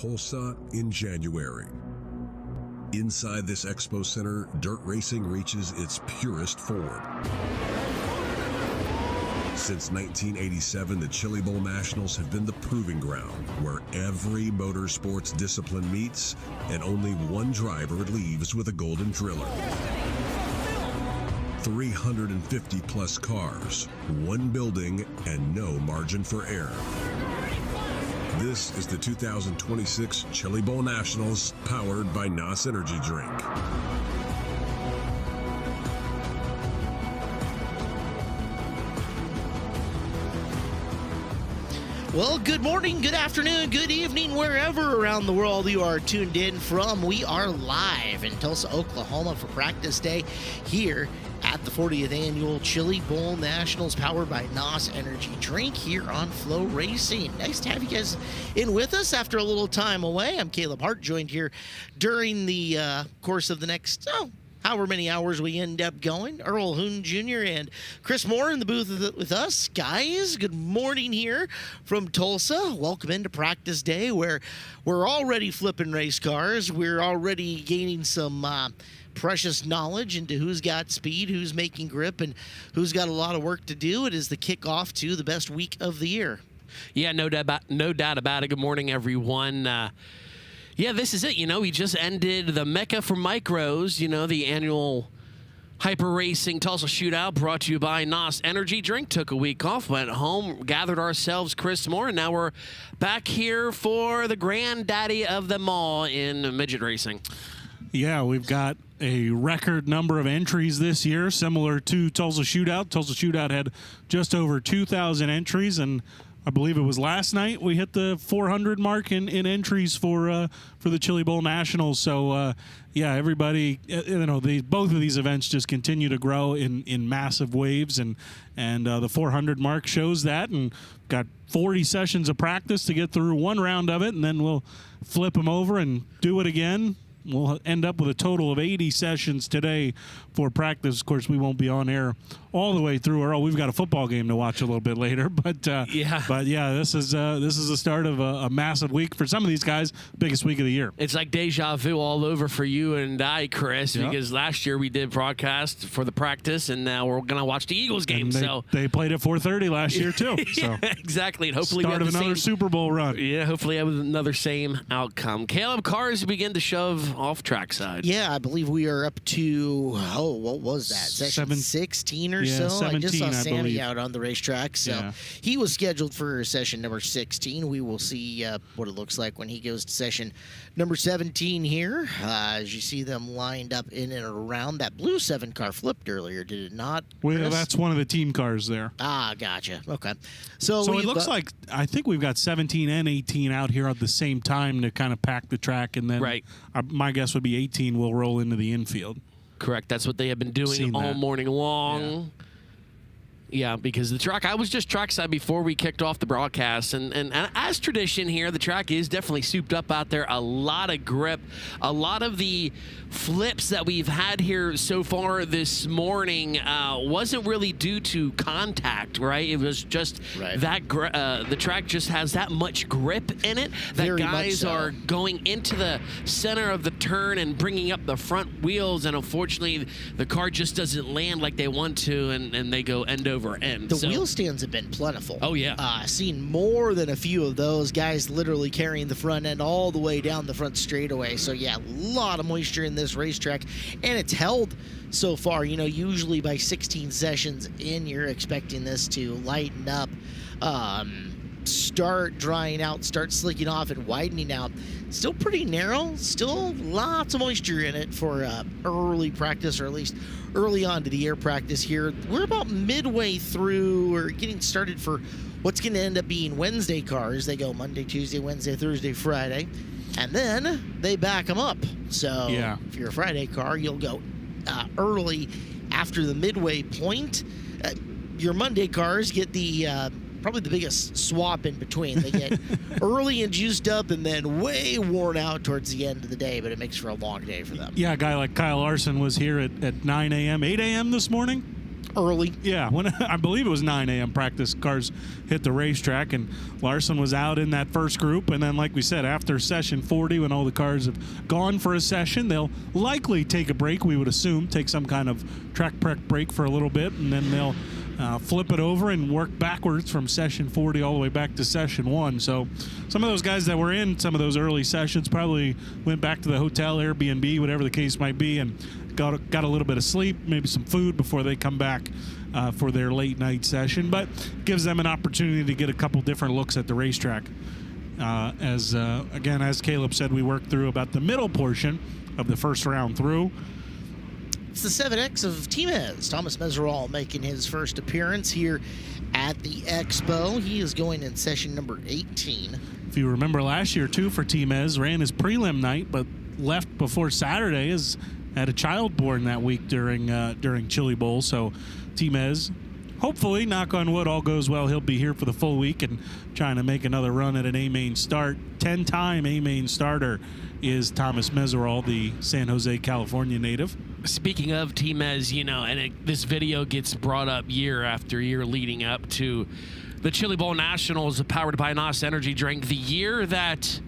Tulsa in January. Inside this expo center, dirt racing reaches its purest form. Since 1987, the Chili Bowl Nationals have been the proving ground where every motorsports discipline meets and only one driver leaves with a golden driller. 350 plus cars, one building, and no margin for error. This is the 2026 Chili Bowl Nationals, powered by NOS Energy Drink. Well, good morning, good afternoon, good evening, wherever around the world you are tuned in from. We are live in Tulsa, Oklahoma for practice day here at the 40th Annual Chili Bowl Nationals, powered by NOS Energy Drink here on FloRacing. Nice to have you guys in with us after a little time away. I'm Caleb Hart, joined here during the course of the next, however many hours we end up going. Earl Hoon Jr. and Chris Moore in the booth with us. Guys, good morning here from Tulsa. Welcome into practice day where we're already flipping race cars. We're already gaining some precious knowledge into who's got speed, who's making grip, and who's got a lot of work to do. It is the kickoff to the best week of the year. Yeah, no doubt about it. Good morning, everyone. Yeah, this is it. We just ended the Mecca for Micros, the annual Hyper Racing Tulsa Shootout brought to you by NOS Energy Drink. Took a week off, went home, gathered ourselves Chris Moore, and now we're back here for the granddaddy of them all in midget racing. Yeah, we've got a record number of entries this year, similar to Tulsa Shootout. Tulsa Shootout had just over 2,000 entries, and I believe it was last night we hit the 400 mark in entries for the Chili Bowl Nationals. So, yeah, everybody, both of these events just continue to grow in massive waves, and the 400 mark shows that. And got 40 sessions of practice to get through one round of it, and then we'll flip them over and do it again. We'll end up with a total of 80 sessions today for practice. Of course, we won't be on air all the way through, Earl. We've got a football game to watch a little bit later. But this is the start of a massive week for some of these guys. Biggest week of the year. It's like deja vu all over for you and I, Chris, because last year we did broadcast for the practice, and now we're going to watch the Eagles game. They played at 4:30 last year too. Yeah, so exactly. And hopefully start we of have another Super Bowl run. Yeah, hopefully have another same outcome. Caleb, cars begin to shove off trackside. Yeah, I believe we are up to, what was that? Session 16 or so? 17, I just saw Sammy believe. out on the racetrack. So he was scheduled for session number 16. We will see what it looks like when he goes to session number 17 here. As you see them lined up in and around. That blue 7-car flipped earlier, did it not? Well, that's one of the team cars there. Ah, gotcha. Okay. So it looks like, I think we've got 17 and 18 out here at the same time to kind of pack the track, and then my guess would be 18 will roll into the infield. Correct. That's what they have been doing all morning long. Yeah, because the track, I was just trackside before we kicked off the broadcast, and as tradition here, the track is definitely souped up out there. A lot of grip, a lot of the flips that we've had here so far this morning wasn't really due to contact, right? It was just that the track just has that much grip in it that Very guys are going into the center of the turn and bringing up the front wheels, and unfortunately, the car just doesn't land like they want to, and they go end over end. The wheel stands have been plentiful. Oh, yeah. Seen more than a few of those guys literally carrying the front end all the way down the front straightaway. So, yeah, a lot of moisture in this racetrack, and it's held so far. Usually by 16 sessions in, you're expecting this to lighten up, start drying out, start slicking off and widening out. Still pretty narrow, still lots of moisture in it for early practice, or at least early on to the air practice here. We're about midway through, or getting started for what's going to end up being Wednesday cars. They go Monday, Tuesday, Wednesday, Thursday, Friday, and then they back them up. So if you're a Friday car, you'll go early after the midway point. Your Monday cars get the probably the biggest swap in between. They get early and juiced up, and then way worn out towards the end of the day, but it makes for a long day for them. Yeah, a guy like Kyle Larson was here at 9 a.m., 8 a.m. this morning. early. Yeah, when I believe it was 9 a.m. practice cars hit the racetrack, and Larson was out in that first group. And then, like we said, after session 40, when all the cars have gone for a session, they'll likely take a break, we would assume, take some kind of track prep break for a little bit, and then they'll flip it over and work backwards from session 40 all the way back to session 1. So some of those guys that were in some of those early sessions probably went back to the hotel, Airbnb, whatever the case might be, and got a little bit of sleep, maybe some food before they come back for their late night session. But gives them an opportunity to get a couple different looks at the racetrack. As Caleb said, we worked through about the middle portion of the first round through. It's the 7X of Teamez. Thomas Meserol making his first appearance here at the Expo. He is going in session number 18. If you remember last year, too, for Teamez, ran his prelim night, but left before Saturday, as had a child born that week during Chili Bowl. So Teamez, hopefully, knock on wood, all goes well. He'll be here for the full week and trying to make another run at an A-main start. 10-time A-main starter is Thomas Meserol, the San Jose, California native. Speaking of Teamez, this video gets brought up year after year leading up to the Chili Bowl Nationals powered by NOS Energy Drink. The year that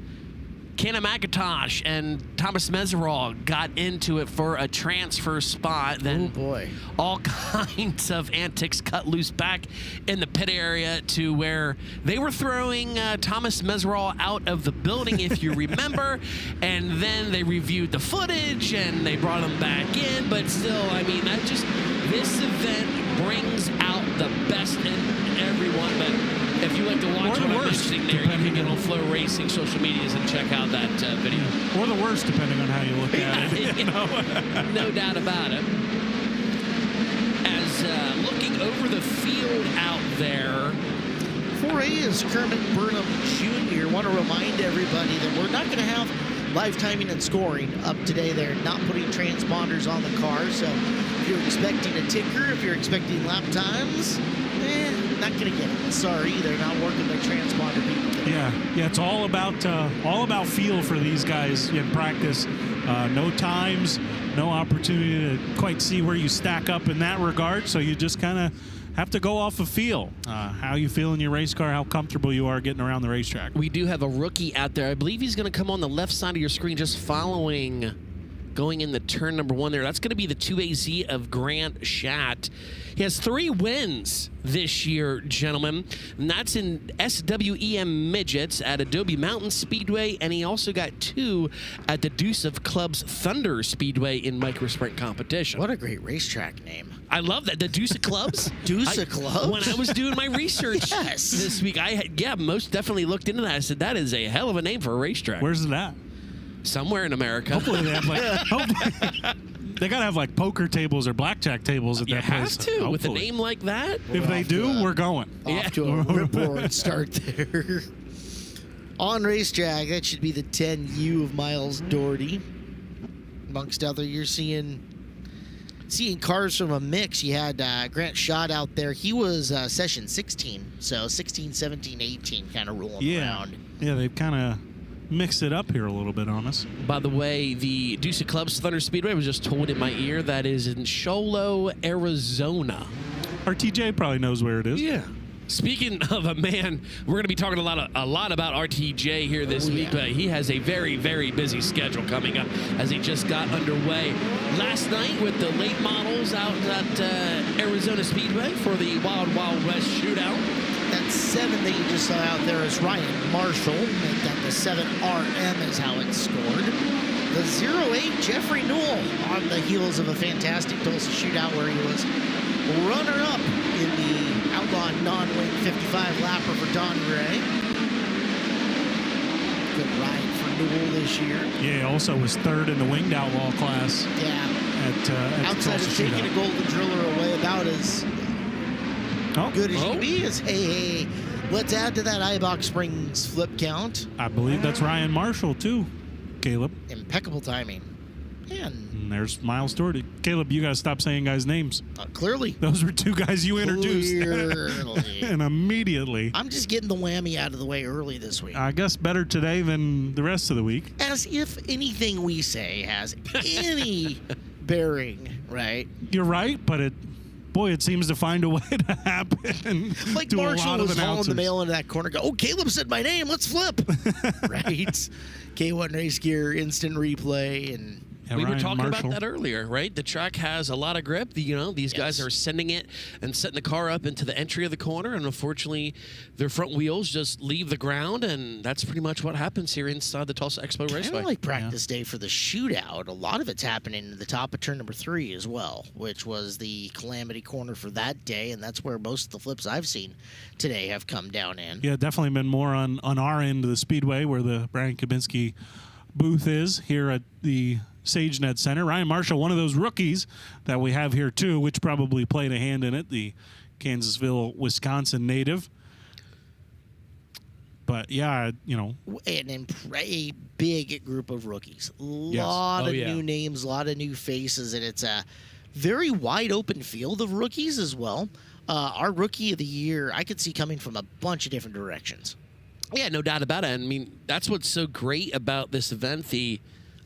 Kenna McIntosh and Thomas Meserol got into it for a transfer spot. Then all kinds of antics cut loose back in the pit area to where they were throwing Thomas Meserol out of the building, if you remember. And then they reviewed the footage and they brought him back in. But still, this event brings out the best in everyone. But if you like to watch what I'm mentioning there, you can get on FloRacing social medias and check out that video. Or the worst, depending on how you look at it. No doubt about it. As looking over the field out there, 4A is Kermit Burnham Jr. Want to remind everybody that we're not going to have live timing and scoring up today. They're not putting transponders on the car, so if you're expecting a ticker, if you're expecting lap times, not going to get it. Sorry, they're not working their transponder people today. Yeah, it's all about feel for these guys in practice. No times, no opportunity to quite see where you stack up in that regard, so you just kind of have to go off of feel. How you feel in your race car, how comfortable you are getting around the racetrack. We do have a rookie out there. I believe he's going to come on the left side of your screen just following, going in the turn number 1 there. That's going to be the 2AZ of Grant Schatt. He has 3 wins this year, gentlemen, and that's in SWEM Midgets at Adobe Mountain Speedway, and he also got 2 at the Deuce of Clubs Thunder Speedway in micro sprint competition. What a great racetrack name. I love that. The Deuce of Clubs? Deuce of Clubs? When I was doing my research this week, I most definitely looked into that. I said, that is a hell of a name for a racetrack. Where's it at? Somewhere in America. Hopefully they have they gotta have poker tables or blackjack tables at that place. You have to, hopefully. With a name like that. If they do, we're going. Off to a rip-roaring start there. On racetrack, that should be the 10U of Miles Doherty. Amongst other, you're seeing cars from a mix. You had Grant Schatt out there. He was session 16, so 16, 17, 18 kind of rolling around. Yeah, they've kind of mixed it up here a little bit on us. By the way, the Deuce of Clubs Thunder Speedway was just told in my ear that is in Cholo, Arizona. RTJ probably knows where it is. Yeah. Speaking of a man, we're going to be talking a lot about RTJ here this week, but he has a very, very busy schedule coming up as he just got underway last night with the late models out at Arizona Speedway for the Wild Wild West Shootout. That 7 that you just saw out there is Ryan Marshall. Make that the 7RM is how it's scored. The 08 Jeffrey Newell on the heels of a fantastic Tulsa Shootout where he was runner-up in the Outlaw non-wing 55 lapper for Don Gray. Good ride for Newell this year. Yeah, also was 3rd in the winged outlaw class. Yeah. Outside of taking a Golden Driller away, about as good as you can be is, hey, let's add to that Ibach Springs flip count. I believe that's Ryan Marshall, too, Caleb. Impeccable timing. And there's Miles Doherty. Caleb, you got to stop saying guys' names. Clearly. Those were 2 guys you introduced. Clearly. And immediately. I'm just getting the whammy out of the way early this week. I guess better today than the rest of the week. As if anything we say has any bearing, right? You're right, but it boy, it seems to find a way to happen. Like to Marshall a lot of was hauling announcers. the mail into that corner. Go, oh, Caleb said my name. Let's flip. Right? K1 Race Gear, instant replay, and We were Ryan talking Marshall. about that earlier, right? The track has a lot of grip. These guys are sending it and setting the car up into the entry of the corner, and unfortunately, their front wheels just leave the ground, and that's pretty much what happens here inside the Tulsa Expo Raceway. kind of like practice day for the shootout. A lot of it's happening at the top of turn number 3 as well, which was the calamity corner for that day, and that's where most of the flips I've seen today have come down in. Yeah, definitely been more on our end of the speedway where the Brian Kabinski booth is here at the SageNet Center. Ryan Marshall, one of those rookies that we have here too, which probably played a hand in it, the Kansasville, Wisconsin native. But yeah, A big group of rookies. A lot of new names, a lot of new faces, and it's a very wide open field of rookies as well. Our rookie of the year, I could see coming from a bunch of different directions. Yeah, no doubt about it. I mean, that's what's so great about this event, the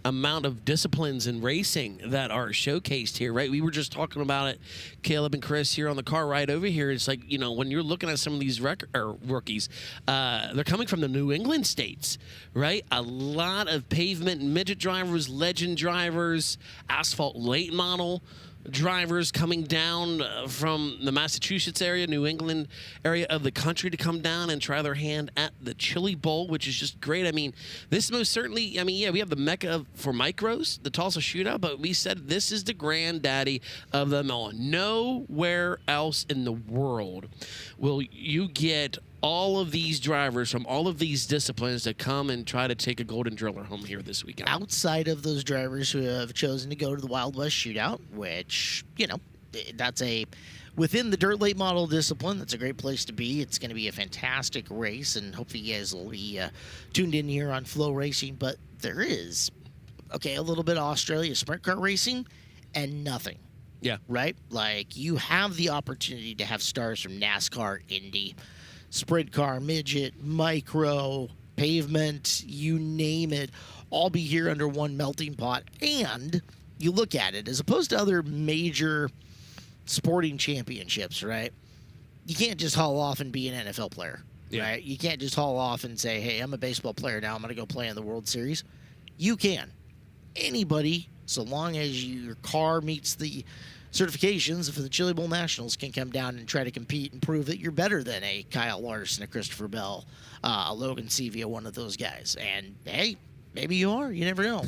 amount of disciplines in racing that are showcased here, right? We were just talking about it, Caleb and Chris, here on the car ride over here. It's like, when you're looking at some of these rookies, they're coming from the New England states, right? A lot of pavement midget drivers, legend drivers, asphalt late model drivers coming down from the Massachusetts area, New England area of the country to come down and try their hand at the Chili Bowl, which is just great. I mean, this most certainly, we have the mecca for micros, the Tulsa Shootout, but we said this is the granddaddy of them all. Nowhere else in the world will you get all of these drivers from all of these disciplines to come and try to take a golden driller home here this weekend. Outside of those drivers who have chosen to go to the Wild West Shootout, which, that's within the dirt late model discipline, that's a great place to be. It's going to be a fantastic race, and hopefully you guys will be tuned in here on FloRacing. But there is, a little bit of Australia sprint car racing and nothing. Yeah. Right? Like, you have the opportunity to have stars from NASCAR, Indy, sprint car, midget, micro, pavement, you name it, all be here under one melting pot. And you look at it, as opposed to other major sporting championships, right? You can't just haul off and be an NFL player, right? You can't just haul off and say, hey, I'm a baseball player now, I'm going to go play in the World Series. You can. Anybody, so long as your car meets the certifications for the Chili Bowl Nationals, can come down and try to compete and prove that you're better than a Kyle Larson, a Christopher Bell, a Logan Sevia, one of those guys. And, hey, maybe you are. You never know.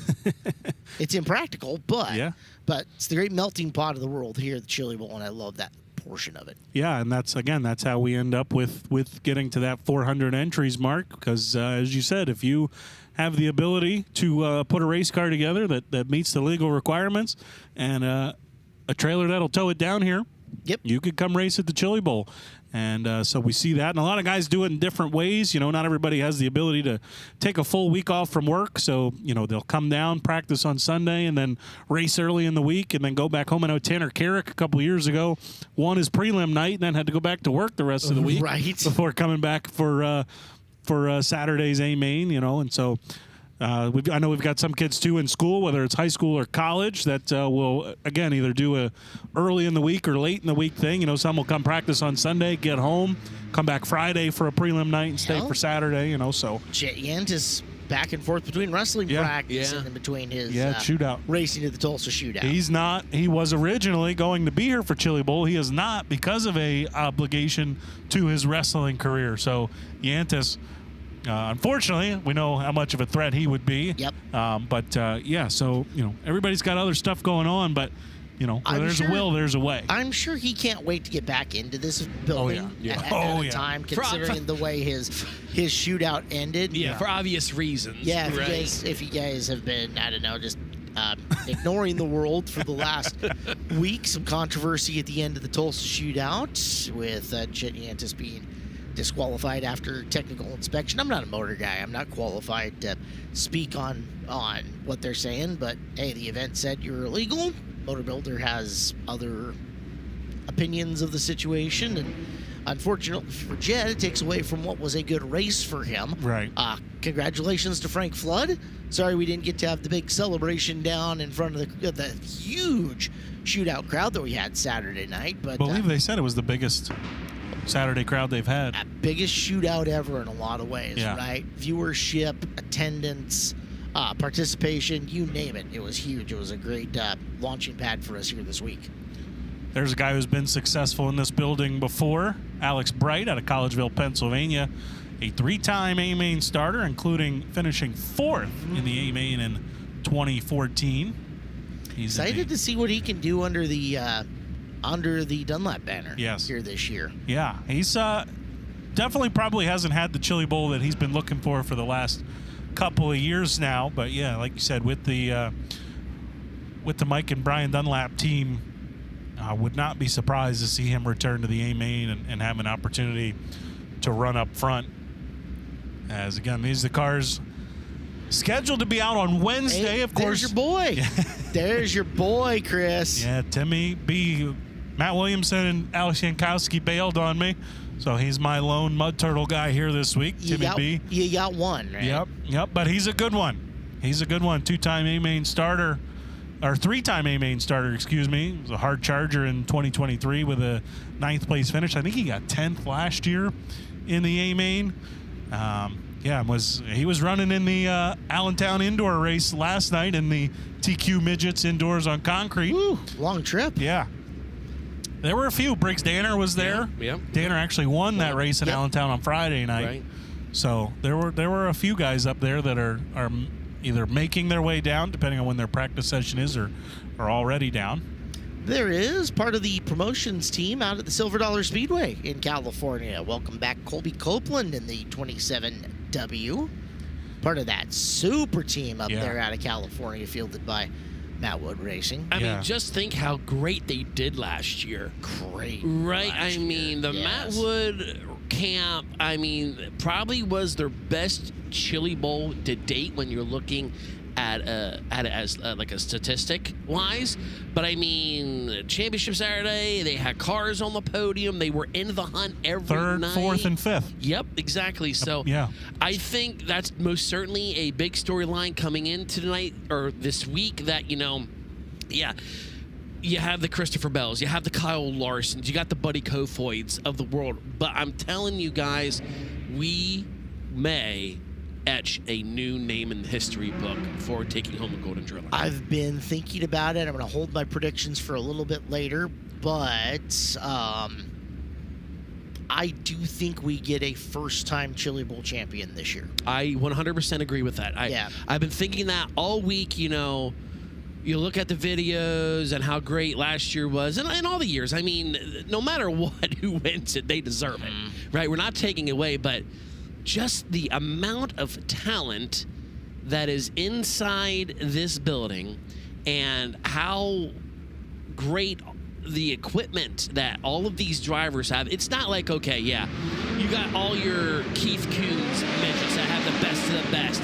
It's impractical, but it's the great melting pot of the world here at the Chili Bowl, and I love that portion of it. Yeah, and that's how we end up with getting to that 400 entries mark, because, as you said, if you have the ability to put a race car together that meets the legal requirements and a trailer that'll tow it down here, you could come race at the Chili Bowl. And so we see that. And a lot of guys do it in different ways. Not everybody has the ability to take a full week off from work. So, they'll come down, practice on Sunday, and then race early in the week, and then go back home. I know Tanner Carrick a couple of years ago won his prelim night and then had to go back to work the rest of the week before coming back for Saturday's A-Main, and so I know we've got some kids, too, in school, whether it's high school or college, that will, again, either do a early in the week or late in the week thing. Some will come practice on Sunday, get home, come back Friday for a prelim night and stay for Saturday, so. Chet Yant is back and forth between wrestling practice and in between his shootout. Racing to the Tulsa Shootout. He was originally going to be here for Chili Bowl. He is not because of a obligation to his wrestling career. So Yantis, unfortunately, we know how much of a threat he would be. So, everybody's got other stuff going on, but, where there's a will, there's a way. I'm sure he can't wait to get back into this building at the time, considering the way his shootout ended. Yeah, for obvious reasons. Yeah, if you guys have been, I don't know, just ignoring the world for the last week, some controversy at the end of the Tulsa Shootout with Chet Yantis being disqualified after technical inspection. I'm not a motor guy. I'm not qualified to speak on what they're saying, but hey, the event said you're illegal. Motor Builder has other opinions of the situation, and unfortunately for Jed, it takes away from what was a good race for him. Right. Congratulations to Frank Flood. Sorry we didn't get to have the big celebration down in front of the huge shootout crowd that we had Saturday night. But I believe they said it was the biggest Saturday crowd they've had. Biggest shootout ever in a lot of ways, Yeah. right? Viewership, attendance, participation, you name it. It was huge. It was a great launching pad for us here this week. There's a guy who's been successful in this building before, Alex Bright out of Collegeville, Pennsylvania. A 3-time A-Main starter, including finishing 4th in the A-Main in 2014. He's excited to see what he can do under the Dunlap banner here this year. Yeah, he's definitely probably hasn't had the Chili Bowl that he's been looking for the last couple of years now. But yeah, like you said, with the Mike and Brian Dunlap team, I would not be surprised to see him return to the A-Main and have an opportunity to run up front. As again, these are the cars scheduled to be out on Wednesday, hey, of course. There's your boy. There's your boy, Chris. Yeah, Timmy B. Matt Williamson and Alex Jankowski bailed on me, so he's my lone mud turtle guy here this week. Timmy B. You got one, right? Yep, but he's a good one. He's a good one. 2-time A-Main starter, or 3-time A-Main starter, excuse me. He was a hard charger in 2023 with a 9th place finish. I think he got 10th last year in the A-Main. He was running in the Allentown indoor race last night in the TQ Midgets indoors on concrete. Woo, long trip. Yeah. There were a few. Briggs Danner was there. Yeah. Danner actually won that race in Allentown on Friday night. Right. So there were a few guys up there that are either making their way down, depending on when their practice session is, or are already down. There is part of the promotions team out at the Silver Dollar Speedway in California. Welcome back Colby Copeland in the 27W. Part of that super team up there out of California, fielded by Matt Wood Racing. I mean, just think how great they did last year. Great. Right? I mean, the Matt Wood camp, I mean, probably was their best Chili Bowl to date when you're looking at it as like a statistic wise. But I mean, championship Saturday, they had cars on the podium. They were in the hunt every night. 3rd, 4th, and 5th. Yep, exactly. So I think that's most certainly a big storyline coming in tonight or this week that, you have the Christopher Bells, you have the Kyle Larsons, you got the Buddy Kofoids of the world. But I'm telling you guys, we may etch a new name in the history book for taking home a Golden Driller. I've been thinking about it. I'm going to hold my predictions for a little bit later, but I do think we get a first-time Chili Bowl champion this year. I 100% agree with that. I've been thinking that all week. You look at the videos and how great last year was, and all the years. I mean, no matter what, who wins it, they deserve it, right? We're not taking it away, but just the amount of talent that is inside this building and how great the equipment that all of these drivers have. It's not like, okay, you got all your Keith Coons midgets that have the best of the best,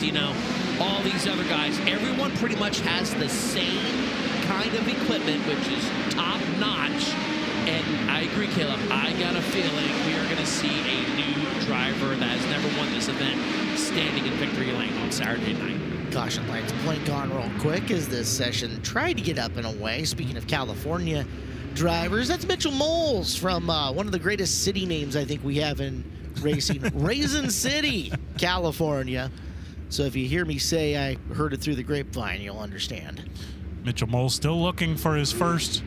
all these other guys. Everyone pretty much has the same kind of equipment, which is top notch. And I agree, Caleb. I got a feeling we are going to see a new driver that has never won this event standing in victory lane on Saturday night. Caution lights blink on real quick as this session tried to get up and away. Speaking of California drivers, that's Mitchell Moles from one of the greatest city names I think we have in racing, Raisin City, California. So if you hear me say I heard it through the grapevine, you'll understand. Mitchell Moles still looking for his first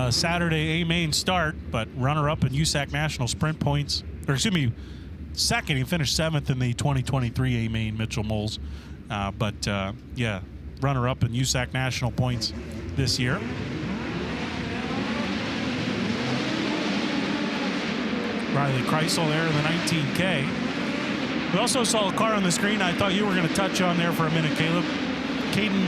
Saturday A-Main start, but runner-up in USAC National Sprint points. Or excuse me, second. He finished 7th in the 2023 A-Main, Mitchell Moles. Runner-up in USAC National points this year. Riley Kreisel there in the 19K. We also saw a car on the screen I thought you were going to touch on there for a minute, Caleb. Caden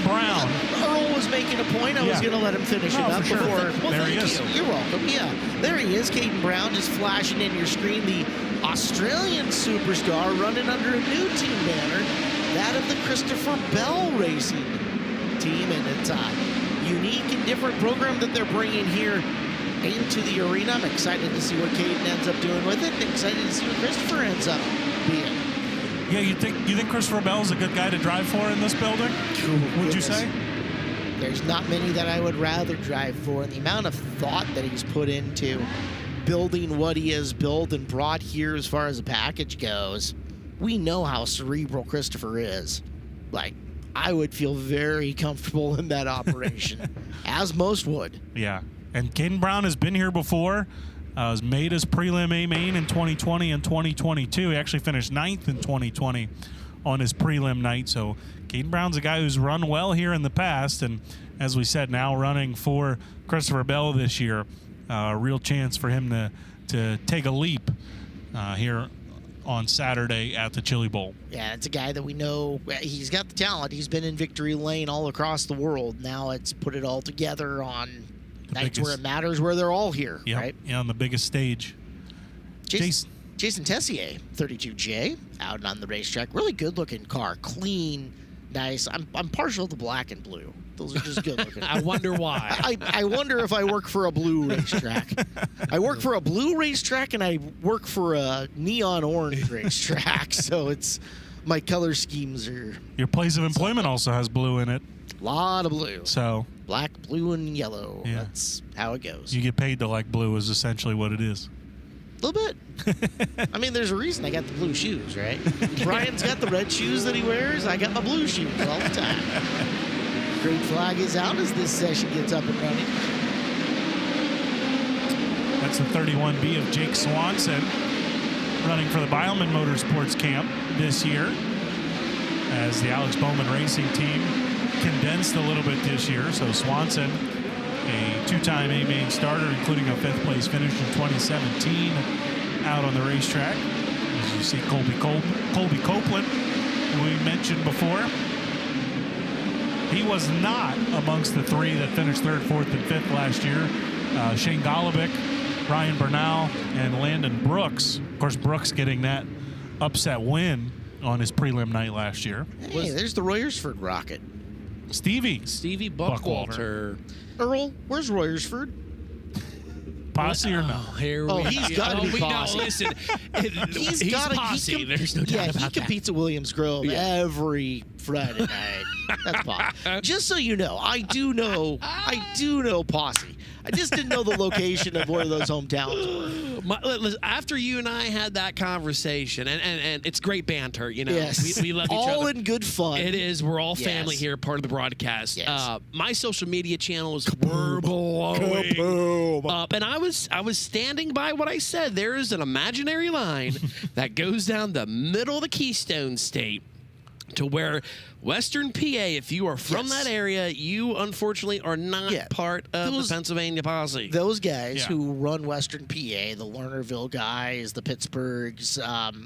Brown. Earl was making a point. I was going to let him finish it up before. Well, there he is. You're welcome. Yeah, there he is. Caden Brown just flashing in your screen. The Australian superstar running under a new team banner, that of the Christopher Bell Racing team. And it's a unique and different program that they're bringing here. into the arena. I'm excited to see what Caden ends up doing with it. Excited to see what Christopher ends up being. Yeah, you think Christopher Bell is a good guy to drive for in this building? Would you say? There's not many that I would rather drive for, and the amount of thought that he's put into building what he has built and brought here as far as the package goes. We know how cerebral Christopher is. Like, I would feel very comfortable in that operation, as most would. Yeah, and Caden Brown has been here before. Was made his prelim A main in 2020 and 2022. He actually finished 9th in 2020 on his prelim night. So Caden Brown's a guy who's run well here in the past, and as we said, now running for Christopher Bell this year. A real chance for him to take a leap here on Saturday at the Chili Bowl. Yeah, it's a guy that we know. He's got the talent. He's been in victory lane all across the world. Now it's put it all together on nights where it matters, where they're all here, right? Yeah, on the biggest stage. Jason Tessier, 32J, out on the racetrack. Really good-looking car. Clean, nice. I'm partial to black and blue. Those are just good-looking. I wonder why. I wonder if I work for a blue racetrack. I work for a blue racetrack, and I work for a neon orange racetrack. So it's my color schemes are... Your place of employment also has blue in it. A lot of blue. So... Black, blue, and yellow. Yeah. That's how it goes. You get paid to like blue is essentially what it is. A little bit. I mean, there's a reason I got the blue shoes, right? Brian's got the red shoes that he wears. I got my blue shoes all the time. Great flag is out as this session gets up and running. That's the 31B of Jake Swanson running for the Beilman Motorsports Camp this year as the Alex Bowman Racing team condensed a little bit this year. So Swanson, a two-time A-main starter, including a 5th place finish in 2017 out on the racetrack. As you see Colby Copeland, who we mentioned before. He was not amongst the 3 that finished 3rd, 4th, and 5th last year. Shane Golovic, Ryan Bernal, and Landon Brooks. Of course, Brooks getting that upset win on his prelim night last year. Hey, there's the Royersford Rocket. Stevie Buckwalter. Earl, where's Royersford? Posse or no? He's got to be posse. Listen, he's got to posse. There's no doubt about he competes at Williams Grove every Friday night. That's posse. Just so you know, I do know posse. I just didn't know the location of where those hometowns were. After you and I had that conversation, and it's great banter, you know. Yes. We love each other. All in good fun. It is. We're all family here, part of the broadcast. Yes. My social media channel is blowing up, and I was standing by what I said. There is an imaginary line that goes down the middle of the Keystone State to where Western PA, if you are from that area, you unfortunately are not part of the Pennsylvania posse. Those guys who run Western PA, the Lernerville guys, the Pittsburgh's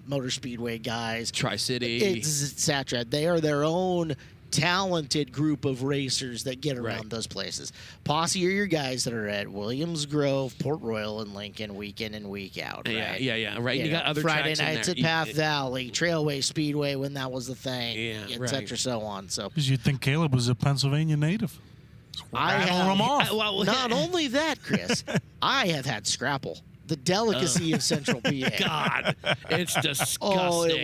Motor Speedway guys, Tri-City, etc. They are their own talented group of racers that get around those places. Posse are your guys that are at Williams Grove, Port Royal, and Lincoln week in and week out. Right? Yeah. Right. You got other Friday tracks nights in there. at Path Valley, Trailway Speedway when that was the thing, etc. So on. So because you'd think Caleb was a Pennsylvania native. I have them off. Not only that, Chris, I have had Scrapple. The delicacy of Central PA. God, it's disgusting. Oh, it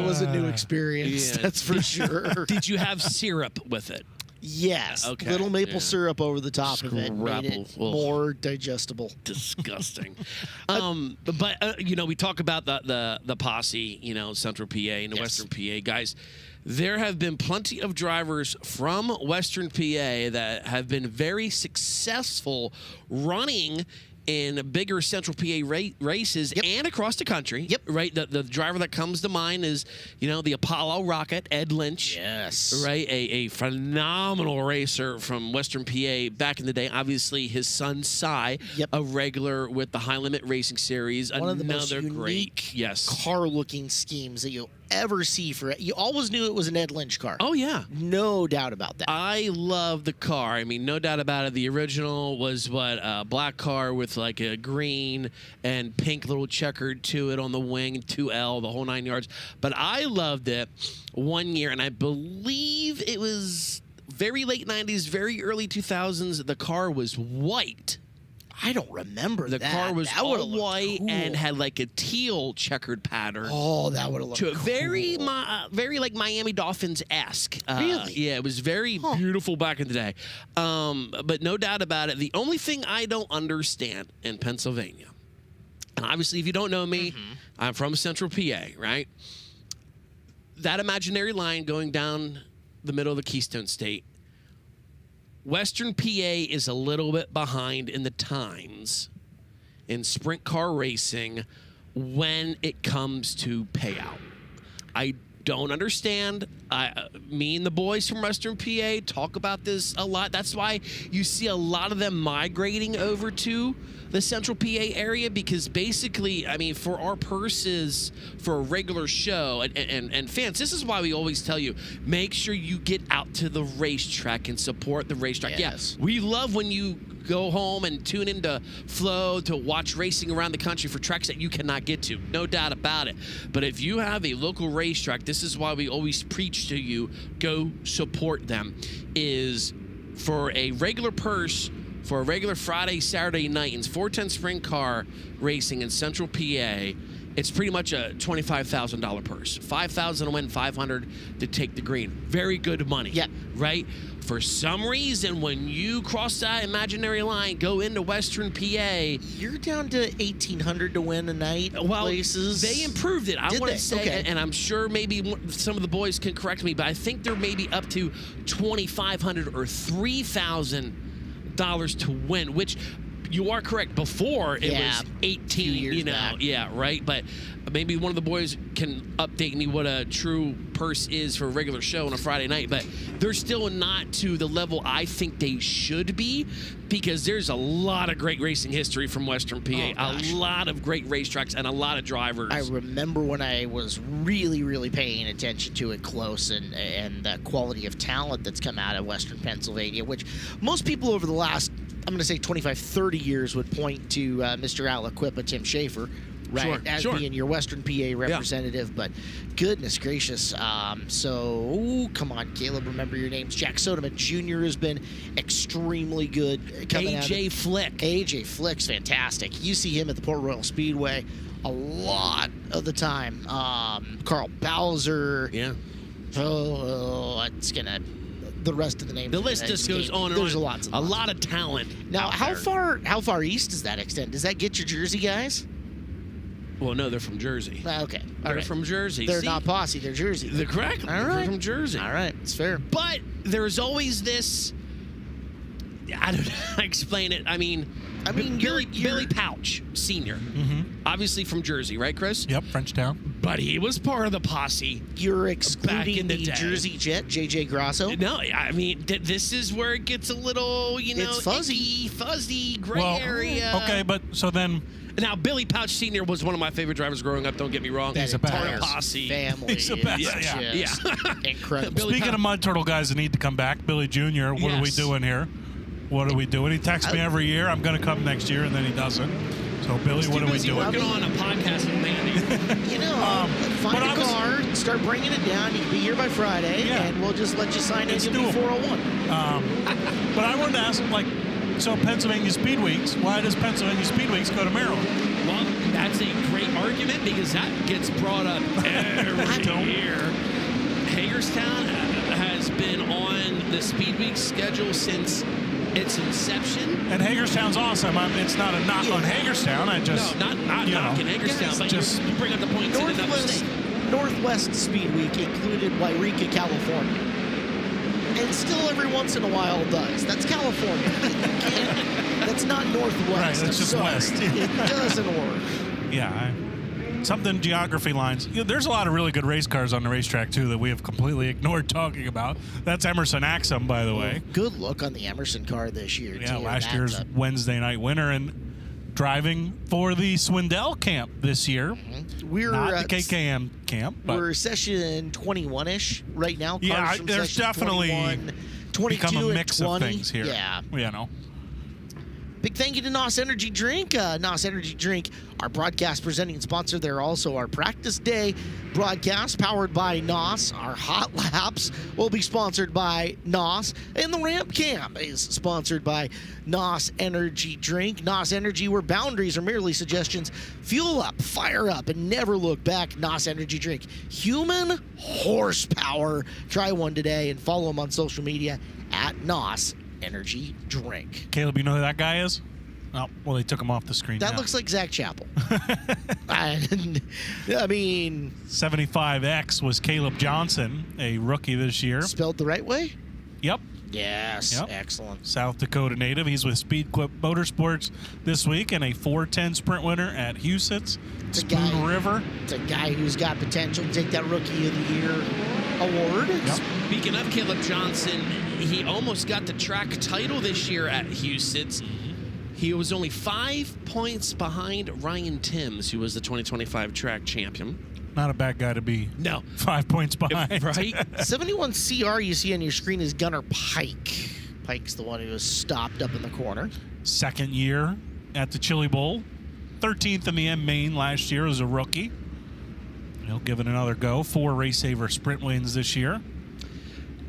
was a new experience. That's for sure. Did you have syrup with it? Yes. Okay. Little maple syrup over the top of it made it more digestible. Disgusting. But we talk about the posse, Central PA and the Western PA guys. There have been plenty of drivers from Western PA that have been very successful running in bigger Central PA races and across the country. Right. The driver that comes to mind is, the Apollo Rocket, Ed Lynch. Yes. Right. A phenomenal racer from Western PA back in the day. Obviously, his son, Cy, a regular with the High Limit Racing Series. One of the most unique car-looking schemes that you'll ever see for it. You always knew it was an Ed Lynch car. Oh, yeah. No doubt about that. I love the car. I mean, no doubt about it. The original was a black car with like a green and pink little checkered to it on the wing, 2L, the whole 9 yards. But I loved it one year, and I believe it was very late 90s, very early 2000s. The car was white. I don't remember The that. car was that all white and had like a teal checkered pattern. Oh, that would have looked To a cool. very like Miami Dolphins-esque. Really? Yeah, it was very beautiful back in the day. But no doubt about it, the only thing I don't understand in Pennsylvania, and obviously if you don't know me, I'm from Central PA, right? That imaginary line going down the middle of the Keystone State, Western PA is a little bit behind in the times in sprint car racing when it comes to payout. I don't understand. Me and the boys from Western PA talk about this a lot. That's why you see a lot of them migrating over to the Central PA area, because basically, I mean, for our purses for a regular show, and fans, this is why we always tell you, make sure you get out to the racetrack and support the racetrack. Yes. Yeah, we love when you go home and tune into Flow to watch racing around the country for tracks that you cannot get to. No doubt about it. But if you have a local racetrack, this is why we always preach to you, go support them, is for a regular purse, for a regular Friday, Saturday night in 410 sprint car racing in Central PA, it's pretty much a $25,000 purse. $5,000 to win, $500 to take the green. Very good money. Yeah. Right? For some reason, when you cross that imaginary line, go into Western PA, You're down to $1,800 to win a night. Places. they improved it. I Did want they? to say, Okay. and I'm sure maybe some of the boys can correct me, but I think they're maybe up to $2,500 or $3,000 to win, which you are correct. Before it was 18, years you know, back. yeah, right. But maybe one of the boys can update me what a true purse is for a regular show on a Friday night. But they're still not to the level I think they should be, because there's a lot of great racing history from Western PA, a lot of great racetracks, and a lot of drivers. I remember when I was really, really paying attention to it close, and the quality of talent that's come out of Western Pennsylvania, which most people over the last, I'm going to say 25, 30 years would point to Mr. Aliquippa, Tim Schaefer, right, as being your Western PA representative. But goodness gracious. Come on, Caleb, remember your names. Jack Soderman Jr. has been extremely good. AJ Flick. AJ Flick's fantastic. You see him at the Port Royal Speedway a lot of the time. Carl Bowser. Yeah. It's going to... The rest of the names. The list just goes on and on. There's a lot of talent. Now, how far east does that extend? Does that get your Jersey guys? Well, no, they're from Jersey. Okay. They're from Jersey. They're not Posse. They're Jersey. They're correct. All right. They're from Jersey. All right. It's fair. But there's always this... I don't know how to explain it. I mean, Billy Pouch, Sr., obviously from Jersey, right, Chris? Yep, Frenchtown. But he was part of the posse. You're excluding back in the day. Jersey Jet, J.J. Grasso? No, I mean, this is where it gets a little, it's fuzzy. icky, fuzzy, gray area. Okay, but so then... Now, Billy Pouch Sr. was one of my favorite drivers growing up, don't get me wrong. He's a badass. Posse. Family. He's a badass, is just incredible. Billy Speaking of Mud Turtle guys that need to come back, Billy Jr., what are we doing here? What are we doing? He texts me every year, I'm going to come next year, and then he doesn't. So, Billy, what are we doing? Working on a podcast with Mandy. Find a car, start bringing it down. You can be here by Friday, and we'll just let you sign in. You'll be 401. But I wanted to ask, so Pennsylvania Speed Weeks, why does Pennsylvania Speed Weeks go to Maryland? Well, that's a great argument, because that gets brought up every year. Hagerstown has been on the Speed Week schedule since its inception. And Hagerstown's awesome. It's not a knock on Hagerstown. I just... No, not knocking Hagerstown, but just you bring up the points in another state. Northwest Speed Week included Wairika, California. And still every once in a while does. That's California. That's not Northwest. Right, that's just West. It doesn't work. Yeah, something geography lines. There's a lot of really good race cars on the racetrack, too, that we have completely ignored talking about. That's Emerson Axum, by the way. Good look on the Emerson car this year, Yeah, too. last year's Wednesday night winner, and driving for the Swindell camp this year. We're not the KKM camp. But we're session 21-ish right now. Yeah, there's definitely 22 become a mix and 20. of things here. Yeah. You know. Big thank you to NOS Energy Drink. NOS Energy Drink, our broadcast presenting sponsor. They're also our practice day broadcast powered by NOS. Our hot laps will be sponsored by NOS. And the ramp camp is sponsored by NOS Energy Drink. NOS Energy, where boundaries are merely suggestions. Fuel up, fire up, and never look back. NOS Energy Drink. Human horsepower. Try one today and follow them on social media at NOS Energy Drink. Caleb, you know who that guy is? Oh, well, they took him off the screen. That now. looks like Zach Chappell. I mean, 75X was Caleb Johnson, a rookie this year. Spelled the right way? Yep. Yes. Yep. Excellent. South Dakota native. He's with Speed Quip Motorsports this week and a 410 sprint winner at Huset's Spoon River. It's a guy who's got potential to take that Rookie of the Year award. Yep. Speaking of Caleb Johnson, he almost got the track title this year at Huset's. He was only 5 points behind Ryan Timms, who was the 2025 track champion. Not a bad guy to be. No. 5 points behind. Right? 71 CR you see on your screen is Gunnar Pike. Pike's the one who was stopped up in the corner. Second year at the Chili Bowl. 13th in the M Main last year as a rookie. He'll give it another go. 4 Race Saver sprint wins this year.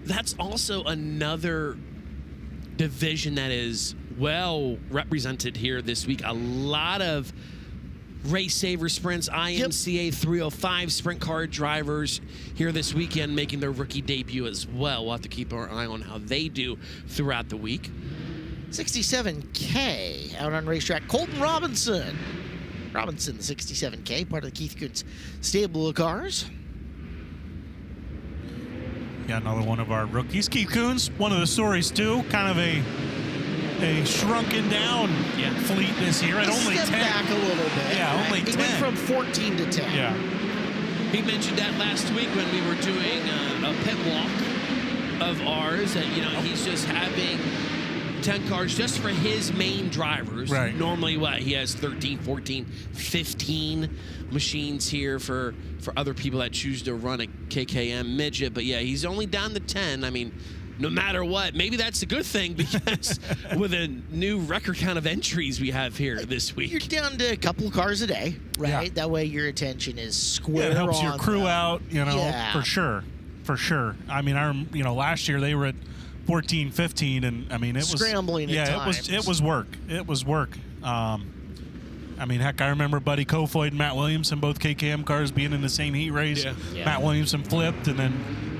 That's also another division that is well represented here this week. A lot of Race Saver sprints, IMCA 305 sprint car drivers here this weekend making their rookie debut as well. We'll have to keep our eye on how they do throughout the week. 67K out on racetrack. Colton Robinson. Robinson, the 67K, part of the Keith Kuntz stable of cars. Yeah, another one of our rookies. Keith Kuntz, one of the stories too. Kind of a shrunken down fleet this year at only 10. Step back a little bit. Yeah, only 10. He went from 14 to 10. Yeah. He mentioned that last week when we were doing a pit walk of ours, that, you know, he's just having 10 cars just for his main drivers. Right. Normally, he has 13, 14, 15 machines here for other people that choose to run a KKM midget. But, yeah, he's only down to 10. I mean, no matter what, maybe that's a good thing, because with a new record count of entries we have here this week. You're down to a couple of cars a day, right? Yeah. That way your attention is square It helps on your crew out, you know, Yeah. for sure. For sure. I mean, last year they were at 14, 15, and I mean, it was scrambling at times. it was work. It was work. I mean, heck, I remember Buddy Kofoid and Matt Williamson, both KKM cars, being in the same heat race. Yeah. Yeah. Matt Williamson flipped, and then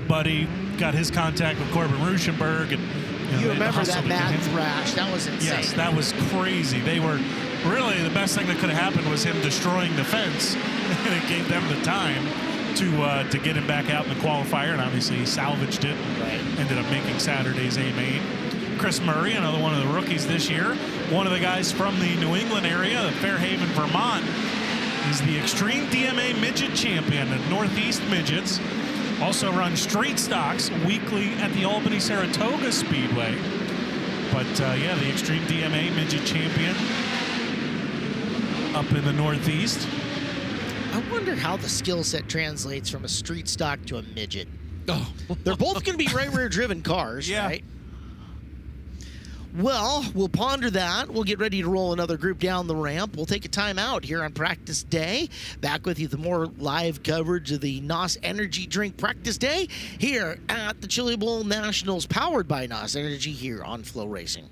Buddy got his contact with Corbin Ruschenberg. And You remember hustled that to Mad get him. Thrash? That was insane. Yes, that was crazy. They were really, the best thing that could have happened was him destroying the fence, and it gave them the time to get him back out in the qualifier, and obviously he salvaged it. Right. Ended up making Saturday's A-Main. Chris Murray, another one of the rookies this year, one of the guys from the New England area of Fairhaven, Vermont. He's the Extreme DMA Midget Champion at Northeast Midgets. Also runs street stocks weekly at the Albany-Saratoga Speedway. But, yeah, the Extreme DMA Midget Champion up in the Northeast. I wonder how the skill set translates from a street stock to a midget. Oh. They're both going to be right rear driven cars, Yeah. right? Well, we'll ponder that. We'll get ready to roll another group down the ramp. We'll take a time out here on practice day. Back with you with more live coverage of the NOS Energy Drink Practice Day here at the Chili Bowl Nationals, powered by NOS Energy here on FloRacing.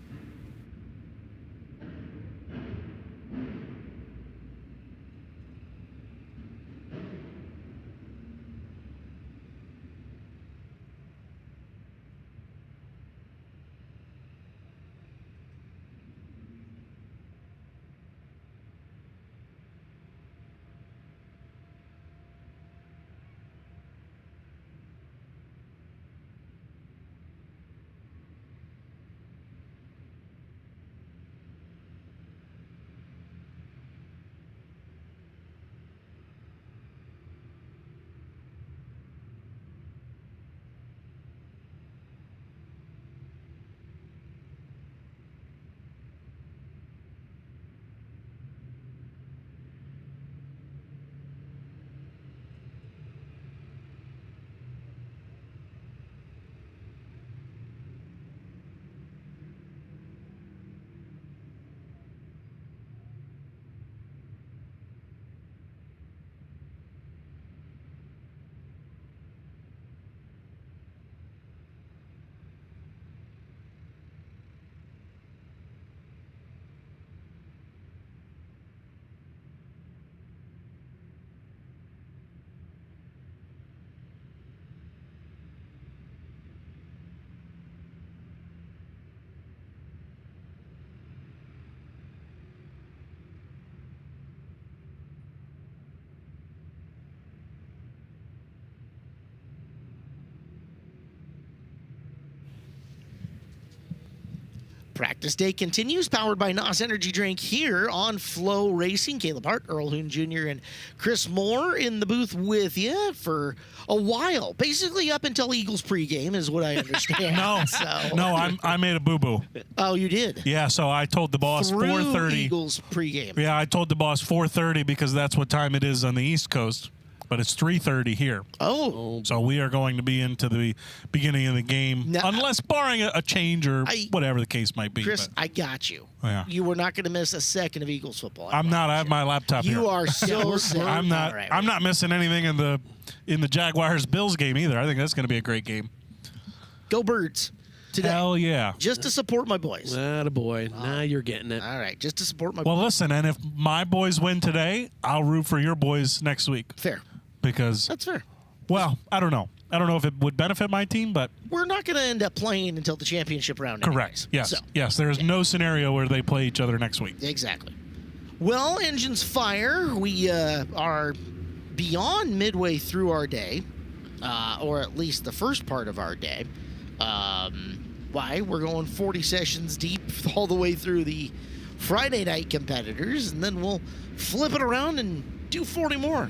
Practice day continues, powered by NOS Energy Drink here on FloRacing. Caleb Hart, Earl Hoon Jr., and Chris Moore in the booth with you for a while. Basically up until Eagles pregame is what I understand. I made a boo-boo. Oh, you did? Yeah, so I told the boss 4:30. Eagles pregame. Yeah, I told the boss 4:30 because that's what time it is on the East Coast. But it's 3:30 here. Oh. So we are going to be into the beginning of the game, now, unless barring a change or whatever the case might be. Chris, I got you. Yeah. You were not going to miss a second of Eagles football. I'm not. I have my laptop here. You are so sick. I'm not. Right, I'm not missing anything in the Jaguars-Bills game either. I think that's going to be a great game. Go Birds. Today. Hell yeah. Just to support my boys. Attaboy. Now you're getting it. All right. Just to support my boys. boys. Listen, and if my boys win today, I'll root for your boys next week. Fair. Because that's fair. Well, I don't know. I don't know if it would benefit my team, but we're not going to end up playing until the championship round. Correct. Anyways. Yes. There's no scenario where they play each other next week. Exactly. Well, engines fire. We are beyond midway through our day, or at least the first part of our day. Why? We're going 40 sessions deep all the way through the Friday night competitors, and then we'll flip it around and do 40 more.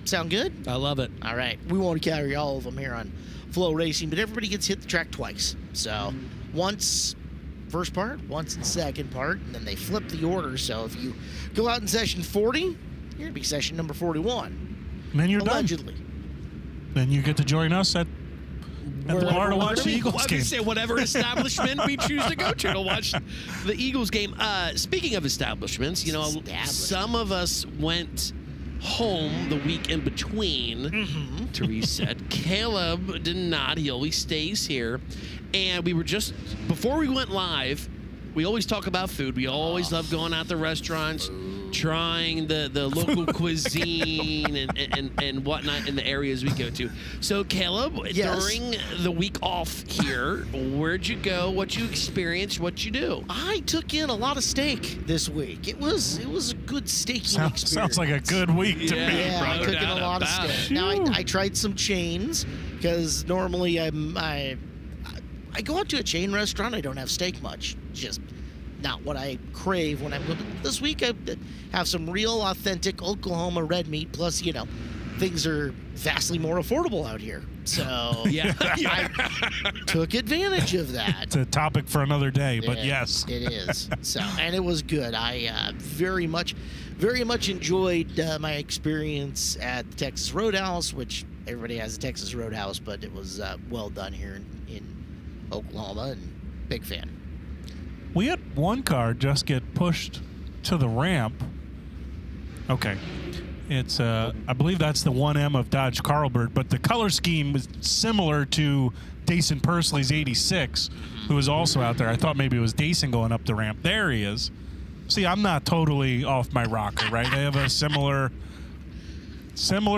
Sound good? I love it. All right. We won't carry all of them here on FloRacing, but everybody gets hit the track twice. So once first part, once in second part, and then they flip the order. So if you go out in session 40, you're going to be session number 41. And then you're allegedly. Done. Then you get to join us at the bar to watch the Eagles game. Say whatever establishment we choose to go to watch the Eagles game. Speaking of establishments, you know, some of us went home the week in between to reset. Caleb did not. He always stays here. And we were just, before we went live, we always talk about food. We always love going out to restaurants, trying the local cuisine and whatnot in the areas we go to. So, Caleb, during the week off here, where'd you go? What you experienced? What you do? I took in a lot of steak this week. It was a good steaking experience. Sounds like a good week to me. Yeah, I took in a lot of steak. Now, I tried some chains because normally I go out to a chain restaurant. I don't have steak much. Just not what I crave when I'm going. This week I have some real authentic Oklahoma red meat. Plus, you know, things are vastly more affordable out here. So yeah. I took advantage of that. It's a topic for another day, but yes. It is. So, and it was good. I very much enjoyed my experience at the Texas Roadhouse, which everybody has a Texas Roadhouse, but it was well done here in Oklahoma, and big fan. We had one car just get pushed to the ramp. Okay. It's, I believe that's the 1M of Dodge Carlbert, but the color scheme was similar to Dason Pursley's 86, who was also out there. I thought maybe it was Dason going up the ramp. There he is. See, I'm not totally off my rocker, right? They have a similar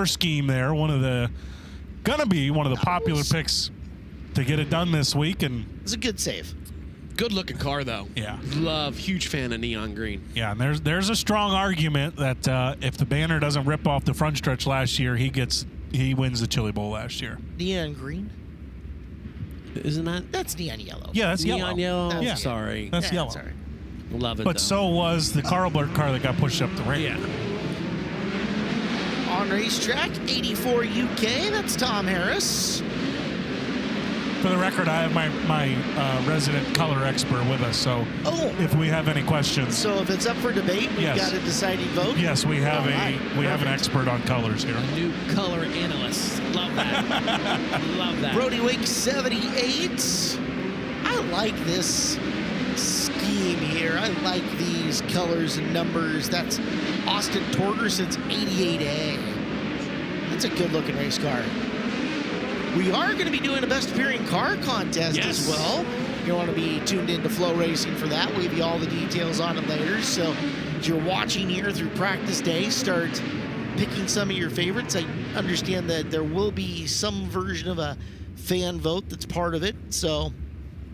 scheme there. Gonna be one of the popular picks to get it done this week, and it's a good save. Good looking car though. Yeah. Huge fan of neon green. Yeah, and there's a strong argument that if the banner doesn't rip off the front stretch last year, he wins the Chili Bowl last year. Neon green? Isn't that? That's neon yellow. Yeah, that's neon yellow. Yeah. Sorry. That's yellow. That's all right. Love it. But though. so was the Carlbert car that got pushed up the ramp. Yeah. On racetrack, 84 UK. That's Tom Harris. For the record, I have my resident color expert with us, so if we have any questions. So if it's up for debate, we've got a deciding vote? Yes, we have an expert on colors here. A new color analyst. Love that. Love that. Brody Wake 78. I like this scheme here. I like these colors and numbers. That's Austin Torgerson's 88A. That's a good-looking race car. We are going to be doing a Best Appearing Car contest as well. You want to be tuned into FloRacing for that. We'll give you all the details on it later. So as you're watching here through practice day, start picking some of your favorites. I understand that there will be some version of a fan vote that's part of it. So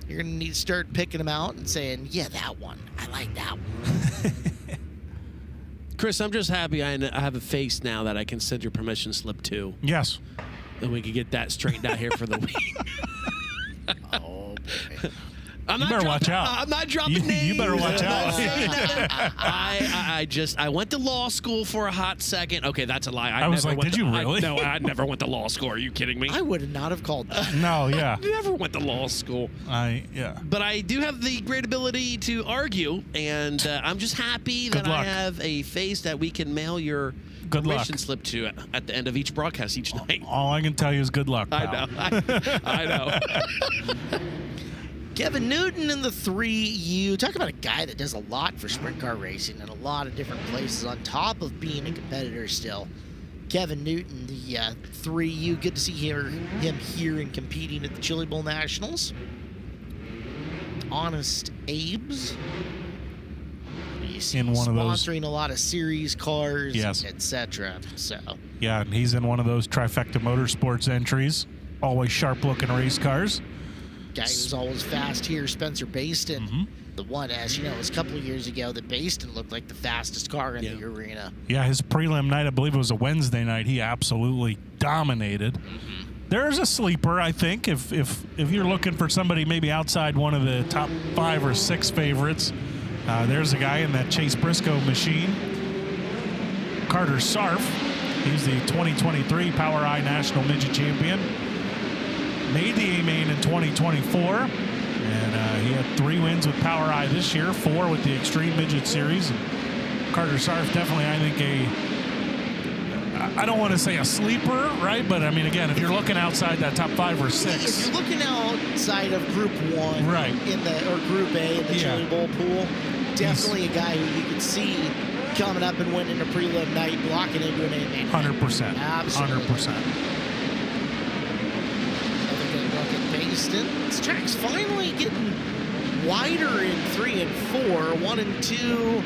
you're going to need to start picking them out and saying, yeah, that one. I like that one. Chris, I'm just happy I have a face now that I can send your permission slip to. Yes. And we can get that straightened out here for the week. Oh, boy. I'm You not better dropping, watch out. I'm not dropping names. You better watch I'm not out. saying nothing. I went to law school for a hot second. Okay, that's a lie. I was like, did you really? No, I never went to law school. Are you kidding me? I would not have called that. No, yeah. I never went to law school. Yeah. But I do have the great ability to argue, and I'm just happy that I have a face that we can mail your permission slip to at the end of each broadcast each night. All I can tell you is good luck, pal. I know. Kevin Newton in the 3U. Talk about a guy that does a lot for sprint car racing in a lot of different places on top of being a competitor still. Kevin Newton, the 3U. Good to see him here and competing at the Chili Bowl Nationals. Honest Abe's. You see In one of those. sponsoring a lot of series cars, Yes. etc. So Yeah, and he's in one of those trifecta motorsports entries. Always sharp-looking race cars. guy who's always fast here, Spencer Baston. Mm-hmm. The one, as you know, it was a couple of years ago that Baston looked like the fastest car in the arena. Yeah, his prelim night, I believe it was a Wednesday night, he absolutely dominated. Mm-hmm. There's a sleeper, I think, if you're looking for somebody maybe outside one of the top 5 or 6 favorites. There's a guy in that Chase Briscoe machine, Carter Sarf. He's the 2023 Power I National Midget Champion. Made the A-Main in 2024, and he had 3 wins with Power I this year, 4 with the Extreme Midget Series. And Carter Sarf definitely, I think, I don't want to say a sleeper, right? But, I mean, again, if you're looking outside that top 5 or 6. If you're looking outside of Group 1 right. or Group A in the Chili Bowl pool, definitely a guy who you could see coming up and winning a prelim night, blocking into an A-Main. 100%. Absolutely. 100%. This track's finally getting wider in 3 and 4. 1 and 2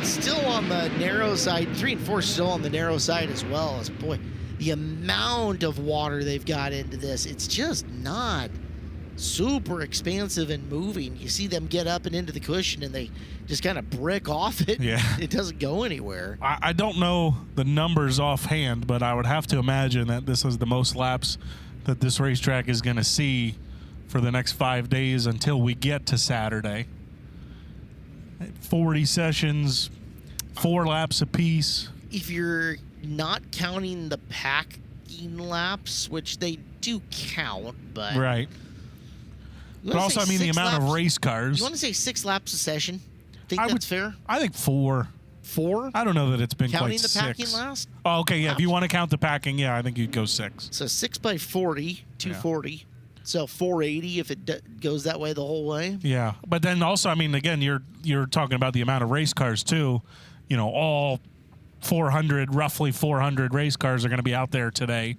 still on the narrow side. 3 and 4 still on the narrow side as well. As boy, the amount of water they've got into this, it's just not super expansive and moving. You see them get up and into the cushion and they just kind of brick off it. Yeah. It doesn't go anywhere. I don't know the numbers offhand, but I would have to imagine that this is the most laps that this racetrack is going to see for the next 5 days until we get to Saturday. 40 sessions, 4 laps apiece. If you're not counting the packing laps, which they do count, but... Right. But also, I mean, the amount of race cars. You want to say 6 laps a session? Think that's fair? I think 4. 4? I don't know that it's been counting quite 6. Counting the packing last? Oh, okay, yeah. If you want to count the packing, yeah, I think you'd go 6. So 6 by 40, 240. Yeah. So 480 if it goes that way the whole way. Yeah, but then also, I mean, again, you're talking about the amount of race cars too. You know, all 400, roughly 400 race cars are going to be out there today,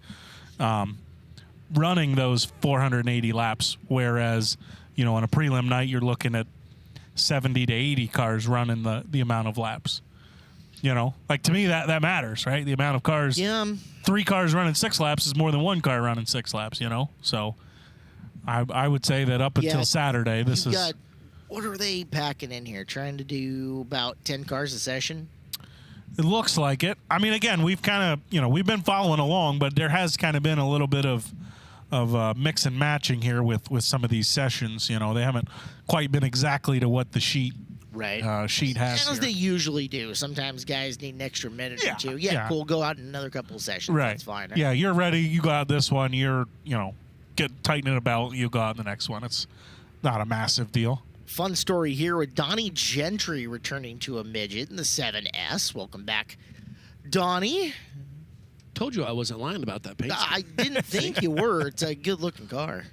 running those 480 laps. Whereas, you know, on a prelim night, you're looking at 70 to 80 cars running the amount of laps. You know, like to me that matters, right? The amount of cars. Yeah. 3 cars running 6 laps is more than 1 car running 6 laps. You know, so I would say that up until Saturday, this is. What are they packing in here? Trying to do about 10 cars a session? It looks like it. I mean, again, we've kind of, you know, we've been following along, but there has kind of been a little bit of mix and matching here with some of these sessions. You know, they haven't quite been exactly to what the sheet sheet has. As they usually do. Sometimes guys need an extra minute or 2. Yeah, cool. Go out in another couple of sessions. Right. That's fine. Yeah, you're ready. You go out this one. You're, you know, tighten it about. You go out the next one. It's not a massive deal. Fun story here with Donnie Gentry returning to a midget in the 7S. Welcome back, Donnie. Told you I wasn't lying about that paint. I didn't think you were. It's a good-looking car.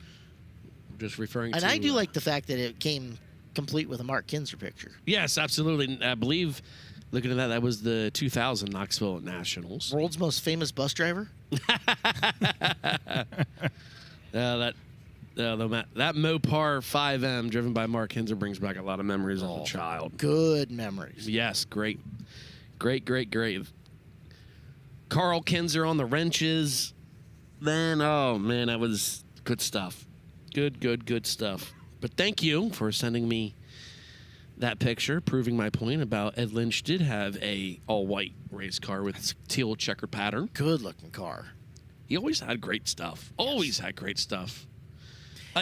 I'm just referring to... And I do like the fact that it came complete with a Mark Kinzer picture. Yes, absolutely. I believe, looking at that was the 2000 Knoxville Nationals. World's most famous bus driver? That Mopar 5M driven by Mark Kinzer brings back a lot of memories as a child. Good memories. Yes, great. Carl Kinzer on the wrenches. Then, oh, man, that was good stuff. Good stuff. But thank you for sending me that picture, proving my point about Ed Lynch did have a all-white race car with teal checker pattern. Good-looking car. He always had great stuff. Always had great stuff.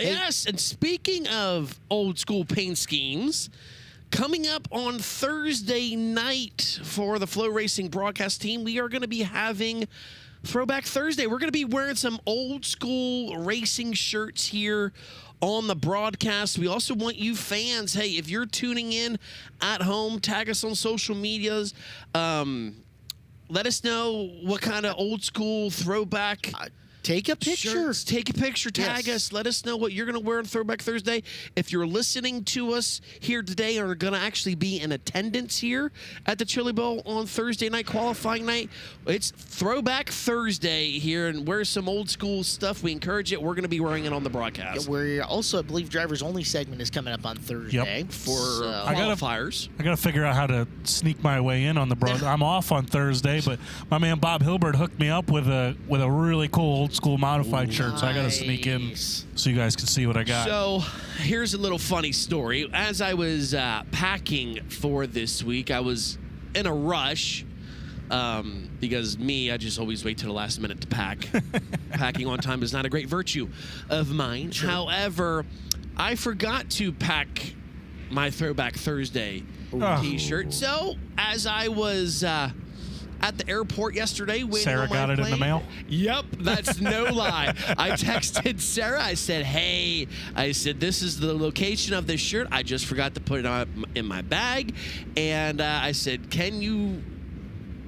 Yes, and speaking of old school paint schemes, coming up on Thursday night for the FloRacing broadcast team, we are going to be having Throwback Thursday. We're going to be wearing some old school racing shirts here on the broadcast. We also want you fans, hey, if you're tuning in at home, tag us on social medias. Let us know what kind of old school throwback Take a picture. shirts. Take a picture. Tag us. Let us know what you're going to wear on Throwback Thursday. If you're listening to us here today or are going to actually be in attendance here at the Chili Bowl on Thursday night, qualifying night, it's Throwback Thursday here, and wear some old school stuff. We encourage it. We're going to be wearing it on the broadcast. We're also, I believe, Drivers Only segment is coming up on Thursday. For qualifiers. I got to figure out how to sneak my way in on the broad. I'm off on Thursday, but my man Bob Hilbert hooked me up with a really cool old school modified shirt, so I got to sneak in so you guys can see what I got. So here's a little funny story. As I was packing for this week, I was in a rush because I just always wait till the last minute to pack. Packing on time is not a great virtue of mine. Sure. However, I forgot to pack my Throwback Thursday t-shirt. So as I was at the airport yesterday waiting Sarah on my got it plane. in the mail? Yep, that's no lie. I texted Sarah. I said, hey, this is the location of this shirt. I just forgot to put it in my bag. And I said, can you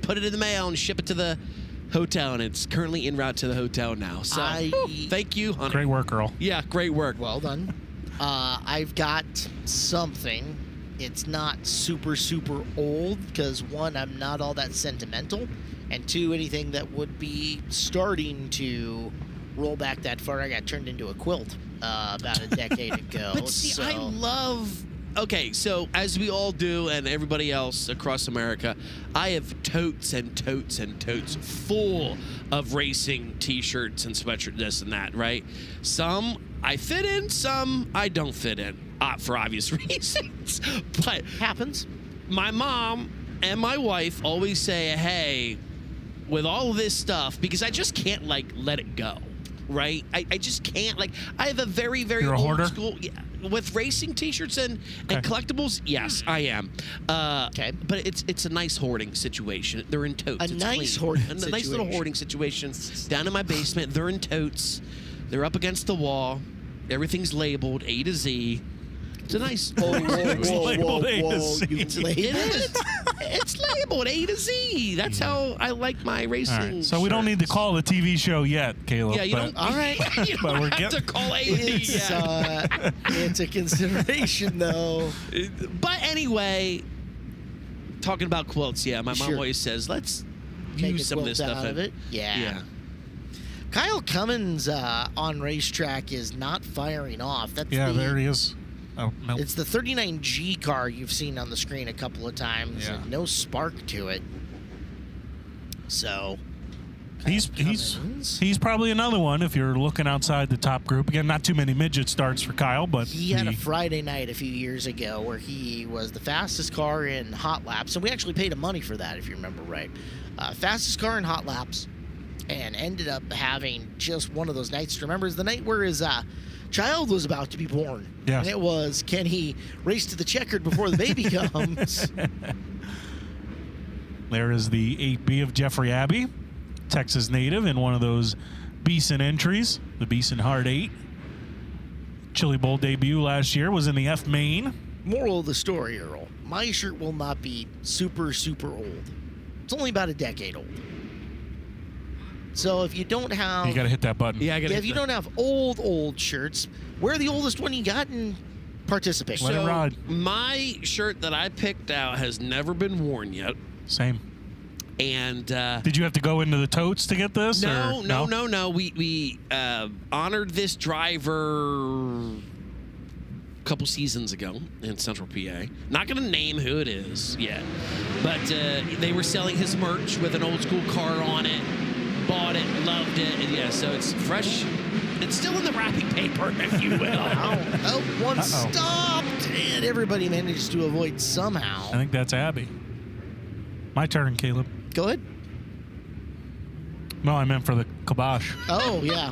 put it in the mail and ship it to the hotel? And it's currently en route to the hotel now. So thank you, honey. Great work, girl. Yeah, great work. Well done. I've got something. It's not super, super old because, one, I'm not all that sentimental, and two, anything that would be starting to roll back that far, I got turned into a quilt about a decade ago. But see, I love... Okay, so as we all do, and everybody else across America, I have totes and totes and totes full of racing T-shirts and sweatshirts, this and that, right? Some I fit in, some I don't fit in, for obvious reasons. But happens. My mom and my wife always say, hey, with all of this stuff, because I just can't, let it go, right? I just can't. I have a very, very You're a old hoarder? school... Yeah, with racing T-shirts and collectibles, yes, I am. Okay, but it's a nice hoarding situation. They're in totes. A nice little hoarding situation down in my basement. They're in totes. They're up against the wall. Everything's labeled A to Z. It's a nice. Labeled A to Z. It's labeled A to Z. That's how I like my racing. All right, so we don't need to call the TV show yet, Caleb. Yeah, you don't. All right, you don't have to call A to Z yet. It's a consideration, though. But anyway, talking about quilts, yeah, my mom always says, let's use some of this stuff out of it. Yeah. Kyle Cummins on racetrack is not firing off. There he is. Oh, no. It's the 39G car you've seen on the screen a couple of times. Yeah. And no spark to it. So he's probably another one if you're looking outside the top group. Again, not too many midget starts for Kyle, but he had a Friday night a few years ago where he was the fastest car in hot laps, and we actually paid him money for that, if you remember right. Fastest car in hot laps, and ended up having just one of those nights. Remember, the night where his child was about to be born. Yes. And it was, can he race to the checkered before the baby comes? There is the 8B of Jeffrey Abbey, Texas native, in one of those Beeson entries, the Beeson Hard 8. Chili Bowl debut last year was in the F main. Moral of the story, Earl, my shirt will not be super, super old. It's only about a decade old. So if you don't have... You got to hit that button. Yeah, if you don't have old shirts, wear the oldest one you got and participate. Let it ride. My shirt that I picked out has never been worn yet. Same. And did you have to go into the totes to get this? No. We honored this driver a couple seasons ago in Central PA. Not going to name who it is yet, but they were selling his merch with an old school car on it. Bought it, loved it, and yeah, so it's fresh. It's still in the wrapping paper, if you will. One stopped, and everybody managed to avoid somehow. I think that's Abby. My turn, Caleb. Go ahead. No, I meant for the kibosh. Oh, yeah.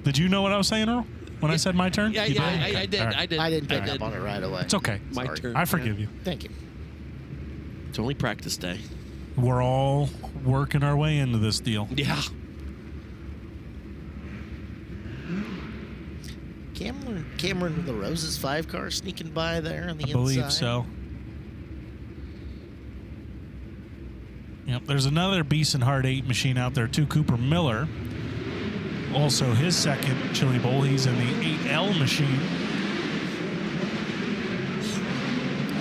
Did you know what I was saying, Earl? When I said my turn? Yeah, You I did. All right. I did. I didn't pick up on it right away. It's okay. My Sorry. turn. I forgive you. Thank you. It's only practice day. We're all working our way into this deal. Yeah. Cameron LaRose's 5 car sneaking by there on the inside. I believe so. Yep, there's another Beeson Hard 8 machine out there too, Cooper Miller. Also his second Chili Bowl. He's in the 8L machine.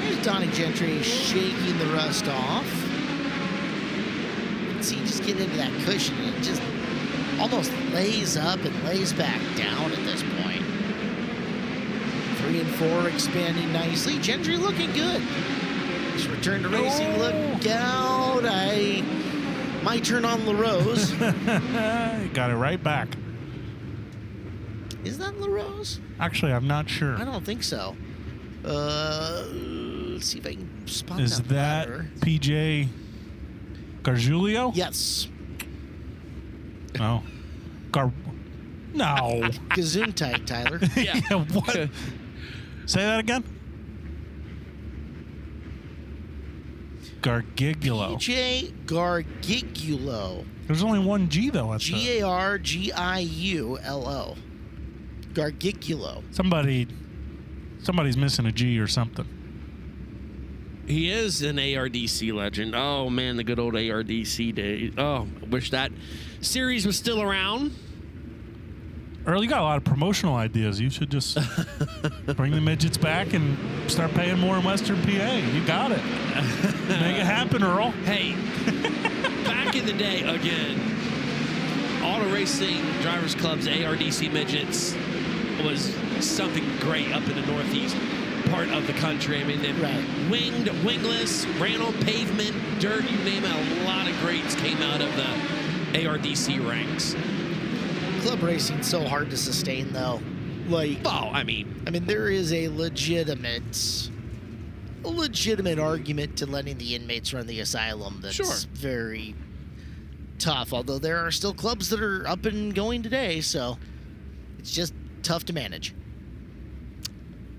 There's Donnie Gentry shaking the rust off. You can see just getting into that cushion and it just almost lays up and lays back down at this point. 3 and 4 expanding nicely. Gentry looking good. Just return to racing. Look out. I might turn on LaRose. Got it right back. Is that LaRose? Actually, I'm not sure. I don't think so. Let's see if I can spot Is that better. PJ Gargiulio? Yes. No. No. Gesundheit, Tyler. Yeah. What? Say that again? Gargigulo. PJ Gargigulo. There's only one G, though. That's Gargiulo. Gargigulo. Somebody's missing a G or something. He is an ARDC legend. Oh, man, the good old ARDC days. Oh, I wish that series was still around. Earl, you got a lot of promotional ideas. You should just bring the midgets back and start paying more in Western PA. You got it. Make it happen, Earl. Hey, back in the day, again, Auto Racing Drivers Club's ARDC midgets was something great up in the Northeast part of the country. I mean, they winged, wingless, ran on pavement, dirt, you name it. A lot of greats came out of the ARDC ranks. Club racing's so hard to sustain, though. I mean, there is a legitimate argument to letting the inmates run the asylum that's very tough, although there are still clubs that are up and going today, so it's just tough to manage.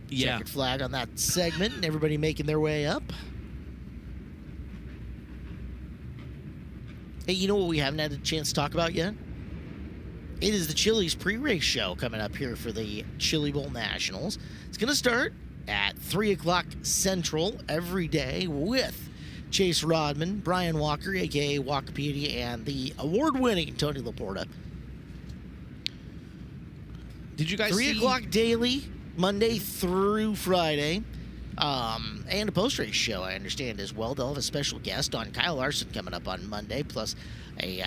Yeah. Checkered flag on that segment, and everybody making their way up. Hey, you know what we haven't had a chance to talk about yet? It is the Chili's pre-race show coming up here for the Chili Bowl Nationals. It's going to start at 3 o'clock Central every day with Chase Rodman, Brian Walker, a.k.a. Walkapedia, and the award-winning Tony Laporta. Did you guys 3 o'clock daily, Monday through Friday. And a post-race show, I understand, as well. They'll have a special guest on Kyle Larson coming up on Monday, plus a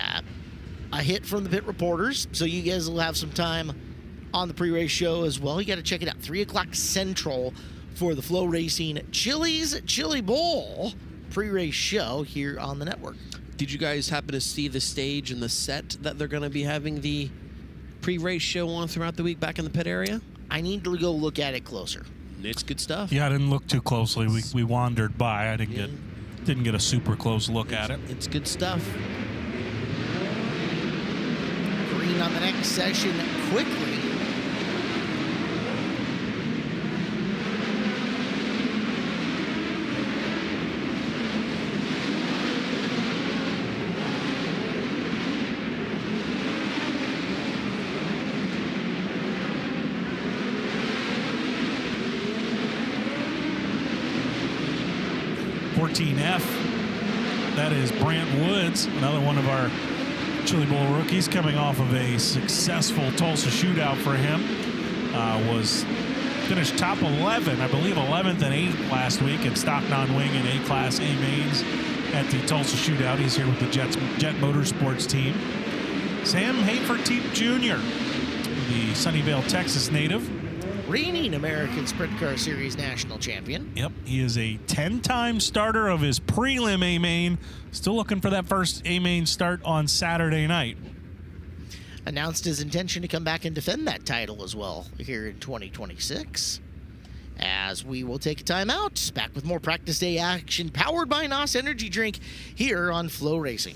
hit from the pit reporters. So you guys will have some time on the pre-race show as well. You got to check it out. 3 o'clock Central for the FloRacing Chili's Chili Bowl pre-race show here on the network. Did you guys happen to see the stage and the set that they're going to be having the pre-race show on throughout the week back in the pit area? I need to go look at it closer. It's good stuff. Yeah, I didn't look too closely. We wandered by. I didn't get a super close look at it. It's good stuff. Green on the next session quickly. F. That is Brant Woods, another one of our Chili Bowl rookies coming off of a successful Tulsa shootout for him. Was finished top 11, I believe 11th and 8th last week at stock non-wing and A-Class A-Mains at the Tulsa shootout. He's here with the Jet Motorsports team. Sam Hayford Jr., the Sunnyvale, Texas native. Reigning American Sprint Car Series national champion. Yep, he is a 10-time starter of his prelim A-Main. Still looking for that first A-Main start on Saturday night. Announced his intention to come back and defend that title as well here in 2026. As we will take a time out, back with more practice day action powered by NOS Energy Drink here on FloRacing.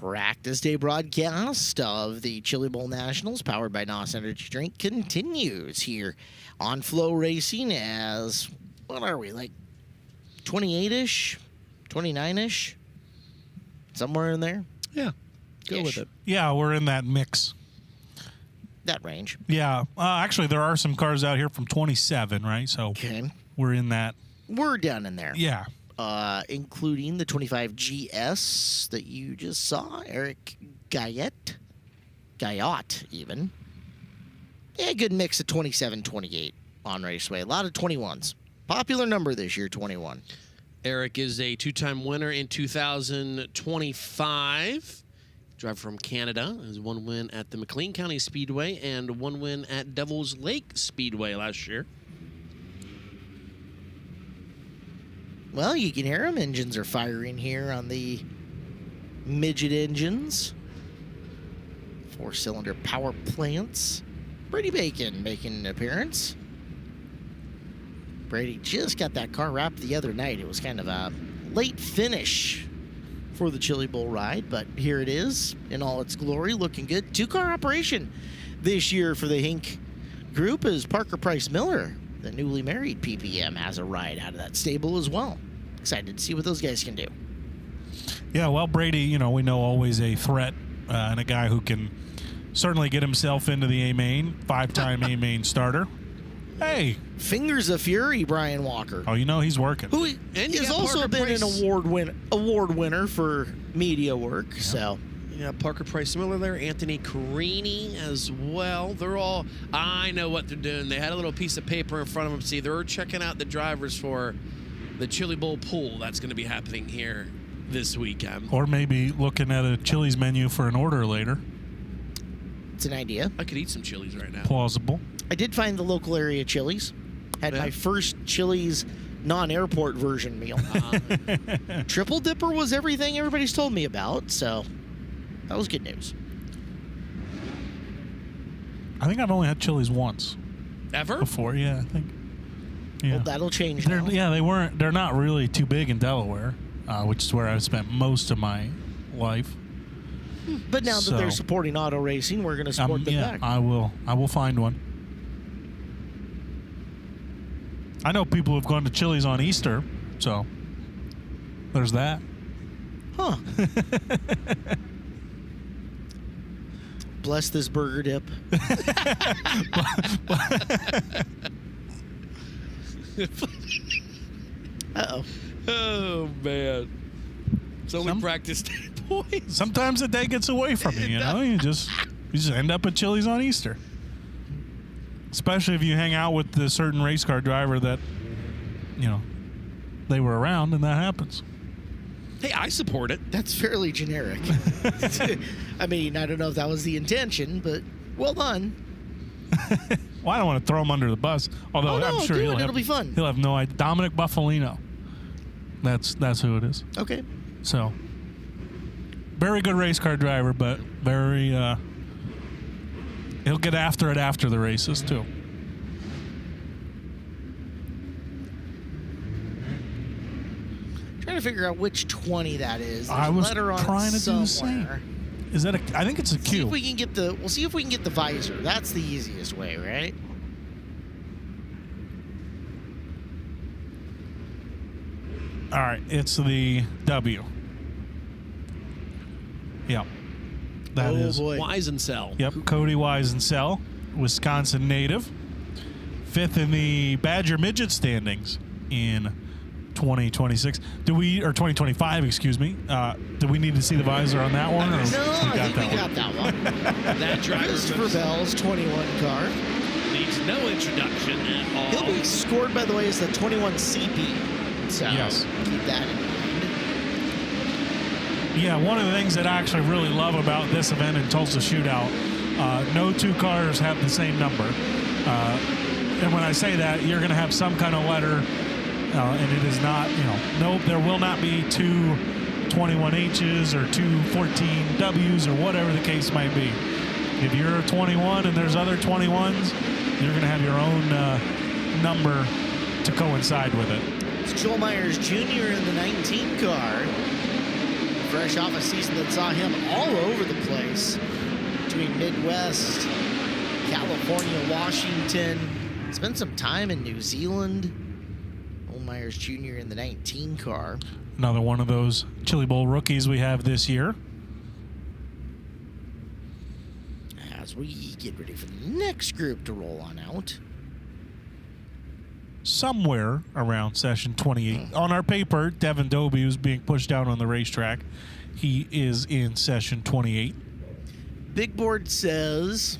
Practice day broadcast of the Chili Bowl Nationals, powered by NOS Energy Drink, continues here on FloRacing as, what are we, like 28-ish, 29-ish, somewhere in there? Yeah, go with it. Yeah, we're in that mix. That range. Yeah, actually, there are some cars out here from 27, right? So Okay. we're in that. We're down in there. Yeah. Including the 25 GS that you just saw, Eric Guyot even. Yeah, good mix of 27, 28 on Raceway. A lot of 21s. Popular number this year, 21. Eric is a two-time winner in 2025. Driver from Canada. Has one win at the McLean County Speedway and one win at Devil's Lake Speedway last year. Well, you can hear them. Engines are firing here on the midget engines. 4-cylinder power plants. Brady Bacon making an appearance. Brady just got that car wrapped the other night. It was kind of a late finish for the Chili Bowl ride, but here it is in all its glory, looking good. Two-car operation this year for the Hink group as Parker Price Miller, the newly married PPM, has a ride out of that stable as well. Excited to see what those guys can do. Yeah, well, Brady, we know always a threat and a guy who can certainly get himself into the A-Main, 5-time A-Main starter. Hey. Fingers of Fury, Brian Walker. Oh, he's working. Who has also been an award winner for media work, yeah. So... Yeah, Parker Price Miller there, Anthony Carini as well. They're all, I know what they're doing. They had a little piece of paper in front of them. See, they're checking out the drivers for the Chili Bowl pool that's going to be happening here this weekend. Or maybe looking at a Chili's menu for an order later. It's an idea. I could eat some Chili's right now. Plausible. I did find the local area Chili's. Had my first Chili's non-airport version meal. Triple Dipper was everything everybody's told me about, so... that was good news. I think I've only had Chili's once. Ever? Before, yeah, I think. Yeah. Well, that'll change now. Yeah, they're not really too big in Delaware, which is where I've spent most of my life. But now that they're supporting auto racing, we're going to support them back. I will find one. I know people have gone to Chili's on Easter, so there's that. Huh. Bless this burger dip. Uh-oh. Oh, man. It's only practice day, boys. Sometimes the day gets away from you, You just end up at Chili's on Easter. Especially if you hang out with the certain race car driver that, they were around, and that happens. Hey, I support it. That's fairly generic. I mean, I don't know if that was the intention, but well done. Well, I don't want to throw him under the bus, although I'm sure it'll be fun. He'll have no idea. Dominic Buffalino. That's who it is. Okay. So, very good race car driver, but very he'll get after it after the races too. Trying to figure out which 20 that is. I was trying to do the same. Is that I think it's a Q. See if we can get we'll see if we can get the visor. That's the easiest way, right? All right, it's the W. Yep. That is boy. Weisensell. Yep, Cody Weisensell, Wisconsin native. 5th in the Badger Midget standings in 2026. Or 2025, excuse me. Do we need to see the visor on that one? No, I think we got that one. That driver Christopher Bell's 21 car. needs no introduction at all. He'll be scored, by the way, as the 21 CP. So yes. Keep that in mind. Yeah, one of the things that I actually really love about this event in Tulsa Shootout, no two cars have the same number. And when I say that, you're going to have some kind of letter, and it is not, there will not be two 21Hs or two 14Ws or whatever the case might be. If you're a 21 and there's other 21s, you're going to have your own number to coincide with it. It's Joel Myers Jr. in the 19 car fresh off a season that saw him all over the place between Midwest, California, Washington. Spent some time in New Zealand. Myers Jr. in the 19 car. Another one of those Chili Bowl rookies we have this year. As we get ready for the next group to roll on out. Somewhere around session 28. On our paper, Devin Dobie was being pushed out on the racetrack. He is in session 28. Big board says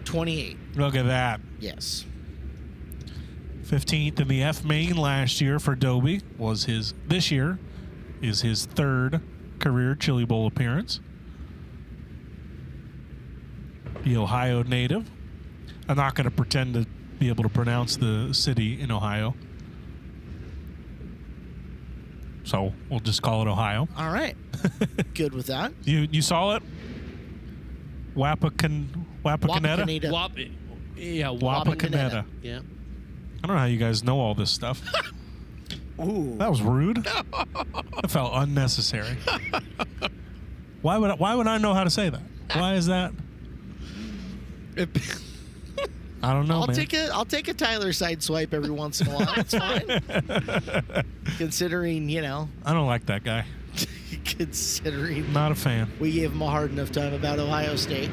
28. Look at that. Yes. 15th in the F main last year for Dobie was this year is his third career Chili Bowl appearance. The Ohio native. I'm not going to pretend to be able to pronounce the city in Ohio. So we'll just call it Ohio. All right. Good with that. You saw it? Wapakoneta? Wapakoneta. Yeah. I don't know how you guys know all this stuff. Ooh. That was rude. That felt unnecessary. Why would I know how to say that? Why is that? I don't know, man. I'll take a Tyler side swipe every once in a while. It's fine. Considering, I don't like that guy. Considering. Not a fan. We gave him a hard enough time about Ohio State.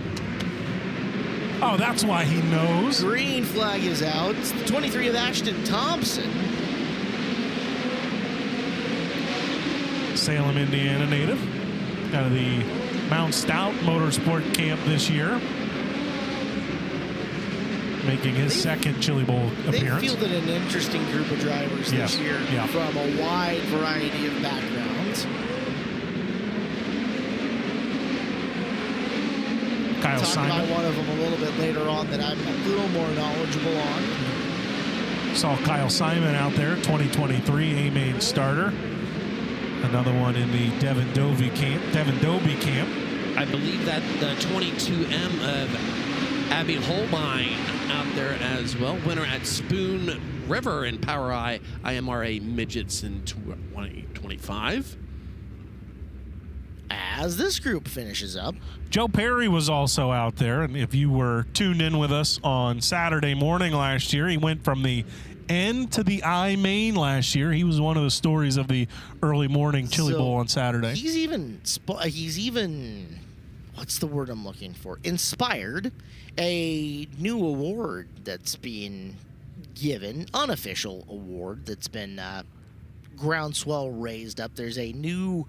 Oh, that's why he knows. Green flag is out. It's the 23 of Ashton Thompson. Salem, Indiana native. Out of the Mount Stout Motorsport Camp this year. Making his second Chili Bowl appearance. They fielded an interesting group of drivers this year from a wide variety of backgrounds. Kyle Simon. Talk about one of them a little bit later on that I'm a little more knowledgeable on. Saw Kyle Simon out there, 2023 A-main starter. Another one in the Devin Dobie camp. I believe that the 22M of Abby Holbein out there as well. Winner at Spoon River in Power I IMRA Midgets in 2025. As this group finishes up, Joe Perry was also out there, and if you were tuned in with us on Saturday morning last year, he went from the N to the I main last year. He was one of the stories of the early morning Chili Bowl on Saturday. He's even what's the word I'm looking for? Inspired a new award that's being given, unofficial award that's been groundswell raised up. There's a new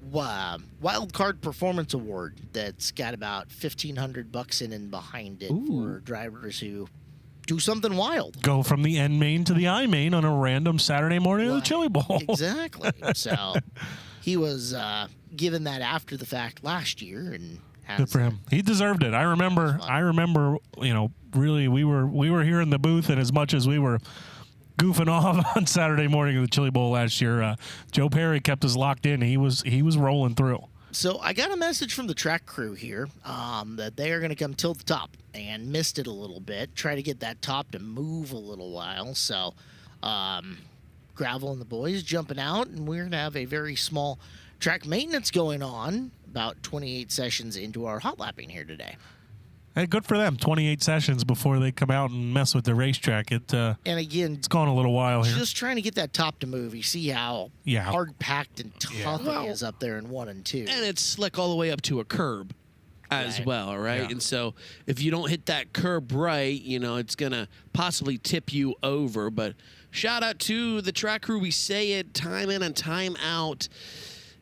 wild card performance award that's got about $1,500 in and behind it for drivers who do something wild. Go from the N main to the I main on a random Saturday morning of the Chili Bowl. Exactly. So he was given that after the fact last year, and good for him. He deserved it. I remember. Really, we were here in the booth, and as much as we were goofing off on Saturday morning of the Chili Bowl last year, Joe Perry kept us locked in. He was rolling through. So I got a message from the track crew here that they are going to come tilt the top, and missed it a little bit. Try to get that top to move a little while. So Gravel and the boys jumping out, and we're going to have a very small track maintenance going on about 28 sessions into our hot lapping here today. Hey, good for them. 28 sessions before they come out and mess with the racetrack. And again, it's gone a little while here. Just trying to get that top to move. You see how hard packed and tough it is up there in 1 and 2. And it's slick all the way up to a curb as well, right? Yeah. And so if you don't hit that curb right, it's going to possibly tip you over. But shout out to the track crew. We say it time in and time out.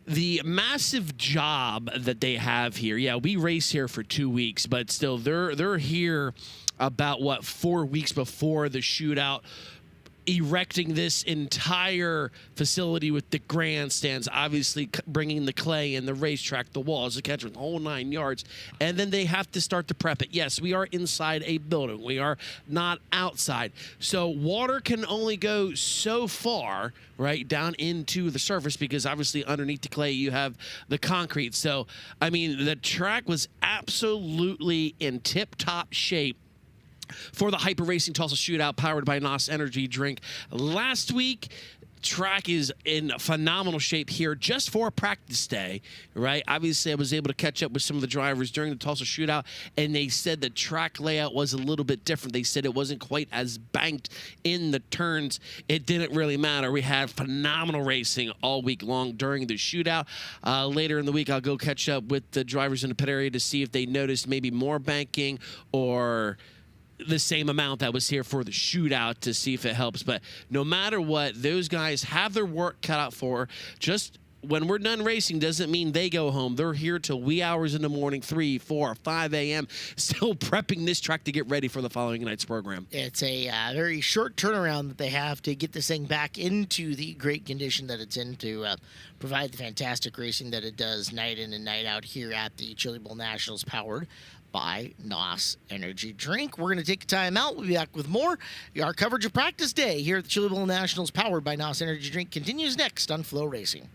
The massive job that they have here. Yeah, we race here for 2 weeks, but still, they're here about 4 weeks before the shootout, erecting this entire facility with the grandstands, obviously bringing the clay and the racetrack, the walls, the catcher, the whole 9 yards, and then they have to start to prep it. Yes, we are inside a building. We are not outside. So water can only go so far, right, down into the surface, because obviously underneath the clay you have the concrete. So, I mean, the track was absolutely in tip-top shape for the Hyper Racing Tulsa Shootout powered by NOS Energy Drink last week. track is in phenomenal shape here just for a practice day, right? Obviously, I was able to catch up with some of the drivers during the Tulsa shootout, and they said the track layout was a little bit different. They said it wasn't quite as banked in the turns. It didn't really matter. We had phenomenal racing all week long during the shootout. Later in the week, I'll go catch up with the drivers in the pit area to see if they noticed maybe more banking or the same amount that was here for the shootout to see if it helps. But no matter what, those guys have their work cut out for. Just when we're done racing doesn't mean they go home. They're here till wee hours in the morning, 3, 4, 5 a.m., still prepping this track to get ready for the following night's program. It's a very short turnaround that they have to get this thing back into the great condition that it's in to provide the fantastic racing that it does night in and night out here at the Chili Bowl Nationals, powered by NOS Energy Drink. We're going to take a time out. We'll be back with more. Our coverage of practice day here at the Chili Bowl Nationals, powered by NOS Energy Drink, continues next on FloRacing.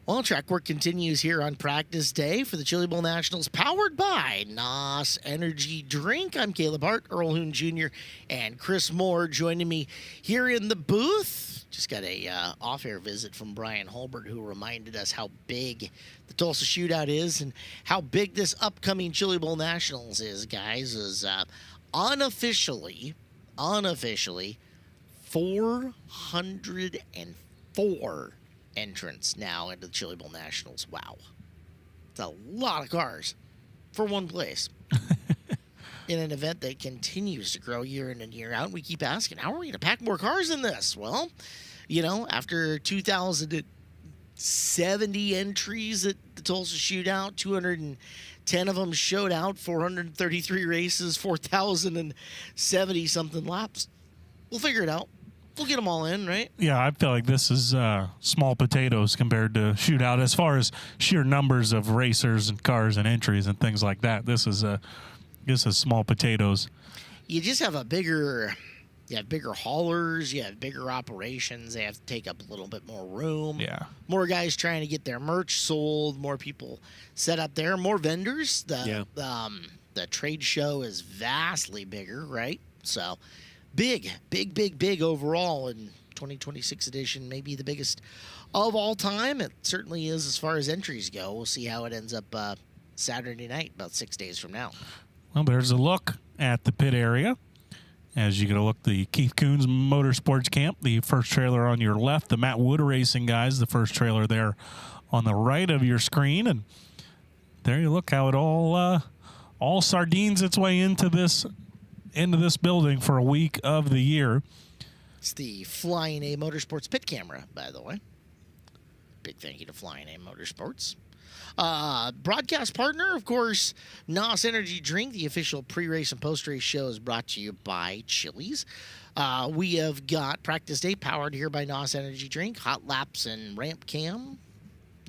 Well, track work continues here on practice day for the Chili Bowl Nationals, powered by NOS Energy Drink. I'm Caleb Hart, Earl Hoon Jr., and Chris Moore joining me here in the booth. Just got a off-air visit from Brian Holbert, who reminded us how big the Tulsa Shootout is and how big this upcoming Chili Bowl Nationals is, guys. Is unofficially 404 entrants now into the Chili Bowl Nationals. Wow. It's a lot of cars for one place. In an event that continues to grow year in and year out. We keep asking, how are we going to pack more cars in this? Well, you know, after 2,070 entries at the Tulsa Shootout, 210 of them showed out, 433 races, 4,070-something laps. We'll figure it out. We'll get them all in, right? Yeah, I feel like this is small potatoes compared to Shootout as far as sheer numbers of racers and cars and entries and things like that. This is small potatoes. You just have bigger haulers, you have bigger operations. They have to take up a little bit more room. Yeah. More guys trying to get their merch sold, more people set up there, more vendors. The trade show is vastly bigger, right? So big overall in 2026 edition, maybe the biggest of all time. It certainly is as far as entries go. We'll see how it ends up Saturday night, about 6 days from now. Well, there's a look at the pit area. As you get a look, the Keith Coons Motorsports Camp, the first trailer on your left, the Matt Wood Racing guys, the first trailer there on the right of your screen. And there you look how it all sardines its way into this building for a week of the year. It's the Flying A Motorsports pit camera, by the way. Big thank you to Flying A Motorsports. Broadcast partner, of course, NOS Energy Drink. The official pre-race and post-race show is brought to you by Chili's. We have got Practice Day powered here by NOS Energy Drink, Hot Laps and Ramp Cam,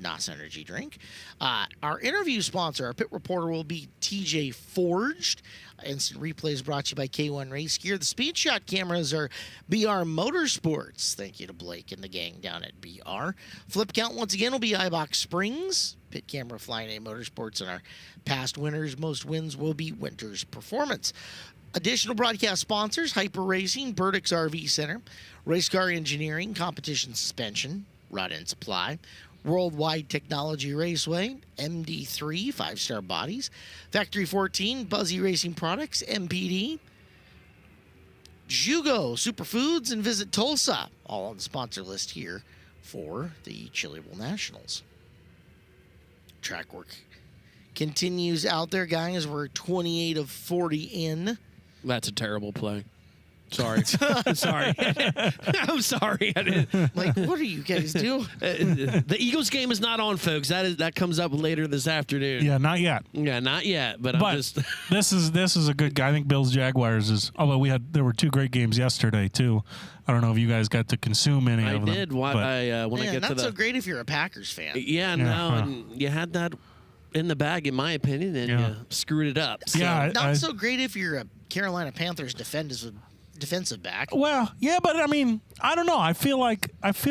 NOS Energy Drink. Our interview sponsor, our pit reporter, will be TJ Forged. Instant replays brought to you by K1 Race Gear. The Speed Shot cameras are BR Motorsports. Thank you to Blake and the gang down at BR. Flip count once again will be iBox Springs. Pit camera Flying A Motorsports, and our past winners. Most wins will be Winter's Performance. Additional broadcast sponsors: Hyper Racing, Burdick's RV Center, Race Car Engineering, Competition Suspension, Rod and Supply, Worldwide Technology Raceway, MD3, 5-Star Bodies, Factory 14, Buzzy Racing Products, MPD, Jugo Superfoods, and Visit Tulsa, all on the sponsor list here for the Chili Bowl Nationals. Track work continues out there, guys. We're 28 of 40 in. That's a terrible play. Sorry. Sorry. I'm sorry. I didn't. Like, what are you guys doing? The Eagles game is not on, folks. That comes up later this afternoon. Yeah, not yet. Yeah, not yet. But I'm just. this is a good guy. I think Bills Jaguars is. Although there were two great games yesterday too. I don't know if you guys got to consume any of them. I did. When I get not to the. so great if you're a Packers fan. Yeah, no, and you had that in the bag, in my opinion, and you screwed it up. So. Yeah, not so great if you're a Carolina Panthers defensive back. Well, yeah, but I mean, I don't know. I feel like that if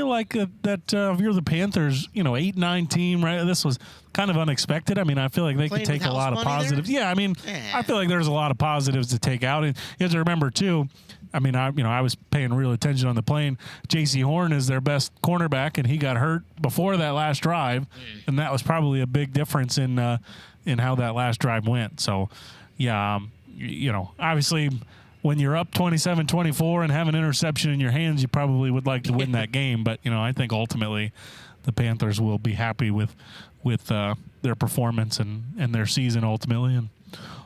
you're the Panthers, 8-9 team, right? This was kind of unexpected. I mean, I feel like they could take a lot of positives. There? Yeah, I mean, I feel like there's a lot of positives to take out. And you have to remember too. I mean, I was paying real attention on the plane. J.C. Horn is their best cornerback, and he got hurt before that last drive, and that was probably a big difference in how that last drive went. So, yeah, obviously, when you're up 27-24 and have an interception in your hands, you probably would like to win that game. But I think ultimately, the Panthers will be happy with their performance and their season ultimately, and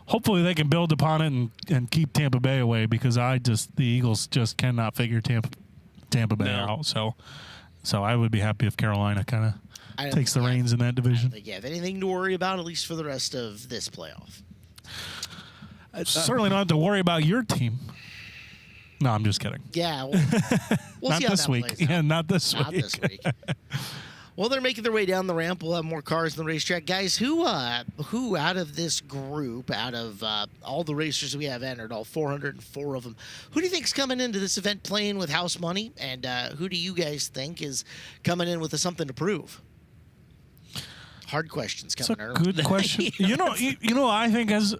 hopefully they can build upon it and keep Tampa Bay away, because the Eagles just cannot figure Tampa Bay out. So I would be happy if Carolina kind of takes the reins in that division. I don't think you have anything to worry about, at least for the rest of this playoff. Certainly don't have to worry about your team. No, I'm just kidding. Yeah, we'll not see how this that week. plays out. Yeah, not this week. Not this week. Well, they're making their way down the ramp. We'll have more cars on the racetrack. Guys, who out of this group, out of all the racers we have entered, all 404 of them, who do you think's coming into this event playing with house money? And who do you guys think is coming in with something to prove? Hard questions It's coming a early. good question. You know, I think as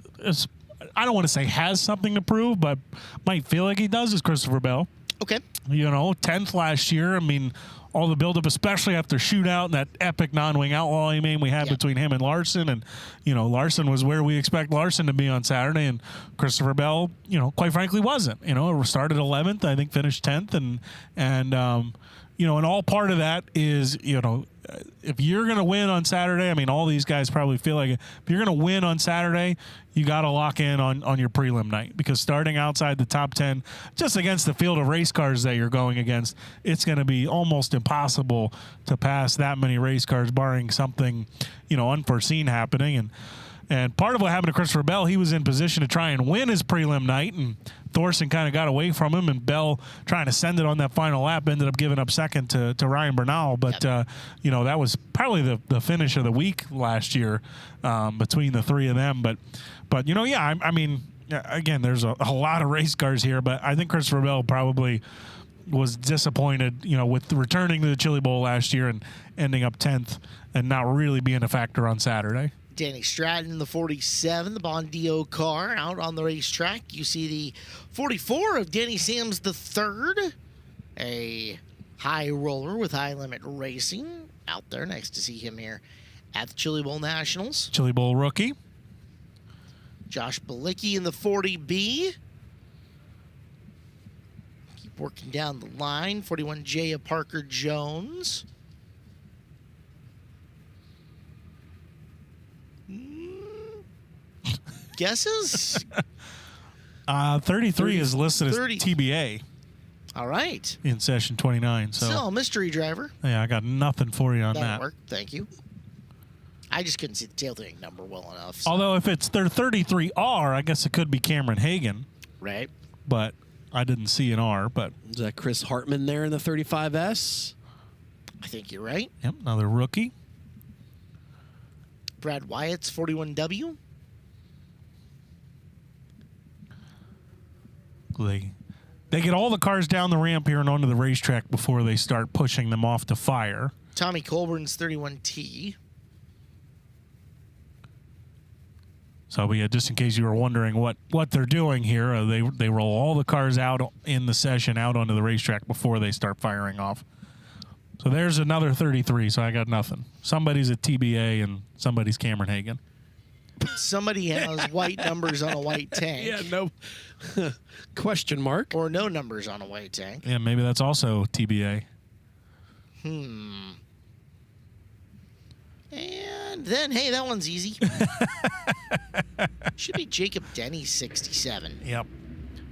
I don't want to say has something to prove, but might feel like he does is Christopher Bell. Okay. 10th last year. I mean, all the buildup, especially after shootout and that epic non-wing outlaw game we had between him and Larson. And, Larson was where we expect Larson to be on Saturday. And Christopher Bell, quite frankly, wasn't. Started 11th, I think finished 10th. And all part of that is, if you're going to win on Saturday, I mean, all these guys probably feel like if you're going to win on Saturday, you got to lock in on your prelim night, because starting outside the top 10, just against the field of race cars that you're going against, it's going to be almost impossible to pass that many race cars, barring something, unforeseen happening. And part of what happened to Christopher Bell, he was in position to try and win his prelim night, and Thorson kind of got away from him, and Bell, trying to send it on that final lap, ended up giving up second to Ryan Bernal. But, that was probably the finish of the week last year between the three of them. But I mean, again, there's a lot of race cars here, but I think Christopher Bell probably was disappointed, with returning to the Chili Bowl last year and ending up 10th and not really being a factor on Saturday. Danny Stratton, the 47, the Bondio car out on the racetrack. You see the 44 of Denny Sams the third, a high roller with High Limit Racing out there. Nice to see him here at the Chili Bowl Nationals. Chili Bowl rookie. Josh Balicki in the 40B. Keep working down the line. 41J of Parker Jones. Guesses? 33 is listed 30. as TBA. All right. In session 29. So mystery driver. Yeah, I got nothing for you on That'll that. work. Thank you. I just couldn't see the tailgating number well enough. So. Although if it's their 33R, I guess it could be Cameron Hagan. Right. But I didn't see an R. But is that Chris Hartman there in the 35S? I think you're right. Yep, another rookie. Brad Wyatt's 41W. They get all the cars down the ramp here and onto the racetrack before they start pushing them off to fire. Tommy Colburn's 31T. So just in case you were wondering what they're doing here, they roll all the cars out in the session out onto the racetrack before they start firing off. So there's another 33, so I got nothing. Somebody's at TBA and somebody's Cameron Hagan. Somebody has white numbers on a white tank. Yeah, no question mark. Or no numbers on a white tank. Yeah, maybe that's also TBA. And then, hey, that one's easy. Should be Jacob Denny, 67. Yep.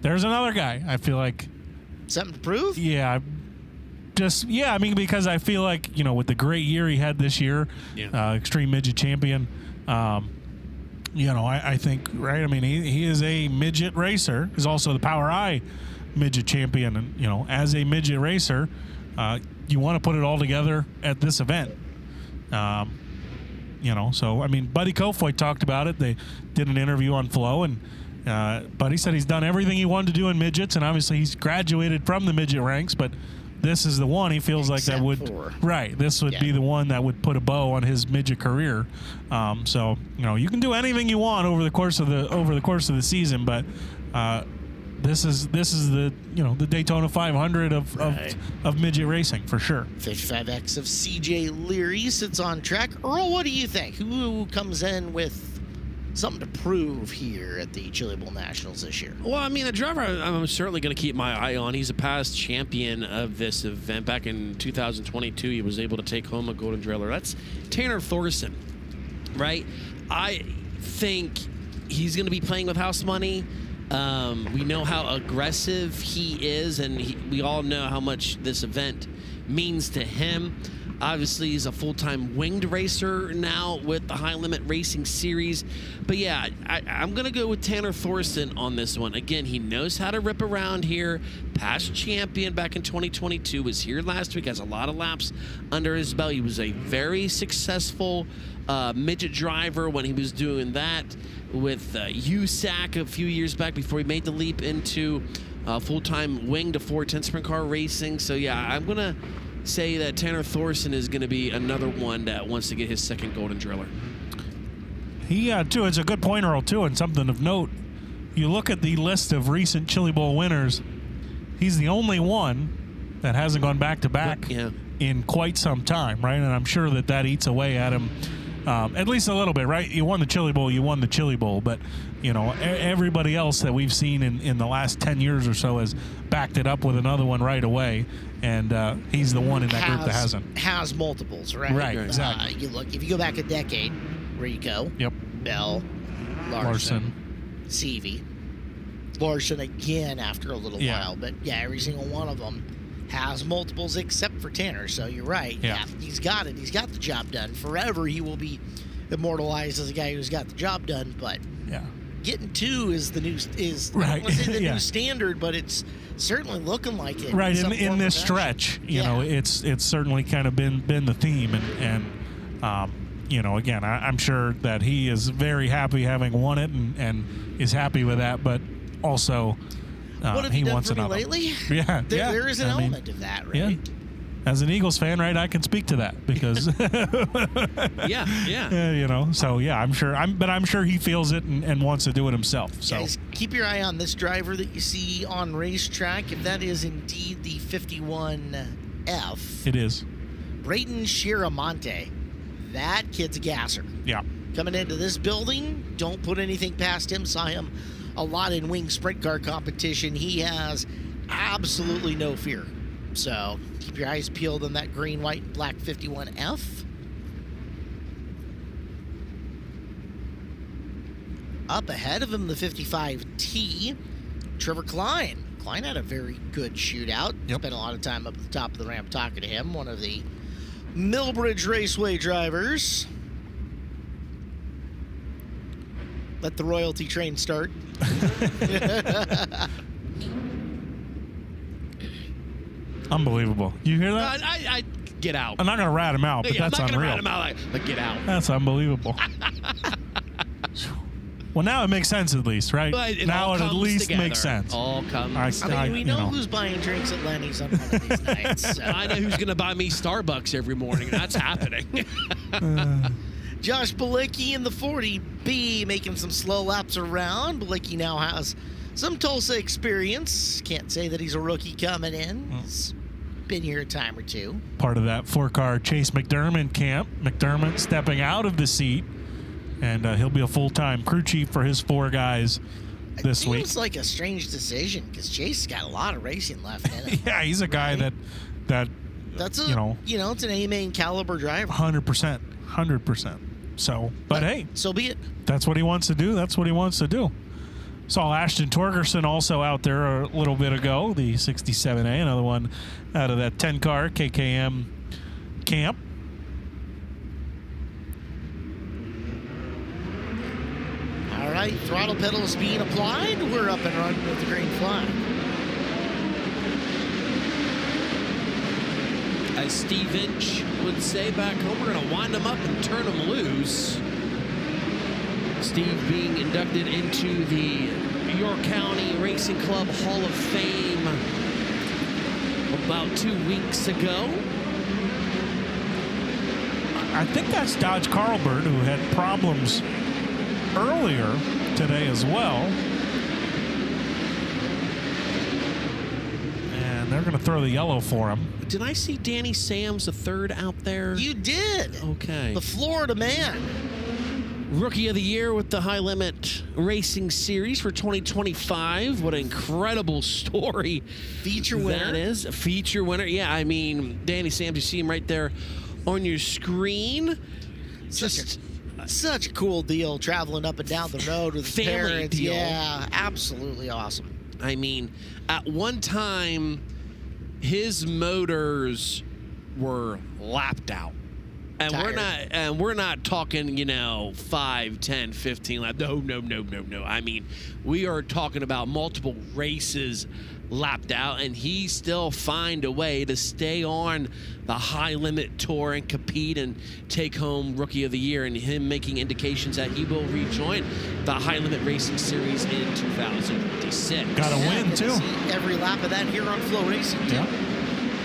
There's another guy. I feel like. Something to prove? Yeah. I mean, because I feel like, with the great year he had this year, Extreme Midget Champion, I think, right? I mean, he is a midget racer. He's also the Power I midget champion. And, as a midget racer, you want to put it all together at this event. So, I mean, Buddy Kofoid talked about it. They did an interview on Flow, and Buddy said he's done everything he wanted to do in midgets, and obviously he's graduated from the midget ranks, but this is the one he feels like that would this would be the one that would put a bow on his midget career. So you can do anything you want over the course of the season, but this is the the Daytona 500 of midget racing for sure. 55X of CJ Leary sits on track. Earl, what do you think? Who comes in with something to prove here at the Chili Bowl Nationals this year? Well, I mean, a driver I'm certainly going to keep my eye on. He's a past champion of this event. Back in 2022, he was able to take home a golden trailer. That's Tanner Thorson, right? I think he's going to be playing with house money. We know how aggressive he is, and we all know how much this event means to him. Obviously, he's a full-time winged racer now with the High Limit Racing Series. But yeah, I'm going to go with Tanner Thorson on this one. Again, he knows how to rip around here. Past champion back in 2022, was here last week, has a lot of laps under his belt. He was a very successful midget driver when he was doing that with USAC a few years back before he made the leap into full-time winged to 410 sprint car racing. So yeah, I'm going to say that Tanner Thorson is going to be another one that wants to get his second Golden Driller. He, too, is a good point, Earl, too, and something of note. You look at the list of recent Chili Bowl winners, he's the only one that hasn't gone back-to-back in quite some time, right? And I'm sure that eats away at him at least a little bit, right? You won the Chili Bowl, but, you know, everybody else that we've seen in the last 10 years or so has backed it up with another one right away, and he's the one in that group that hasn't. Has multiples, right? Right, exactly. You look, if you go back a decade, Rico, Bell, Larson, Seavey, Larson again after a little while, but every single one of them has multiples except for Tanner. So you're right. Yeah, he's got it. He's got the job done. Forever he will be immortalized as a guy who's got the job done. But getting two is the new I don't want to say the new standard, but it's certainly looking like it. Right in this stretch, you know, it's certainly kind of been the theme, and you know, again, I'm sure that he is very happy having won it and is happy with that, but also what have he you done wants for me another. lately? There is an element of that, right? Yeah. As an Eagles fan, right, I can speak to that because you know, so I'm sure he feels it and wants to do it himself. So guys, keep your eye on this driver that you see on racetrack. If that is indeed the 51F, it is Brayton Shiramonte. That kid's a gasser. Yeah. Coming into this building, don't put anything past him. Saw him a lot in wing sprint car competition. He has absolutely no fear. So keep your eyes peeled on that green, white, black 51F. Up ahead of him, the 55T, Trevor Klein. Klein had a very good shootout. Spent a lot of time up at the top of the ramp talking to him. One of the Millbridge Raceway drivers. Let the royalty train start. Unbelievable. You hear that? I get out. I'm not going to rat him out, but that's unreal. I'm not going to rat him out. Like, get out. That's unbelievable. Well, now it makes sense at least, right? But now it at least together. makes sense. All comes I mean, we know who's buying drinks at Lenny's on one of these nights. So. I know who's going to buy me Starbucks every morning. That's happening. Josh Balicki in the 40B making some slow laps around. Balicki now has some Tulsa experience. Can't say that he's a rookie coming in. He's been here a time or two. Part of that 4-car Chase McDermott camp. McDermott stepping out of the seat. And he'll be a full-time crew chief for his 4 guys this week. It seems like a strange decision because Chase has got a lot of racing left in him. Yeah, he's a guy that's it's an A-main caliber driver. 100%. So, but hey, so be it. That's what he wants to do. Saw Ashton Torgerson also out there a little bit ago, the 67A, another one out of that 10-car KKM camp. All right, throttle pedals being applied. We're up and running with the green flag. As Steve Inch would say back home, we're going to wind them up and turn them loose. Steve being inducted into the York County Racing Club Hall of Fame about 2 weeks ago. I think that's Dodge Carlbert, who had problems earlier today as well. And they're going to throw the yellow for him. Did I see Danny Sams the third out there? You did. Okay. The Florida man. Rookie of the Year with the High Limit Racing Series for 2025. What an incredible story. Feature winner. That is. A feature winner. Yeah, I mean, Danny Sams, you see him right there on your screen. Such a cool deal traveling up and down the road with his parents. Deal. Yeah, absolutely awesome. I mean, at one time, his motors were lapped out. And we're not talking, 5, 10, 15 laps. No. I mean, we are talking about multiple races lapped out, and he still find a way to stay on the high limit tour and compete and take home Rookie of the Year, and him making indications that he will rejoin the High Limit Racing Series in 2026. Got a win too. Every lap of that here on FloRacing too. Yeah.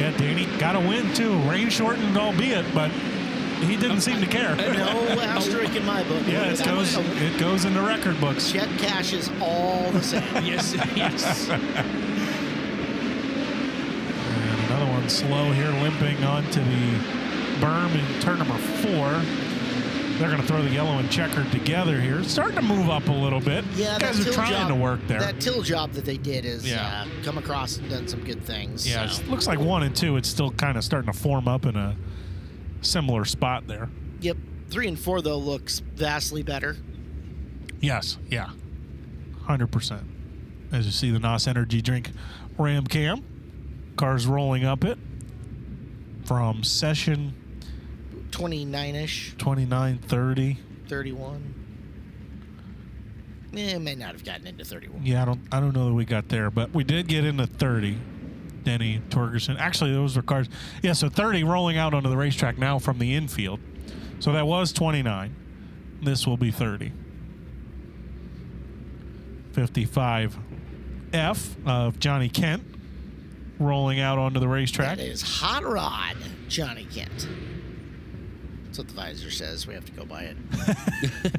Yeah, Danny got a win, too. Rain shortened, albeit, but he didn't seem to care. No asterisk in my book. Yeah, it goes in the record books. Check cashes all the same. Yes. And another one slow here, limping onto the berm in turn number 4. They're going to throw the yellow and checkered together here. It's starting to move up a little bit. Yeah, guys are trying to work there. That till job that they did is come across and done some good things. Yeah, so. it looks like 1 and 2. It's still kind of starting to form up in a similar spot there. Yep. 3 and 4, though, looks vastly better. Yes, yeah. 100%. As you see the NOS Energy Drink Ram Cam. Cars rolling up it from session 29-ish. 29, 30. 31. May not have gotten into 31. Yeah, I don't know that we got there, but we did get into 30. Denny Torgerson. Actually, those were cars. Yeah, so 30 rolling out onto the racetrack now from the infield. So that was 29. This will be 30. 55F of Johnny Kent rolling out onto the racetrack. That is Hot Rod Johnny Kent. That's what the visor says. We have to go by it.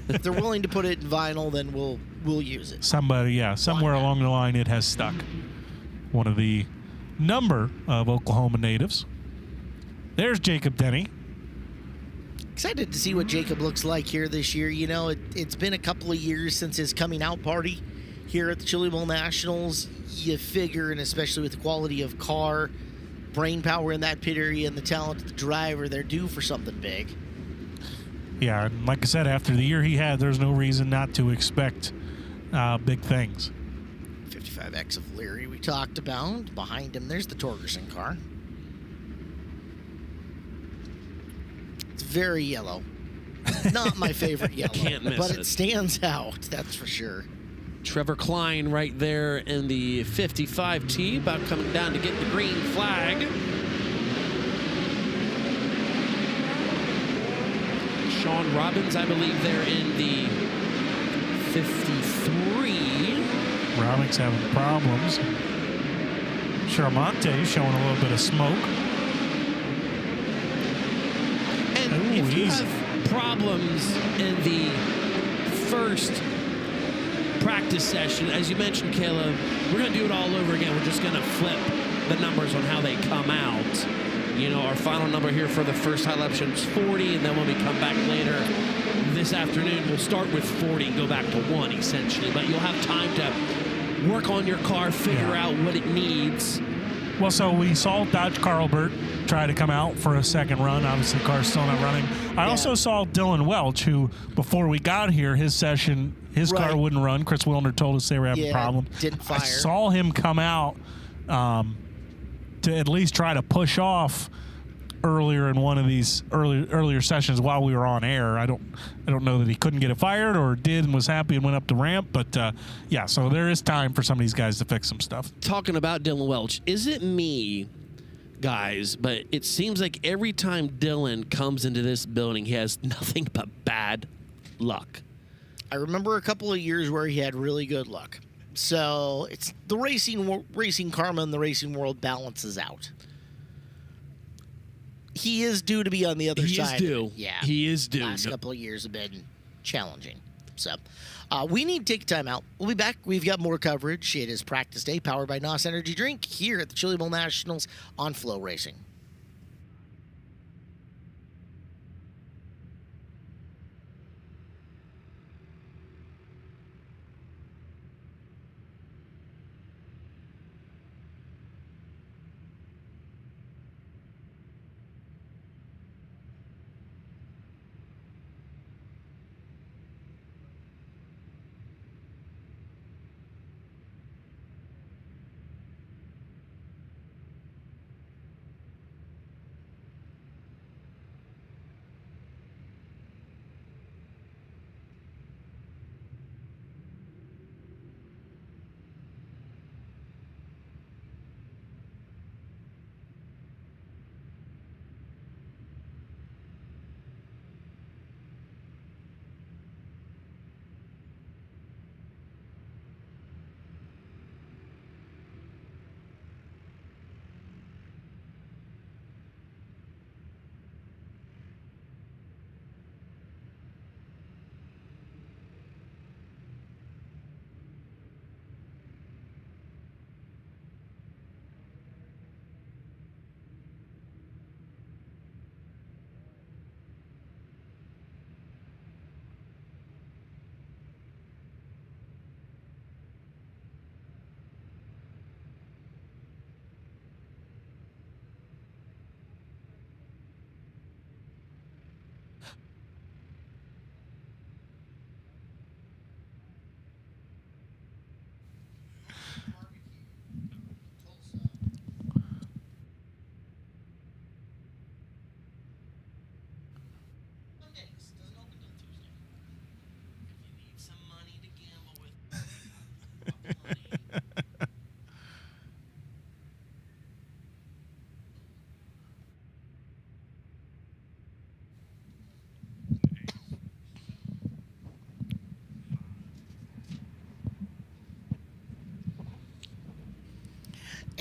If they're willing to put it in vinyl, then we'll use it. Somewhere along the line it has stuck. One of the number of Oklahoma natives. There's Jacob Denny. Excited to see what Jacob looks like here this year. You know, it's been a couple of years since his coming out party here at the Chili Bowl Nationals. You figure, and especially with the quality of car, brain power in that pit area, and the talent of the driver, they're due for something big. Yeah, and like I said, after the year he had, there's no reason not to expect big things. 55X of Leary we talked about. Behind him, there's the Torgerson car. It's very yellow. Not my favorite yellow. Can't miss but it. It stands out, that's for sure. Trevor Klein right there in the 55T, about coming down to get the green flag. Sean Robbins, I believe they're in the 53. Robbins having problems. Charmonte showing a little bit of smoke. And if you have problems in the first practice session, as you mentioned, Caleb, we're going to do it all over again. We're just going to flip the numbers on how they come out. You know, our final number here for the first high lap is 40, and then when we come back later this afternoon, we'll start with 40 and go back to 1, essentially. But you'll have time to work on your car, figure out what it needs. Well, so we saw Dodge Carlbert try to come out for a second run. Obviously, the car's still not running. I also saw Dylan Welch, who, before we got here, his car wouldn't run. Chris Wilner told us they were having problems. Didn't fire. I saw him come out to at least try to push off earlier in one of these earlier sessions while we were on air. I don't know that he couldn't get it fired or did and was happy and went up the ramp, but yeah, so there is time for some of these guys to fix some stuff. Talking about Dylan Welch, is it me, guys, but it seems like every time Dylan comes into this building, he has nothing but bad luck. I remember a couple of years where he had really good luck. So it's the racing karma in the racing world balances out. He is due to be on the other side. He is due. Yeah. He is due. Last couple of years have been challenging. So we need to take a time out. We'll be back. We've got more coverage. It is practice day, powered by NOS Energy Drink here at the Chili Bowl Nationals on FloRacing.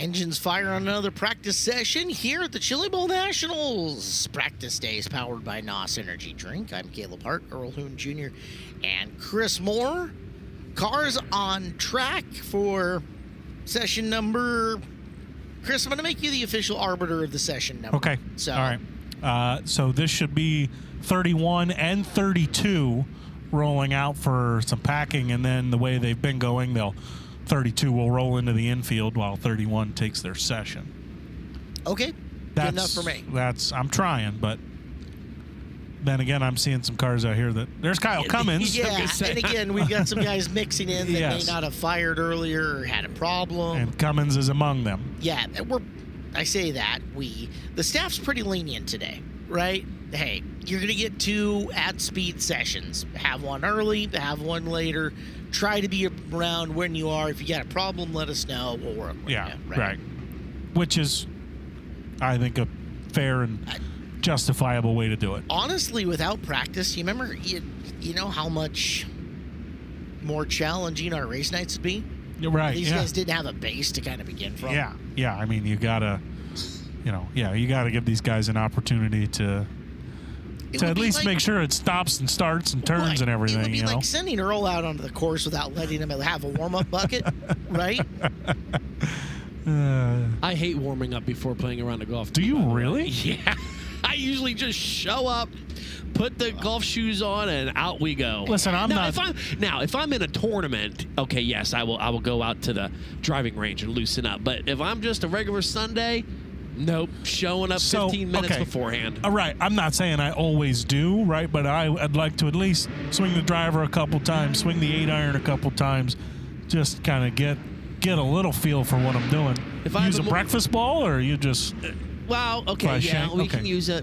Engines fire on another practice session here at the Chili Bowl Nationals. Practice days powered by NOS Energy Drink. I'm Caleb Hart, Earl Hoon Jr., and Chris Moore. Cars on track for session number. Chris, I'm going to make you the official arbiter of the session number. Okay. So, all right. So this should be 31 and 32 rolling out for some packing, and then the way they've been going, 32 will roll into the infield while 31 takes their session. Okay. Good enough for me. I'm trying, but then again, I'm seeing some cars out here that there's Kyle Cummins. Yeah, and again, we've got some guys mixing in that Yes. may not have fired earlier or had a problem. And Cummins is among them. Yeah, I say that. The staff's pretty lenient today, right? Hey, you're going to get 2 at-speed sessions. Have one early, have one later. Try to be around when you are. If you got a problem, let us know. We'll work with you. Right. Which is, I think, a fair and justifiable way to do it. Honestly, without practice, you remember, you know how much more challenging our race nights would be? Right. These guys didn't have a base to kind of begin from. Yeah. I mean, you gotta give these guys an opportunity to at least make sure it stops and starts and turns and everything. It would be like sending Earl out onto the course without letting him have a warm-up bucket, right? I hate warming up before playing around a golf. Do you really? Yeah. I usually just show up, put the golf shoes on, and out we go. Listen, If I'm in a tournament, okay, yes, I will go out to the driving range and loosen up. But if I'm just a regular Sunday, nope, showing up 15 minutes beforehand. All right, I'm not saying I always do, right? But I'd like to at least swing the driver a couple times, swing the 8-iron a couple times, just kind of get a little feel for what I'm doing. If use a breakfast ball, or you just... Well, okay, we can use a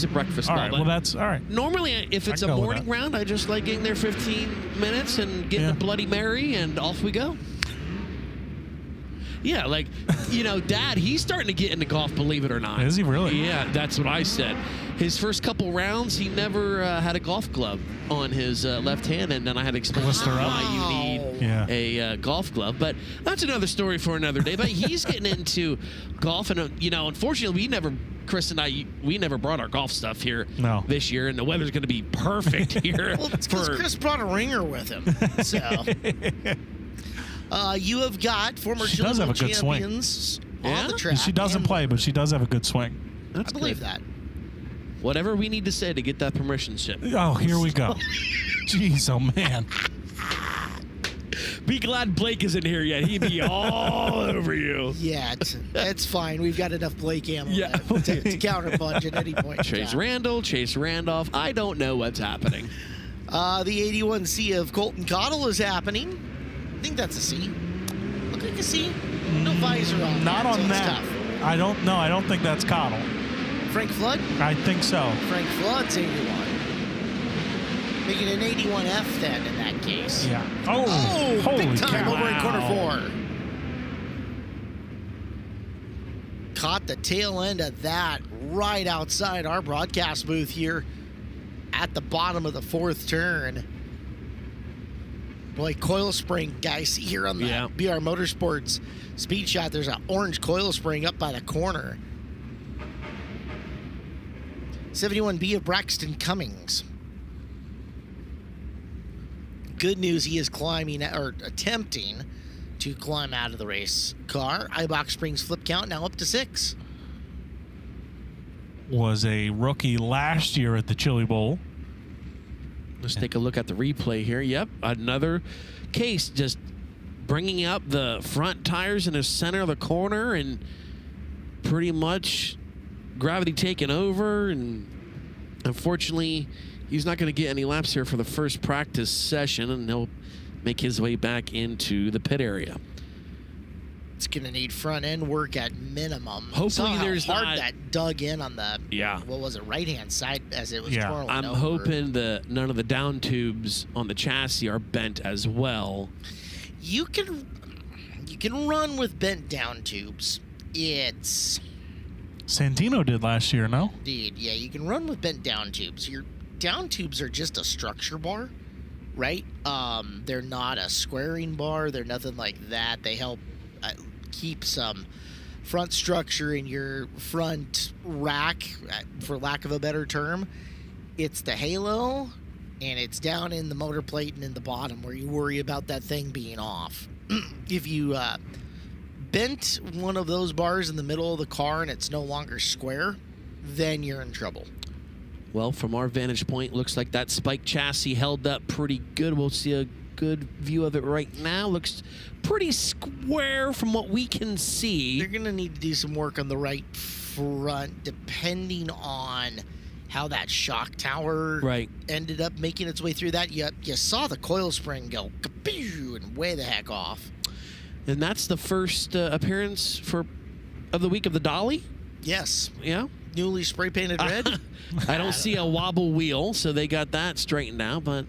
breakfast ball. All right, well, that's all right. Normally, if it's a morning round, I just like getting there 15 minutes and getting a Bloody Mary, and off we go. Yeah, like, Dad, he's starting to get into golf, believe it or not. Is he really? Yeah, that's what I said. His first couple rounds, he never had a golf glove on his left hand, and then I had to explain why you need a golf glove. But that's another story for another day. But he's getting into golf, and, unfortunately, Chris and I, we never brought our golf stuff here this year, and the weather's going to be perfect here. Well, it's because Chris brought a ringer with him, so... you have got former Chili Bowl champions on the track. She doesn't play, but she does have a good swing. I believe that. Whatever we need to say to get that permission slip. Oh, here we go. Jeez, oh, man. Be glad Blake isn't here yet. He'd be all over you. Yeah, it's fine. We've got enough Blake ammo to counterpunch at any point. Chase Randall, Chase Randolph. I don't know what's happening. The 81C of Colton Cottle is happening. I think that's a C. Look like a C. No visor on. Not on that. I don't know. I don't think that's Cottle. Frank Flood? I think so. Frank Flood's 81. Making an 81F then in that case. Yeah. Oh, holy big time cow. over in corner 4. Caught the tail end of that right outside our broadcast booth here at the bottom of the 4th turn. Boy, coil spring, guys, see here on the BR Motorsports speed shot, there's an orange coil spring up by the corner. 71B of Braxton Cummings. Good news, he is attempting to climb out of the race car. iBox Springs flip count now up to 6. Was a rookie last year at the Chili Bowl. Let's take a look at the replay here. Yep, another case, just bringing up the front tires in the center of the corner and pretty much gravity taking over. And unfortunately, he's not going to get any laps here for the first practice session, and he'll make his way back into the pit area. It's going to need front end work at minimum. Hopefully there's hard that dug in on the what was it, right hand side as it was twirling I'm over. hoping that none of the down tubes on the chassis are bent as well. You can run with bent down tubes. It's Santino did last year, no? Indeed, yeah, you can run with bent down tubes. Your down tubes are just a structure bar, right? They're not a squaring bar. They're nothing like that. They help keep some front structure in your front rack, for lack of a better term. It's the halo, and it's down in the motor plate and in the bottom where you worry about that thing being off. If you bent one of those bars in the middle of the car and it's no longer square, then you're in trouble. Well, from our vantage point, looks like that spike chassis held up pretty good. We'll see a good view of it right now. Looks pretty square from what we can see. They're going to need to do some work on the right front, depending on how that shock tower ended up making its way through that. You saw the coil spring go kapoo and way the heck off. And that's the first appearance of the week of the dolly? Yes. Yeah. Newly spray painted red. I don't see a wobble wheel, so they got that straightened out, but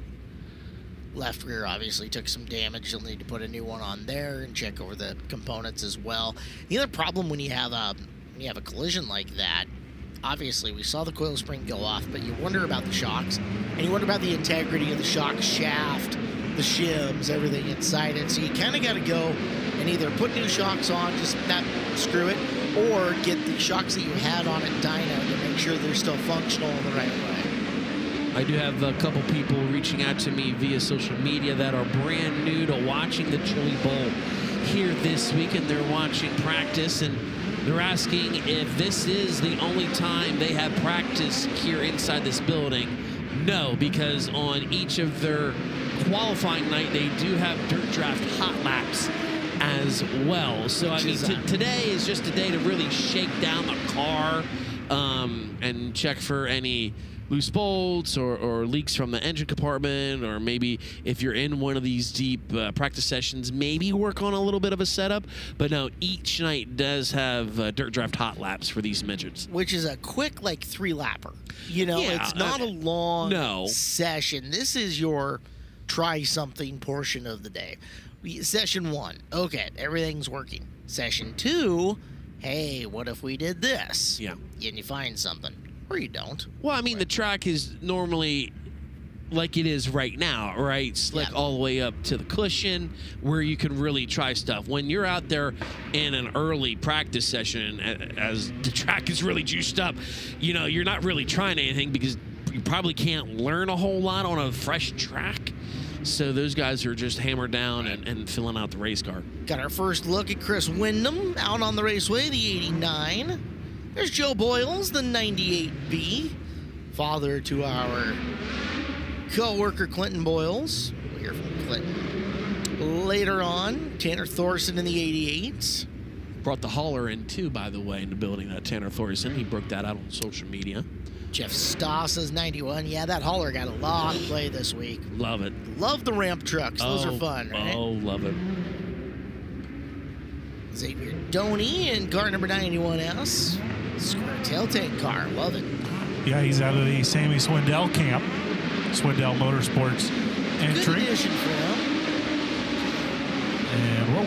left rear obviously took some damage. You'll need to put a new one on there and check over the components as well. The other problem when you have a collision like that, obviously we saw the coil spring go off, but you wonder about the shocks, and you wonder about the integrity of the shock shaft, the shims, everything inside it. So you kind of got to go and either put new shocks on, just not screw it, or get the shocks that you had on at dyno to make sure they're still functional in the right way. I do have a couple people reaching out to me via social media that are brand new to watching the Chili Bowl here this week, and they're watching practice, and they're asking if this is the only time they have practice here inside this building. No, because on each of their qualifying night, they do have dirt draft hot laps as well. So, I mean, today is just a day to really shake down the car and check for any loose bolts or leaks from the engine compartment, or maybe if you're in one of these deep practice sessions, maybe work on a little bit of a setup. But no, each night does have dirt draft hot laps for these midgets. Which is a quick, like, 3-lapper. You know, it's not a long session. This is your try something portion of the day. Session 1, okay, everything's working. Session 2, hey, what if we did this? Yeah. And you find something. Or you don't. Well, I mean, the track is normally like it is right now, right? Slick all the way up to the cushion where you can really try stuff. When you're out there in an early practice session, as the track is really juiced up, you know, you're not really trying anything because you probably can't learn a whole lot on a fresh track. So those guys are just hammered down and filling out the race car. Got our first look at Chris Windham out on the raceway, the 89. There's Joe Boyles, the 98B, father to our co-worker Clinton Boyles. We'll hear from Clinton later on. Tanner Thorson in the 88. Brought the hauler in too, by the way, in the building, that Tanner Thorson. He broke that out on social media. Jeff Stoss's 91. Yeah, that hauler got a lot of play this week. Love it. Love the ramp trucks. Those are fun, right? Oh, love it. Xavier Doney in car number 91S. Square tail tank car. Love it. Yeah, he's out of the Sammy Swindell camp. Swindell Motorsports entry. Good addition for him. And whoa.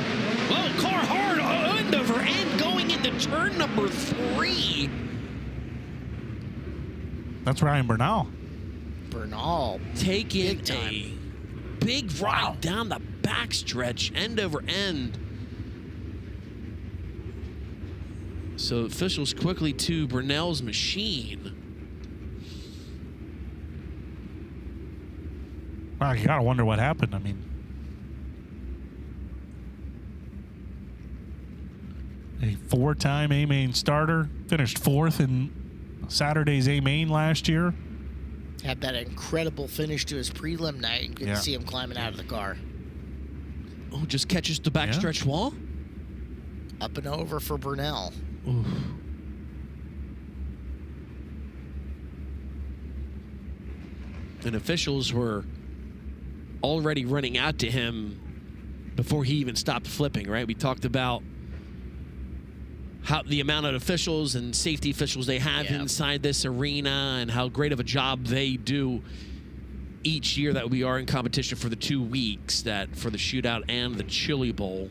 Whoa, car hard, end over end, going into turn number 3. That's Ryan Bernal. Bernal taking a big ride down the backstretch, end over end. So officials quickly to Brunel's machine. Wow, you gotta wonder what happened. I mean, a 4-time A-Main starter, finished 4th in Saturday's A-Main last year. Had that incredible finish to his prelim night, and good to see him climbing out of the car. Oh, just catches the backstretch wall? Up and over for Burnell. Oof. And officials were already running out to him before he even stopped flipping, right? We talked about how the amount of officials and safety officials they have inside this arena and how great of a job they do each year that we are in competition for the 2 weeks, that for the shootout and the Chili Bowl.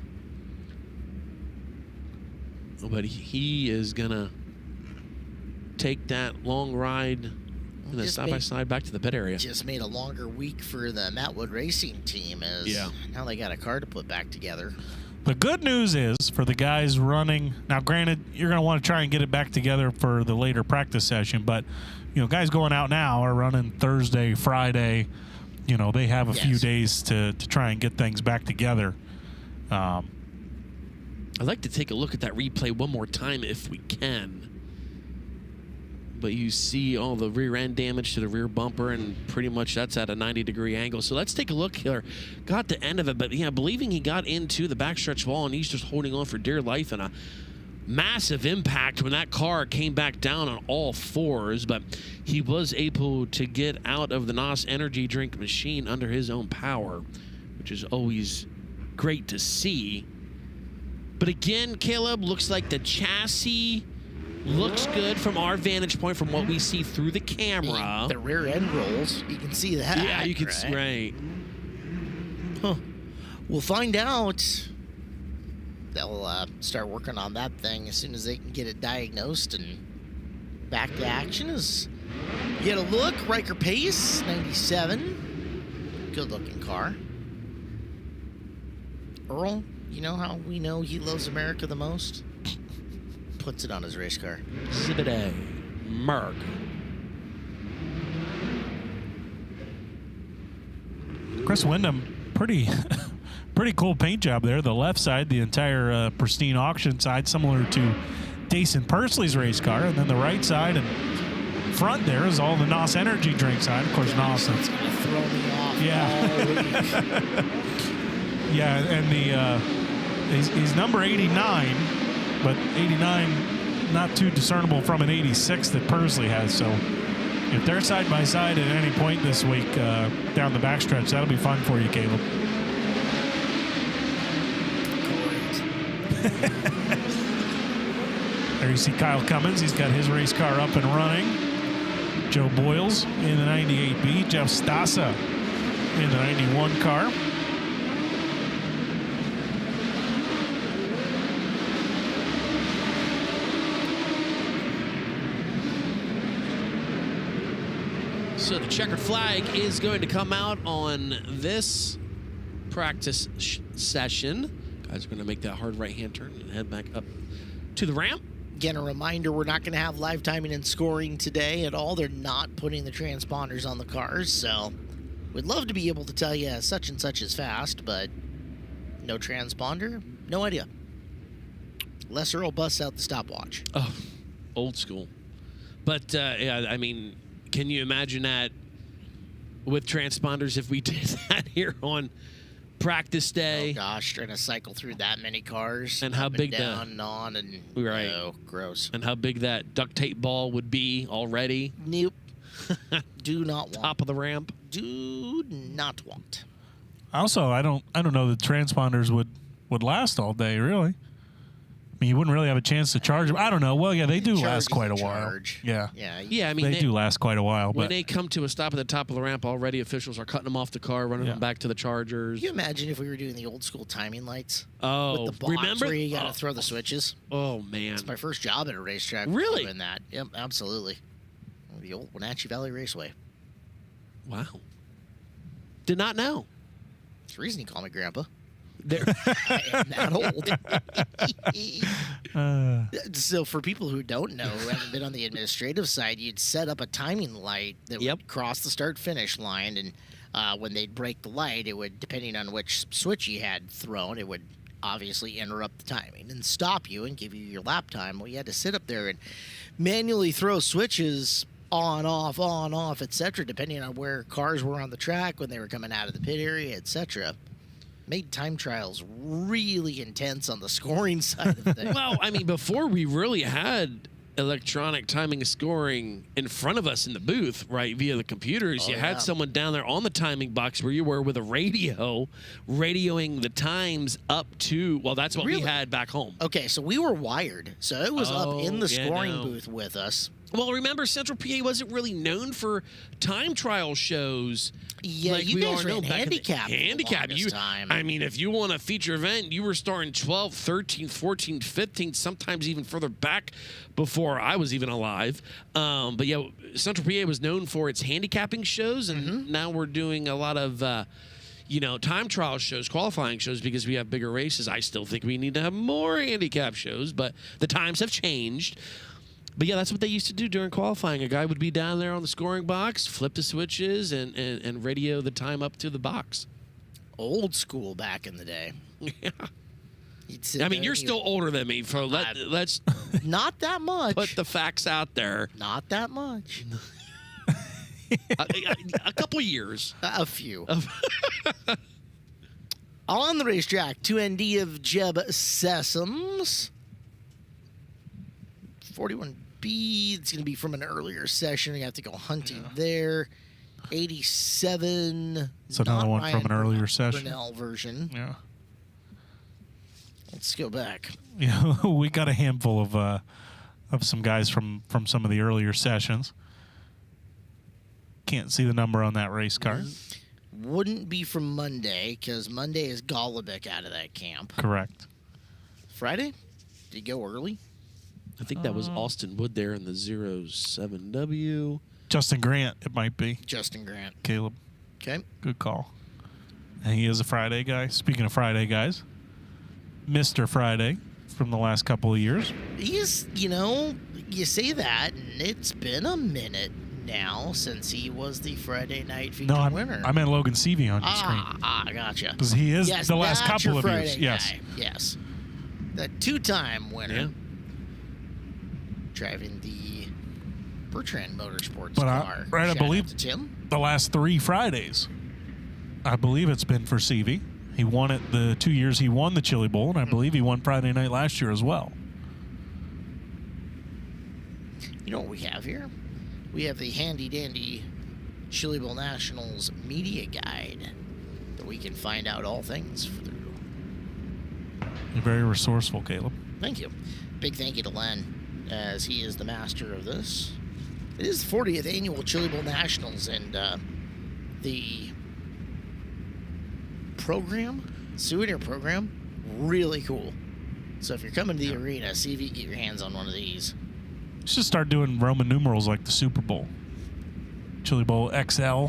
But he is going to take that long ride and then side-by-side back to the pit area. Just made a longer week for the Matt Wood Racing team as now they got a car to put back together. The good news is for the guys running, now granted, you're going to want to try and get it back together for the later practice session, but, guys going out now are running Thursday, Friday. They have a few days to try and get things back together. I'd like to take a look at that replay one more time if we can. But you see all the rear end damage to the rear bumper, and pretty much that's at a 90-degree angle. So let's take a look here. Got the end of it, but believing he got into the backstretch wall, and he's just holding on for dear life, and a massive impact when that car came back down on all fours. But he was able to get out of the NOS energy drink machine under his own power, which is always great to see. But again, Caleb, looks like the chassis looks good from our vantage point, from what we see through the camera. The rear end rolls. You can see that. Yeah, you can see. Right. Huh. We'll find out. They'll start working on that thing as soon as they can get it diagnosed and back to action. As you get a look, Riker Pace, 97. Good looking car. Earl, you know how we know he loves America the most? Puts it on his race car. Zibide. Merg. Chris Wyndham, pretty cool paint job there. The left side, the entire pristine auction side, similar to Dason Pursley's race car. And then the right side and front there is all the NOS energy drink side. Of course, NOS. It's going to throw me off. Yeah. Yeah, and he's number 89. But 89, not too discernible from an 86 that Pursley has. So if they're side by side at any point this week down the backstretch, that'll be fun for you, Caleb. There you see Kyle Cummins. He's got his race car up and running. Joe Boyles in the 98B. Jeff Stassa in the 91 car. So the checkered flag is going to come out on this practice session. Guys are going to make that hard right-hand turn and head back up to the ramp. Again, a reminder, we're not going to have live timing and scoring today at all. They're not putting the transponders on the cars, so we'd love to be able to tell you such and such is fast, but no transponder, no idea. Les Earl busts out the stopwatch. Oh, old school. But, yeah, I mean, can you imagine that with transponders if we did that here on practice day? Oh gosh, trying to cycle through that many cars and how big down and on and right. Oh, gross. And how big that duct tape ball would be already. Nope. Do not want. Top of the ramp. Do not want. Also, I don't know that transponders would last all day, really. I mean, you wouldn't really have a chance to charge them. I don't know. Well, yeah, they do last quite a while. Yeah. Yeah, I mean, they do last quite a while. When but they come to a stop at the top of the ramp, already officials are cutting them off the car, running them back to the chargers. Can you imagine if we were doing the old school timing lights? Oh, with the box remember? Where you got to throw the switches? Oh, man. It's my first job at a racetrack. Really? Doing that. Yep, absolutely. The old Wenatchee Valley Raceway. Wow. Did not know. It's the reason you call me Grandpa. I am that old. So for people who don't know, who haven't been on the administrative side, you'd set up a timing light that would cross the start-finish line, and when they'd break the light, it would, depending on which switch you had thrown, it would obviously interrupt the timing and stop you and give you your lap time. Well, you had to sit up there and manually throw switches on, off, etc., depending on where cars were on the track, when they were coming out of the pit area, etc. Made time trials really intense on the scoring side of things. Well, I mean, before we really had electronic timing and scoring in front of us in the booth, right, via the computers, you had someone down there on the timing box where you were with a radio, radioing the times up to, well, that's what we had back home. Okay, so we were wired. So it was up in the scoring booth with us. Well, remember, Central PA wasn't really known for time trial shows. Yeah, like you guys ran handicap. Time. I mean, if you want a feature event, you were starting 12th, 13th, 14th, 15th, sometimes even further back before I was even alive. But yeah, Central PA was known for its handicapping shows, and now we're doing a lot of, time trial shows, qualifying shows, because we have bigger races. I still think we need to have more handicap shows, but the times have changed. But yeah, that's what they used to do during qualifying. A guy would be down there on the scoring box, flip the switches, and radio the time up to the box. Old school back in the day. Yeah. I mean, you're still older than me, so let's not that much. Put the facts out there. Not that much. A couple years. A few. On the racetrack, 2ND of Jeb Sessoms. 41B, it's going to be from an earlier session. You have to go hunting there. 87. It's another one from an earlier session. Brunel version. Yeah. Let's go back. Yeah, we got a handful of some guys from some of the earlier sessions. Can't see the number on that race car. Wouldn't be from Monday, because Monday is Golubic out of that camp. Correct. Friday? Did he go early? I think that was Austin Wood there in the 07W. Justin Grant, it might be. Justin Grant. Caleb. Okay. Good call. And he is a Friday guy. Speaking of Friday guys, Mr. Friday from the last couple of years. He's, you say that, and it's been a minute now since he was the Friday night feature winner. I meant Logan Seavey on your screen. I gotcha. Because he is the last couple of Friday years. Yes. guy. Yes. The two-time winner. Yeah. Driving the Bertrand Motorsports But car. I Shout believe out to Tim. the last 3 Fridays, I believe it's been for Seavey. He won it the 2 years he won the Chili Bowl, and I believe he won Friday night last year as well. You know what we have here? We have the handy-dandy Chili Bowl Nationals media guide that we can find out all things through. You're very resourceful, Caleb. Thank you. Big thank you to Len, as he is the master of this. It is the 40th annual Chili Bowl Nationals, and the souvenir program, really cool. So if you're coming to the arena, see if you can get your hands on one of these. Let's just start doing Roman numerals like the Super Bowl. Chili Bowl XL.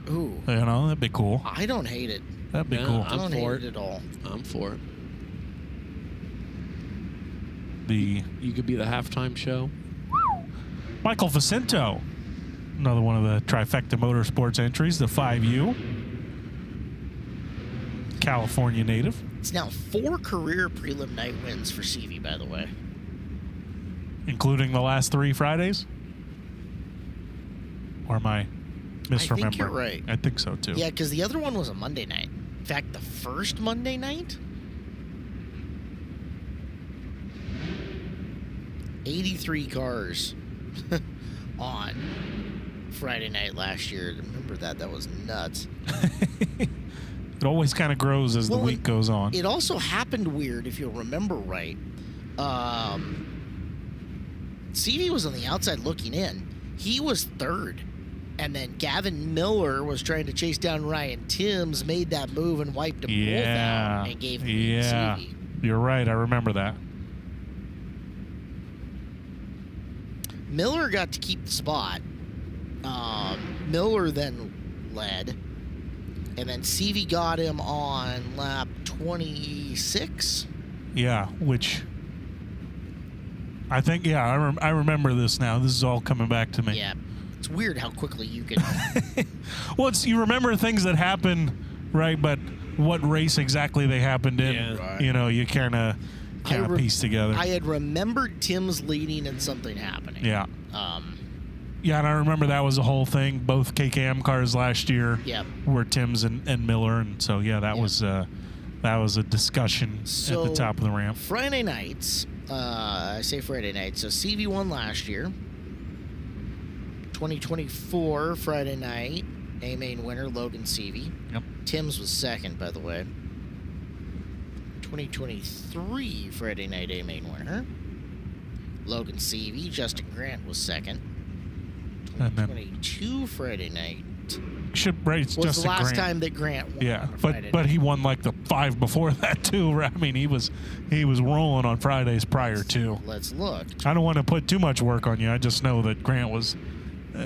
Ooh. That'd be cool. I don't hate it. That'd be cool. I don't hate it at all. I'm for it. You could be the halftime show. Michael Vicento, another one of the Trifecta Motorsports entries, the 5U. California native. It's now 4 career prelim night wins for CV, by the way. Including the last 3 Fridays? Or am I misremembering? I think you're right. I think so, too. Yeah, because the other one was a Monday night. In fact, the first Monday night, 83 cars on Friday night last year. Remember that? That was nuts. It always kind of grows as the week goes on. It also happened weird, if you'll remember right. CV was on the outside looking in. He was third. And then Gavin Miller was trying to chase down Ryan Timms, made that move and wiped them both out and gave him CV. You're right. I remember that. Miller got to keep the spot. Miller then led. And then CV got him on lap 26. Yeah, which I think, I remember this now. This is all coming back to me. Yeah. It's weird how quickly you can. Well, you remember things that happen, right? But what race exactly they happened in, you kind of piece together. I had remembered Tim's leading and something happening. Yeah. Yeah, and I remember that was a whole thing. Both KKM cars last year were Tim's and Miller, and so that was a discussion at the top of the ramp. Friday nights, I say Friday night. So CV won last year. 2024 Friday night, A-main winner Logan CV. Yep. Tim's was second, by the way. 2023 Friday night A-main winner Logan CV. Justin Grant was second. 2022 Friday night was the last time that Grant won. Yeah, but he won like the 5 before that too. I mean, he was rolling on Fridays prior to. Let's look. I don't want to put too much work on you. I just know that Grant was.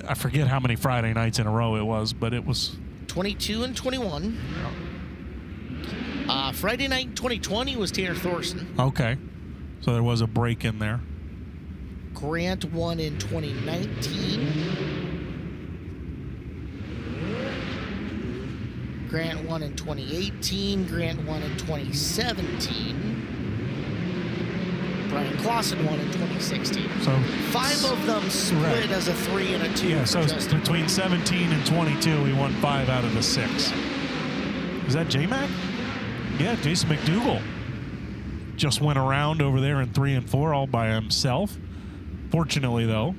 I forget how many Friday nights in a row it was, but it was 22 and 21. Friday night in 2020 was Tanner Thorson. Okay. So there was a break in there. Grant won in 2019. Grant won in 2018. Grant won in 2017. Brian Clausen won in 2016. So 5 of them split as a 3 and a 2. Yeah, so between 17 and 22, we won 5 out of the 6. Is that J-Mac? Yeah, Jason McDougal just went around over there in 3 and 4 all by himself. Fortunately, though,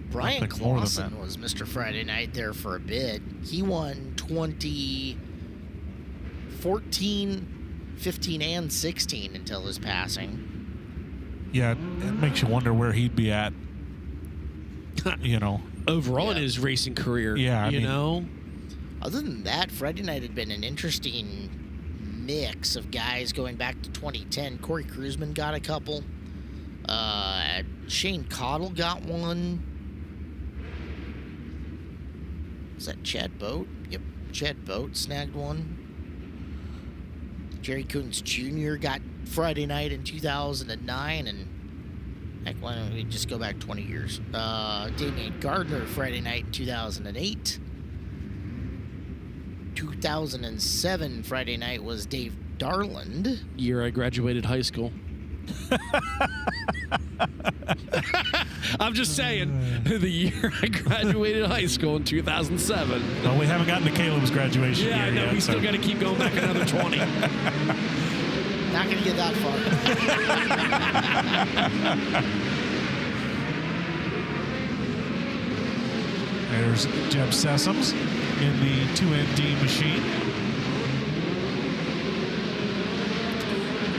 Brian Clausen was Mr. Friday Night there for a bit. He won 2014, 15, and 16 until his passing. Yeah, it makes you wonder where he'd be at, overall in his racing career. Yeah, I mean, Other than that, Friday Night had been an interesting mix of guys going back to 2010. Corey Kruzman got a couple. Shane Cottle got one. Was that Chad Boat? Yep, Chad Boat snagged one. Jerry Coons Jr. got Friday Night in 2009, and heck, why don't we just go back 20 years? Damian Gardner Friday Night in 2008. 2007 Friday Night was Dave Darland. Year I graduated high school. I'm just saying, the year I graduated high school in 2007. Well, we haven't gotten to Caleb's graduation year yet. Yeah, we still got to keep going back another 20. Not going to get that far. There's Jeb Sessoms in the 2ND machine.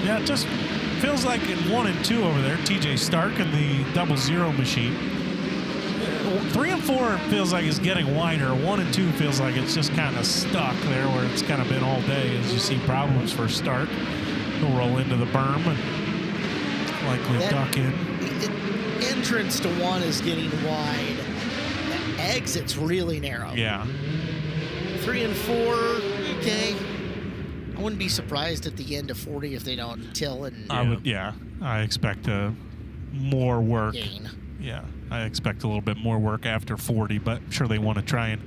Yeah, it just feels like in 1 and 2 over there, TJ Stark in the 00 machine. 3 and 4 feels like it's getting wider. 1 and 2 feels like it's just kind of stuck there where it's kind of been all day as you see problems for Stark. He'll roll into the berm and likely duck in. Entrance to 1 is getting wide. The exit's really narrow. Yeah. 3 and 4, okay. I wouldn't be surprised at the end of 40 if they don't till and I expect more work. Gain. Yeah, I expect a little bit more work after 40, but I'm sure they want to try and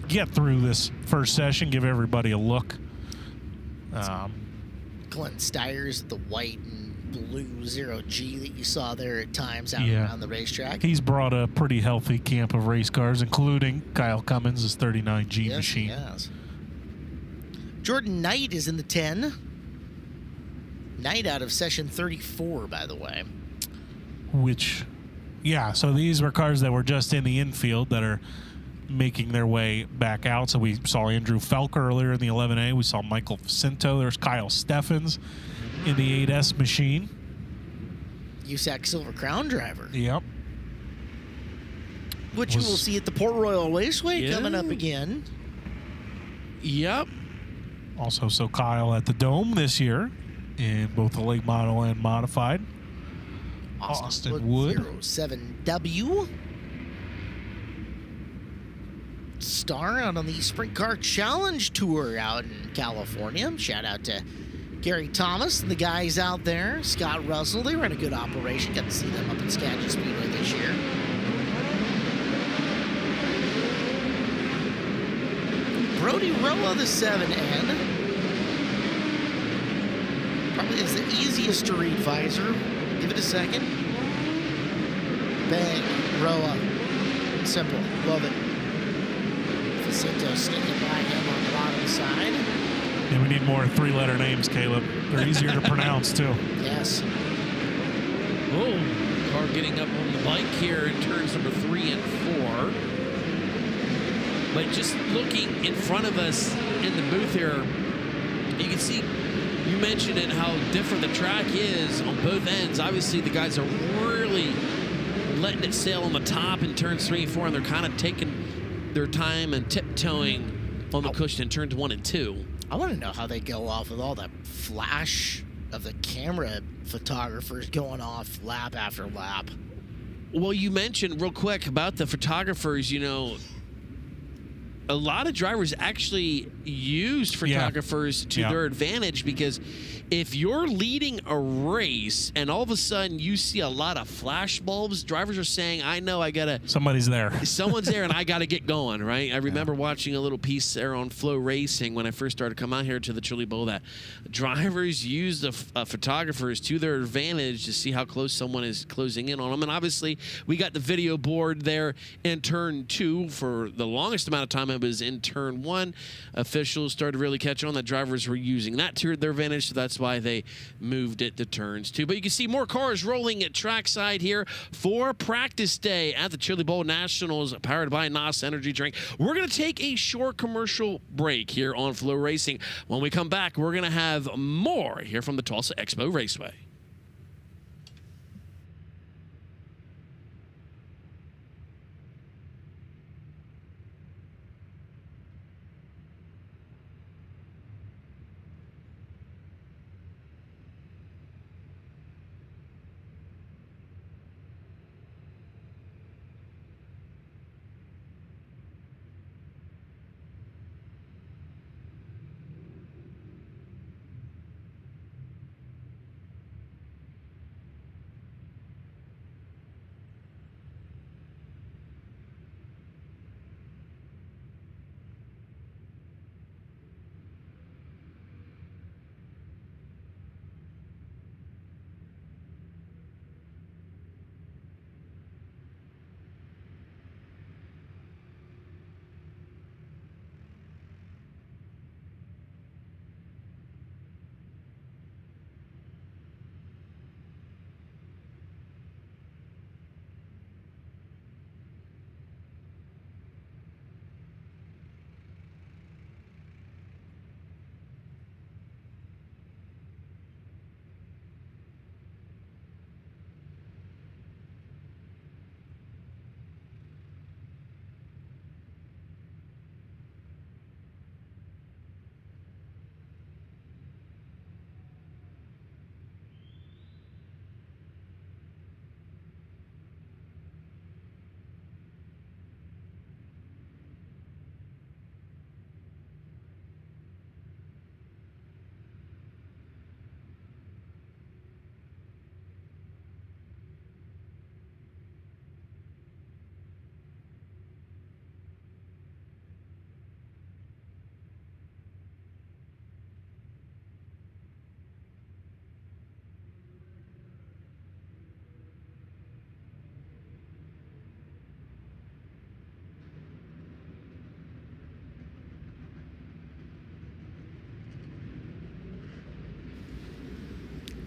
get through this first session, give everybody a look. Glenn Stiers, the white and blue 0G that you saw there at times out around the racetrack. He's brought a pretty healthy camp of race cars, including Kyle Cummins' 39G machine. Yes. Jordan Knight is in the 10. Knight out of session 34, by the way. So these were cars that were just in the infield that are making their way back out. So we saw Andrew Felker earlier in the 11A. We saw Michael Facinto. There's Kyle Steffens in the 8S machine. USAC Silver Crown driver. Yep. Which you will see at the Port Royal Raceway coming up again. Yep. Also, so Kyle at the Dome this year in both the late model and modified. Austin Wood. 07W. Star out on the Sprint Car Challenge Tour out in California. Shout out to Gary Thomas and the guys out there. Scott Russell, they ran a good operation. Got to see them up at Skagit Speedway this year. Brody Roa, the 7N. Probably is the easiest to read visor. Give it a second. Bang. Roa. Simple. Love it. Facinto sneaking by him on the bottom side. Yeah, we need more 3-letter names, Caleb. They're easier to pronounce, too. Yes. Oh, car getting up on the bike here in turns number 3 and 4. But just looking in front of us in the booth here, you can see, you mentioned it, how different the track is on both ends. Obviously, the guys are really letting it sail on the top in turns 3 and 4, and they're kind of taking their time and tiptoeing on the cushion in turns 1 and 2. I want to know how they go off with all that flash of the camera photographers going off lap after lap. Well, you mentioned real quick about the photographers, a lot of drivers actually use photographers to their advantage, because if you're leading a race and all of a sudden you see a lot of flash bulbs, drivers are saying, I know I got to... Someone's there and I got to get going, right? I remember watching a little piece there on FloRacing when I first started coming out here to the Chili Bowl that drivers use the photographers to their advantage to see how close someone is closing in on them. And obviously, we got the video board there in turn 2 for the longest amount of time. It was in turn 1. Officials started to really catch on that drivers were using that to their advantage, so that's why they moved it to turns 2. But you can see more cars rolling at trackside here for practice day at the Chili Bowl Nationals, powered by NOS Energy Drink. We're going to take a short commercial break here on FloRacing. When we come back, we're going to have more here from the Tulsa Expo Raceway.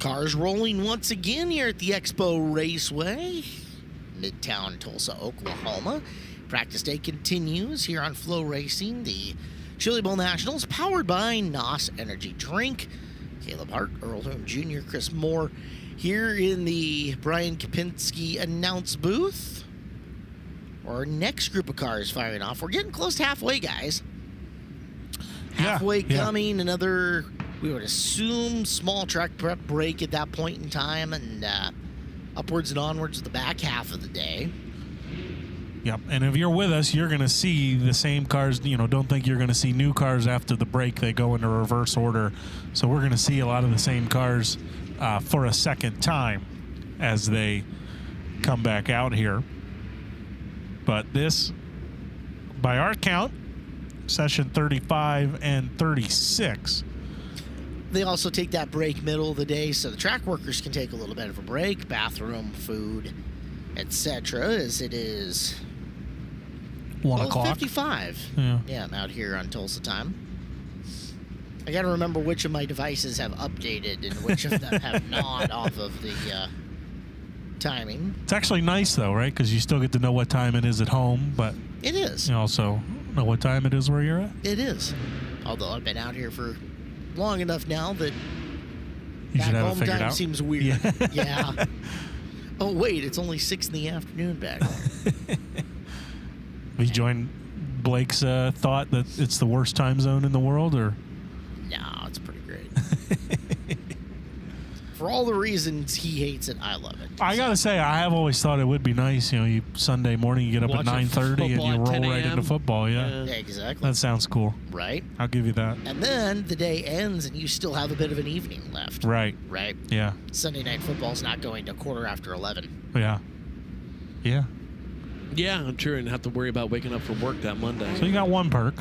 Cars rolling once again here at the Expo Raceway, Midtown Tulsa, Oklahoma. Practice day continues here on FloRacing, the Chili Bowl Nationals, powered by NOS Energy Drink. Caleb Hart, Earl Hoon Jr., Chris Moore here in the Brian Kapinski announce booth. Our next group of cars firing off. We're getting close to halfway, guys. Halfway coming, another... we would assume small track prep break at that point in time, and upwards and onwards to the back half of the day. Yep, and if you're with us, you're going to see the same cars. You know, don't think you're going to see new cars after the break. They go into reverse order. So we're going to see a lot of the same cars for a second time as they come back out here. But this, by our count, session 35 and 36. They also take that break middle of the day, so the track workers can take a little bit of a break, bathroom, food, etc. As it is 1 o'clock. 12:55. Yeah, I'm out here on Tulsa time. I got to remember which of my devices have updated and which of them have not off of the timing. It's actually nice, though, right? Because you still get to know what time it is at home, but it is. You also know what time it is where you're at. It is. Although I've been out here for long enough now that you should have home it figured time out. Seems weird. Yeah. Oh wait, it's only 6 in the afternoon back there. Have you joined Blake's thought that it's the worst time zone in the world, or? No, it's pretty great. For all the reasons he hates it, I love it. I got to say, I have always thought it would be nice. You Sunday morning, you get up Watch at 9:30 and you roll right into football. Yeah. Yeah, exactly. That sounds cool. Right? I'll give you that. And then the day ends and you still have a bit of an evening left. Right. Right? Yeah. Sunday night football's not going to 11:15. Yeah. Yeah. Yeah, true, and have to worry about waking up for work that Monday. So you got one perk.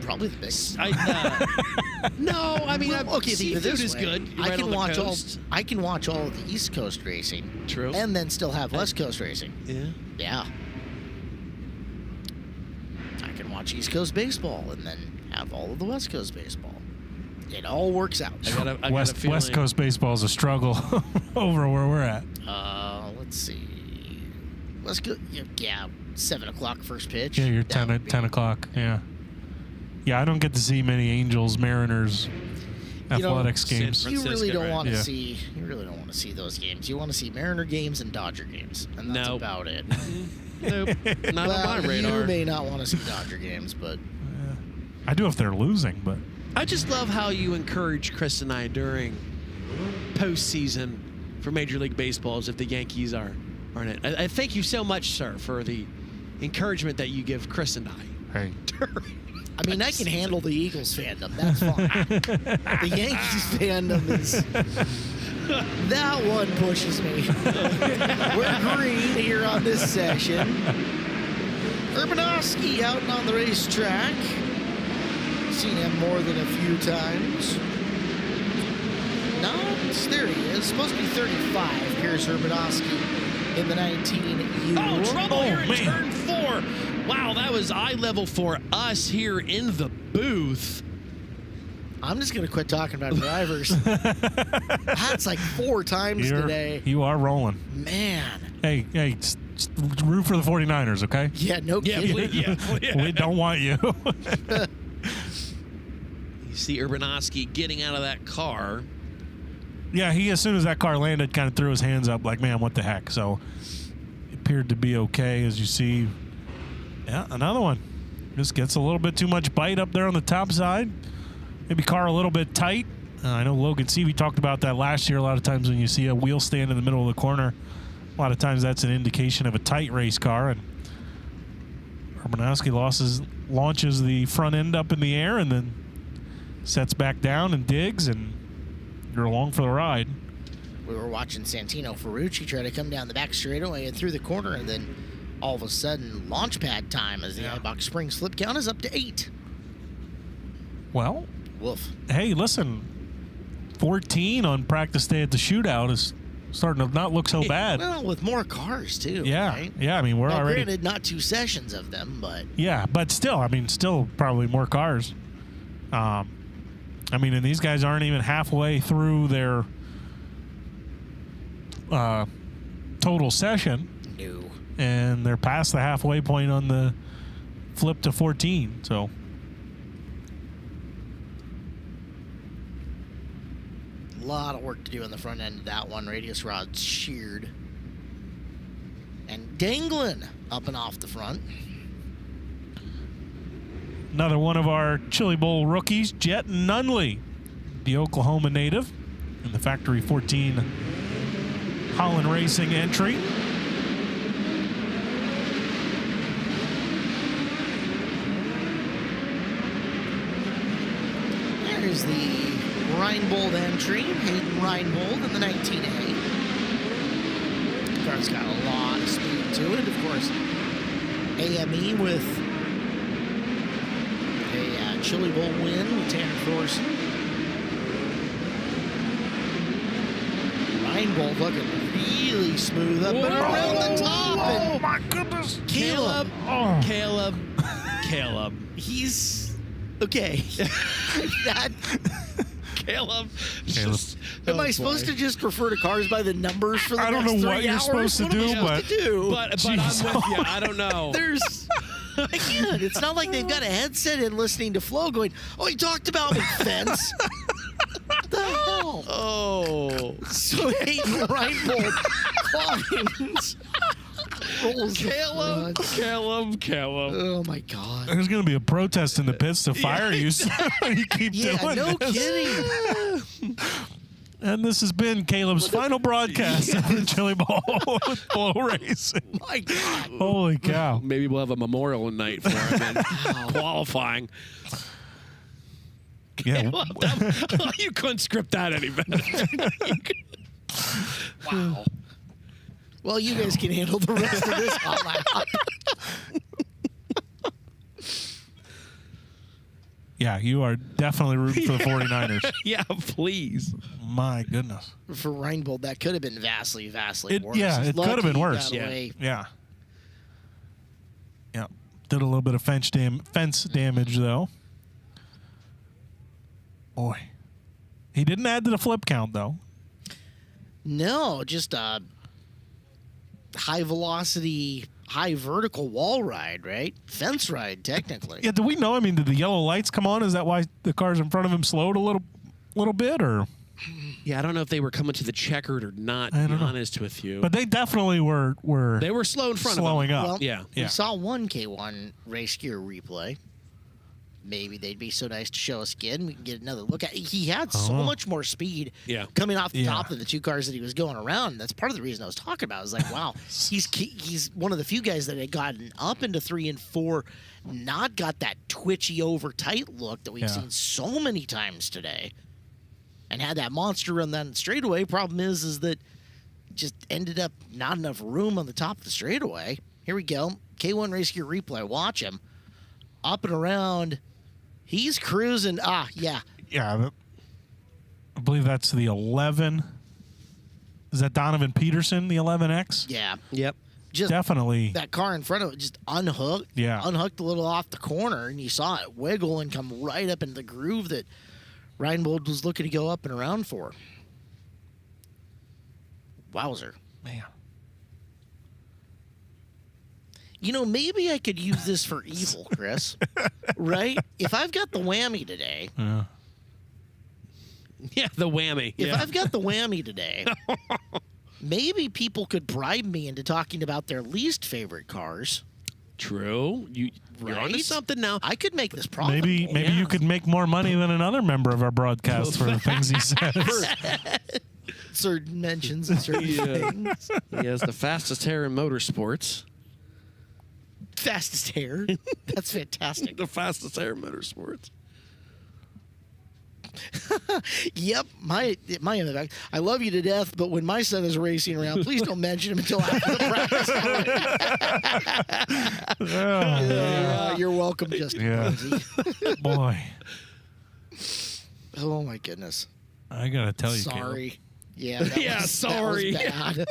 Probably the biggest. No, I mean, Okay, think of it seafood this is way. good. You're I right can on the watch coast. I can watch all of the East Coast racing. True. And then still have West Coast racing. Yeah. Yeah. I can watch East Coast baseball and then have all of the West Coast baseball. It all works out. I got a West feeling. Coast baseball is a struggle over where we're at. Let's see. West Coast, yeah, 7 o'clock first pitch. Yeah, you're That 10 would at 10 o'clock. Yeah. Yeah, I don't get to see many Angels, Mariners, athletics games. You really don't want to Yeah. see. You really don't want to see those games. You want to see Mariner games and Dodger games, and that's Nope. about it. Nope, not on my radar. You may not want to see Dodger games, but I do if they're losing, but I just love how you encourage Chris and I during postseason for Major League Baseball as if the Yankees aren't it. I thank you so much, sir, for the encouragement that you give Chris and I. hey. I mean, I can handle the Eagles fandom. That's fine. The Yankees fandom is that one pushes me. We're green here on this session. Urbanowski out on the racetrack. Seen him more than a few times. There he is. Supposed to be 35. Here's Urbanowski in the 19U. Oh, trouble here in man. turn 4. Wow, that was eye level for us here in the booth. I'm just going to quit talking about drivers. That's like 4 times today. You are rolling. Man. Hey, root for the 49ers, okay? Yeah, no Yeah, kidding. please, We don't want you. You see Urbanowski getting out of that car. Yeah, he, as soon as that car landed, kind of threw his hands up like, man, what the heck? So it appeared to be okay, as you see. Yeah, another one. Just gets a little bit too much bite up there on the top side. Maybe car a little bit tight. I know Logan Seavey talked about that last year. A lot of times when you see a wheel stand in the middle of the corner, a lot of times that's an indication of a tight race car. And Urbanowski launches the front end up in the air and then sets back down and digs, and you're along for the ride. We were watching Santino Ferrucci try to come down the back straightaway and through the corner, and then all of a sudden, launch pad time as the iBox Spring slip count is up to 8. Well, Woof. hey, listen, 14 on practice day at the shootout is starting to not look so bad. Well, with more cars, too. Yeah, Right? yeah. I mean, we're Now, already. granted, not 2 sessions of them, but Yeah, but still, I mean, still probably more cars. I mean, and these guys aren't even halfway through their total session, no. and they're past the halfway point on the flip to 14. So, A lot of work to do in the front end of that one. Radius rods sheared. And dangling up and off the front. another one of our Chili Bowl rookies, Jet Nunley, the Oklahoma native, in the Factory 14 Holland Racing entry. There's the Reinbold entry. Hayden Reinbold in the 19A. Car's got a lot of speed to it. Of course, AME with a Chili Bowl win with Tanner Thorson. Reinbold looking really smooth up and around the top. Oh, And my goodness. Caleb. Oh. Caleb. he's okay. That. Caleb. Am I supposed to just refer to cars by the numbers for the I don't next know 3 what you're hours? supposed to What am I do, supposed but- to do? But I'm with you. I don't know. There's again, it's not like they've got a headset in listening to Flo going, "Oh, he talked about McFence." What the hell? Oh. So Hayden Reinbold climbs, rolls the front. Caleb. Oh my God. There's going to be a protest in the pits to fire you. So you keep Yeah, doing no this. kidding. And this has been Caleb's final broadcast of the Chili Bowl with FloRacing. My God. Holy cow. Maybe we'll have a memorial night for him and qualifying. Yeah. You couldn't script that any better. Wow. Well, you guys can handle the rest of this all out. Yeah, you are definitely rooting for the 49ers. Yeah, please. My goodness. For Reinbold, that could have been vastly worse. Yeah, He's it could have been lucky he worse. got away. Yeah. Yeah. Did a little bit of fence damage, though. Boy. He didn't add to the flip count, though. No, just a high velocity, high vertical wall ride, right? Fence ride, technically. Yeah, do we know? I mean, did the yellow lights come on? Is that why the cars in front of him slowed a little bit, or? Yeah, I don't know if they were coming to the checkered or not, to be honest with you. But they definitely were They were slow in front slowing of him. up. Well, Yeah. we saw one K1 race gear replay. Maybe they'd be so nice to show us again. We can get another look at it. He had so much more speed coming off the top of the two cars that he was going around. That's part of the reason I was talking about. I was like, wow, he's one of the few guys that had gotten up into 3 and 4, not got that twitchy over tight look that we've seen so many times today, and had that monster run that straightaway. Problem is that just ended up not enough room on the top of the straightaway. Here we go. K1 race gear replay. Watch him. Up and around. He's cruising. Yeah. Yeah. I believe that's the 11. Is that Donovan Peterson, the 11X? Yeah. Yep. Just definitely. That car in front of it just unhooked. Yeah. Unhooked a little off the corner, and you saw it wiggle and come right up into the groove that Reinbold was looking to go up and around for. Wowzer. Man. You know, maybe I could use this for evil, Chris. Right? If I've got the whammy today. Yeah, the whammy. If I've got the whammy today, maybe people could bribe me into talking about their least favorite cars. True. You're onto something now. I could make this profitable. Maybe you could make more money than another member of our broadcast for the things he says. Certain mentions and certain things. He has the fastest hair in motorsports. Fastest hair. That's fantastic. The fastest hair in motorsports. Yep, my I love you to death, but when my son is racing around, please don't mention him until after the practice. You're welcome, Justin. Boy. Oh my goodness. I gotta tell you, sorry. Caleb. Yeah, sorry. That was bad.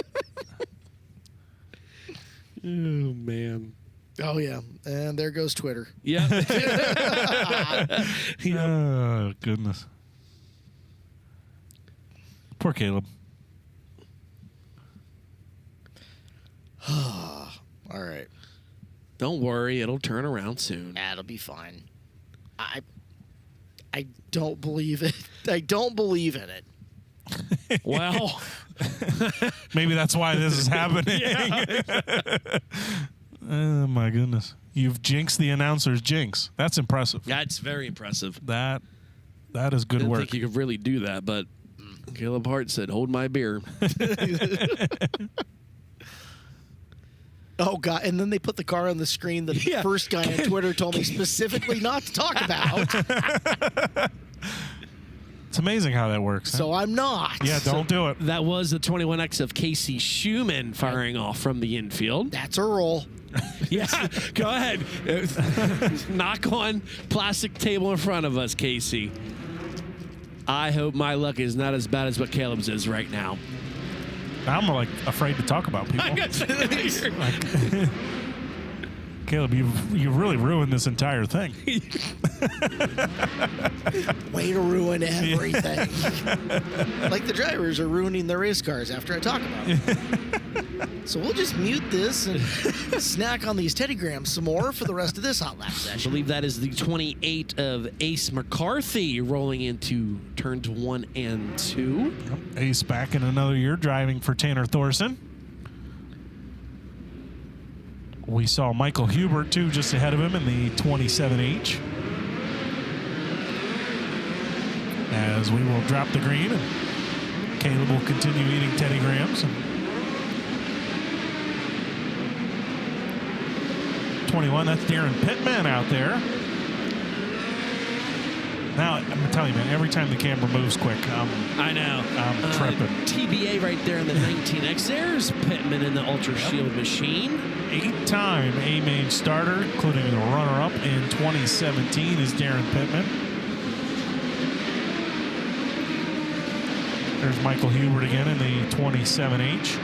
Oh man. Oh yeah, and there goes Twitter. Yeah. Oh goodness. Poor Caleb. All right. Don't worry, it'll turn around soon. That'll be fine. I don't believe it. I don't believe in it. Well, maybe that's why this is happening. Oh my goodness. You've jinxed the announcer's jinx. That's impressive. That's very impressive. That is good Didn't work. think you could really do that, but Caleb Hart said, "Hold my beer." Oh God! And then they put the car on the screen that the first guy on Twitter told me specifically not to talk about. It's amazing how that works. So I'm not. Yeah, don't do it. That was the 21X of Casey Schumann firing off from the infield. That's a roll. Yeah, go ahead. Knock on plastic table in front of us, Casey. I hope my luck is not as bad as what Caleb's is right now. I'm like afraid to talk about people. Caleb, you've really ruined this entire thing. Way to ruin everything. Like the drivers are ruining their race cars after I talk about it. So we'll just mute this and snack on these Teddy Grahams some more for the rest of this hot lap I session. believe that is the 28 of Ace McCarthy rolling into turns 1 and 2. Ace back in another year driving for Tanner Thorson. We saw Michael Hubert, too, just ahead of him in the 27H. As we will drop the green and Caleb will continue eating Teddy Grahams. 21, that's Darren Pittman out there. Now, I'm going to tell you, man, every time the camera moves quick, I know. I'm tripping. TBA right there in the 19X. There's Pittman in the Ultra Shield machine. 8-time A-main starter, including the runner-up in 2017 is Darren Pittman. There's Michael Hubert again in the 27H.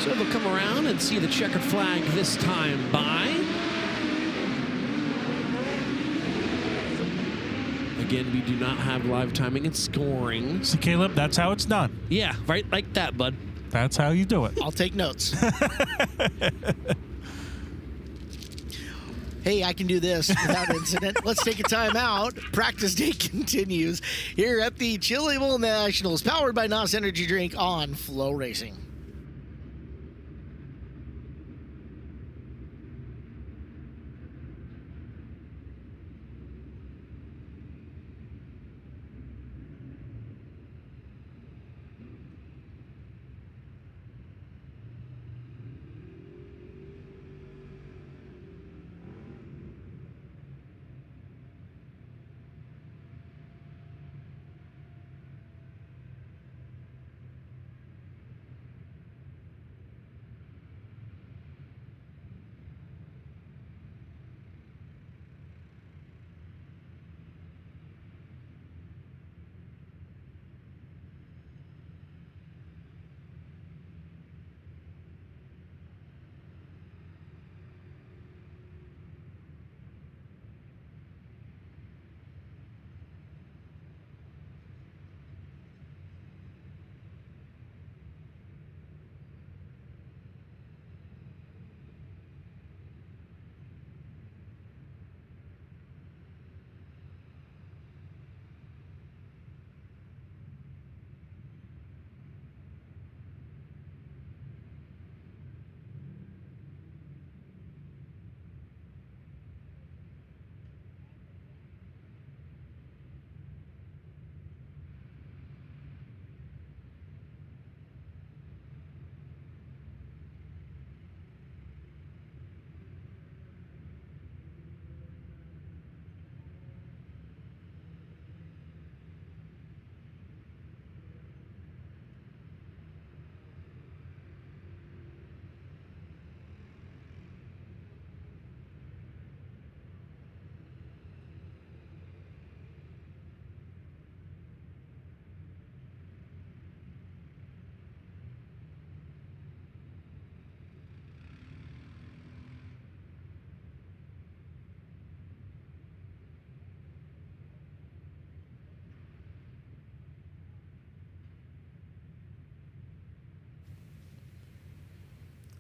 So they'll come around and see the checkered flag this time by. Again, we do not have live timing and scoring. See, Caleb, that's how it's done. Yeah, right like that, bud. That's how you do it. I'll take notes. Hey, I can do this without incident. Let's take a time out. Practice day continues here at the Chili Bowl Nationals, powered by NOS Energy Drink on FloRacing.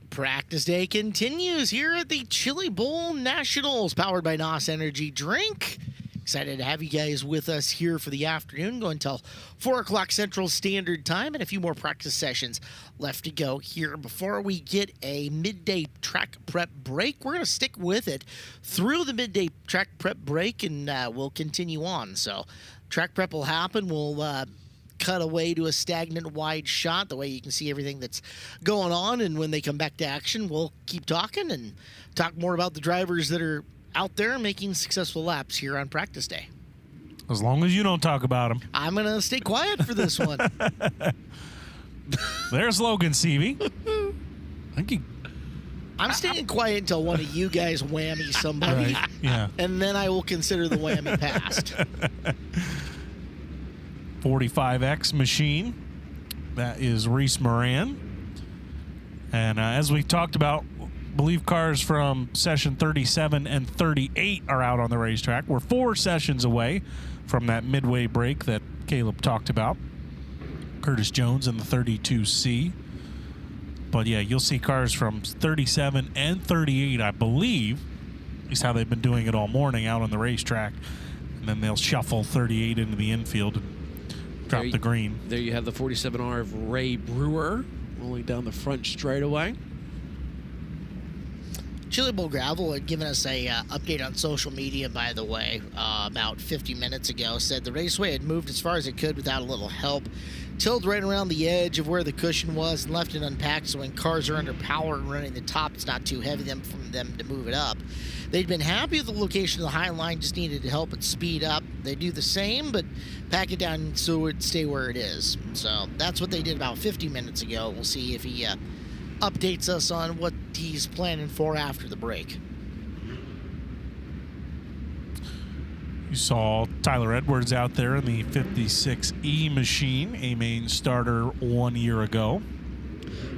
Practice day continues here at the Chili Bowl Nationals, powered by NOS Energy Drink. Excited to have you guys with us here for the afternoon, going until 4 o'clock Central Standard Time, and a few more practice sessions left to go here. Before we get a midday track prep break, we're going to stick with it through the midday track prep break, and we'll continue on. So track prep will happen. We'll cut away to a stagnant wide shot, the way you can see everything that's going on, and when they come back to action, we'll keep talking and talk more about the drivers that are out there making successful laps here on practice day. As long as you don't talk about them. I'm going to stay quiet for this one. There's Logan Seavey. I'm staying quiet until one of you guys whammy somebody. Right, yeah. And then I will consider the whammy passed. 45X machine. That is Reese Moran. And as we talked about, I believe cars from session 37 and 38 are out on the racetrack. We're 4 sessions away from that midway break that Caleb talked about. Curtis Jones in the 32C. But yeah, you'll see cars from 37 and 38, I believe, at least how they've been doing it all morning out on the racetrack. And then they'll shuffle 38 into the infield and drop the green. There you have the 47R of Ray Brewer rolling down the front straightaway. Chili Bowl Gravel had given us a update on social media, by the way, about 50 minutes ago. Said the raceway had moved as far as it could without a little help. Tilled right around the edge of where the cushion was and left it unpacked, so when cars are under power and running the top, it's not too heavy for them to move it up. They'd been happy with the location of the High Line, just needed to help it speed up. They do the same, but pack it down so it'd stay where it is. So that's what they did about 50 minutes ago. We'll see if he updates us on what he's planning for after the break. You saw Tyler Edwards out there in the 56E machine, a main starter 1 year ago.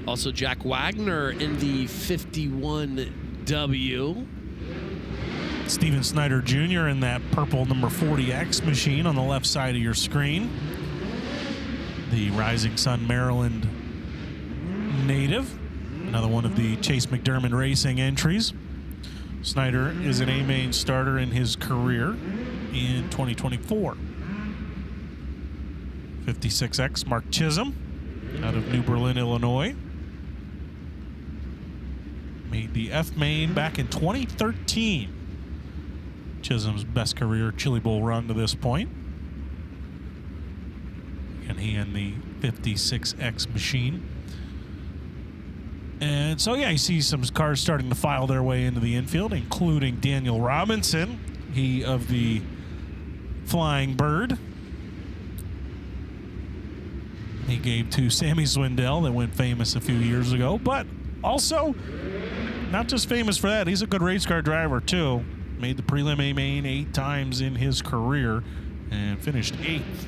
Also, Jack Wagner in the 51W. Steven Snyder Jr. in that purple number 40X machine on the left side of your screen. The Rising Sun Maryland native. Another one of the Chase McDermott Racing entries. Snyder is an A-main starter in his career in 2024. 56X Mark Chisholm out of New Berlin, Illinois. Made the F-main back in 2013. Chisholm's best career Chili Bowl run to this point. And he in the 56X machine. And so, yeah, you see some cars starting to file their way into the infield, including Daniel Robinson, he of the Flying Bird. He gave to Sammy Swindell that went famous a few years ago, but also not just famous for that, he's a good race car driver too. Made the prelim A-main 8 times in his career and finished 8th.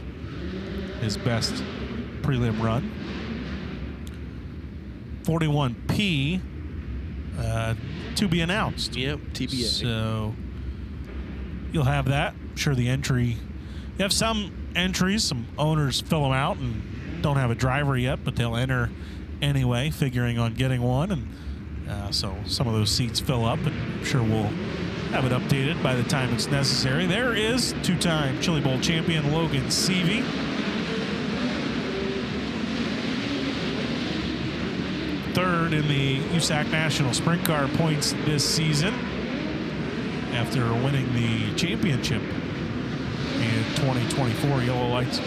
His best prelim run. 41P to be announced. Yep, TBA. So you'll have that. I'm sure the entry. You have some entries, some owners fill them out and don't have a driver yet, but they'll enter anyway, figuring on getting one. And so some of those seats fill up, and I'm sure we'll have it updated by the time it's necessary. There is two-time Chili Bowl champion Logan Seavey. Third in the USAC National Sprint Car points this season after winning the championship in 2024. Yellow lights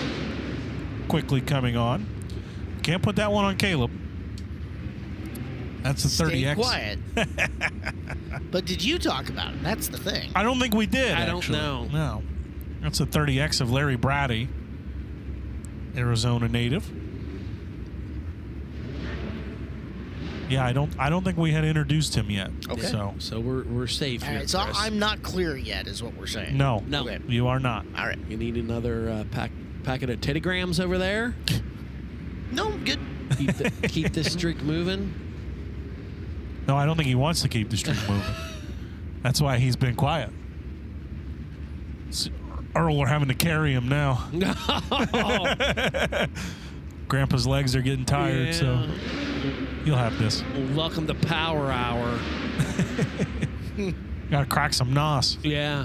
quickly coming on. Can't put that one on Caleb. That's the 30X. Stay quiet. But did you talk about it? That's the thing. I don't think we did. I don't actually. know. No. That's the 30X of Larry Brady, Arizona native. Yeah, I don't think we had introduced him yet. Okay. So we're safe All here. right, so Chris. I'm not clear yet, is what we're saying. No. Okay. You are not. All right. You need another packet of tittygrams over there? No, I'm good. Keep this streak moving? No, I don't think he wants to keep the streak moving. That's why he's been quiet. Earl, we're having to carry him now. Grandpa's legs are getting tired, so you'll have this. Welcome to Power Hour. Gotta crack some NOS. Yeah.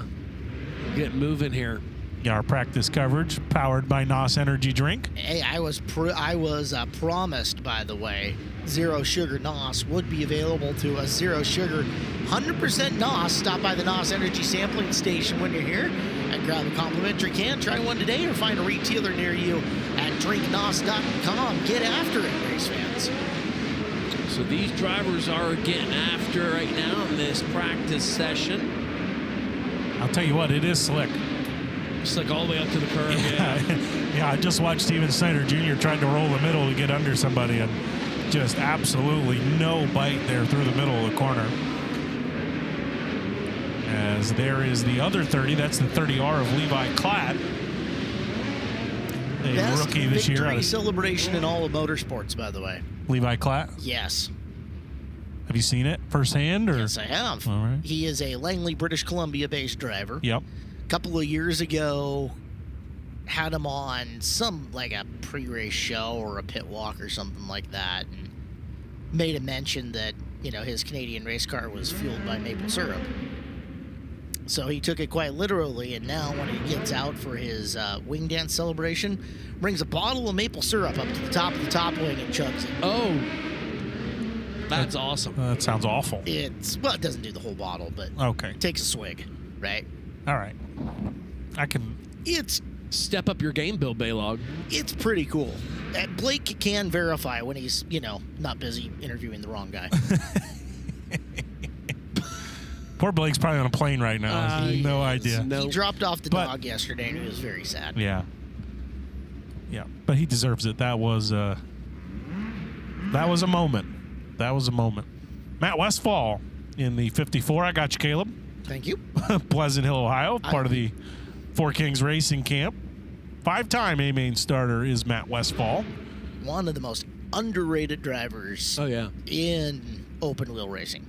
Get moving here. Yeah, our practice coverage powered by NOS Energy Drink. Hey, I was promised, by the way, zero sugar NOS would be available to us. Zero sugar, 100% NOS. Stop by the NOS Energy Sampling Station when you're here and grab a complimentary can. Try one today or find a retailer near you at drinknos.com. Get after it, race fans. So these drivers are getting after right now in this practice session. I'll tell you what, it is slick. It's like all the way up to the curb. Yeah, I just watched Steven Snyder Jr. trying to roll the middle to get under somebody, and just absolutely no bite there through the middle of the corner. As there is the other 30, that's the 30R of Levi Klatt. A Best rookie this year. victory celebration in all of motorsports, by the way. Levi Klatt? Yes. Have you seen it firsthand? Or? Yes, I have. All right. He is a Langley, British Columbia-based driver. Yep. A couple of years ago, had him on like a pre-race show or a pit walk or something like that, and made a mention that, his Canadian race car was fueled by maple syrup. So he took it quite literally, and now when he gets out for his wing dance celebration, brings a bottle of maple syrup up to the top of the top wing and chugs it. Oh. That's awesome. That sounds awful. It doesn't do the whole bottle, but Okay. takes a swig, right? All right. I can. It's Step up your game, Bill Baylog. It's pretty cool. Blake can verify when he's, not busy interviewing the wrong guy. Poor Blake's probably on a plane right now. No idea. He dropped off the dog yesterday, and he was very sad. Yeah. Yeah, but he deserves it. That was a moment. That was a moment. Matt Westfall in the 54. I got you, Caleb. Thank you. Pleasant Hill, Ohio, part of the Four Kings Racing Camp. 5-time A-Main starter is Matt Westfall. One of the most underrated drivers in open wheel racing.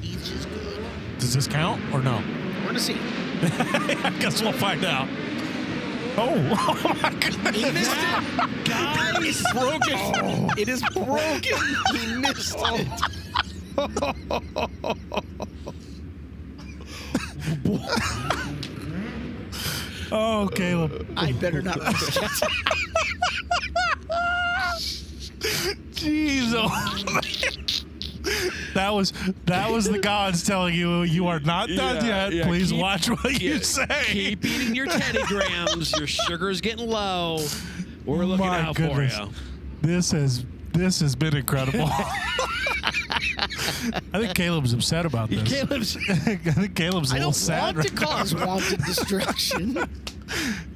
He's just good. Does this count or no? We're going to see. I guess we'll find out. Oh my goodness. He missed it. Guys, it's broken. Oh. It is broken. He missed it. Oh, Caleb. I better not risk it. Jeez, That was the gods telling you are not done yet. Yeah, please watch what you say. Keep eating your Teddy Grahams. Your sugar's getting low. We're looking out for you. This has been incredible. I think Caleb's upset about this. I think Caleb's a little sad. I don't want to cause wanted destruction.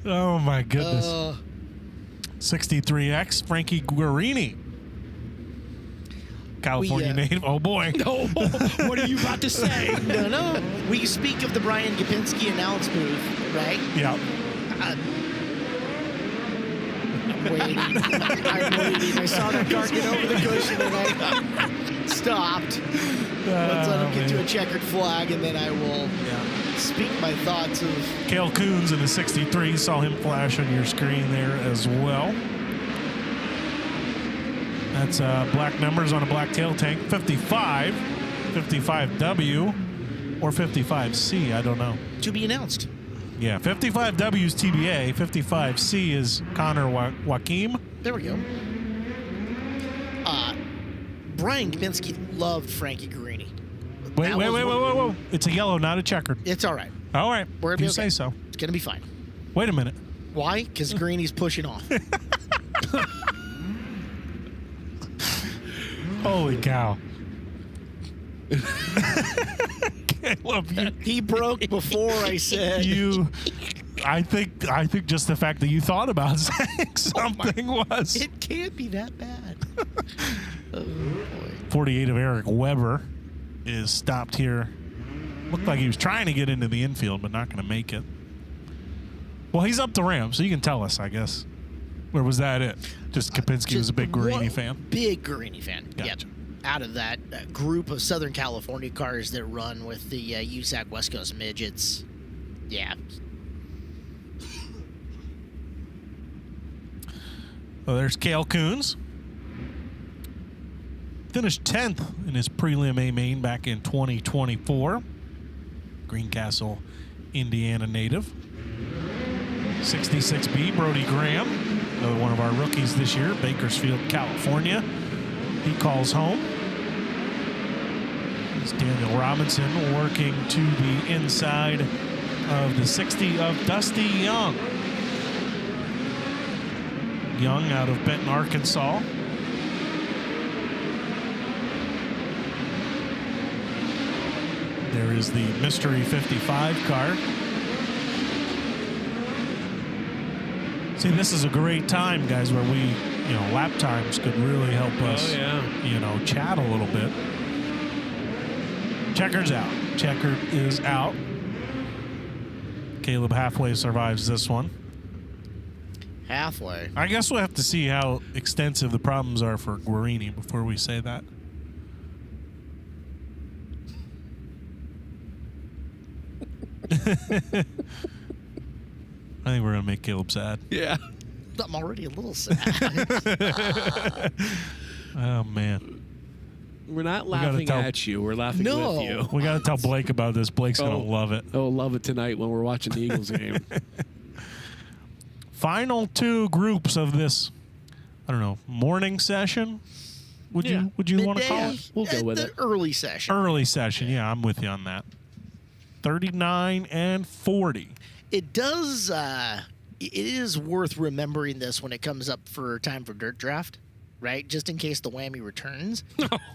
Oh my goodness. 63X Frankie Guarini. California native. Oh boy. No. What are you about to say? No. We speak of the Brian Gapinski announce booth, right? Yeah. I'm waiting. I saw that car get over the cushion and I stopped. Let's let him get to a checkered flag, and then I will speak my thoughts of... Cale Coons in the 63. Saw him flash on your screen there as well. That's black numbers on a black tail tank. 55, 55W, or 55C, I don't know. To be announced. Yeah, 55W is TBA. 55C is Connor Joaquim. There we go. Brian Gapinski loved Frankie Guarini. Wait. It's a yellow, not a checkered. It's all right. All right. We're you say so. It's going to be fine. Wait a minute. Why? Because Guarini's pushing off. Holy cow. Caleb, he broke before I said. I think just the fact that you thought about saying something was. It can't be that bad. Oh, boy. 48 of Eric Weber is stopped here. Looked like he was trying to get into the infield, but not going to make it. Well, he's up the ramp, so you can tell us, I guess. Or was that it? Just Kapinski was a big Guarini fan? Big Guarini fan. Gotcha. Yep. Out of that group of Southern California cars that run with the USAC West Coast midgets. Yeah. Well, there's Cale Coons. Finished 10th in his prelim A-Main back in 2024. Greencastle, Indiana native. 66B, Brody Graham, another one of our rookies this year, Bakersfield, California. He calls home. It's Daniel Robinson working to the inside of the 60 of Dusty Young. Young out of Benton, Arkansas. There is the Mystery 55 car. See, this is a great time, guys, where we, lap times could really help us, chat a little bit. Checker's out. Checker is out. Caleb halfway survives this one. Halfway. I guess we'll have to see how extensive the problems are for Guarini before we say that. I think we're going to make Caleb sad. Yeah. I'm already a little sad. Oh, man. We're not laughing at you. We're laughing with you. We got to tell Blake about this. Blake's going to love it. Oh, love it tonight when we're watching the Eagles game. Final two groups of this, morning session. Would you want to call it? We'll go with it. Early session. Early session. Yeah, I'm with you on that. 39 and 40. It does. It is worth remembering this when it comes up for time for dirt draft, right? Just in case the whammy returns,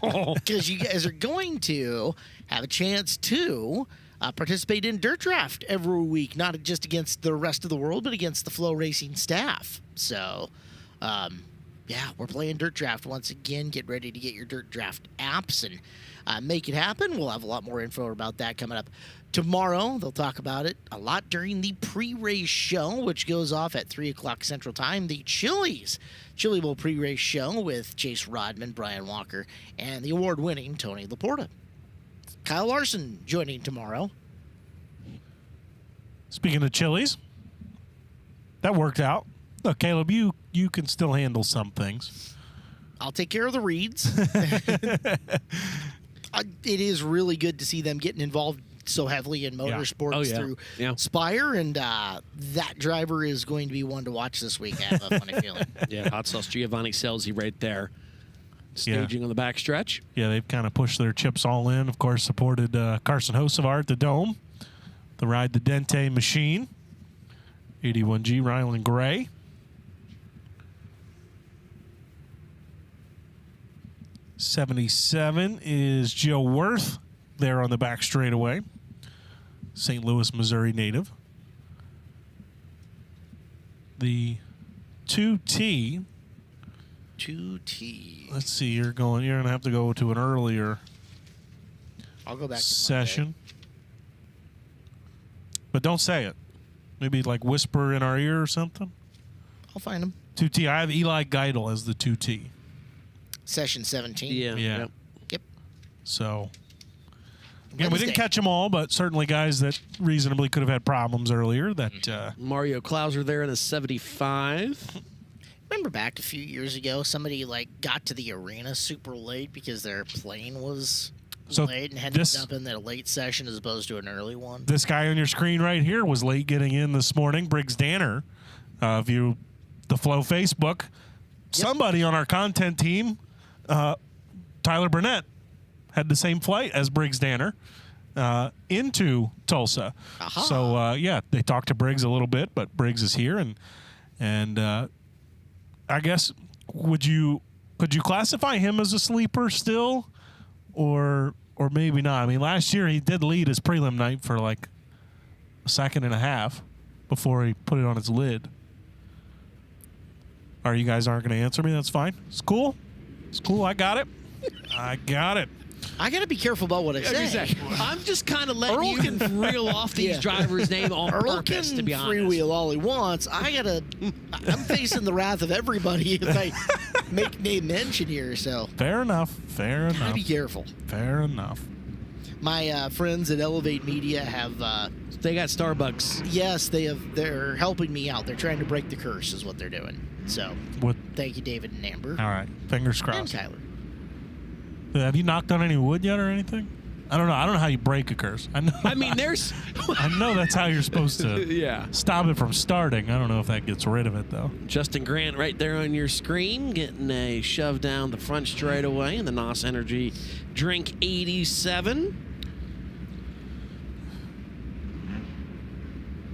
because you guys are going to have a chance to participate in dirt draft every week, not just against the rest of the world, but against the FloRacing staff. So, yeah, we're playing dirt draft once again. Get ready to get your dirt draft apps and make it happen. We'll have a lot more info about that coming up tomorrow. They'll talk about it a lot during the pre-race show, which goes off at 3 o'clock Central Time. The Chili Bowl pre-race show with Chase Rodman, Brian Walker, and the award-winning Tony Laporta. Kyle Larson joining tomorrow. Speaking of Chili's, that worked out. Look, Caleb, you can still handle some things. I'll take care of the reads. It is really good to see them getting involved so heavily in motorsports through Spire, and that driver is going to be one to watch this week. I have a funny feeling. Yeah, Hot Sauce Giovanni Scelzi right there, staging on the backstretch. Yeah, they've kind of pushed their chips all in. Of course, supported Carson Hocevar at the Dome, the Ride the Dente machine, 81G Ryland Gray. '77 is Joe Worth there on the back straightaway. St. Louis, Missouri native. The 2T. 2T. Let's see, you're going to have to go to an earlier I'll go back to session. But don't say it. Maybe like whisper in our ear or something. I'll find him. 2T. I have Eli Geidel as the 2T. Session 17. Yeah. Yep. So, yeah, we didn't catch them all, but certainly guys that reasonably could have had problems earlier. That Mario Klauser there in a 75. Remember back a few years ago, somebody got to the arena super late because their plane was late and had to jump in their late session as opposed to an early one. This guy on your screen right here was late getting in this morning. Briggs Danner, view the Flow Facebook. Yep. Somebody on our content team, Tyler Burnett, had the same flight as Briggs Danner into Tulsa. Aha. So they talked to Briggs a little bit, but Briggs is here, and I guess could you classify him as a sleeper still, or maybe not? I mean, last year he did lead his prelim night for like a second and a half before he put it on his lid. Or you guys aren't going to answer me? That's fine. It's cool. It's cool. I got it. I got to be careful about what I say. I'm just kind of letting you can reel off these drivers' name on purpose, to be honest. Freewheel all he wants. I'm facing the wrath of everybody if I make name mention here. So fair enough. Gotta be careful. Fair enough. My friends at Elevate Media have. They got Starbucks. Yes, they're helping me out. They're trying to break the curse, is what they're doing. So, thank you, David and Amber. All right, fingers crossed. And Tyler. Have you knocked on any wood yet or anything? I don't know how you break a curse. I know. I mean, there's. I know that's how you're supposed to stop it from starting. I don't know if that gets rid of it though. Justin Grant right there on your screen, getting a shove down the front straightaway in the NOS Energy Drink 87.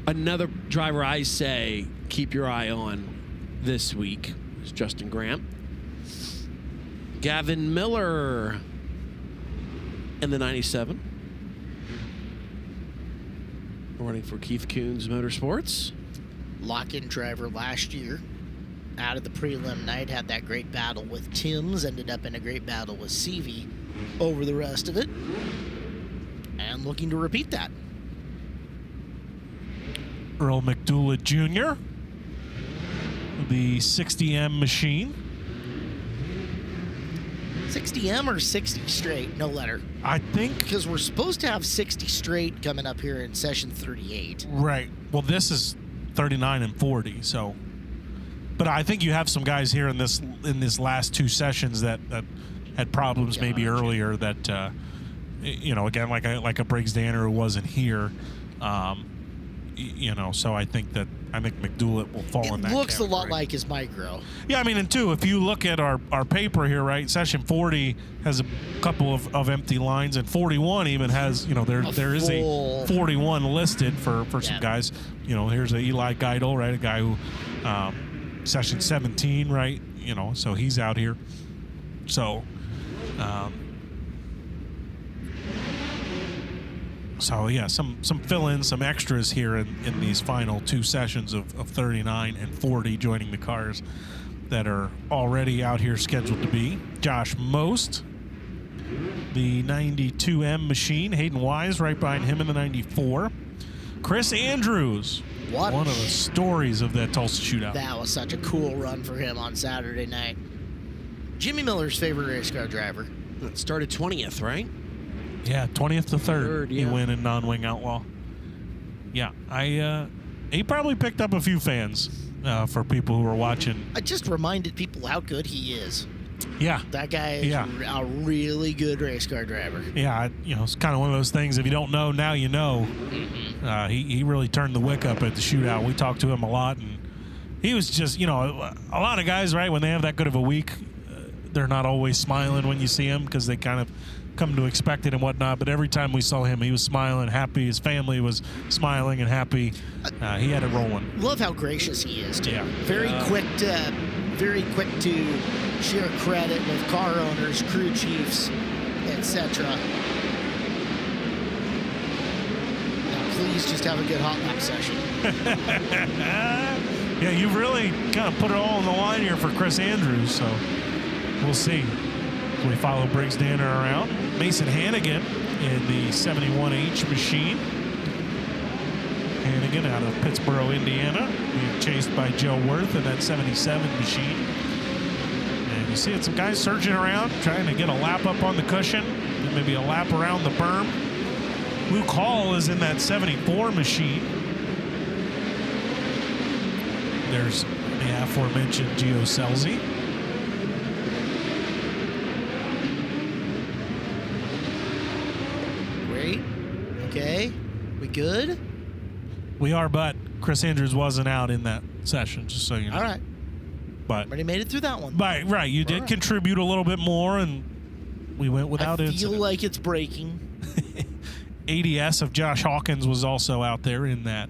Another driver I say keep your eye on this week is Justin Grant. Gavin Miller in the 97. Running for Keith Coons Motorsports. Lock-in driver last year. Out of the prelim night, had that great battle with Timms, ended up in a great battle with Seavey over the rest of it. And looking to repeat that. Earl McDougall Jr., the 60M machine. 60M or 60 straight? No letter. I think. Because we're supposed to have 60 straight coming up here in session 38. Right. Well, this is 39 and 40, so. But I think you have some guys here in this last two sessions that had problems maybe earlier that, again, like a Briggs Danner who wasn't here. So I think that I think McDoulet will fall in that It looks category. a lot like his micro. Yeah, I mean, and two, if you look at our paper here, right, session 40 has a couple of empty lines, and 41 even has, there is a 41 listed for some guys. Here's a Eli Geidel, right, a guy who session 17, right, so he's out here. So, some fill-ins, some extras here in these final two sessions of 39 and 40 joining the cars that are already out here scheduled to be. Josh Most, the 92M machine. Hayden Wise right behind him in the 94. Chris Andrews, one of the stories of that Tulsa shootout. That was such a cool run for him on Saturday night. Jimmy Miller's favorite race car driver. It started 20th, right? Yeah, 20th to 3rd. Yeah. He went in non-wing outlaw. Yeah, he probably picked up a few fans for people who were watching. I just reminded people how good he is. Yeah. That guy is a really good race car driver. Yeah, it's kind of one of those things. If you don't know, now you know. Mm-hmm. He really turned the wick up at the shootout. We talked to him a lot, and he was just, a lot of guys, right, when they have that good of a week, they're not always smiling when you see him because they kind of come to expect it and whatnot. But every time we saw him, he was smiling, happy. His family was smiling and happy. He had it rolling. Love how gracious he is, too. Yeah. Very quick to share credit with car owners, crew chiefs, etc. Now, please just have a good hot lap session. Yeah, you've really kind of put it all on the line here for Chris Andrews, so we'll see. We follow Briggs Danner around. Mason Hannigan in the 71H machine. Hannigan out of Pittsburgh, Indiana, being chased by Joe Worth in that 77 machine. And you see some guys surging around, trying to get a lap up on the cushion, and maybe a lap around the berm. Luke Hall is in that 74 machine. There's the aforementioned Gio Scelzi. Great. Okay. We good? We are, but Chris Andrews wasn't out in that session, just so you know. All right. But Already made it through that one. right, you did contribute a little bit more, and we went without it. I feel like it's breaking. ADS of Josh Hawkins was also out there in that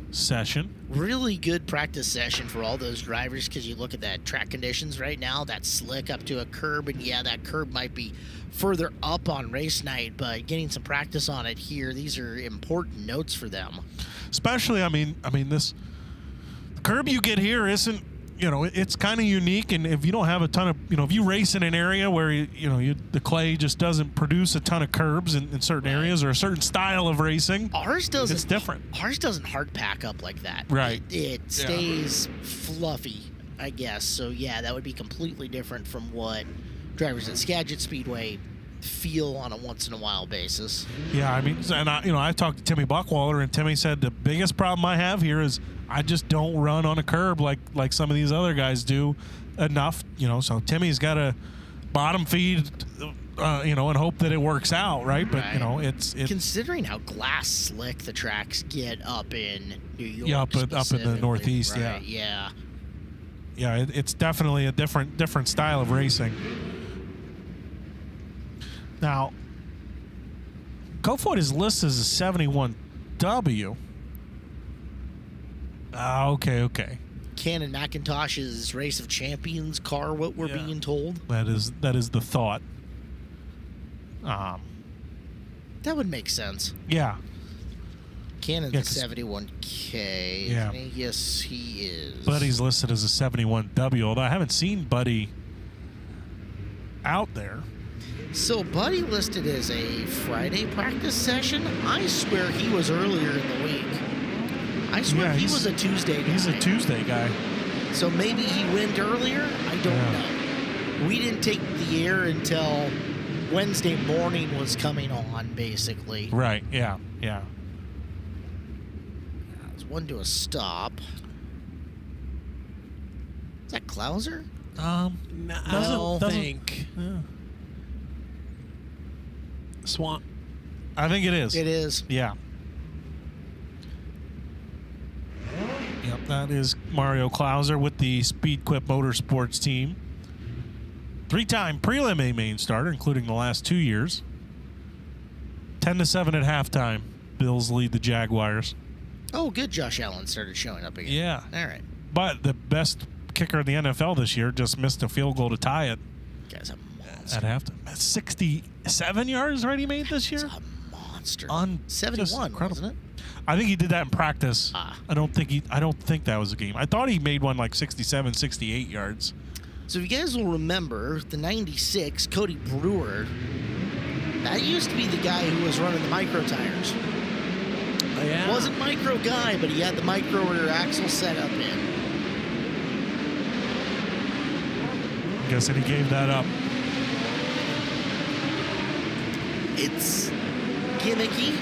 session. Really good practice session for all those drivers because you look at that track conditions right now, that slick up to a curb, and yeah, that curb might be further up on race night, but getting some practice on it here, these are important notes for them. Especially, I mean, this curb you get here isn't, it's kind of unique, and if you don't have a ton of, if you race in an area where the clay just doesn't produce a ton of curbs in certain areas or a certain style of racing, ours doesn't. It's different. Ours doesn't hard pack up like that. Right. It stays fluffy, I guess. So yeah, that would be completely different from what drivers at Skagit Speedway feel on a once in a while basis. Yeah, I mean, and I talked to Timmy Buckwaller, and Timmy said the biggest problem I have here is I just don't run on a curb like some of these other guys do enough, so Timmy's got to bottom feed, and hope that it works out, right? But, it's considering how glass slick the tracks get up in New York. Yeah, up in the Northeast, right? Yeah, it's definitely a different style of racing. Now, Kofoid is listed as a 71W. Okay. Cannon McIntosh's Race of Champions car, what we're being told. That is the thought. That would make sense. Yeah. Cannon's a 71K. Yeah. Yes, he is. Buddy's listed as a 71W, although I haven't seen Buddy out there. So Buddy listed as a Friday practice session. I swear he was earlier in the week. I swear he was a Tuesday guy. He's a Tuesday guy. So maybe he went earlier? I don't know. We didn't take the air until Wednesday morning was coming on, basically. Right, yeah. There's one to a stop. Is that Klauser? I don't think. Yeah. Swan. I think it is. It is. Yeah. Yep. That is Mario Klauser with the Speedquip Motorsports team. 3-time prelim A main starter, including the last 2 years. 10-7 at halftime. Bills lead the Jaguars. Oh, good. Josh Allen started showing up again. Yeah. All right. But the best kicker in the NFL this year just missed a field goal to tie it. Guy's a monster. At halftime. That's 67 yards already made this year? He's a monster. 71, wasn't it? I think he did that in practice. I don't think that was a game. I thought he made one like 67, 68 yards. So if you guys will remember, the 96 Cody Brewer, that used to be the guy who was running the micro tires. Oh, yeah. Wasn't micro guy, but he had the micro rear axle setup in. I guess that he gave that up. It's gimmicky.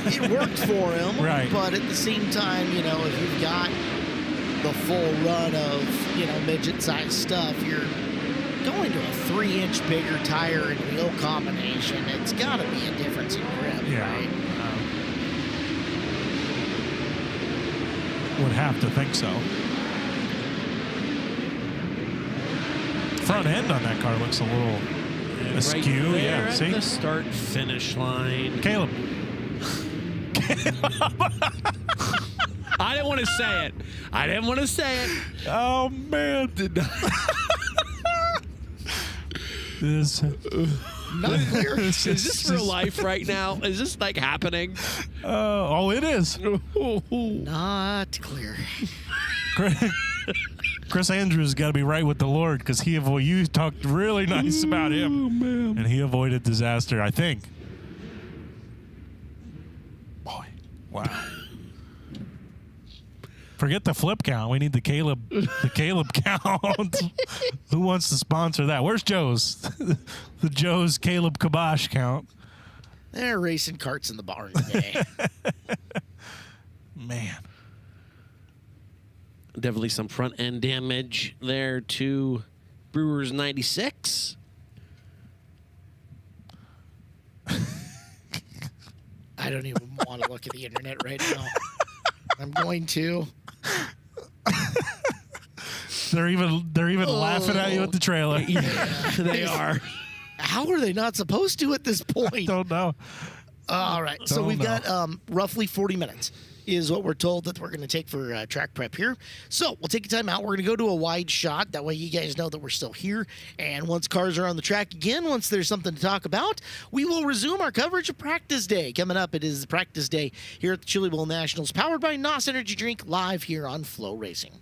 It worked for him. Right. But at the same time, you know, if you've got the full run of, you know, midget-sized stuff, you're going to a 3-inch bigger tire and wheel combination. It's got to be a difference in grip, right? Would have to think so. Front end on that car looks a little askew. Right yeah, at see? the start-finish line. Caleb. I didn't want to say it. Oh, man. This. Not clear. Is this real life right now? Is this like happening? It is. Not clear. Chris Andrews got to be right with the Lord because you talked really nice about him, and he avoided disaster, I think. Boy, wow. Forget the flip count. We need the Caleb count. Who wants to sponsor that? Where's Joe's? The Joe's Caleb Kibosh count. They're racing carts in the barn today. Man. Definitely some front end damage there to Brewers 96. I don't even want to look at the internet right now. I'm going to. They're even laughing at you at the trailer. Yeah, they are. How are they not supposed to at this point? Don't know. All right. So we've got roughly 40 minutes is what we're told that we're going to take for track prep here. So we'll take a time out. We're going to go to a wide shot. That way you guys know that we're still here. And once cars are on the track again, once there's something to talk about, we will resume our coverage of practice day. Coming up, it is practice day here at the Chili Bowl Nationals, powered by NOS Energy Drink, live here on FloRacing.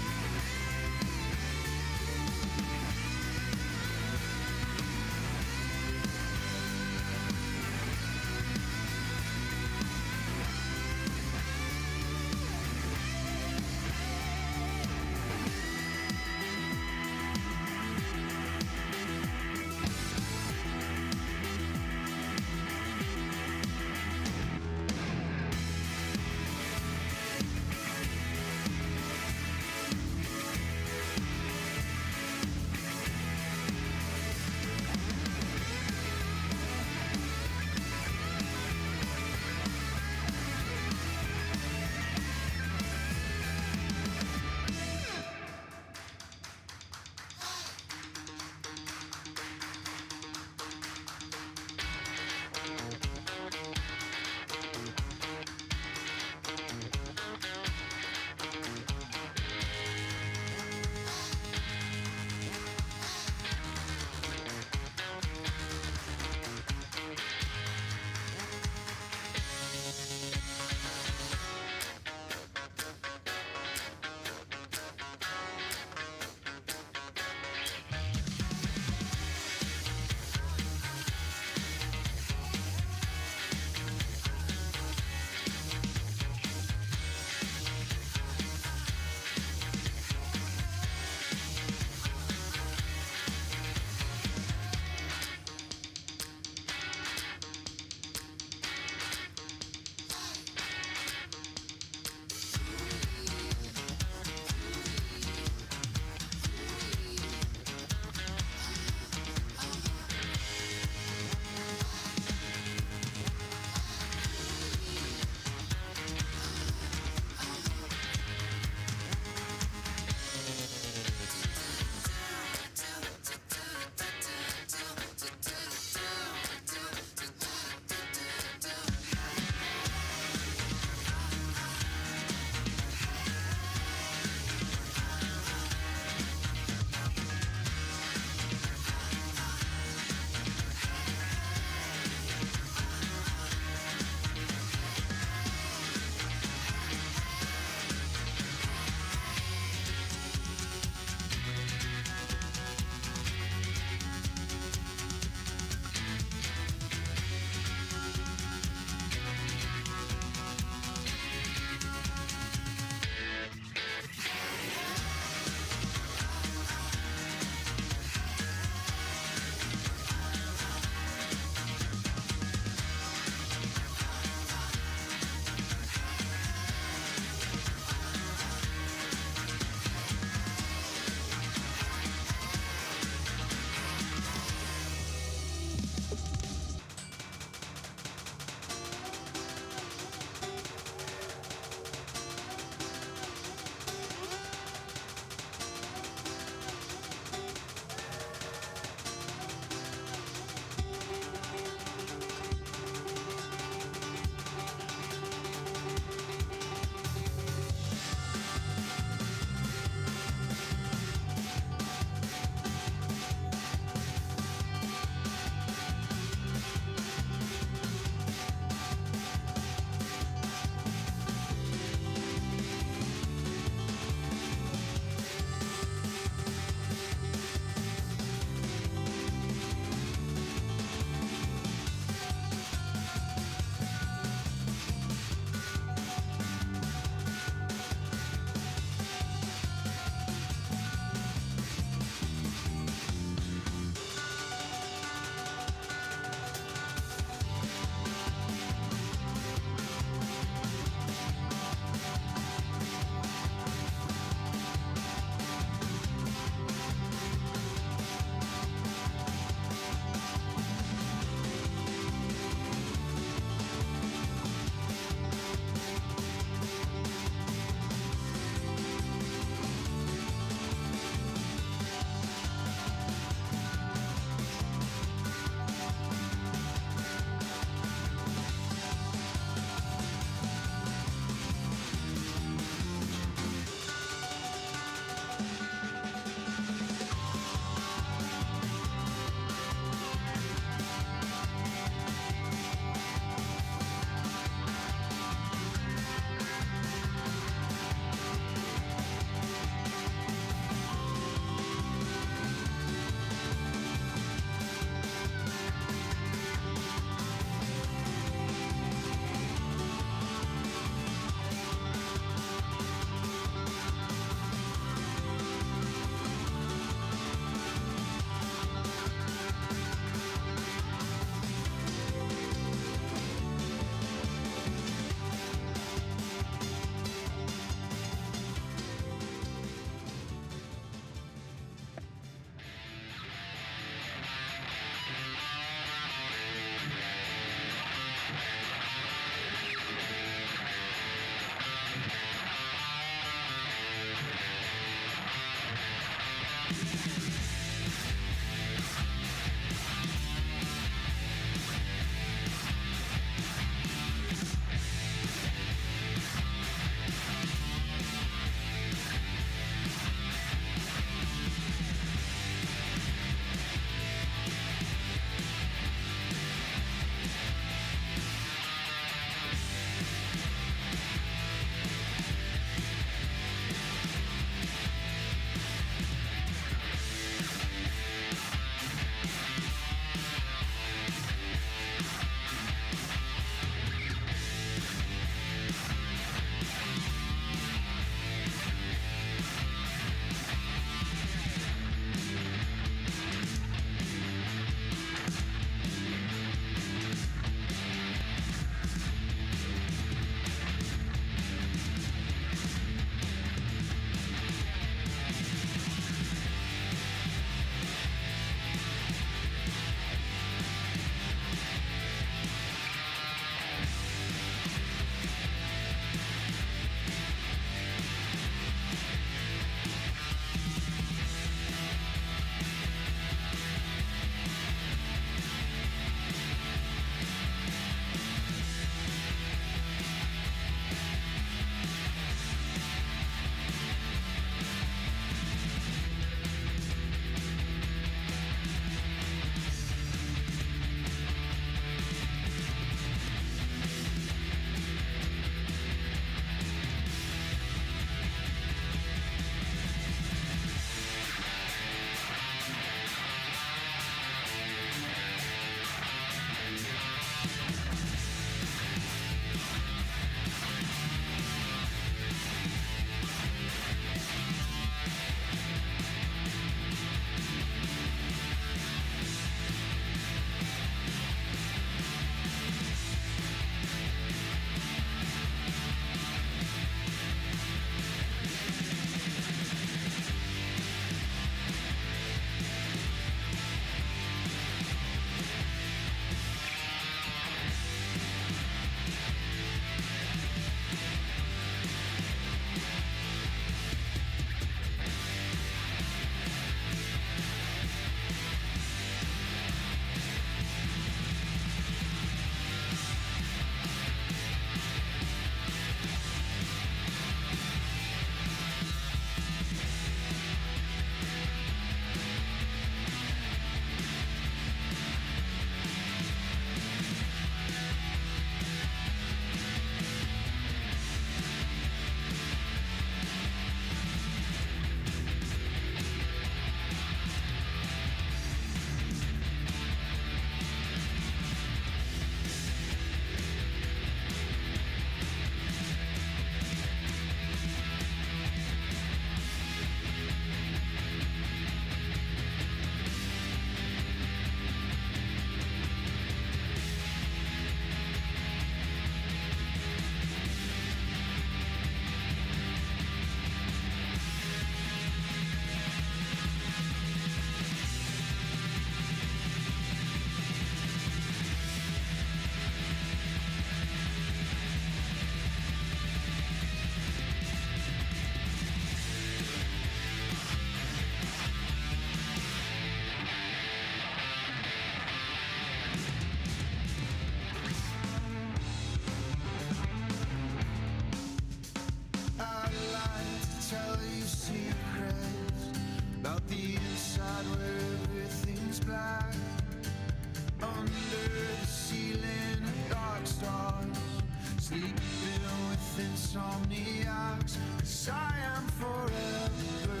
insomniacs, 'cause I am forever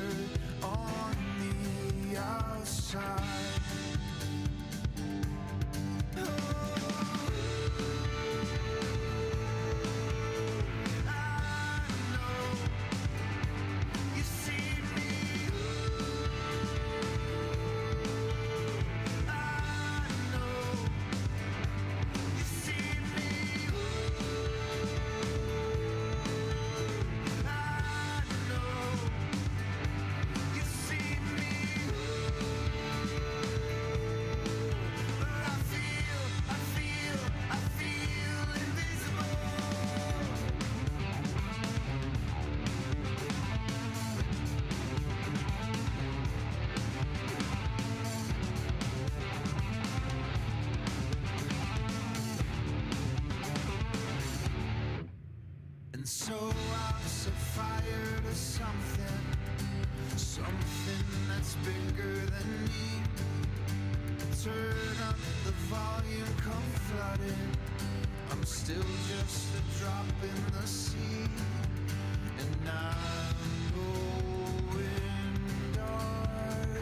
on the outside. And so I'll set fire to something that's bigger than me. Turn up the volume, come flooding. I'm still just a drop in the sea, and I'm going dark.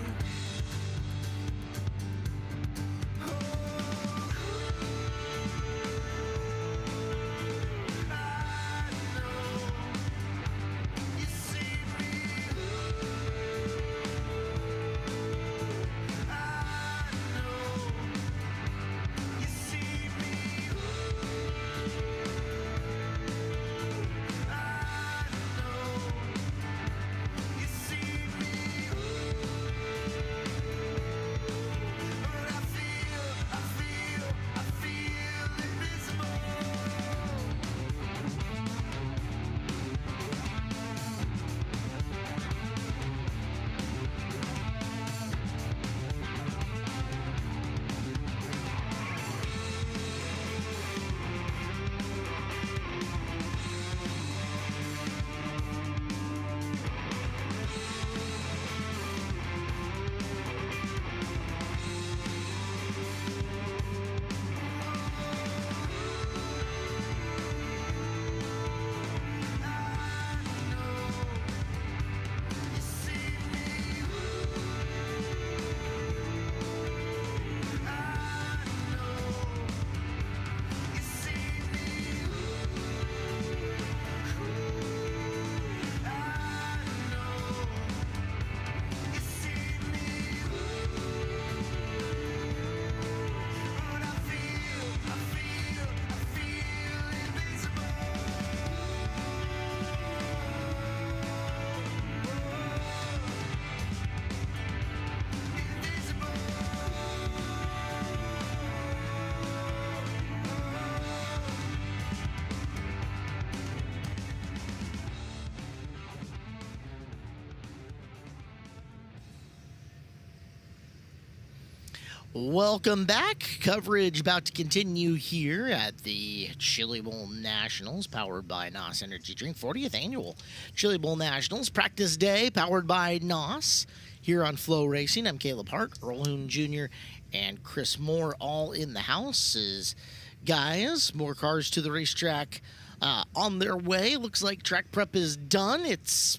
Welcome back. Coverage about to continue here at the Chili Bowl Nationals, powered by NOS Energy Drink. 40th Annual Chili Bowl Nationals. Practice day, powered by NOS. Here on FloRacing, I'm Caleb Hart, Earl Hoon Jr., and Chris Moore, all in the house. Guys, more cars to the racetrack on their way. Looks like track prep is done. It's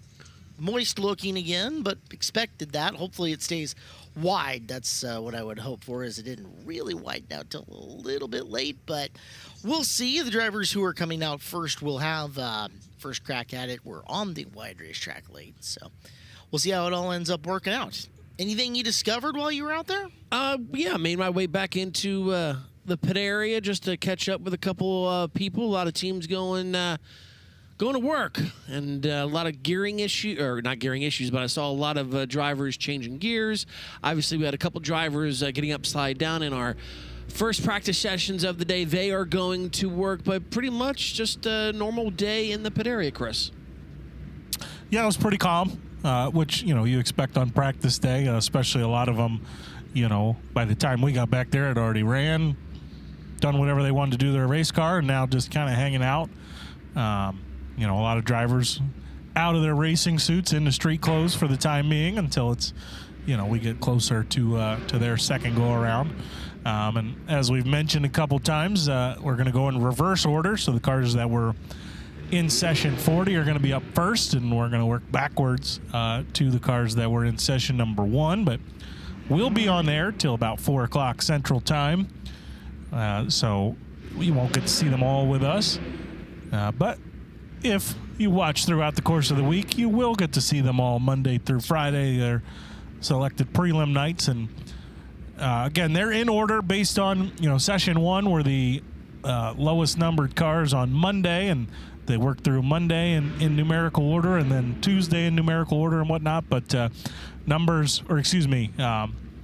moist looking again, but expected that. Hopefully it stays wide. That's what I would hope for, as it didn't really widen out till a little bit late, but we'll see. The drivers who are coming out first will have first crack at it. We're on the wide racetrack late, so we'll see how it all ends up working out. Anything you discovered while you were out there? Yeah, made my way back into the pit area just to catch up with a couple people. A lot of teams going to work, and a lot of gearing issues, or not gearing issues, but I saw a lot of drivers changing gears. Obviously, we had a couple drivers getting upside down in our first practice sessions of the day. They are going to work, but pretty much just a normal day in the pit area, Chris. Yeah, it was pretty calm, which, you expect on practice day, especially a lot of them, by the time we got back there, had already ran, done whatever they wanted to do to their race car, and now just kind of hanging out. A lot of drivers out of their racing suits into street clothes for the time being until it's, we get closer to their second go around. And as we've mentioned a couple times, we're going to go in reverse order. So the cars that were in session 40 are going to be up first, and we're going to work backwards to the cars that were in session number 1. But we'll be on there till about 4 o'clock Central Time, so you won't get to see them all with us. But if you watch throughout the course of the week, you will get to see them all Monday through Friday. They're selected prelim nights, and again, they're in order based on, session 1 were the lowest numbered cars on Monday, and they work through Monday in numerical order, and then Tuesday in numerical order and whatnot. But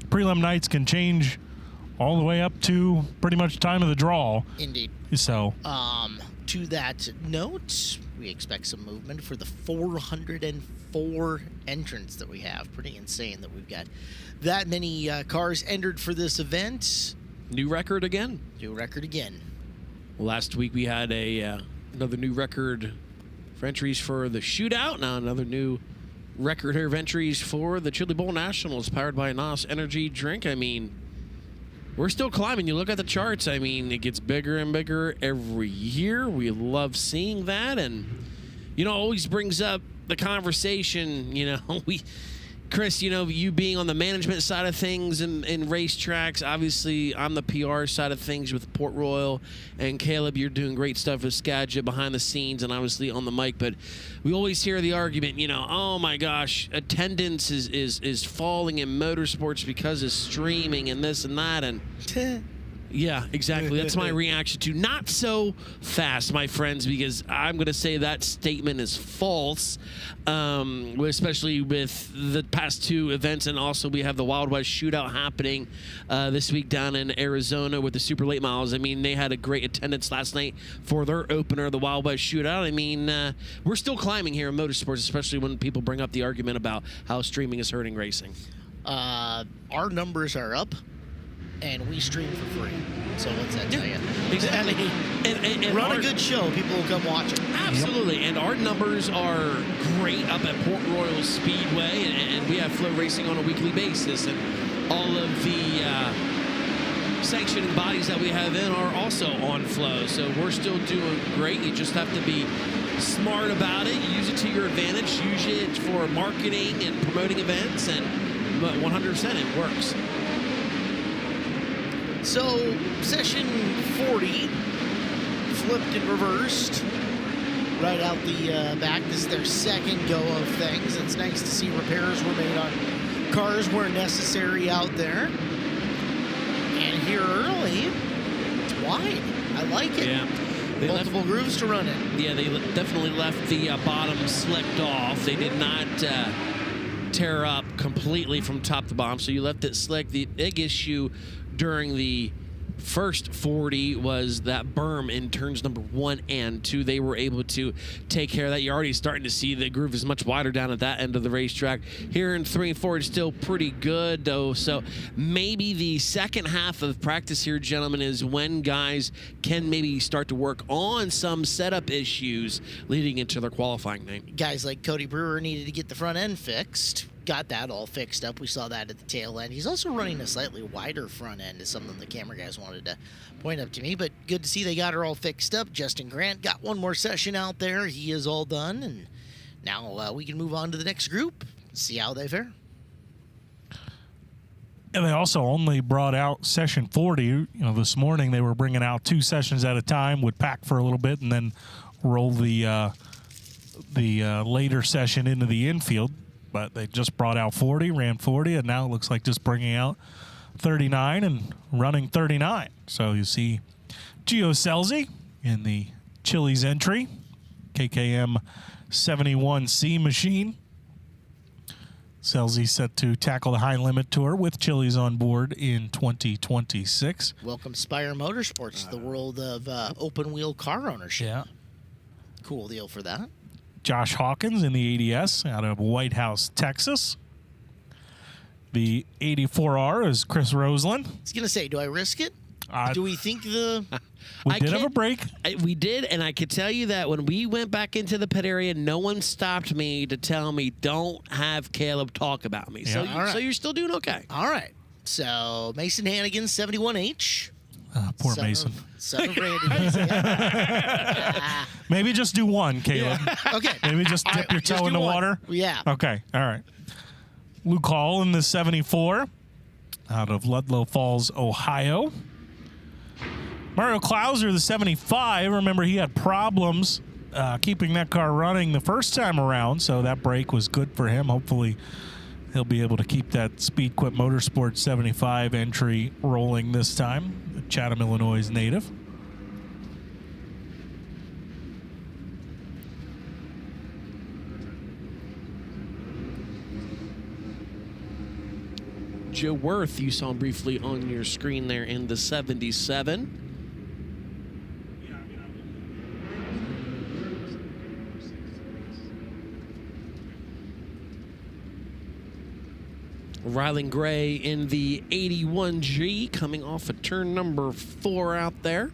prelim nights can change all the way up to pretty much time of the draw. Indeed. So, to that note, we expect some movement for the 404 entrants that we have. Pretty insane that we've got that many cars entered for this event. New record again. Last week we had another new record for entries for the shootout. Now another new record here of entries for the Chili Bowl Nationals, powered by NOS energy drink. I mean, we're still climbing. You look at the charts. I mean, it gets bigger and bigger every year. We love seeing that, and always brings up the conversation. Chris, you being on the management side of things in racetracks, obviously I'm the PR side of things with Port Royal, and Caleb, you're doing great stuff with Skagit behind the scenes and obviously on the mic, but we always hear the argument, oh my gosh, attendance is falling in motorsports because of streaming and this and that, and yeah, exactly. That's my reaction to not so fast, my friends, because I'm going to say that statement is false, especially with the past 2 events. And also we have the Wild West Shootout happening this week down in Arizona with the Super Late Models. I mean, they had a great attendance last night for their opener, the Wild West Shootout. I mean, we're still climbing here in motorsports, especially when people bring up the argument about how streaming is hurting racing. Our numbers are up, and we stream for free. So what's that tell you? Exactly. And run a good show, people will come watch it. Absolutely. Yep. And our numbers are great up at Port Royal Speedway, and we have FloRacing on a weekly basis. And all of the sanctioning bodies that we have in are also on Flow. So we're still doing great. You just have to be smart about it. Use it to your advantage. Use it for marketing and promoting events, and 100% it works. So, session 40, flipped and reversed, right out the back. This is their second go of things. It's nice to see repairs were made on cars where necessary out there. And here early, it's wide. I like it. Yeah. Multiple grooves to run in. Yeah, they definitely left the bottom slicked off. They did not tear up completely from top to bottom, so you left it slick. The big issue during the first 40 was that berm in turns number 1 and 2. They were able to take care of that. You're already starting to see the groove is much wider down at that end of the racetrack. Here in 3 and 4, it's still pretty good, though. So maybe the second half of practice here, gentlemen, is when guys can maybe start to work on some setup issues leading into their qualifying night. Guys like Cody Brewer needed to get the front end fixed. Got that all fixed up. We saw that at the tail end. He's also running a slightly wider front end, is something the camera guys wanted to point up to me, but good to see they got her all fixed up. Justin Grant got one more session out there. He is all done, and now we can move on to the next group, see how they fare. And they also only brought out session 40. This morning they were bringing out 2 sessions at a time, would pack for a little bit, and then roll the later session into the infield. But they just brought out 40, ran 40, and now it looks like just bringing out 39 and running 39. So you see Gio Scelzi in the Chili's entry, KKM 71C machine. Scelzi set to tackle the High Limit Tour with Chili's on board in 2026. Welcome Spire Motorsports to the world of open-wheel car ownership. Yeah. Cool deal for that. Josh Hawkins in the ADS out of White House, Texas. The 84R is Chris Roseland. I was going to say, do I risk it? Do we think we did have a break? We did, and I could tell you that when we went back into the pit area, no one stopped me to tell me, don't have Caleb talk about me. Yeah. So you're still doing okay. All right. So Mason Hannigan, 71H. Poor Mason. Son of Randy. Yeah. Maybe just do one, Caleb. Okay. Maybe just dip your toe in the water. Yeah. Okay. All right. Luke Hall in the 74 out of Ludlow Falls, Ohio. Mario Klauser, the 75. Remember, he had problems keeping that car running the first time around, so that break was good for him. Hopefully, he'll be able to keep that Speed Quit Motorsports 75 entry rolling this time. Chatham, Illinois native. Joe Worth, you saw him briefly on your screen there in the 77. Rylan Gray in the 81G coming off of turn number 4 out there.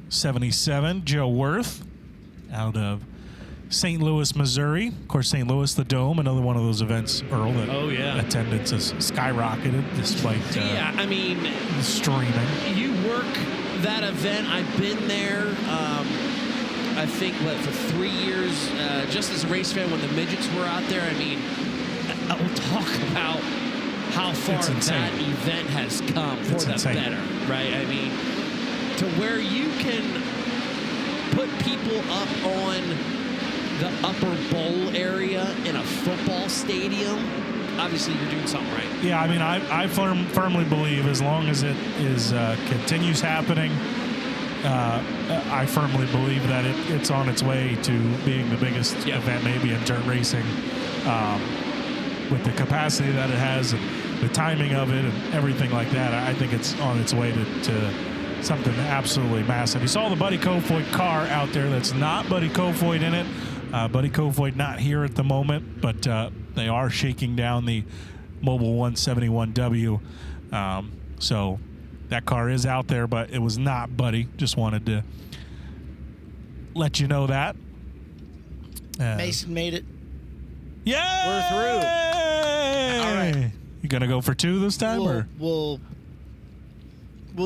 '77, Joe Worth out of St. Louis, Missouri. Of course, St. Louis, the Dome, another one of those events, Earl, that attendance has skyrocketed despite yeah, I mean, streaming. You work that event. I've been there, I think, for 3 years, just as a race fan when the midgets were out there. I mean, we'll talk about how far that event has come for the better, right? I mean, to where you can put people up on the upper bowl area in a football stadium, obviously you're doing something right. Yeah, I mean, I firmly believe as long as it is continues happening, I firmly believe that it's on its way to being the biggest event maybe in dirt racing, with the capacity that it has and the timing of it and everything like that. I think it's on its way to something absolutely massive. You saw the Buddy Kofoid car out there. That's not Buddy Kofoid in it. Buddy Kofoid not here at the moment, but they are shaking down the Mobile 171W. So that car is out there, but it was not Buddy. Just wanted to let you know that. Mason made it. Yeah, we're through. All right, you gonna go for 2 this time, or we'll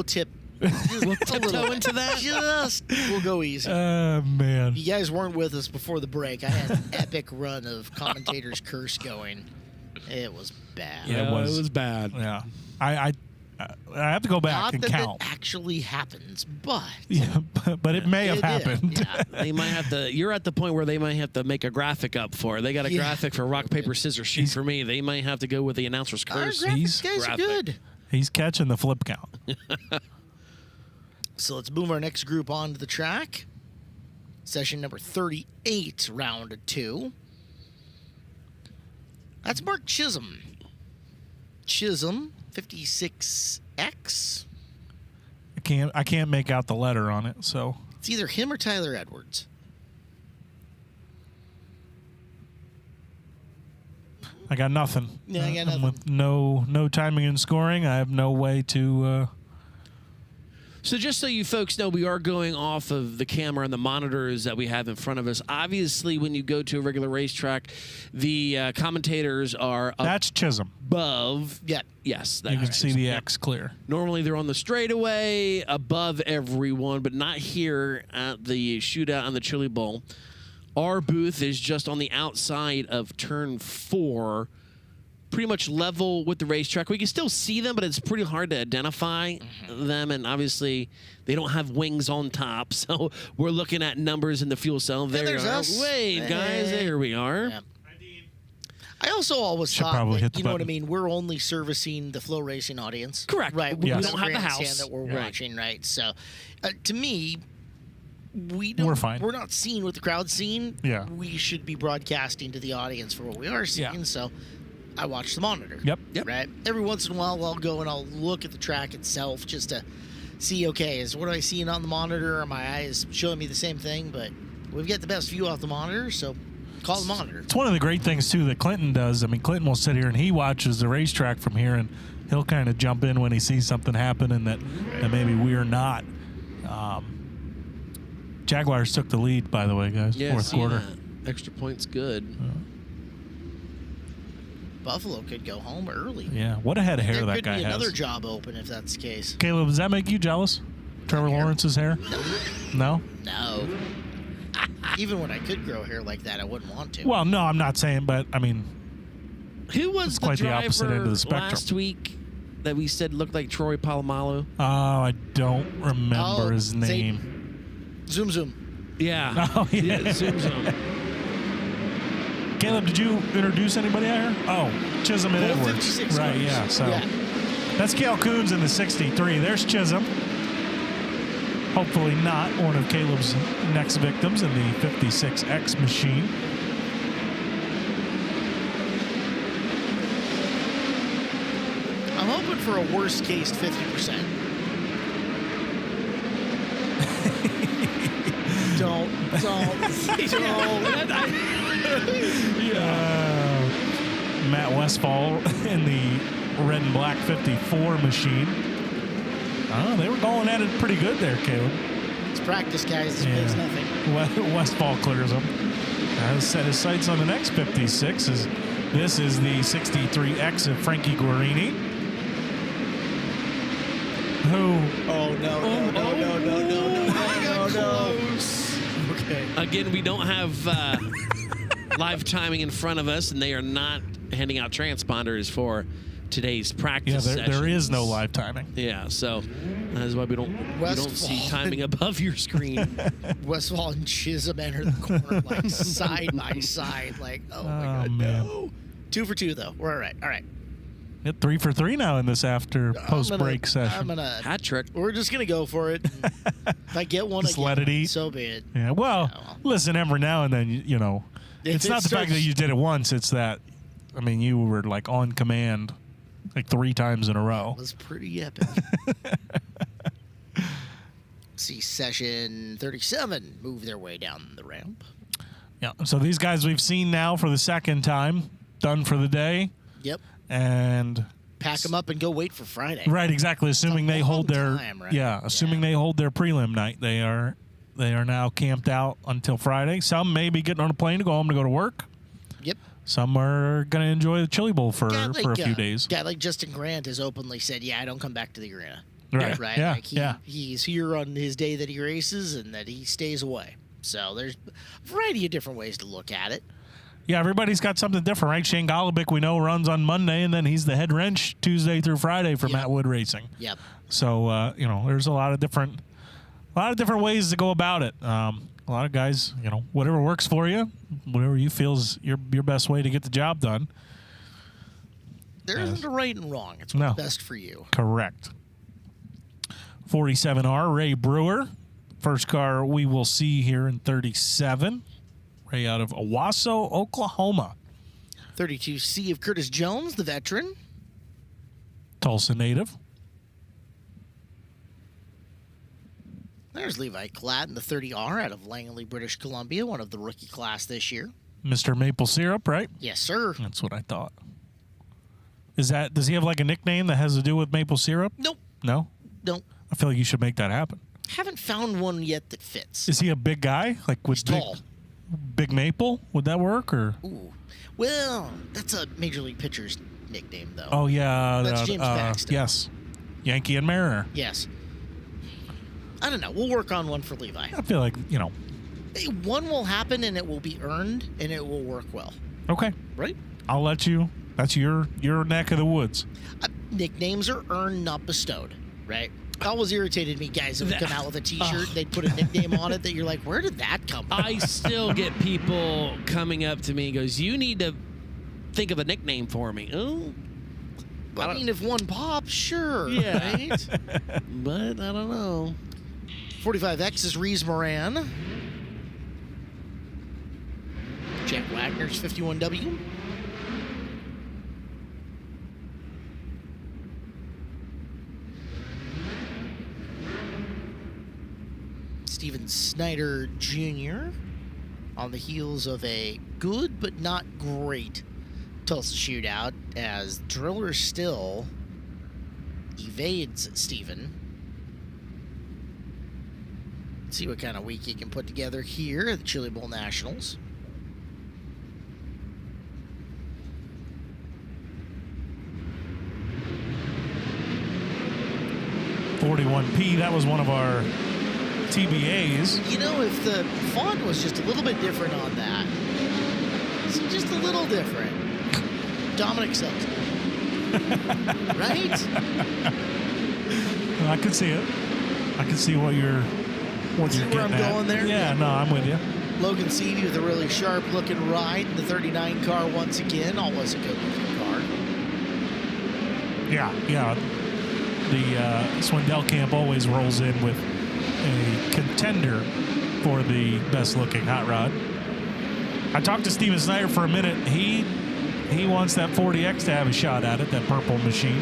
tip. We'll tiptoe into that. We'll go easy. Man. You guys weren't with us before the break. I had an epic run of commentators curse going. It was bad. Yeah, it was bad. Yeah. I have to go back and count. That actually happens, but but it may have happened. Yeah. They might have to. You're at the point where they might have to make a graphic up for it. They got a graphic for rock paper scissors shoot for me. They might have to go with the announcer's curse. Our guys are good. He's catching the flip count. So let's move our next group onto the track. Session number 38, round 2. That's Mark Chisholm. Chisholm, 56X. I can't make out the letter on it, so it's either him or Tyler Edwards. I got nothing. Yeah, I got nothing. With no timing and scoring, I have no way to. So just so you folks know, we are going off of the camera and the monitors that we have in front of us. Obviously, when you go to a regular racetrack, the commentators are that's Chisholm. Above. Yeah. Yes. You can see the X clear. Normally, they're on the straightaway above everyone, but not here at the shootout on the Chili Bowl. Our booth is just on the outside of turn 4, pretty much level with the racetrack. We can still see them, but it's pretty hard to identify them, and obviously they don't have wings on top, so we're looking at numbers in the fuel cell. There's us. Wait, guys, there we are. Yeah. I also always thought that, you know what I mean, we're only servicing the FloRacing audience. Correct. Right. We We don't have the house that we're watching, right? So, to me, we're fine. We're not seeing what the crowd's seeing. Yeah. We should be broadcasting to the audience for what we are seeing. Yeah. So, I watch the monitor. Yep. Right. Every once in a while, I'll go and I'll look at the track itself just to see. Okay, is what am I seeing on the monitor? Are my eyes showing me the same thing? But we've got the best view off the monitor, so call the monitor. It's one of the great things too that Clinton does. I mean, Clinton will sit here and he watches the racetrack from here, and he'll kind of jump in when he sees something happen and that maybe we're not. Jaguars took the lead, by the way, guys. Yeah, fourth quarter. Extra point's good. Buffalo could go home early. Yeah, what a head of hair There that could guy be has. another job open if that's the case. Caleb, does that make you jealous? Trevor Lawrence's hair? No? No. Even when I could grow hair like that, I wouldn't want to. Well, no, I'm not saying, but I mean, Who was quite the opposite end of the spectrum. last week that we said looked like Troy Polamalu? oh, I don't remember his say- name. Zoom. Yeah. Oh, yeah. Zoom. Caleb, did you introduce anybody out here? Oh, Chisholm and Both Edwards. 56 Right, cars. yeah. So Yeah. that's Cale Coons in the 63. There's Chisholm. Hopefully not one of Caleb's next victims in the 56X machine. I'm hoping for a worst case 50%. Don't. Matt Westfall in the red and black 54 machine. Oh, they were going at it pretty good there, Caleb. It's practice, guys. This means nothing. Westfall clears them. Now set his sights on the next 56. This is the 63X of Frankie Guarini. Who? Oh, no. Okay. Again, we don't have live timing in front of us, and they are not handing out transponders for today's practice Yeah, there sessions. is no live timing. Yeah, so that's why we don't see Westfall. timing above your screen. Westfall and Chisholm enter the corner like side by side. Like, oh my God, man. no. 2 for 2, though. We're all right. All right. Hit 3 for 3 now in this after post-break session. Hat trick. We're just going to go for it. If I get one Just again, let it eat. so be it. Yeah, well, Yeah, well. listen, every now and then, you know, If it's it not the fact starts- that you did it once. It's that, I mean, you were like on command like 3 times in a row. It was pretty epic. See session 37 move their way down the ramp. Yeah. So these guys we've seen now for the second time, done for the day, Yep. and Pack them up and go wait for Friday. right, exactly. Assuming they hold long their time, right? assuming Yeah. they hold their prelim night, they are now camped out until Friday. Some may be getting on a plane to go home to go to work. Yep. Some are going to enjoy the Chili Bowl for Guy a few days. Guy like Justin Grant has openly said, "Yeah, I don't come back to the arena." Right. Right. Yeah. Like he's here on his day that he races, and that he stays away. So there's a variety of different ways to look at it. Yeah, everybody's got something different, right? Shane Golobic, we know, runs on Monday, and then he's the head wrench Tuesday through Friday for Yep. Matt Wood Racing. Yep. So there's a lot of different ways to go about it. A lot of guys, whatever works for you, whatever you feel is your best way to get the job done. There isn't a right and wrong. It's No. what's best for you. Correct. 47R, Ray Brewer. First car we will see here in 37. Ray out of Owasso, Oklahoma. 32C of Curtis Jones, the veteran. Tulsa native. There's Levi Klatt in the 30R out of Langley, British Columbia, one of the rookie class this year. Mr. Maple Syrup, right? Yes, sir. That's what I thought. Does he have like a nickname that has to do with maple syrup? Nope. No? Nope. I feel like you should make that happen. Haven't found one yet that fits. Is he a big guy? Like with He's tall. big maple? Would that work or? Ooh. Well, that's a Major League pitcher's nickname, though. Oh yeah, That's James Paxton. Yes, Yankee and Mariner. Yes. I don't know. We'll work on one for Levi. I feel like One will happen, and it will be earned, and it will work well. Okay, Right? I'll let you. That's your neck of the woods. Nicknames are earned, not bestowed. Right? It always irritated me, guys, that would come out with a T-shirt, they'd put a nickname on it that you're like, where did that come from? I still get people coming up to me and goes, "You need to think of a nickname for me." Oh, I mean, if one pops, sure. Yeah. Right? but I don't know. 45X is Reese Moran. Jack Wagner's 51W. Steven Snyder Jr. on the heels of a good but not great Tulsa shootout as Driller still evades Steven. See what kind of week he can put together here at the Chili Bowl Nationals. 41P. That was one of our TBAs. You know, if the font was just a little bit different on that, see, just a little different. Dominic Seltzer. Right? I can see it. I can see what you're See where I'm getting at. going there? Yeah, no, I'm with you. Logan Seavey with a really sharp-looking ride in the 39 car once again. Always a good-looking car. Yeah. The Swindell camp always rolls in with a contender for the best-looking hot rod. I talked to Steven Snyder for a minute. He wants that 40X to have a shot at it, that purple machine.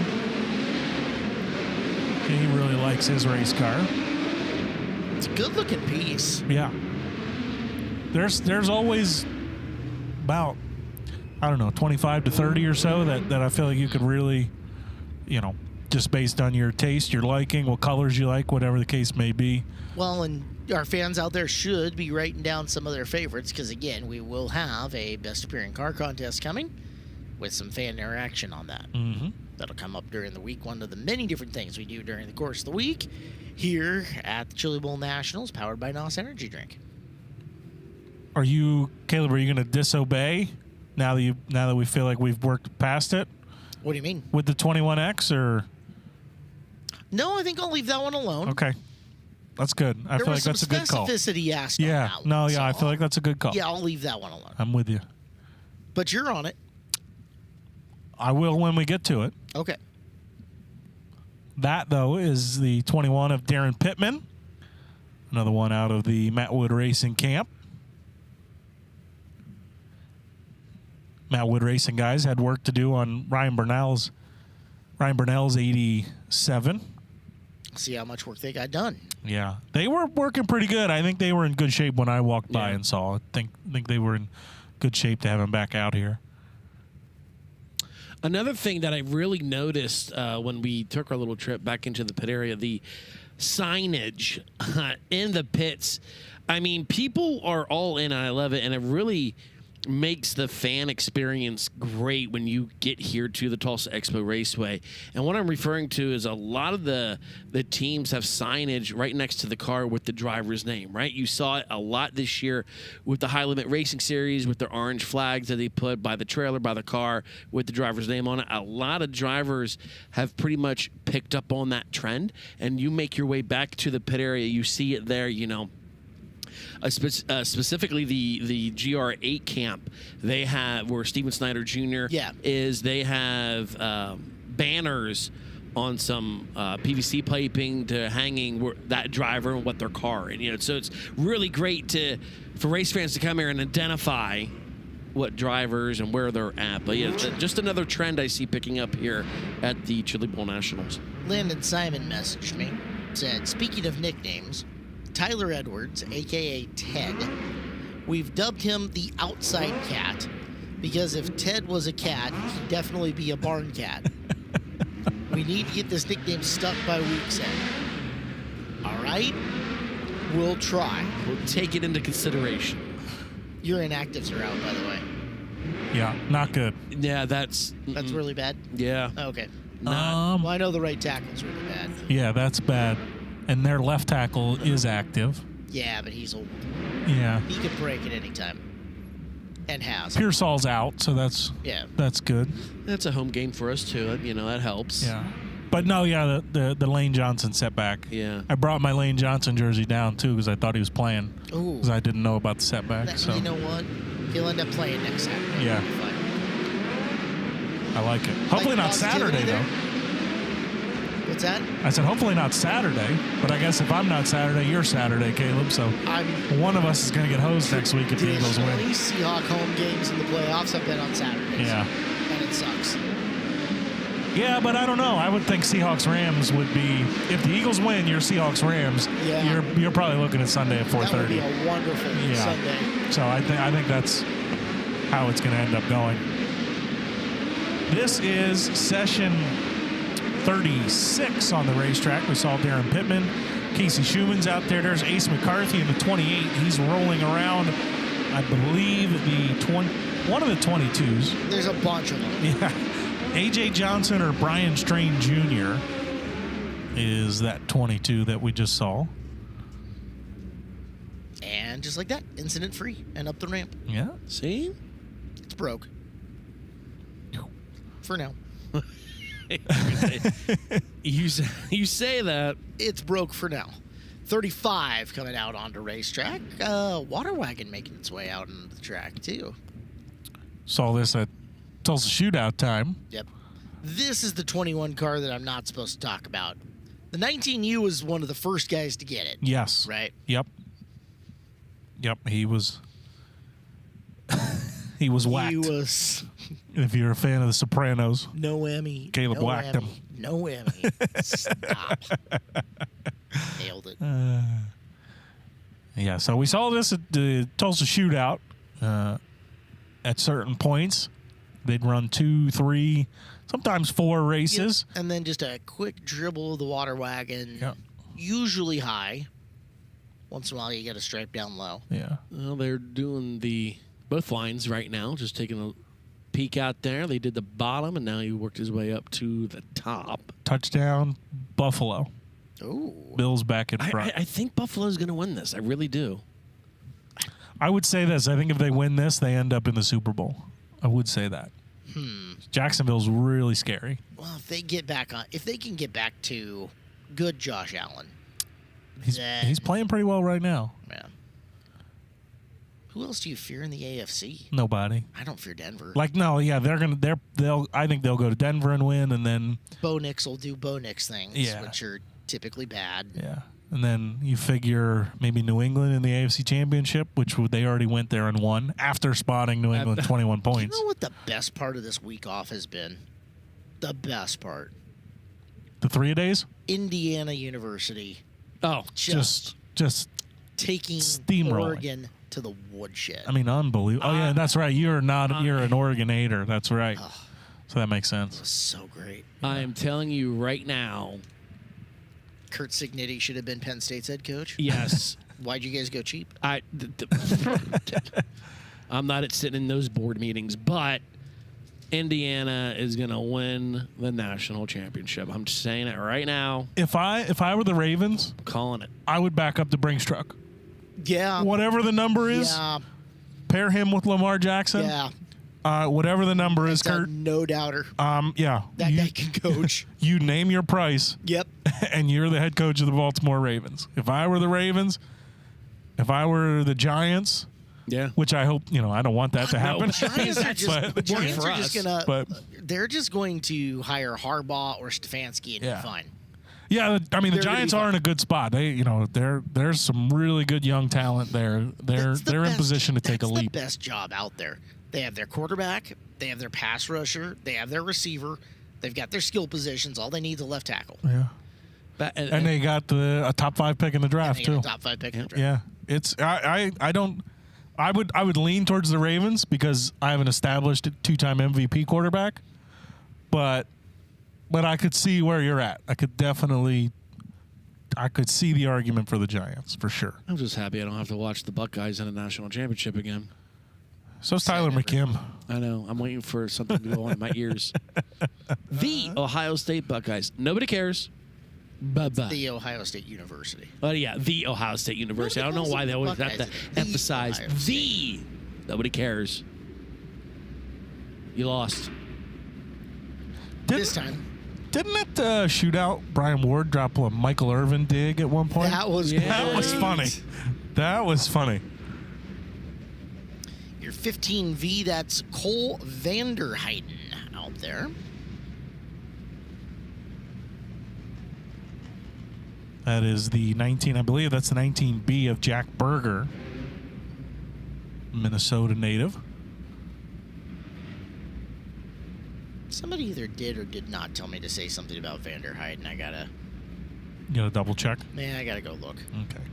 And he really likes his race car. It's a good-looking piece. Yeah. There's always about, I don't know, 25 to 30 or so that I feel like you could really, just based on your taste, your liking, what colors you like, whatever the case may be. Well, and our fans out there should be writing down some of their favorites because, again, we will have a Best Appearing Car contest coming with some fan interaction on that. Mm-hmm. That'll come up during the week. One of the many different things we do during the course of the week here at the Chili Bowl Nationals, powered by NOS Energy Drink. Caleb, are you going to disobey now that we feel like we've worked past it? What do you mean? With the 21X or? No, I think I'll leave that one alone. Okay. That's good. I feel like that's a good call. Specificity asked on Yeah. that one, No, yeah, so I feel like that's a good call. Yeah, I'll leave that one alone. I'm with you. But you're on it. I will when we get to it. Okay. That, though, is the 21 of Darren Pittman. Another one out of the Matt Wood Racing camp. Matt Wood Racing guys had work to do on Ryan Burnell's 87. See how much work they got done. Yeah. They were working pretty good. I think they were in good shape when I walked by and saw. I think they were in good shape to have him back out here. Another thing that I really noticed when we took our little trip back into the pit area, the signage in the pits. I mean, people are all in, and I love it, and it really makes the fan experience great when you get here to the Tulsa Expo Raceway. And what I'm referring to is a lot of the teams have signage right next to the car with the driver's name, right? You saw it a lot this year with the High Limit Racing Series with their orange flags that they put by the trailer, by the car with the driver's name on it. A lot of drivers have pretty much picked up on that trend, and you make your way back to the pit area, you see it there, specifically the GR8 camp, they have where Steven Snyder Jr. is. They have banners on some PVC piping to hanging that driver and what their car, and so it's really great for race fans to come here and identify what drivers and where they're at. But yeah, just another trend I see picking up here at the Chili Bowl Nationals. Landon Simon messaged me, said, speaking of nicknames, Tyler Edwards, a.k.a. Ted, we've dubbed him the outside cat because if Ted was a cat, he'd definitely be a barn cat. We need to get this nickname stuck by week's end. All right? We'll try. We'll take it into consideration. Your inactives are out, by the way. Yeah, not good. Yeah, that's really bad? Yeah. Okay. Not, well, I know the right tackle's really bad. Yeah, that's bad. And their left tackle is active. Yeah, but he's old. Yeah. He could break at any time. And has. Pearsall's out, so that's good. That's a home game for us too. That helps. Yeah. But no, yeah, the Lane Johnson setback. Yeah. I brought my Lane Johnson jersey down too because I thought he was playing. Ooh. Because I didn't know about the setback. So you know what? He'll end up playing next Saturday. Yeah. I like it. Hopefully not Saturday though. What's that? I said hopefully not Saturday, but I guess if I'm not Saturday, you're Saturday, Caleb. So one of us is going to get hosed next week if the Eagles win. Seahawk home games in the playoffs have been on Saturdays. Yeah. And it sucks. Yeah, but I don't know. I would think Seahawks-Rams would be, if the Eagles win, you're Seahawks-Rams. Yeah. You're probably looking at Sunday at 4:30. That would be a wonderful Sunday. So I think that's how it's going to end up going. This is session 36 on the racetrack. We saw Darren Pittman. Casey Schumann's out there. There's Ace McCarthy in the 28. He's rolling around, I believe, one of the 22s. There's a bunch of them. Yeah. A.J. Johnson or Brian Strain Jr. is that 22 that we just saw. And just like that, incident free and up the ramp. Yeah. See? It's broke. For now. You say that. It's broke for now. 35 coming out onto racetrack. Water wagon making its way out onto the track, too. Saw this at Tulsa Shootout time. Yep. This is the 21 car that I'm not supposed to talk about. The 19U was one of the first guys to get it. Yes. Right? Yep. He was. He was whacked. He was. If you're a fan of The Sopranos, No Emmy. Caleb no whacked him. Emmy, No Emmy. Stop. Nailed it. Yeah, so we saw this at the Tulsa Shootout. At certain points, they'd run 2, 3, sometimes 4 races. Yep. And then just a quick dribble of the water wagon. Yeah. Usually high. Once in a while, you get a stripe down low. Yeah. Well, they're doing both lines right now, just taking a peek out there. They did the bottom, and now he worked his way up to the top. Touchdown, Buffalo. Ooh. Bills back in front. I think Buffalo's going to win this. I really do. I would say this. I think if they win this, they end up in the Super Bowl. I would say that. Jacksonville's really scary. Well, if they can get back to good Josh Allen. He's playing pretty well right now. Man. Who else do you fear in the AFC? Nobody. I don't fear Denver. I think they'll go to Denver and win, and then Bo Nix will do Bo Nix things, Yeah. which are typically bad. yeah, and then you figure maybe New England in the AFC Championship, which they already went there and won after spotting New England 21 You points. know what the best part of this week off has been? The best part. The 3-a-days, Indiana University Oh, just taking steamrolling. Oregon to the woodshed. I mean, unbelievable. Oh yeah, that's right. You're an Oregonator. That's right. So that makes sense. So great. I am telling you right now. Kurt Signetti should have been Penn State's head coach. Yes. Why'd you guys go cheap? I'm not sitting in those board meetings, but Indiana is going to win the national championship. I'm just saying it right now. If I were the Ravens, I'm calling it. I would back up the Brinks truck. Yeah. Whatever the number is, Yeah. pair him with Lamar Jackson. Yeah. Whatever the number is, That's a Kurt. no doubter. Yeah. That guy can coach. You name your price, Yep. and you're the head coach of the Baltimore Ravens. If I were the Ravens, if I were the Giants, Yeah. which I hope, I don't want that to happen. Giants are just, But- Giants for are just us, gonna. They're just going to hire Harbaugh or Stefanski and Yeah. be fine. Yeah, I mean the They're gonna Giants be are in a good spot. They, there's some really good young talent there. That's the They're in best- position to take a that's leap. the best job out there. They have their quarterback. They have their pass rusher. They have their receiver. They've got their skill positions. All they need is a left tackle. Yeah, But, and they got a top 5 pick in the draft They got too. a top 5 pick in the draft. Yeah, it's I would lean towards the Ravens because I have an established 2-time MVP quarterback, but I could see where you're at. I could see the argument for the Giants for sure. I'm just happy I don't have to watch the Buckeyes in a national championship again. So's Tyler McKim. I know. I'm waiting for something to go on in my ears. The Ohio State Buckeyes. Nobody cares. Bye-bye. The Ohio State University. But yeah, the Ohio State University. I don't know why they always have to Buckeyes. The emphasize Ohio the. Nobody cares. You lost. This time. Didn't that shootout Brian Ward drop a Michael Irvin dig at one point? That was That was great. funny. That was funny. Your 15V, that's Cole Vanderheiden out there. That is the 19, I believe that's the 19B of Jack Berger, Minnesota native. Somebody either did or did not tell me to say something about Vanderheiden. I gotta Double check. go look. Okay.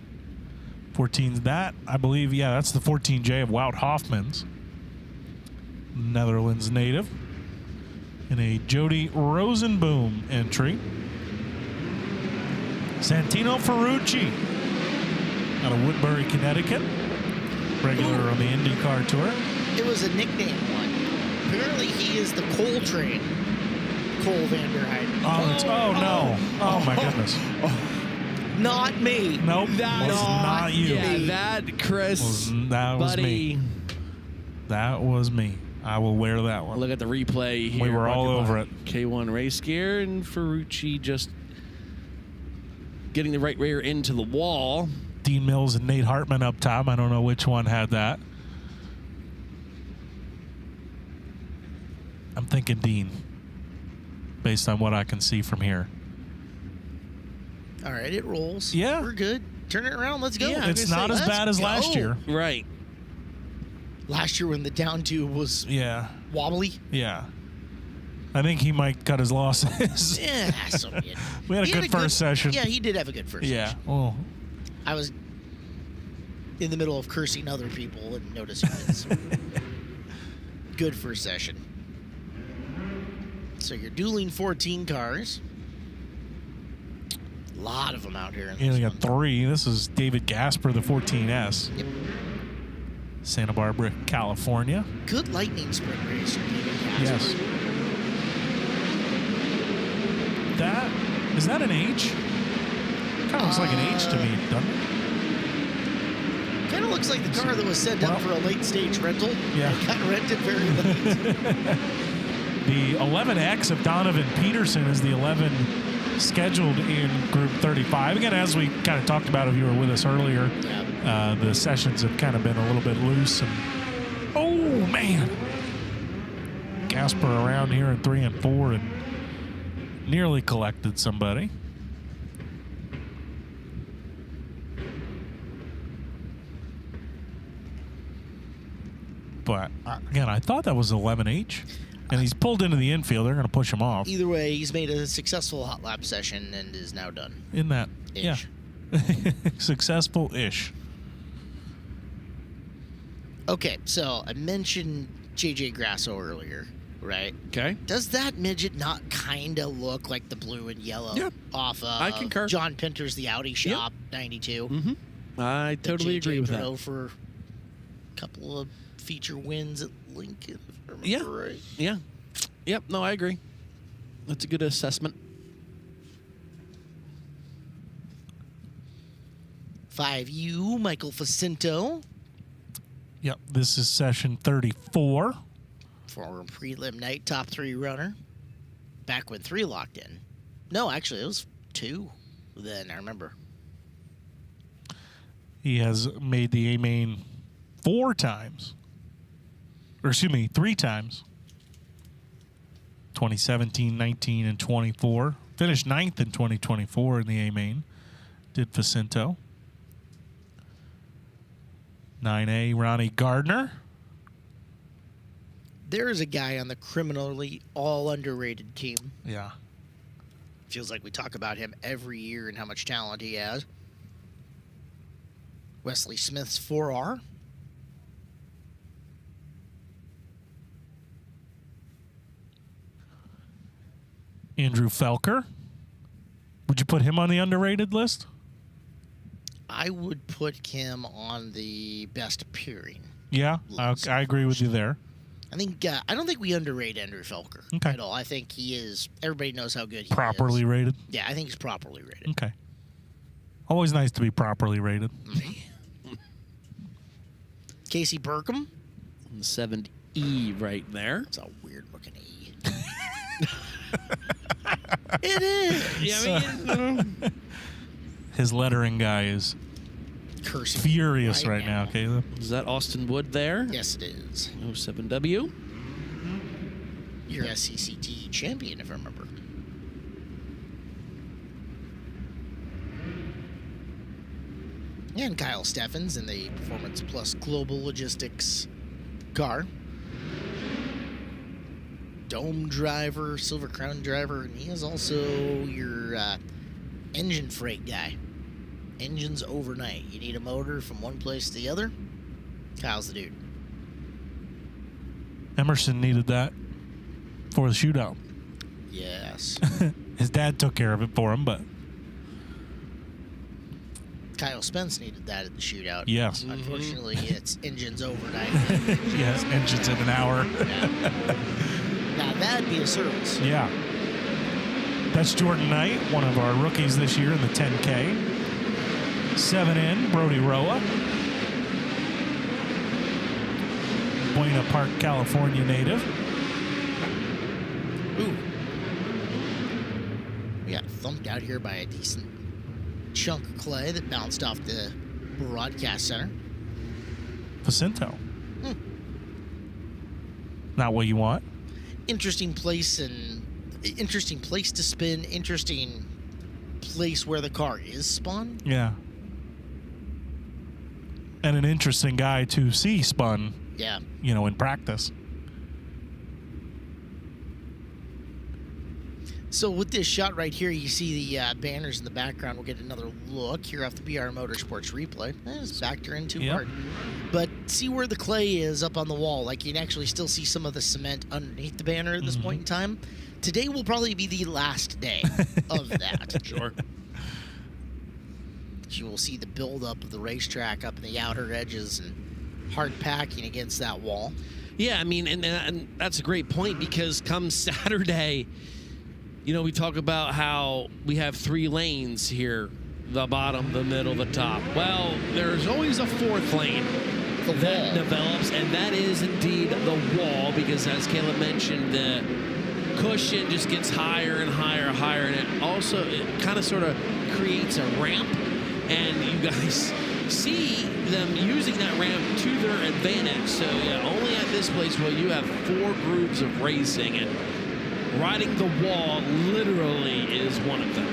14's that, I believe, that's the 14J of Wout Hoffmans, Netherlands native, in a Jody Rosenboom entry. Santino Ferrucci out of Woodbury, Connecticut, regular on the IndyCar Tour. It was a nickname one. Apparently he is the Coltrane Cole Vanderheiden. Oh no. Oh my goodness. Not me. Nope. That was not you. Yeah, that, Chris. That was buddy. me. That was me. I will wear that one. Look at the replay here. We were all over it. K1 race gear, and Ferrucci just getting the right rear into the wall. Dean Mills and Nate Hartman up top. I don't know which one had that. I'm thinking Dean, based on what I can see from here. All right, it rolls. Yeah. We're good. Turn it around. Let's go. Yeah, It's not as bad as last year. Right. Last year when the down tube was Yeah. wobbly. Yeah. I think he might cut his losses. Yeah, so good. We had a He good first session. Yeah, he did have a good first Yeah. session. Well, I was in the middle of cursing other people and noticing this. Good first session. So you're dueling 14 cars. A lot of them out here. you only got one. 3. This is David Gasper, the 14S. Yep. Santa Barbara, California. Good lightning sprint race from David Casper. Yes. Is that an H? Kind of looks like an H to me, doesn't it? Kind of looks like the car that was sent up for a late stage rental. Yeah. It got rented very late. The 11X of Donovan Peterson is the 11 scheduled in Group 35. Again, as we kind of talked about if you were with us earlier, Yeah. the sessions have kind of been a little bit loose. And oh, man. Gasper around here in 3 and 4 and nearly collected somebody. But, again, I thought that was 11H. And he's pulled into the infield. They're going to push him off. Either way, he's made a successful hot lap session and is now done. In that, Ish. yeah. Successful-ish. Okay, so I mentioned JJ Grasso earlier, right? Okay. Does that midget not kind of look like the blue and yellow Yeah, off of I concur. John Pinter's The Audi Shop 92? Mm-hmm. I totally agree with that. For a couple of feature wins at Lincoln, if I remember Yeah. right. Yeah. Yep. No, I agree. That's a good assessment. 5U, Michael Facinto. Yep, this is session 34. Former prelim night top 3 runner. Back when 3 locked in. No, actually, it was 2 then, I remember. He has made the A-main 4 times. Or, excuse me, 3 times. 2017, 19, and 24. Finished 9th in 2024 in the A-main. Did Facinto. 9A, Ronnie Gardner. There is a guy on the criminally all underrated team. Yeah. Feels like we talk about him every year and how much talent he has. Wesley Smith's 4R. Andrew Felker. Would you put him on the underrated list? I would put him on the best appearing. Yeah, I agree with you there. I think I don't think we underrate Andrew Felker Okay. at all. I think he is. Everybody knows how good he Properly is. rated. Yeah, I think he's properly rated. Okay. Always nice to be properly rated. Casey Burkham. 7E right there. It's a weird looking E. It is. Yeah, His lettering guy is Cursing furious right now, Caleb. is that Austin Wood there? Yes, it is. 07W. You're SCCT champion, if I remember. And Kyle Steffens in the Performance Plus Global Logistics car. Dome driver, Silver Crown driver, and he is also your engine freight guy. Engines overnight. You need a motor from one place to the other. Kyle's the dude. Emerson needed that for the shootout. Yes. His dad took care of it for him, but Kyle Spence needed that at the shootout. yes. Unfortunately, it's engines overnight. Yes, engines in an hour. Yeah. Now, that'd be a service. Yeah. That's Jordan Knight, one of our rookies this year in the 10K. 7 in, Brody Roa. Buena Park, California native. Ooh. We got thumped out here by a decent chunk of clay that bounced off the broadcast center. Jacinto. Not what you want. Interesting place to spin. Interesting place where the car is spun. Yeah. And an interesting guy to see spun. Yeah. In practice. So with this shot right here, you see the banners in the background. We'll get another look here off the BR Motorsports replay. It's backed in too hard. But see where the clay is up on the wall. Like, you can actually still see some of the cement underneath the banner at this point in time. Today will probably be the last day of that. Sure. You will see the buildup of the racetrack up in the outer edges and hard packing against that wall. Yeah, I mean, and that's a great point, because come Saturday, we talk about how we have 3 lanes here, the bottom, the middle, the top. Well, there's always a 4th lane that develops, and that is indeed the wall, because as Caleb mentioned, the cushion just gets higher and higher, and it kind of sort of creates a ramp, and you guys see them using that ramp to their advantage. So yeah, only at this place will you have 4 groups of racing, and riding the wall literally is one of them.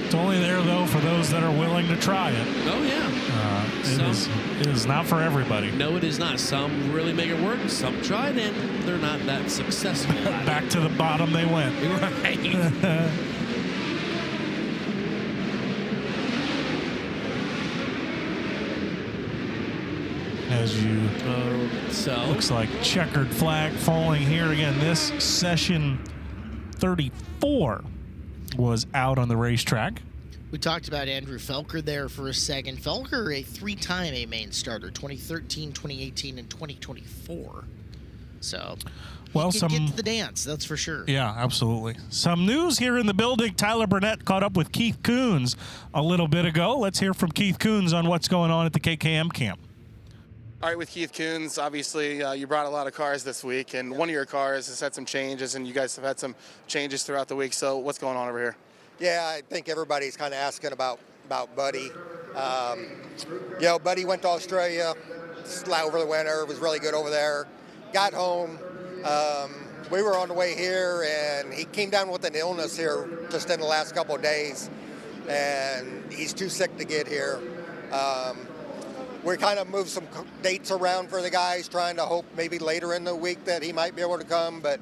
It's only there, though, for those that are willing to try it. Oh, yeah. It is not for everybody. No, it is not. Some really make it work. Some try it, and they're not that successful. Back to the bottom they went. Right. As you looks like checkered flag falling here again. This session 34 was out on the racetrack. We talked about Andrew Felker there for a second. Felker, a 3-time A-Main starter, 2013, 2018, and 2024. So, well, he can get to the dance, that's for sure. Yeah, absolutely. Some news here in the building. Tyler Burnett caught up with Keith Coons a little bit ago. Let's hear from Keith Coons on what's going on at the KKM camp. All right, with Keith Coons, obviously you brought a lot of cars this week, and one of your cars has had some changes, and you guys have had some changes throughout the week. So what's going on over here? Yeah, I think everybody's kind of asking about Buddy. Buddy went to Australia over the winter, was really good over there. Got home. We were on the way here, and he came down with an illness here just in the last couple of days, and he's too sick to get here. We kind of moved some dates around for the guys, trying to hope maybe later in the week that he might be able to come, but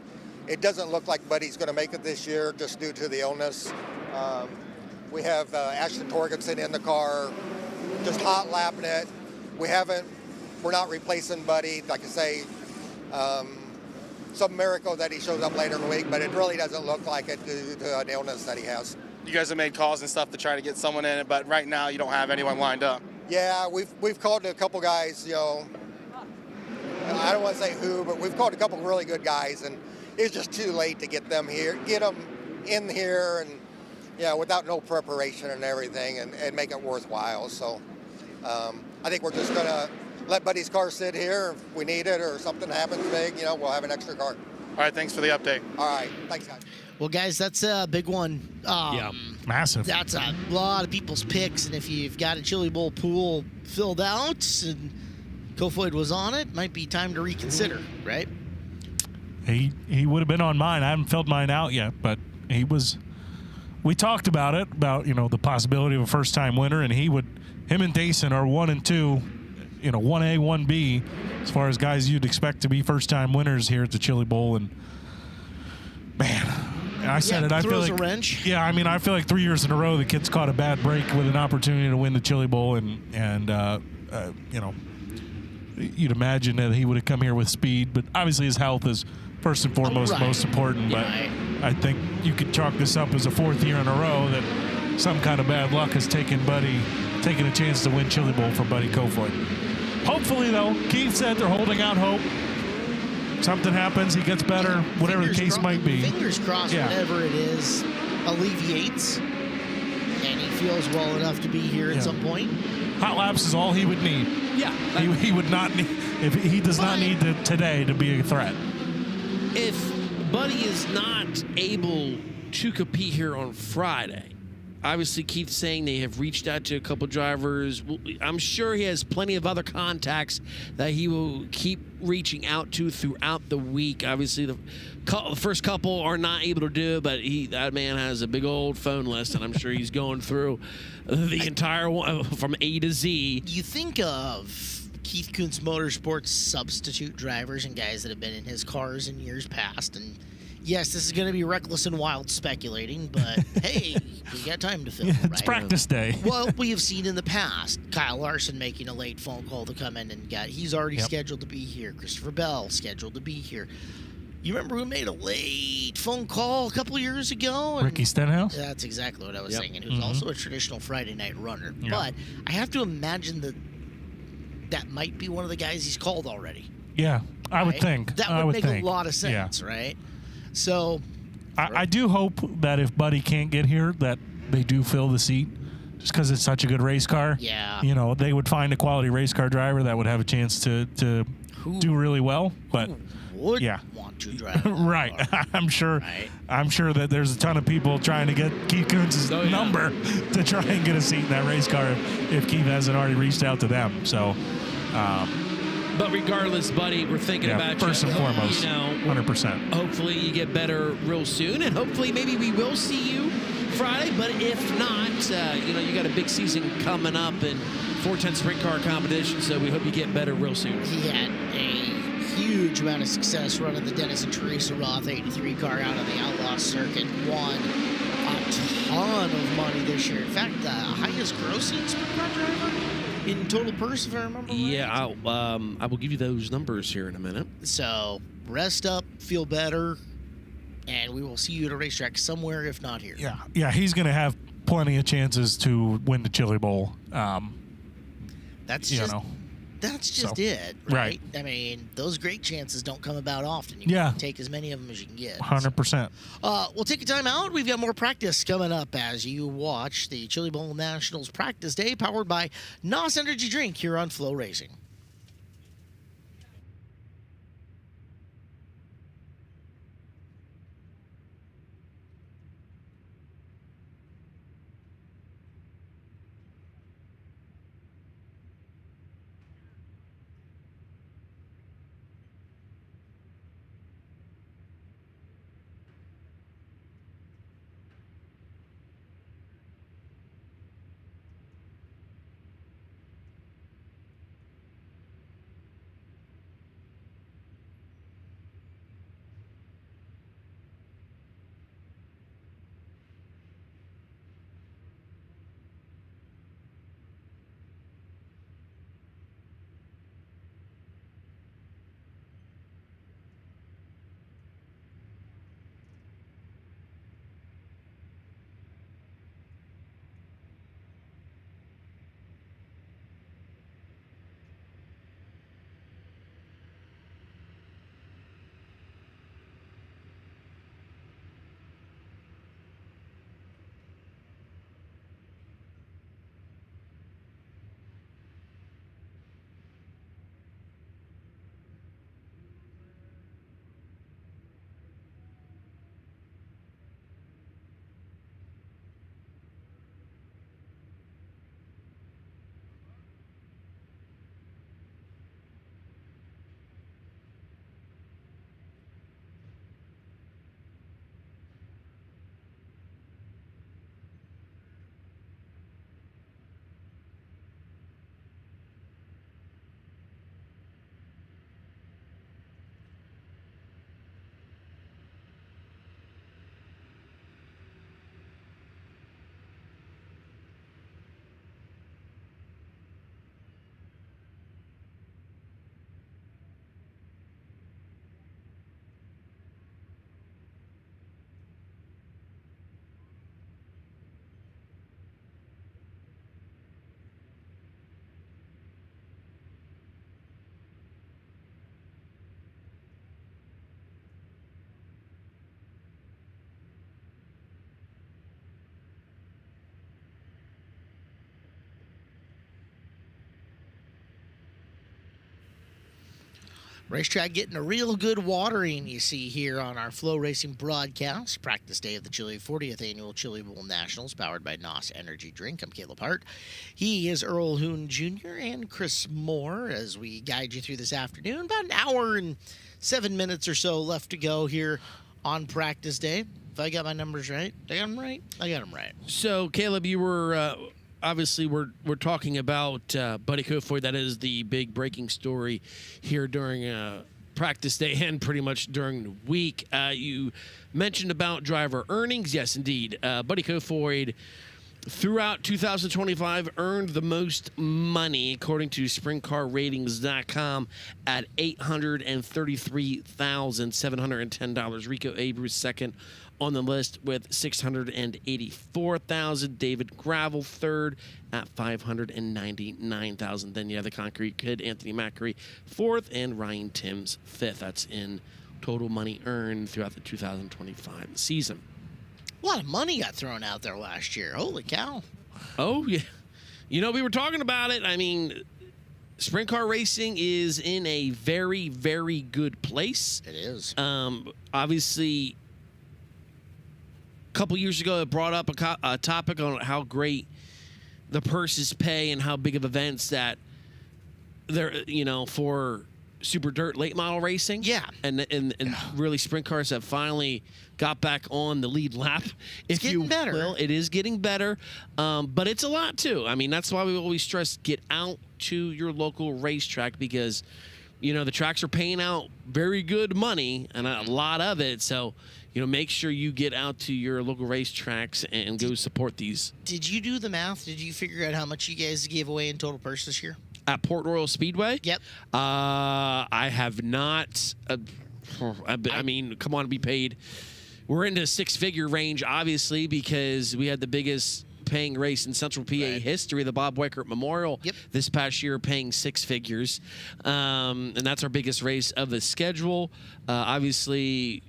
it doesn't look like Buddy's going to make it this year just due to the illness. We have Ashton Torgensen in the car, just hot lapping it. We're not replacing Buddy. Like I say, some miracle that he shows up later in the week, but it really doesn't look like it due to an illness that he has. You guys have made calls and stuff to try to get someone in it, but right now you don't have anyone lined up. Yeah, we've called a couple guys, I don't want to say who, but we've called a couple really good guys, and it's just too late to get them in here, and without no preparation and everything, and make it worthwhile. So I think we're just gonna let Buddy's car sit here. If we need it or something happens big, we'll have an extra car. All right, thanks for the update. All right, thanks, guys. Well, guys, that's a big one. Yeah, massive. That's a lot of people's picks, and if you've got a Chili Bowl pool filled out and Kofoid was on it, might be time to reconsider, right? He would have been on mine. I haven't filled mine out yet, but he was. We talked about it, about the possibility of a first-time winner, and him and Dayson are 1 and 2, 1A, 1B, as far as guys you'd expect to be first-time winners here at the Chili Bowl, and man. I said it. I feel like a wrench. Yeah, I mean, I feel like 3 years in a row the kid's caught a bad break with an opportunity to win the Chili Bowl, and you'd imagine that he would have come here with speed, but obviously his health is first and foremost most important. But I think you could chalk this up as a 4th year in a row that some kind of bad luck has taken a chance to win Chili Bowl for Buddy Kofoid. Hopefully, though, Keith said they're holding out hope. something happens, he gets better, whatever the case might be. Fingers crossed, whatever it is alleviates, and he feels well enough to be here at some point. Hot laps is all he would need. Yeah. He would not need, if he does not need today to be a threat. If Buddy is not able to compete here on Friday, obviously Keith's saying they have reached out to a couple drivers. I'm sure he has plenty of other contacts that he will keep reaching out to throughout the week. Obviously, the first couple are not able to do it, but that man has a big old phone list, and I'm sure he's going through the entire one from A to Z. Do you think of Keith Kunz Motorsports substitute drivers and guys that have been in his cars in years past? And yes, this is going to be reckless and wild speculating, but hey, we got time to fill. It's practice day. Well, we have seen in the past Kyle Larson making a late phone call to come in, and he's already scheduled to be here. Christopher Bell scheduled to be here. You remember who made a late phone call a couple years ago? Ricky Stenhouse? That's exactly what I was thinking. Who's also a traditional Friday night runner. Yeah. But I have to imagine that might be one of the guys he's called already. Yeah, I would think. That would make a lot of sense, right? So I do hope that if Buddy can't get here, that they do fill the seat, just because it's such a good race car. Yeah. You know, they would find a quality race car driver that would have a chance to do really well. But would want to drive right. I'm sure. Right. I'm sure that there's a ton of people trying to get Keith Kunz's number to try and get a seat in that race car if Keith hasn't already reached out to them. So. But regardless, Buddy, we're thinking about first you. and foremost, 100%. Hopefully you get better real soon, and hopefully maybe we will see you Friday. But if not, you got a big season coming up in 410 sprint car competition, so we hope you get better real soon. He had a huge amount of success running the Dennis and Teresa Roth 83 car out on the Outlaw circuit. Won a ton of money this year. In fact, the highest grossing sprint car driver in total purse, if I remember right. Yeah, I will give you those numbers here in a minute. So rest up, feel better, and we will see you at a racetrack somewhere, if not here. Yeah, he's going to have plenty of chances to win the Chili Bowl. That's just it, right? I mean, those great chances don't come about often. You can take as many of them as you can get. 100%. We'll take a time out. We've got more practice coming up as you watch the Chili Bowl Nationals Practice Day, powered by NOS Energy Drink here on FloRacing. Racetrack getting a real good watering, you see here on our FloRacing broadcast. Practice day of the 40th Annual Chili Bowl Nationals, powered by NOS Energy Drink. I'm Caleb Hart. He is Earl Hoon Jr. and Chris Moore as we guide you through this afternoon. About an hour and 7 minutes or so left to go here on practice day. If I got my numbers right, I got them right. I got them right. So, Caleb, you were obviously we're talking about Buddy Kofoid. That is the big breaking story here during practice day and pretty much during the week. You mentioned about driver earnings. Yes, indeed. Buddy Kofoid, throughout 2025, earned the most money, according to SprintCarRatings.com, at $833,710. Rico Abreu second on the list with $684,000. David Gravel third at $599,000. Then you have the concrete kid Anthony Macri fourth and Ryan Timms fifth. That's in total money earned throughout the 2025 season. A lot of money got thrown out there last year. Holy cow. Oh, yeah. You know, we were talking about it. I mean, Sprint Car Racing is in a very, very good place. It is. Obviously, a couple years ago, it brought up a topic on how great the purses pay and how big of events that they're, you know, for super dirt late model racing. Yeah. And really sprint cars have finally got back on the lead lap. It's getting better. Will. It is getting better. But it's a lot too. I mean, that's why we always stress get out to your local racetrack because, you know, the tracks are paying out very good money and a lot of it. So, you know, make sure you get out to your local racetracks and go support these. Did you do the math? Did you figure out how much you guys gave away in total purse this year? At Port Royal Speedway? Yep. I have not. I mean, come on, be paid. We're into six-figure range, obviously, because we had the biggest paying race in Central PA history, the Bob Weckert Memorial, this past year, paying six figures. And that's our biggest race of the schedule. Obviously,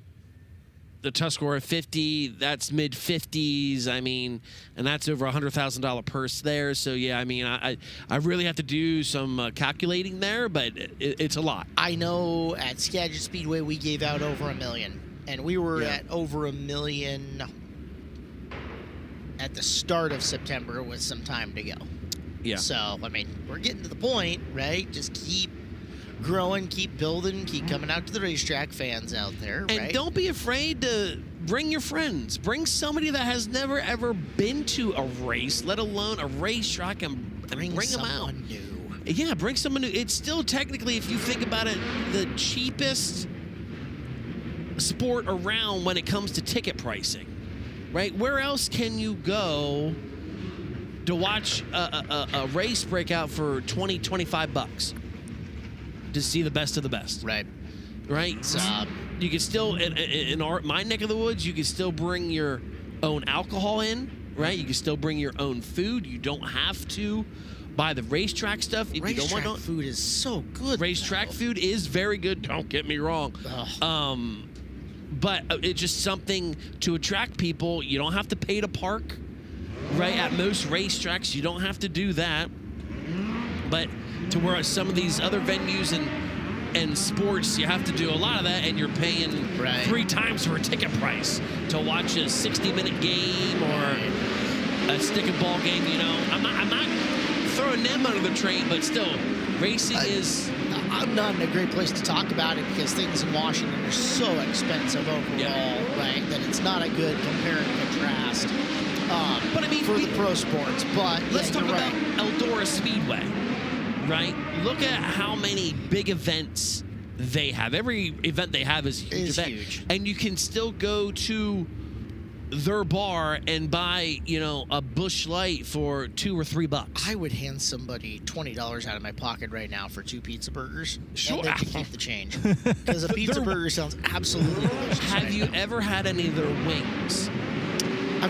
the Tuscarora 50, that's mid-50s. I mean, and that's over $100,000 purse there. So, yeah, I mean, I really have to do some calculating there, but it's a lot. I know at Skagit Speedway we gave out over $1 million, and we were at over $1 million at the start of September with some time to go. Yeah. So, I mean, we're getting to the point, right? Just keep growing, keep building, keep coming out to the racetrack, fans out there, and don't be afraid to bring your friends. Bring somebody that has never, ever been to a race, let alone a racetrack, and bring them out. New. Yeah, bring someone new. It's still technically, if you think about it, the cheapest sport around when it comes to ticket pricing, right? Where else can you go to watch a race break out for $20, $25? To see the best of the best. Right. You can still, in my neck of the woods, you can still bring your own alcohol in, right? You can still bring your own food. You don't have to buy the racetrack stuff. If racetrack you don't want food is so good. Racetrack food is very good. Don't get me wrong. But it's just something to attract people. You don't have to pay to park, right? At most racetracks, you don't have to do that. But to where some of these other venues and sports, you have to do a lot of that, and you're paying 3 times for a ticket price to watch a 60-minute game or a stick and ball game. You know, I'm not throwing them under the train, but still, racing is. I'm not in a great place to talk about it because things in Washington are so expensive overall, right? That it's not a good compare and contrast. But I mean, for the pro sports. But let's talk about Eldora Speedway. Right? Look at how many big events they have. Every event they have is a huge event. Huge. And you can still go to their bar and buy, you know, a Busch Light for $2 or $3. I would hand somebody $20 out of my pocket right now for 2 pizza burgers. Sure. And they could keep the change. Because a pizza burger sounds absolutely delicious. Have you ever had any of their wings? I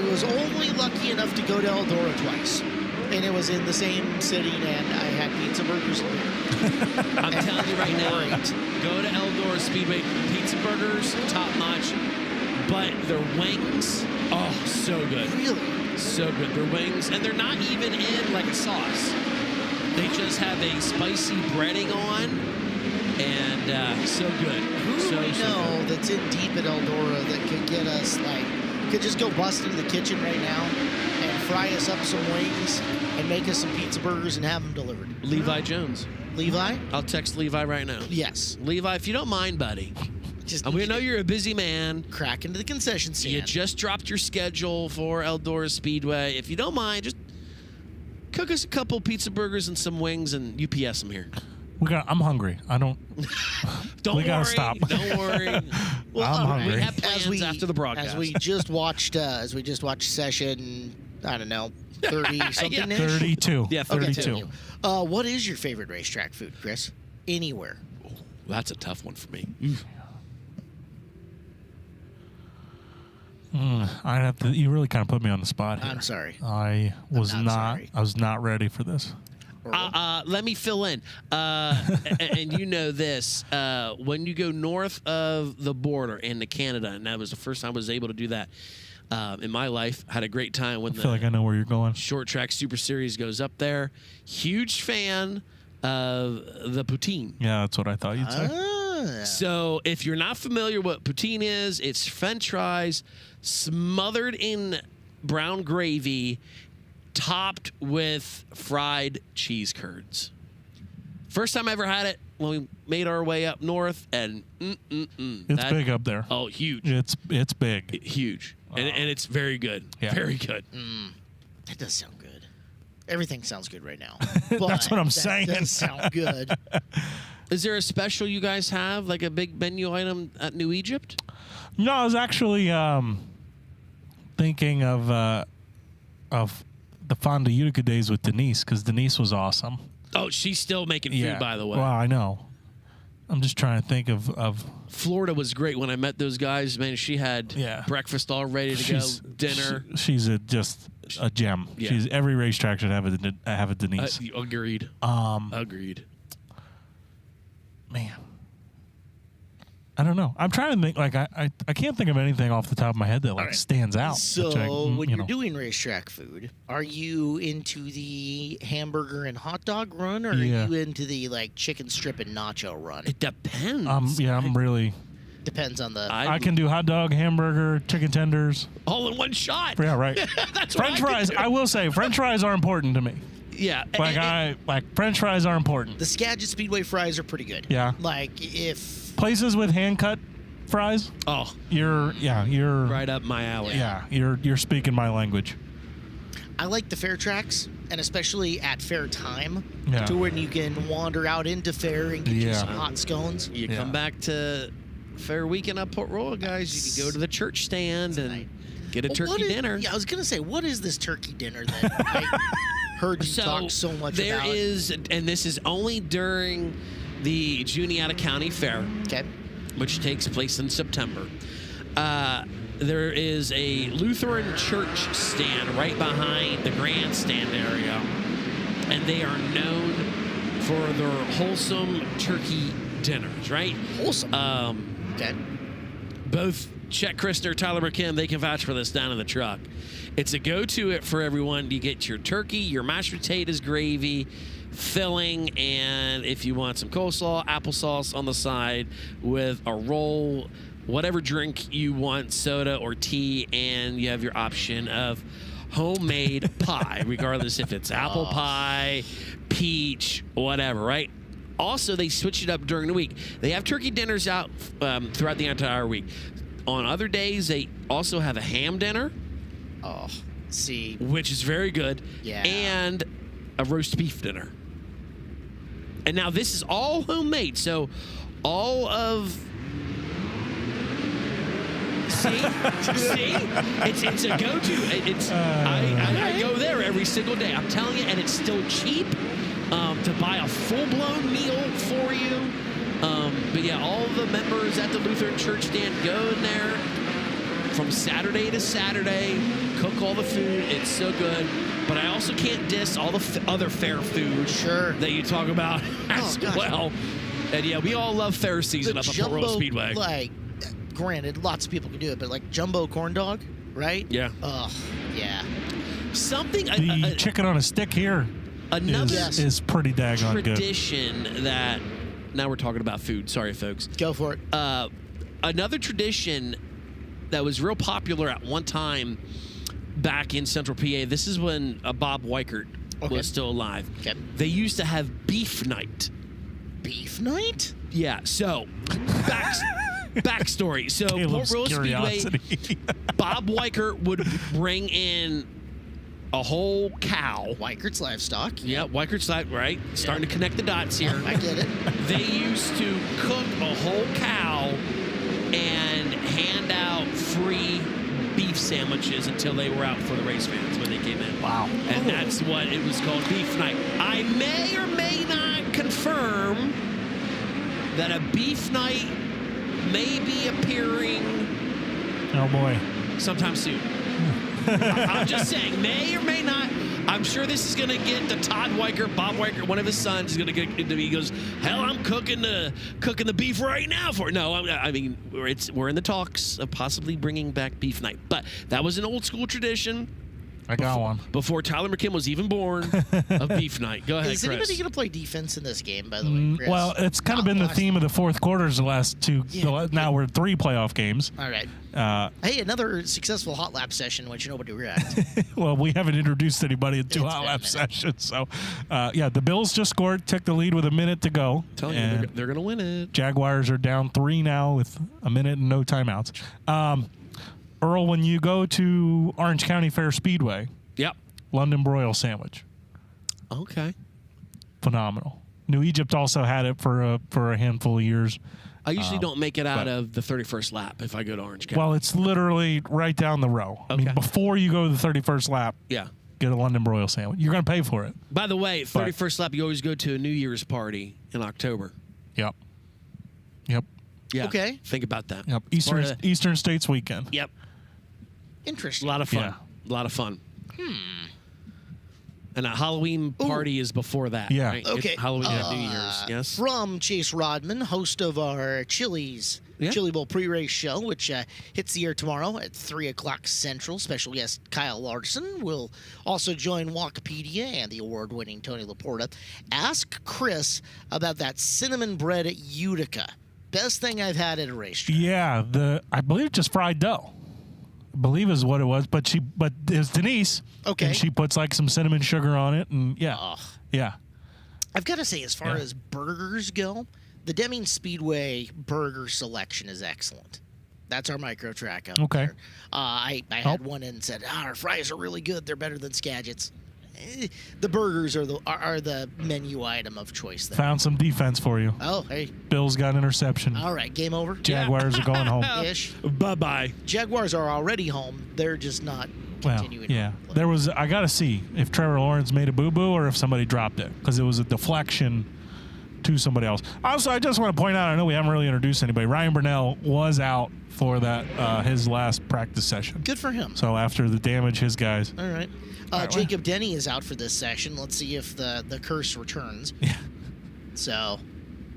was only lucky enough to go to Eldora twice. And it was in the same city, and I had pizza burgers and beer. I'm telling you right now, go to Eldora Speedway. Pizza burgers, top notch. But their wings, oh, so good. Really? So good. Their wings, and they're not even in like a sauce. They just have a spicy breading on, And so good. Who do we know that's in deep at Eldora that could get us, could just go bust into the kitchen right now and fry us up some wings and make us some pizza burgers and have them delivered? Levi Jones. Levi? I'll text Levi right now. Yes. Levi, if you don't mind, buddy. And we know you're a busy man. Crack into the concession stand. You just dropped your schedule for Eldora Speedway. If you don't mind, just cook us a couple pizza burgers and some wings and UPS them here. I'm hungry. I don't. Don't we worry. Gotta stop. Don't worry. Well, I'm hungry. We have plans after the broadcast. As we just watched session, I don't know, 30 something. 32. Yeah, 32. Okay, what is your favorite racetrack food, Chris? Anywhere. Well, that's a tough one for me. I have to. You really kind of put me on the spot here. I'm sorry. I was sorry. I was not ready for this. Let me fill in. And you know this. When you go north of the border into Canada, and that was the first time I was able to do that in my life. Had a great time when I feel like I know where you're going. Short Track Super Series goes up there. Huge fan of the poutine. Yeah, that's what I thought you'd say. So if you're not familiar what poutine is, it's French fries smothered in brown gravy, topped with fried cheese curds. First time I ever had it when we made our way up north, and it's big up there. Oh, huge! It's big, huge, and it's very good. Yeah. Very good. That does sound good. Everything sounds good right now. That's what I'm saying. That does sound good. Is there a special you guys have, like a big menu item at New Egypt? No, I was actually thinking of the Fonda Utica days with Denise, because Denise was awesome. Oh, she's still making food, by the way. Well, I know. I'm just trying to think of Florida was great when I met those guys. Man, she had breakfast all ready to go, dinner. She's just a gem. Yeah. She's every racetrack should have a Denise. Agreed. Agreed. Man, I don't know. I'm trying to think. Like I can't think of anything off the top of my head that stands out. So when you're doing racetrack food, are you into the hamburger and hot dog run, or are you into the chicken strip and nacho run? It depends. I'm really. Depends on the. I can do hot dog, hamburger, chicken tenders, all in one shot. Yeah, right. That's French fries. I will say, French fries are important to me. Yeah, French fries are important. The Skagit Speedway fries are pretty good. Yeah, if places with hand cut fries. Oh, you're right up my alley. Yeah, you're speaking my language. I like the fair tracks, and especially at fair time, to when you can wander out into fair and get you some hot scones. You come back to fair weekend up Port Royal, guys. You can go to the church stand and get a turkey dinner. Yeah, I was gonna say, what is this turkey dinner that I heard you talk so much about? There is, and this is only during the Juniata County Fair, which takes place in September. There is a Lutheran church stand right behind the grandstand area, and they are known for their wholesome turkey dinners, right? Wholesome. Both Chet Christner, Tyler McKim, they can vouch for this down in the truck. It's a go-to for everyone. You get your turkey, your mashed potatoes, gravy, filling, and if you want some coleslaw, applesauce on the side with a roll, whatever drink you want, soda or tea, and you have your option of homemade pie, regardless if it's apple pie, peach, whatever, right? Also, they switch it up during the week. They have turkey dinners out throughout the entire week. On other days, they also have a ham dinner. Oh, see. Which is very good. Yeah. And a roast beef dinner. And now this is all homemade. So all of... See? It's a go-to. I go there every single day. I'm telling you, and it's still cheap to buy a full-blown meal for you. But yeah, all the members at the Lutheran Church stand go in there from Saturday to Saturday, cook all the food. It's so good. But I also can't diss all the other fair food that you talk about as well. And yeah, we all love fair season up at Port Royal Speedway. Granted, lots of people can do it, but jumbo corn dog, right? Yeah. Yeah. Something. The chicken on a stick here is pretty daggone good. Tradition that Now we're talking about food. Sorry, folks. Go for it. Another tradition that was real popular at one time back in Central PA. This is when Bob Weichert was still alive. Okay. They used to have beef night. Beef night? Yeah. So, backstory. So, Caleb's Port Royal curiosity. Speedway, Bob Weichert would bring in a whole cow. Weichert's livestock. Yeah, Weichert's right. Starting to connect the dots here. I get it. They used to cook a whole cow and hand out free beef sandwiches until they were out for the race fans when they came in. Wow. And that's what it was called, beef night. I may or may not confirm that a beef night may be appearing Oh, boy. sometime soon. I'm just saying, may or may not. I'm sure this is going to get to Todd Weichert, Bob Weichert, one of his sons is going to get into me. He goes, hell, I'm cooking the beef right now for it. No, I mean, we're in the talks of possibly bringing back beef night. But that was an old school tradition. I got one. Before Tyler McKim was even born, of beef night. Go ahead, Is Chris. anybody going to play defense in this game, by the way, Chris? Well, it's kind of been the theme of the fourth quarters the last two. Yeah. Now we're 3 playoff games. All right. Hey, another successful hot lap session, which nobody reacted. Well, we haven't introduced anybody in 2 It's hot been a lap minute. sessions. So, the Bills just scored, took the lead with a minute to go. Tell you, and they're going to win it. Jaguars are down 3 now with a minute and no timeouts. Earl, when you go to Orange County Fair Speedway, Yep. London broil sandwich, Okay. phenomenal. New Egypt also had it for a handful of years. I usually don't make it out of the 31st lap if I go to Orange County. Well, it's literally right down the row. I mean, Okay. before you go to the 31st lap, yeah. get a London broil sandwich. You're going to pay for it. By the way, 31st lap, you always go to a New Year's party in October. Yep. Yeah. Okay. Think about that. Yep. Part of- Eastern States weekend. Yep. Interesting. A lot of fun. Yeah. A lot of fun. And a Halloween party is before that. Yeah. Right? Okay. It's Halloween and New Year's. Yes. From Chase Rodman, host of our Chili Bowl pre-race show, which hits the air tomorrow at 3 o'clock Central. Special guest Kyle Larson will also join Wikipedia and the award-winning Tony Laporta. Ask Chris about that cinnamon bread at Utica. Best thing I've had at a racetrack. Yeah. I believe just fried dough. I believe is what it was, but it's Denise. Okay. And she puts like some cinnamon sugar on it, and Ugh. yeah. I've got to say, as far as burgers go, the Deming Speedway burger selection is excellent. That's our micro track up Okay. there. I had one and said, our fries are really good. They're better than Skagit's. The burgers are the menu item of choice there. Found some defense for you. Oh, hey. Bills got an interception. All right, game over? Jaguars are going home. Ish. Bye-bye. Jaguars are already home. They're just not Well, continuing. yeah. on. There was. I got to see if Trevor Lawrence made a boo-boo or if somebody dropped it because it was a deflection to somebody else. Also, I just want to point out, I know we haven't really introduced anybody. Ryan Burnell was out for that his last practice session. Good for him. So after the damage, his guys. All right. Jacob Denny is out for this session. Let's see if the curse returns. Yeah. So,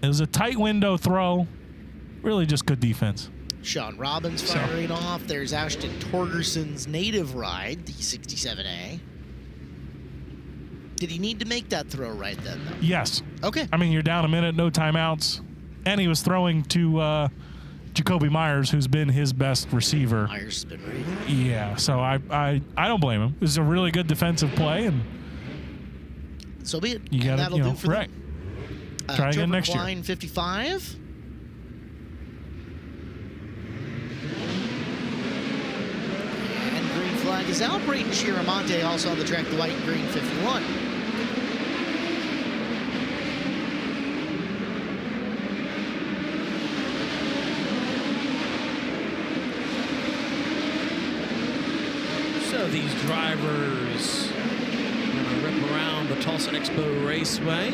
It was a tight window throw. Really just good defense. Sean Robbins firing off. There's Ashton Torgerson's native ride, the 67A. Did he need to make that throw right then, though? Yes. Okay. I mean, you're down a minute, no timeouts. And he was throwing to Jacoby Myers, who's been his best receiver. Myers has been really good. Yeah, so I don't blame him. It was a really good defensive play, and So be it. you got that'll to, do for right. them. Try again Trevor next year. Klein, 55. And green flag is out. Braden Chiramonte also on the track, the white and green 51. So these drivers are going to rip around the Tulsa Expo Raceway.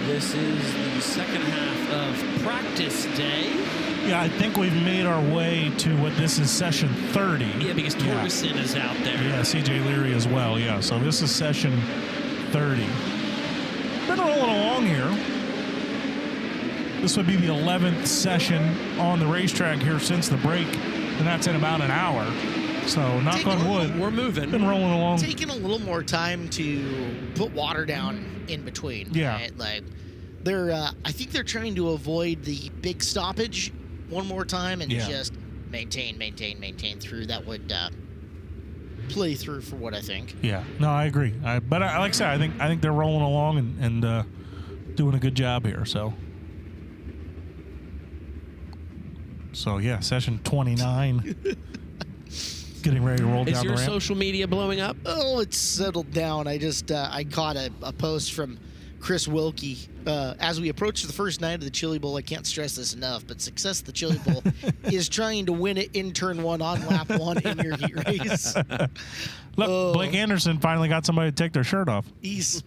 This is the second half of practice day. Yeah, I think we've made our way to what this is session 30. Yeah, because Torgeson is out there. Yeah, CJ Leary as well. Yeah, so this is session 30. Been rolling along here. This would be the 11th session on the racetrack here since the break, and that's in about an hour. So knock on wood. We're moving. Been rolling along. Taking a little more time to put water down in between. Yeah. Right? Like I think they're trying to avoid the big stoppage one more time and just maintain through. That would play through for what I think. Yeah, no, I agree. But like I said, I think they're rolling along and doing a good job here. So yeah, session 29, getting ready to roll down the ramp. Is your social media blowing up? Oh, it's settled down. I just I caught a post from Chris Wilkie. As we approach the first night of the Chili Bowl, I can't stress this enough, but success of the Chili Bowl is trying to win it in turn 1 on lap 1 in your heat race. Look, Blake Anderson finally got somebody to take their shirt off. He's.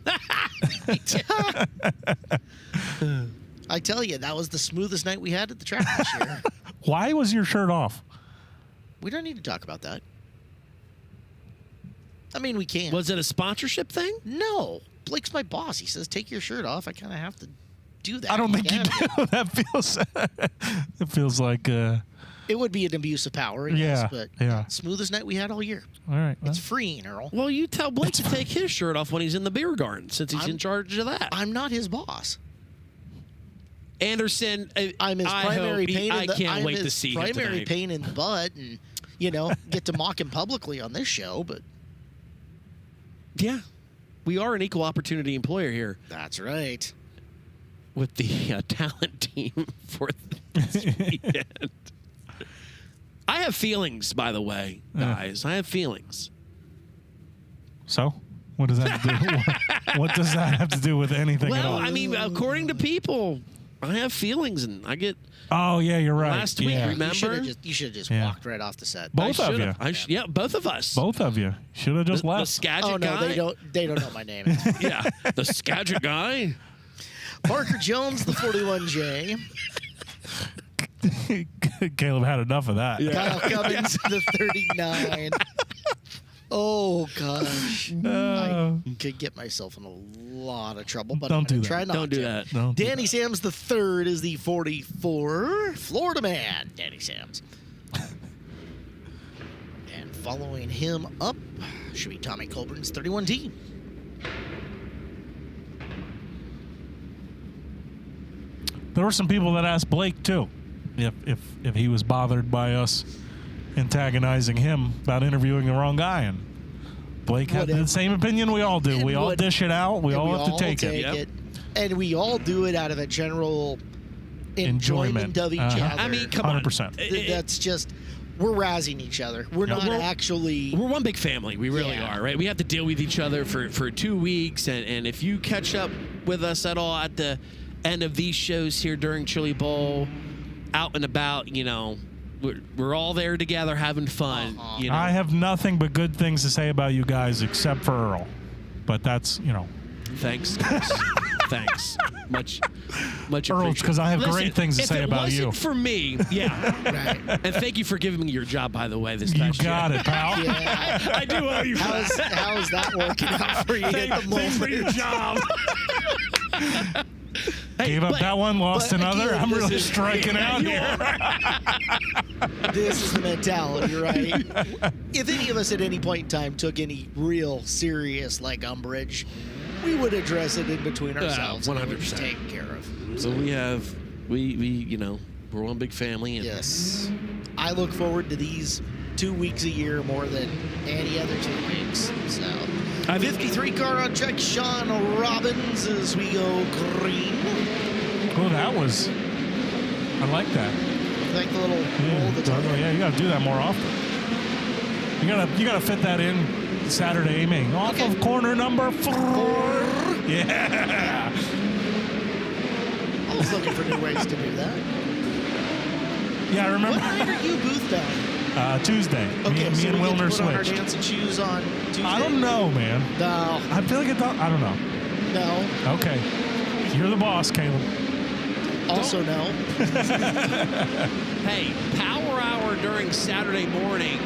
I tell you, that was the smoothest night we had at the track this year. Why was your shirt off? We don't need to talk about that. I mean, we can. Was it a sponsorship thing? No. Blake's my boss. He says, take your shirt off. I kind of have to do that. I don't think you do. That feels. It feels like. It would be an abuse of power, I guess, but smoothest night we had all year. All right. It's freeing, Earl. Well, you tell Blake to take his shirt off when he's in the beer garden, since he's in charge of that. I'm not his boss. Anderson, I'm his primary pain in the I can't wait to see him primary tonight. pain in the butt, and get to mock him publicly on this show. But yeah, we are an equal opportunity employer here. That's right. With the talent team for this weekend. I have feelings, by the way, guys. I have feelings. So, what does that have to do? What does that have to do with anything at all? Well, I mean, according to people, I have feelings, and I get. Oh yeah, you're right. Last week, remember? You should have just walked right off the set. Both of you. Yeah, both of us. Both of you should have just left. The Skagit guy. They don't know my name. Yeah, the Skagit guy. Parker Jones, the 41J. Caleb had enough of that. Yeah. Kyle Cummins, the 39. Oh, gosh. I could get myself in a lot of trouble, but I'm going to try not to. Don't do that. Danny Sams, the 3rd, is the 44. Florida man, Danny Sams. And following him up should be Tommy Colburn's 31T. There were some people that asked Blake, too, if he was bothered by us antagonizing him about interviewing the wrong guy. And Blake had the same opinion we all do. And we all dish it out. We all have to take it. And we all do it out of a general enjoyment of each other. I mean, come 100%. on. That's just... We're razzing each other. We're not actually... We're one big family. We really are, right? We have to deal with each other for 2 weeks. And if you catch up with us at all at the end of these shows here during Chili Bowl, out and about, we're all there together having fun. I have nothing but good things to say about you guys except for Earl. But that's, Thanks. Thanks. Much Earl, because I have great things to say about you. If it wasn't for me, Right. And thank you for giving me your job, by the way, this past year. You got it, pal. Yeah. I do owe you for that. How is that working out for you at the moment? Thanks for your job. Gave up that one, lost another. Again, I'm really striking out here. This is the mentality, right? If any of us at any point in time took any real serious umbrage, we would address it in between ourselves. 100%. Taken care of. So we're one big family. And yes. I look forward to these 2 weeks a year more than any other 2 weeks. So, 53 car on check, Sean Robbins as we go green. Oh, that was... I like that. Like the little roll of the tongue. Yeah, you got to do that more often. You got to fit that in Saturday evening. Off of corner number 4. Yeah. I was looking for new ways to do that. Yeah, I remember. What night are you booth down? Tuesday. Okay, me and Wilner switched. Put on our switched. dancing shoes on Tuesday? I don't know, man. No. I feel like I don't know. No. Okay. You're the boss, Caleb. Also no. Hey, Power Hour during Saturday morning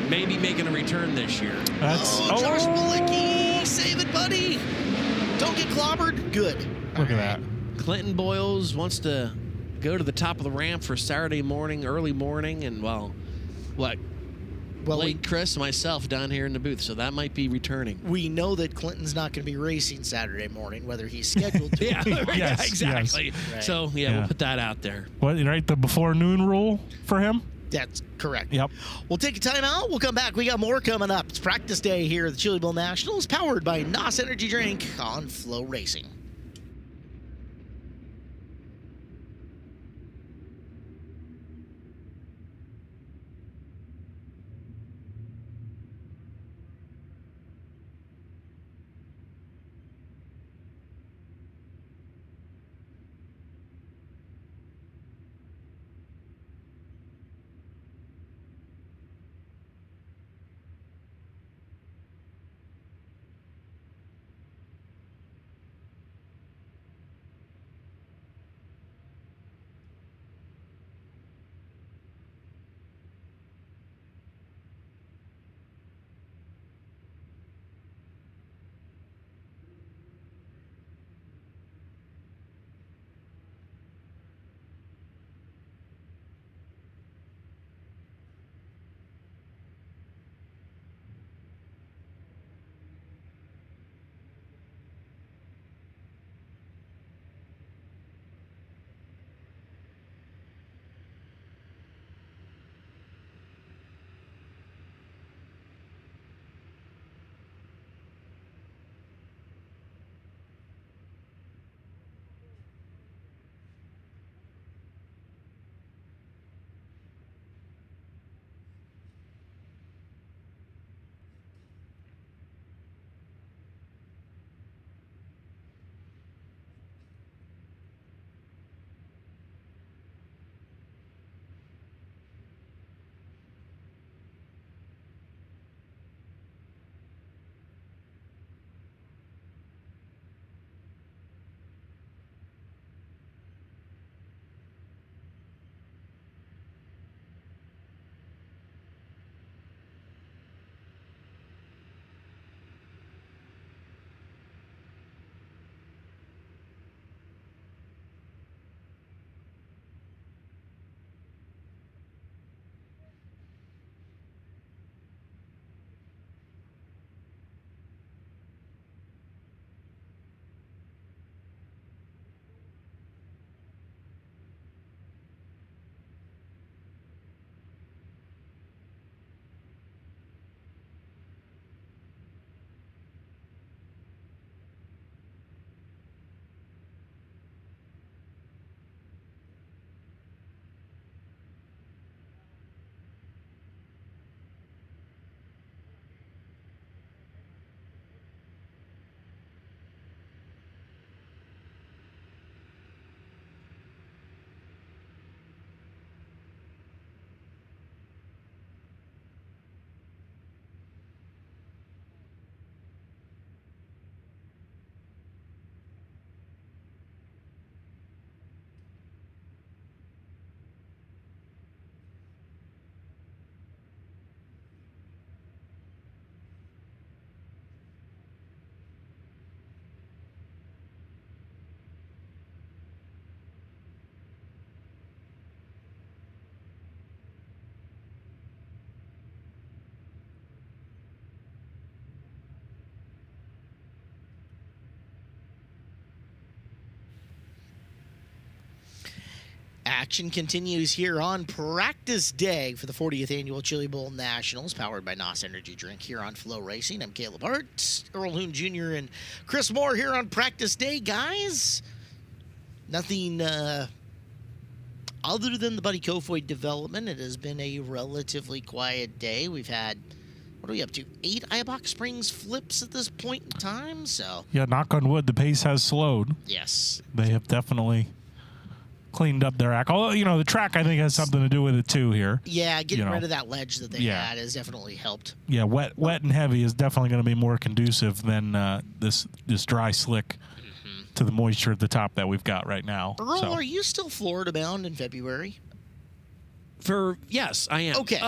may be making a return this year. That's Josh Malicki, save it, buddy. Don't get clobbered. Good. Look at that. Clinton Boyles wants to go to the top of the ramp for Saturday morning, early morning, and Well, Blake, Chris, and myself down here in the booth, so that might be returning. we know that Clinton's not going to be racing Saturday morning, whether he's scheduled to. Yeah, Yes, exactly. yes. Right. So, Yeah. we'll put that out there. What, right? The before noon rule for him? That's correct. Yep. We'll take a time out. We'll come back. We got more coming up. It's practice day here at the Chili Bowl Nationals, powered by NOS Energy Drink on FloRacing. Action continues here on practice day for the 40th Annual Chili Bowl Nationals, powered by NOS Energy Drink here on FloRacing. I'm Caleb Hart, Earl Hoon Jr., and Chris Moore here on practice day, guys. Nothing other than the Buddy Kofoid development. It has been a relatively quiet day. We've had, what are we up to, 8 Eibach Springs flips at this point in time, so. Yeah, knock on wood, the pace has slowed. Yes. They have definitely cleaned up their act. Although, the track, I think, has something to do with it, too, here. Yeah, getting rid of that ledge that they had has definitely helped. Yeah, wet and heavy is definitely going to be more conducive than this dry, slick to the moisture at the top that we've got right now. Earl, are you still Florida bound in February? Yes, I am. Okay.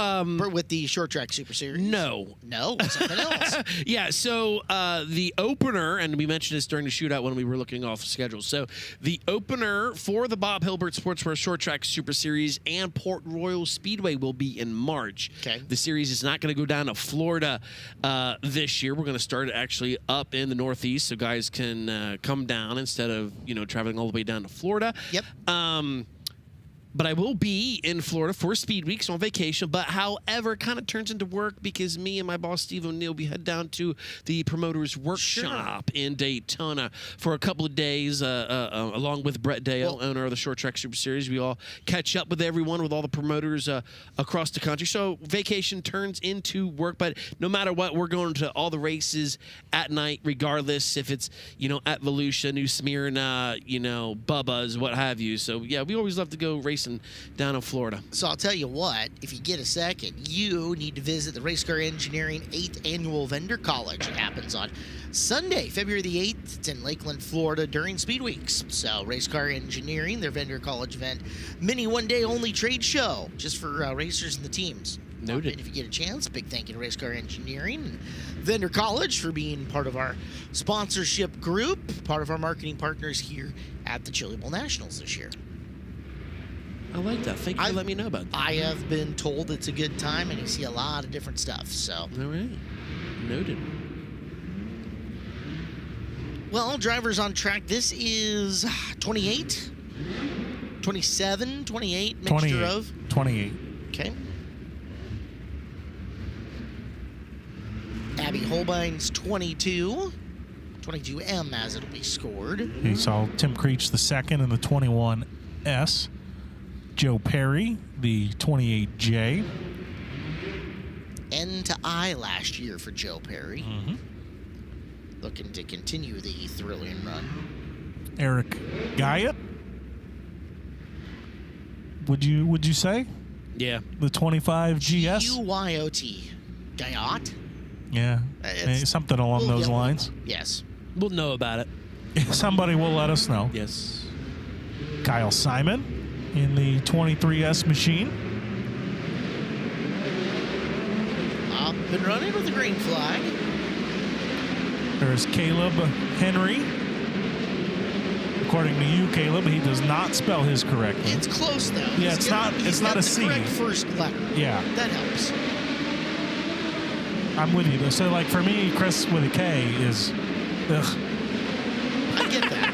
With the short track Super Series? No. No? Something else? Yeah, so the opener, and we mentioned this during the shootout when we were looking off schedule. So the opener for the Bob Hilbert Sportswear Short Track Super Series and Port Royal Speedway will be in March. Okay. The series is not going to go down to Florida this year. We're going to start it actually up in the Northeast so guys can come down instead of, traveling all the way down to Florida. Yep. But I will be in Florida for Speed Weeks on vacation. But however, it kind of turns into work because me and my boss, Steve O'Neill, we head down to the Promoters Workshop in Daytona for a couple of days, along with Brett Dale, owner of the Short Track Super Series. We all catch up with everyone, with all the promoters across the country. So vacation turns into work. But no matter what, we're going to all the races at night, regardless if it's, at Volusia, New Smyrna, Bubba's, what have you. So, yeah, we always love to go racing down in Florida. So I'll tell you what, if you get a second, you need to visit the Race Car Engineering 8th Annual Vendor College. It happens on Sunday, February the 8th. It's in Lakeland, Florida during Speed Weeks. So Race Car Engineering, their vendor college event, mini one-day only trade show just for racers and the teams. Noted. And if you get a chance, big thank you to Race Car Engineering and Vendor College for being part of our sponsorship group, part of our marketing partners here at the Chili Bowl Nationals this year. I like that. Thank you for letting me know about that. I have been told it's a good time, and you see a lot of different stuff. So, all right. Noted. Well, drivers on track. This is 28, 27, 28, mixture of 28. Okay. Abby Holbein's 22. 22M as it'll be scored. You saw Tim Creech the second in the 21S. Joe Perry, the 28J. N to I last year for Joe Perry. Mm-hmm. Looking to continue the thrilling run. Eric Guyot. Would you say? Yeah. The 25 GS? G-U-Y-O-T. Guyot? Yeah. Something along those lines. Yes. We'll know about it. Somebody will let us know. Yes. Kyle Simon in the 23S machine. Up and running with the green flag. There's Caleb Henry. According to you, Caleb, he does not spell his correctly. It's close though. Yeah, it's not a C. Correct first letter. Yeah. That helps. I'm with you. So, like, for me, Chris with a K is, ugh. I get that.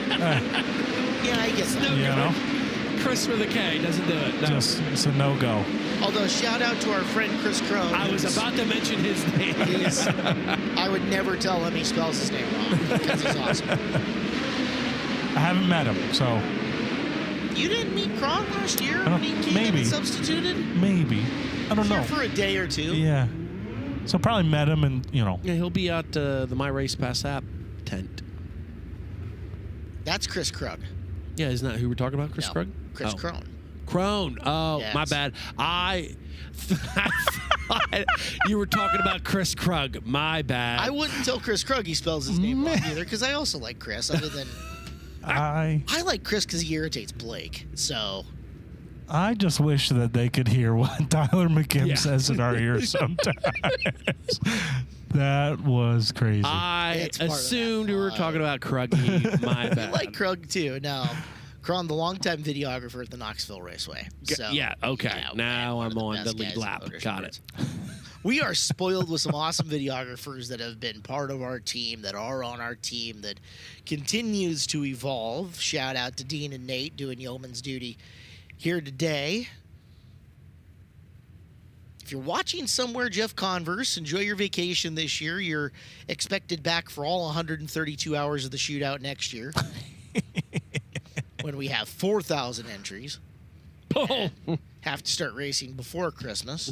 Yeah, I get that. You know? Chris with a K doesn't do it. No. Just, it's a no-go. Although, shout out to our friend Chris Crone. I was about to mention his name. I would never tell him he spells his name wrong because he's awesome. I haven't met him, so. You didn't meet Crone last year when he came in and substituted? Maybe. I don't know. For a day or two. Yeah. So probably met him and, Yeah, he'll be at the My Race Pass app tent. That's Chris Krug. Yeah, isn't that who we're talking about? Chris Krug? Chris Crone. Crone. Oh, yes. My bad. I thought you were talking about Chris Krug. My bad. I wouldn't tell Chris Krug he spells his name wrong either, because I also like Chris, other than... I like Chris because he irritates Blake, so... I just wish that they could hear what Tyler McKim says in our ears sometimes. That was crazy. I assumed we were talking about Kruggy. My bad. I like Krug, too. No. Cron, the longtime videographer at the Knoxville Raceway. So, yeah, okay. Yeah, now I'm on the lead lap. Got it. We are spoiled with some awesome videographers that have been part of our team, that are on our team, that continues to evolve. Shout out to Dean and Nate doing yeoman's duty here today. If you're watching somewhere, Jeff Converse, enjoy your vacation this year. You're expected back for all 132 hours of the shootout next year. When we have 4,000 entries. Oh. Have to start racing before Christmas.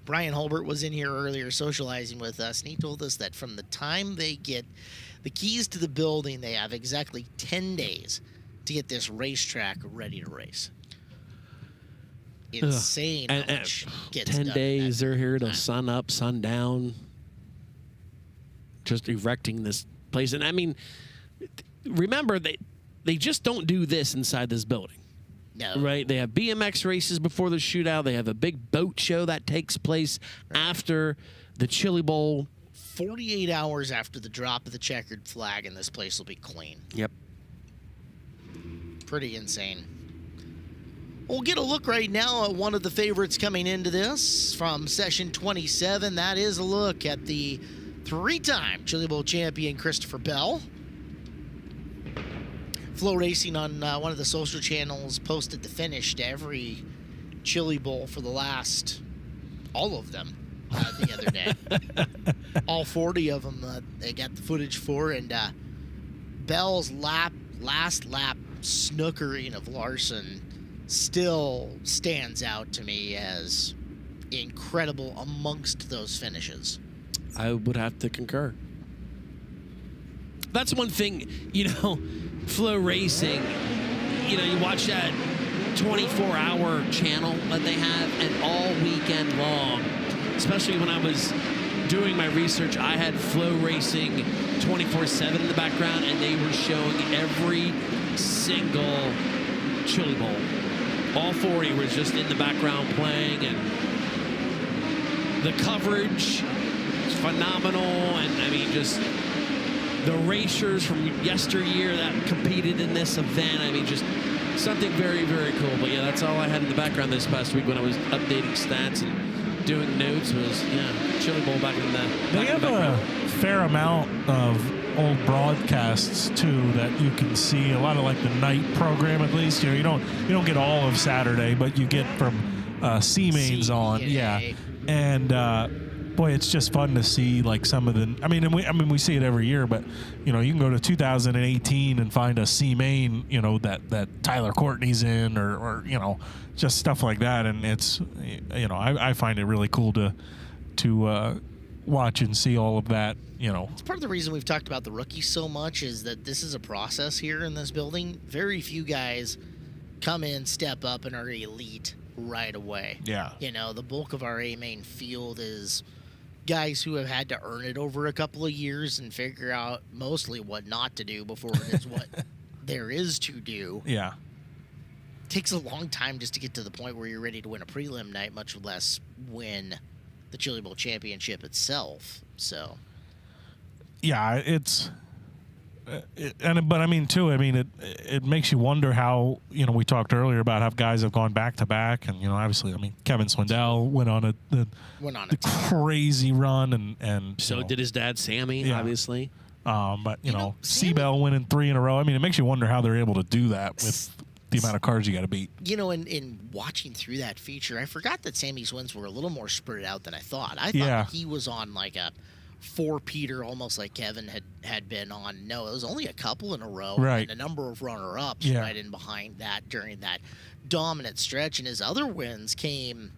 Brian Holbert was in here earlier socializing with us, and he told us that from the time they get the keys to the building, they have exactly 10 days to get this racetrack ready to race. Insane how much gets 10 done. days, they're here to sun up, sun down, just erecting this place. And I mean, remember, they just don't do this inside this building. No. Right? They have BMX races before the shootout. They have a big boat show that takes place after the Chili Bowl. 48 hours after the drop of the checkered flag, and this place will be clean. Yep. Pretty insane. We'll get a look right now at one of the favorites coming into this from session 27. That is a look at the three-time Chili Bowl champion, Christopher Bell. FloRacing on one of the social channels posted the finish to every Chili Bowl for the last, all of them, the other day. All 40 of them they got the footage for, and Bell's last lap snookering of Larson still stands out to me as incredible amongst those finishes. I would have to concur. That's one thing, FloRacing, you watch that 24-hour channel that they have, and all weekend long, especially when I was doing my research, I had FloRacing 24/7 in the background, and they were showing every single Chili Bowl. All 40 was just in the background playing, and the coverage is phenomenal. And just the racers from yesteryear that competed in this event. Just something very, very cool. But yeah, that's all I had in the background this past week when I was updating stats and doing notes was, Chili Bowl back in the They have a fair amount of old broadcasts too that you can see. A lot of like the night program, at least. You don't get all of Saturday, but you get from C-Mains on. Yeah. And boy, it's just fun to see like some of the. We see it every year, but you can go to 2018 and find a C-Main, that Tyler Courtney's in, or just stuff like that, and it's I find it really cool to watch and see all of that. It's part of the reason we've talked about the rookies so much is that this is a process here in this building. Very few guys come in, step up, and are elite right away. Yeah. The bulk of our A-main field is guys who have had to earn it over a couple of years and figure out mostly what not to do before it is what there is to do. Yeah. It takes a long time just to get to the point where you're ready to win a prelim night, much less win the Chili Bowl championship itself. So, yeah, it makes you wonder how, we talked earlier about how guys have gone back to back, and obviously, Kevin Swindell went on a crazy run, and so did his dad Sammy, obviously. But Seabell winning 3 in a row. It makes you wonder how they're able to do that with the amount of cars you got to beat. In watching through that feature, I forgot that Sammy's wins were a little more spread out than I thought. I thought he was on like a 4-peater, almost like Kevin had been on. No, it was only a couple in a row, right? And a number of runner-ups right in behind that during that dominant stretch. And his other wins came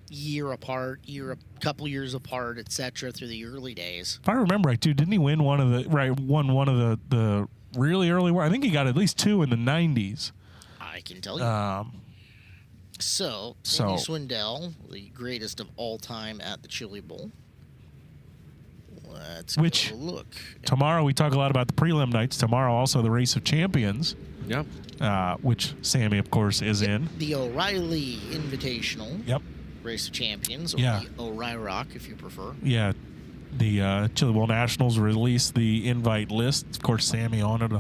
year apart, a couple years apart, etc. through the early days. If I remember right, too, didn't he win one of the really early? I think he got at least 2 in the 90s. I can tell you. So Swindell, the greatest of all time at the Chili Bowl. Let's go look. Tomorrow we talk a lot about the prelim nights. Tomorrow also the Race of Champions. Yep. Which Sammy, of course, is in. The O'Reilly Invitational. Yep. Race of Champions, or the O'Reilly, if you prefer. Yeah. The Chili Bowl Nationals released the invite list. Of course, Sammy on it,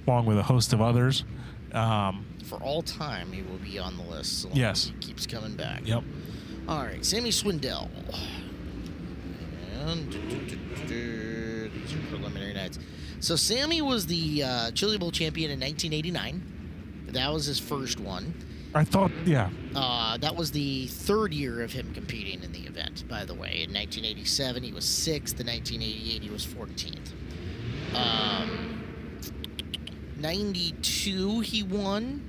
along with a host of others. For all time, he will be on the list. So yes. He keeps coming back. Yep. All right, Sammy Swindell. And these are preliminary nights. So Sammy was the Chili Bowl champion in 1989. That was his first one. I thought, yeah. That was the third year of him competing in the event, by the way. In 1987, he was 6th. In 1988, he was 14th. 92, he won.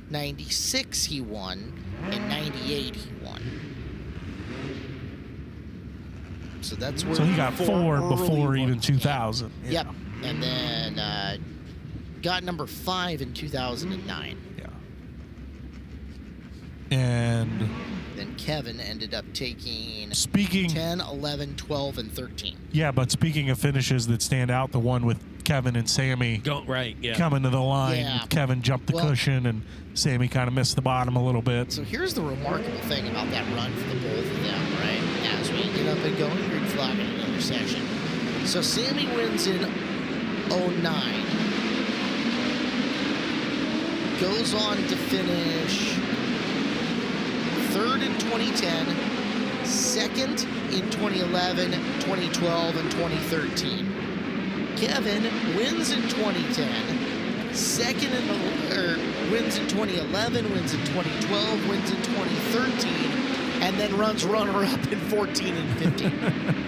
96, he won. And 98, he won. So that's where. So he got 4 before even 2000. Yeah. Yep. And then got number 5 in 2009. Yeah. And then Kevin ended up taking 10, 11, 12, and 13. Yeah, but speaking of finishes that stand out, the one with Kevin and Sammy coming to the line. Yeah. Kevin jumped the cushion, and Sammy kind of missed the bottom a little bit. So here's the remarkable thing about that run for the both of them, right? As we get up and going, green flag in another session. So Sammy wins in 09. Goes on to finish third in 2010, second in 2011, 2012, and 2013. Kevin wins in 2010, wins in 2011, wins in 2012, wins in 2013, and then runs runner-up in 14 and 15.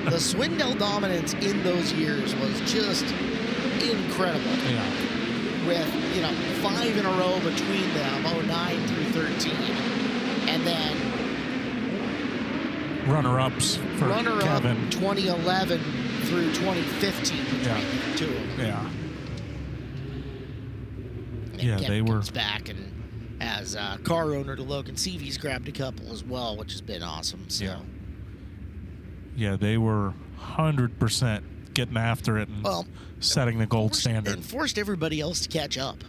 The Swindell dominance in those years was just incredible. Yeah. With, 5 in a row between them, 09 through 13. And then runner-ups for runner-up Kevin. 2011 through 2015 between the two of them. Yeah. And Yeah, Kevin they were comes back and as car owner to Logan Seavey's grabbed a couple as well, which has been awesome. So. Yeah, they were 100% getting after it and setting the gold standard. And forced everybody else to catch up,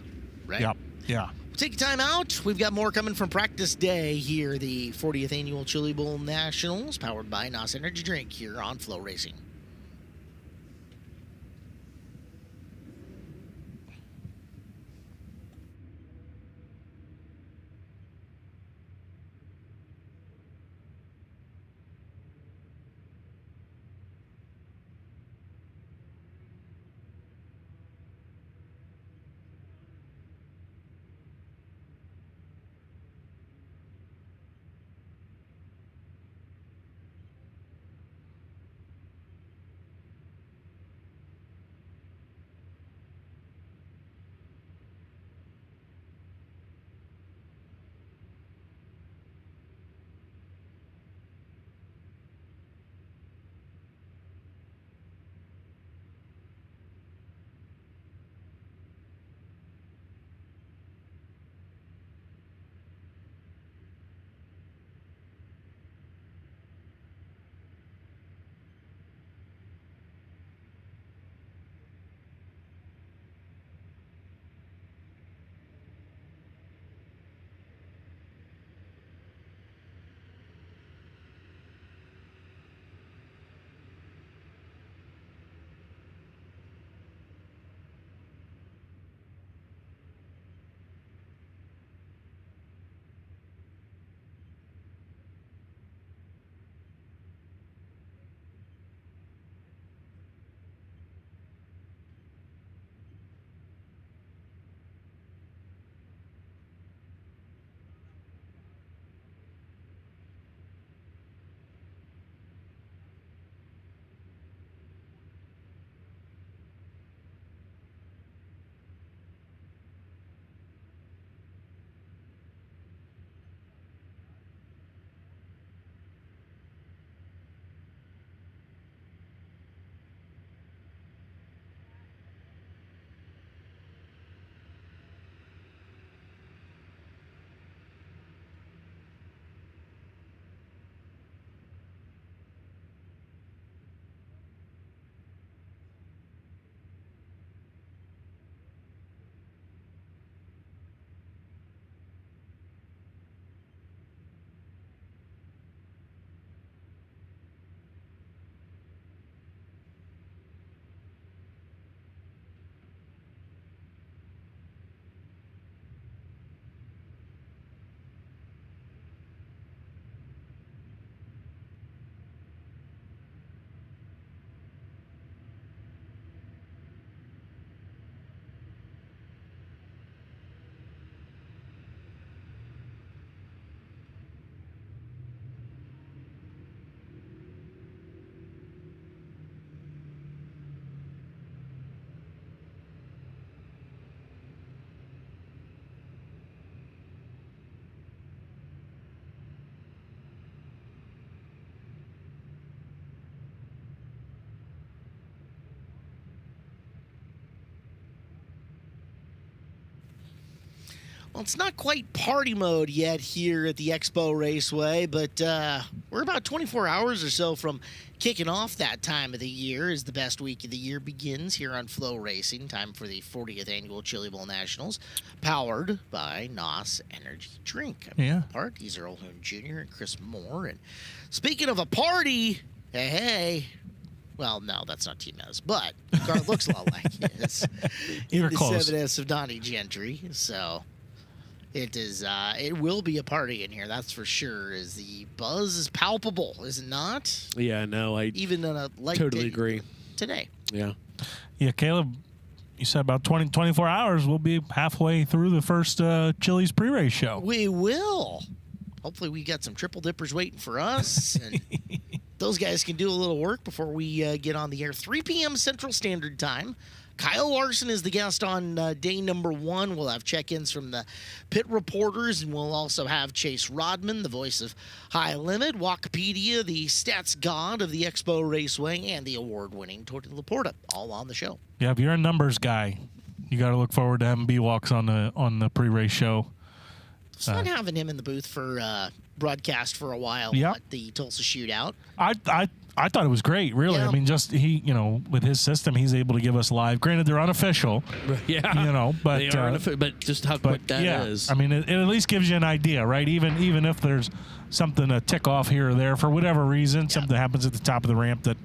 right? Yep, yeah. We'll take a time out. We've got more coming from practice day here, the 40th Annual Chili Bowl Nationals, powered by NOS Energy Drink here on FloRacing. Well, it's not quite party mode yet here at the Expo Raceway, but we're about 24 hours or so from kicking off that time of the year as the best week of the year begins here on FloRacing. Time for the 40th Annual Chili Bowl Nationals, powered by NOS Energy Drink. Yeah. Parties Earl Hoon Jr. and Chris Moore. And speaking of a party, hey. Well, no, that's not T-Mez, but the car looks a lot like his. You were the close. 7S of Donnie Gentry, so it is. It will be a party in here, that's for sure. As the buzz is palpable, is it not? Yeah, no, I Even on a light totally day agree. today. Yeah. Yeah, Caleb, you said about 24 hours. We'll be halfway through the first Chili's pre-race show. We will. Hopefully, we got some triple dippers waiting for us, and those guys can do a little work before we get on the air. 3 p.m. Central Standard Time. Kyle Larson is the guest on day number 1. We'll have check-ins from the pit reporters, and we'll also have Chase Rodman, the voice of High Limit, Wikipedia, the stats god of the Expo Raceway, and the award-winning Torty Laporta, all on the show. Yeah, if you're a numbers guy, you got to look forward to having B-Walks on the pre-race show. It's fun having him in the booth for broadcast for a while Yep. at the Tulsa Shootout. I thought it was great, really. Yeah. I mean, just with his system, he's able to give us live. Granted, they're unofficial. Yeah. But They are but just how quick that is. I mean, it at least gives you an idea, right? Even if there's something to tick off here or there for whatever reason, something happens at the top of the ramp that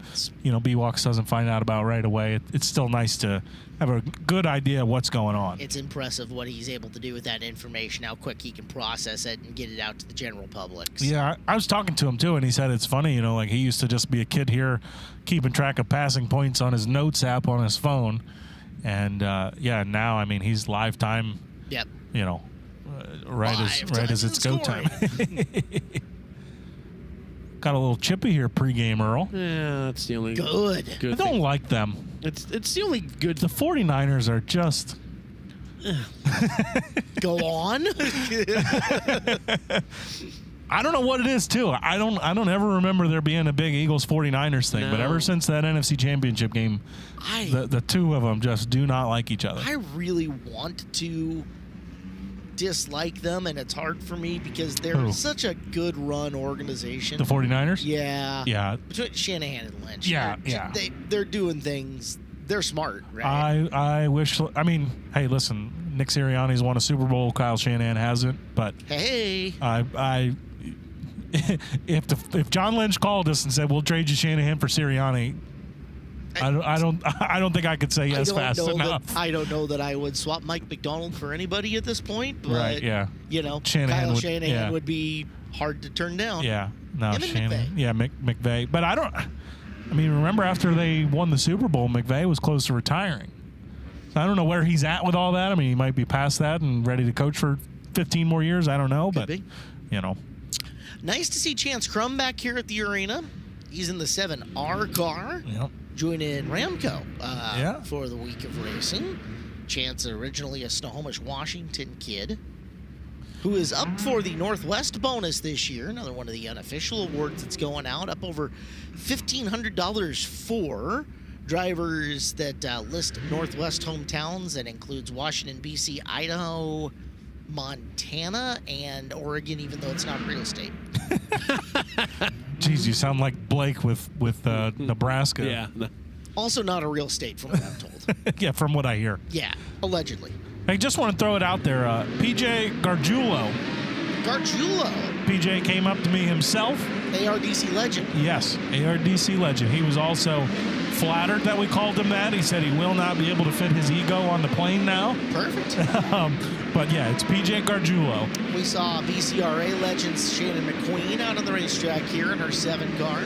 B-Walks doesn't find out about right away. It's still nice to have a good idea of what's going on. It's impressive what he's able to do with that information, how quick he can process it and get it out to the general public. Yeah, I was talking to him too, and he said it's funny, like he used to just be a kid here keeping track of passing points on his notes app on his phone. And now, I mean, he's live time, Yep. right Live as it's go time. scoring. Got a little chippy here pregame, Earl. Yeah, that's the only Good. I good don't thing. like them. It's the only good. The 49ers are just... Go on. I don't know what it is, too. I don't ever remember there being a big Eagles 49ers thing, but No. ever since that NFC Championship game, the two of them just do not like each other. I really want to dislike them, and it's hard for me because they're Who? such a good run organization. The 49ers? Yeah. Yeah. Between Shanahan and Lynch. Yeah, They're, yeah. They're doing things. They're smart, right? I wish... I mean, hey, listen, Nick Sirianni's won a Super Bowl. Kyle Shanahan hasn't, but... Hey. If John Lynch called us and said we'll trade you Shanahan for Sirianni, I don't think I could say yes fast enough. I don't know that I would swap Mike McDonald for anybody at this point, but Right, yeah. Kyle Shanahan would be hard to turn down. Yeah, no, Him and Shanahan. McVay. Yeah, McVay. But I mean, remember after they won the Super Bowl, McVay was close to retiring. So I don't know where he's at with all that. I mean, he might be past that and ready to coach for 15 more years. I don't know, Could but be. Nice to see Chance Crum back here at the arena. He's in the 7R car, Yep. joining Ramco Yeah. for the week of racing. Chance, originally a Snohomish, Washington kid, who is up for the Northwest bonus this year, another one of the unofficial awards that's going out, up over $1,500 for drivers that list Northwest hometowns. That includes Washington, B.C., Idaho, Montana, and Oregon, even though it's not real estate. Jeez, you sound like Blake with Nebraska. Yeah. Also not a real state from what I'm told. Yeah, from what I hear. Yeah, allegedly. I just want to throw it out there. PJ Gargiulo. PJ came up to me himself. ARDC legend. Yes, ARDC legend. He was also flattered that we called him that. He said he will not be able to fit his ego on the plane now. Perfect. But yeah, it's PJ Gargiulo. We saw BCRA legends Shannon McQueen out on the racetrack here in her 7 car.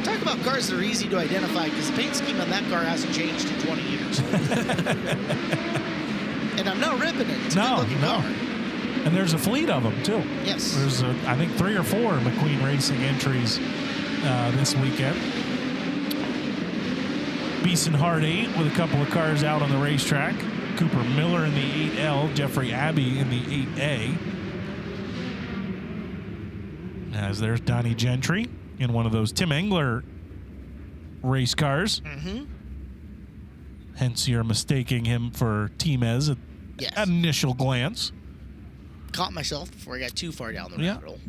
Talk about cars that are easy to identify because the paint scheme on that car hasn't changed in 20 years. And I'm not ripping it. It's a good-looking car. And there's a fleet of them, too. Yes. There's, I think, 3 or 4 McQueen Racing entries this weekend. Beeson Hart 8 with a couple of cars out on the racetrack. Cooper Miller in the 8L. Jeffrey Abbey in the 8A. As there's Donnie Gentry in one of those Tim Engler race cars. Mm-hmm. Hence you're mistaking him for T-Mez Yes. at initial glance. Caught myself before I got too far down the Yeah. rabbit hole.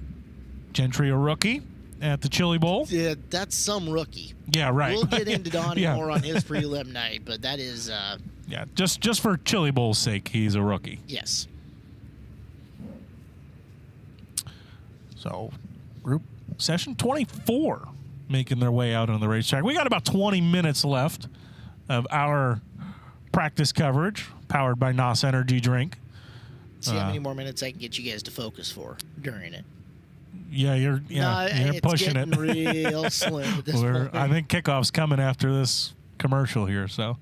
Gentry, a rookie at the Chili Bowl. Yeah, that's some rookie. Yeah, right. We'll get into Donnie Yeah. more on his prelim night, but that is, Yeah, just for Chili Bowl's sake, he's a rookie. yes. So, group session 24 making their way out on the racetrack. We got about 20 minutes left of our practice coverage, powered by NOS Energy Drink. See how many more minutes I can get you guys to focus for during it. Yeah, you're It's pushing getting it. real slim at this point. I think kickoff's coming after this commercial here. So,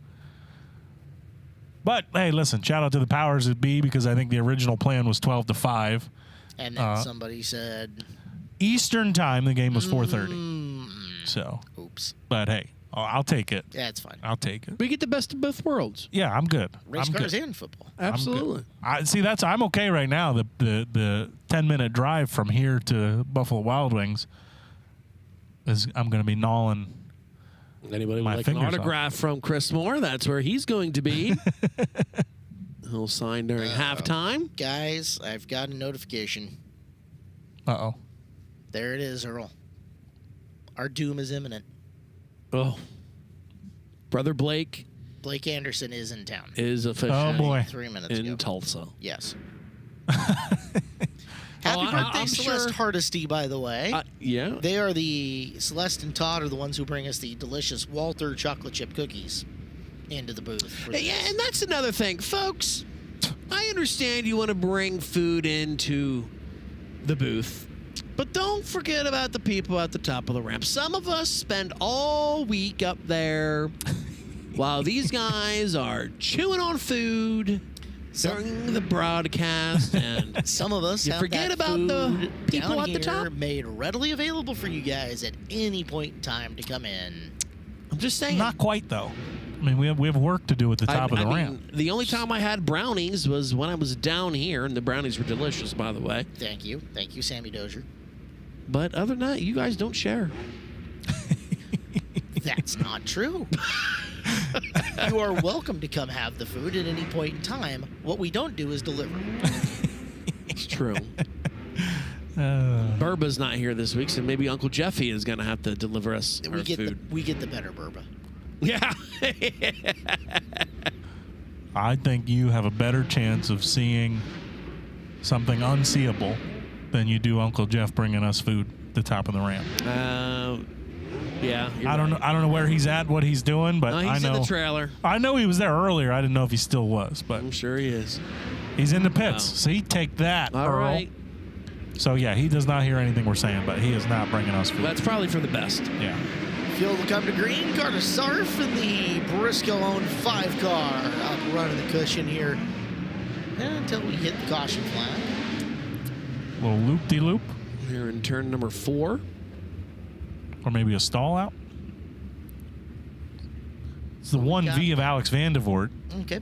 but hey, listen, shout out to the powers that be, because I think the original plan was 12 to 5 And then somebody said, Eastern time. The game was 4:30. So, oops. but hey, I'll take it. Yeah, it's fine. I'll take it. We get the best of both worlds. Yeah, I'm good. Race I'm cars good. and football. Absolutely. I'm okay right now. The 10-minute drive from here to Buffalo Wild Wings is I'm going to be gnawing. Anybody My would like an fingers autograph from Chris Moore? That's where he's going to be. He'll sign during halftime. Guys, I've got a notification. Uh-oh. There it is, Earl. Our doom is imminent. Oh, Brother Blake Blake Anderson is in town. is officially Oh, boy. 3 minutes in ago. Tulsa. Yes. Happy birthday, I'm Celeste sure- Hardesty, by the way. Yeah. They are Celeste and Todd are the ones who bring us the delicious Walter chocolate chip cookies into the booth. for Yeah, this. and that's another thing, folks. I understand you want to bring food into the booth, but don't forget about the people at the top of the ramp. Some of us spend all week up there while these guys are chewing on food during the broadcast, and Some of us You have forget that about the food people down at the here top. made readily available for you guys at any point in time to come in. I'm just saying. Not quite, though. I mean, we have work to do at the top of the ramp. The only time I had brownies was when I was down here, and the brownies were delicious, by the way. Thank you, Sammy Dozier. But other than that, you guys don't share. That's not true. You are welcome to come have the food at any point in time. What we don't do is deliver. It's true. Burba's not here this week, so maybe Uncle Jeffy is going to have to deliver us our food. We get the better Burba. Yeah. I think you have a better chance of seeing something unseeable than you do Uncle Jeff bringing us food at the top of the ramp. Yeah. I don't know where he's at, what he's doing, but No, I he's know in the trailer. I know he was there earlier. I didn't know if he still was, but I'm sure he is. he's in the pits. Wow. See, take that, All Earl. right. So yeah, he does not hear anything we're saying, but he is not bringing us food. That's probably for the best. Yeah. Field will come to green. Carter Sarf in the Briscoe-owned 5-car out running the cushion here until we hit the caution flag. Little loop-de-loop, Here in turn number 4. or maybe a stall out. It's the 1V of Alex Vandevort, Okay.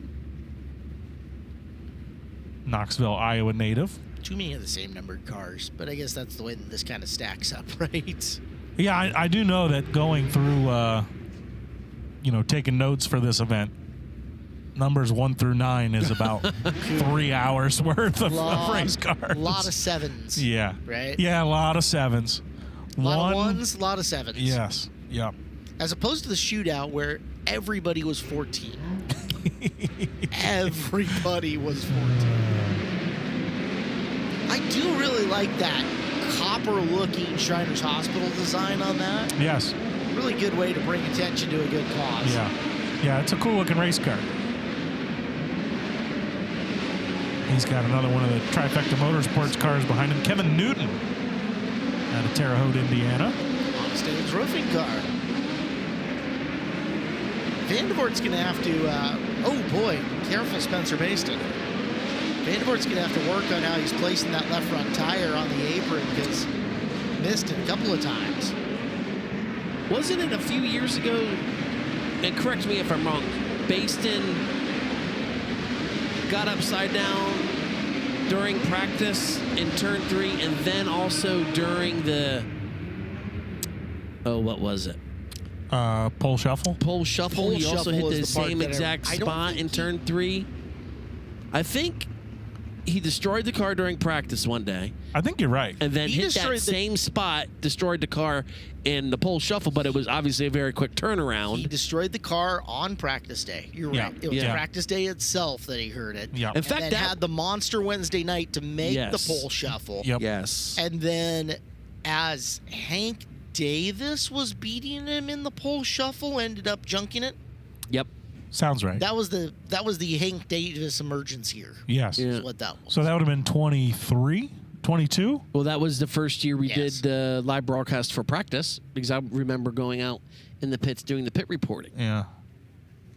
Knoxville, Iowa native. Too many of the same numbered cars, but I guess that's the way that this kind of stacks up, right? Yeah, I do know that going through, taking notes for this event, numbers 1 through 9 is about 3 hours worth of race cars. A lot of 7s. Yeah. Right? Yeah, a lot of 7s. A lot of 1s, a lot of 7s. Yes. Yep. As opposed to the shootout where everybody was 14. Everybody was 14. I do really like that copper-looking Shriners Hospital design on that. Yes. Really good way to bring attention to a good cause. Yeah. Yeah, it's a cool-looking race car. He's got another one of the Trifecta Motorsports cars behind him. Kevin Newton out of Terre Haute, Indiana. On-stage roofing car. Vandevort's going to have to, oh boy, careful Spencer Baston. Vandevort's going to have to work on how he's placing that left front tire on the apron because missed it a couple of times. Wasn't it a few years ago, and correct me if I'm wrong, Baston got upside down during practice in turn 3 and then also during the, what was it? Pole shuffle. Pole shuffle. He also hit was the the part same that exact I don't spot think in turn 3. I think he destroyed the car during practice one day. I think you're right. And then He hit that destroyed the- same spot, destroyed the car in the pole shuffle, but it was obviously a very quick turnaround. He destroyed the car on practice day. You're Yeah. right. It was Yeah. practice day itself that he heard it. Yeah. In And fact, then that had the monster Wednesday night to make Yes. the pole shuffle. Yep. yes. And then as Hank Davis was beating him in the pole shuffle, ended up junking it. Yep. Sounds right. That was the Hank Davis emergency year. Yes. Yeah. Is what that was. So that would have been 23, 22? Well, that was the first year we Yes. did the live broadcast for practice because I remember going out in the pits doing the pit reporting. Yeah.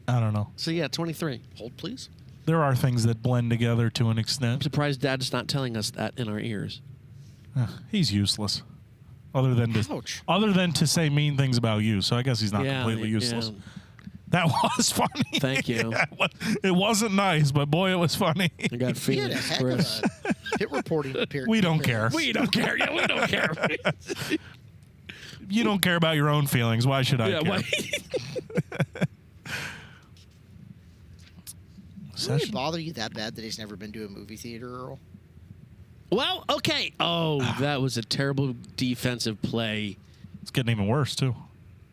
I don't know. So, yeah, 23. Hold, please. There are things that blend together to an I'm extent. surprised Dad's not telling us that in our ears. He's useless. Other than Ouch. to say mean things about you. So I guess he's not completely useless. Yeah. That was funny. Thank you. It wasn't nice, but boy, it was funny. I got He had a feelings, heck of Chris. a pit reporting period. We don't care. We don't care. Yeah, we don't care. You don't care about your own feelings. Why should I Yeah, care? why- Does it bother you that bad that he's never been to a movie theater, Earl? Well, okay. Oh, that was a terrible defensive play. It's getting even worse, too.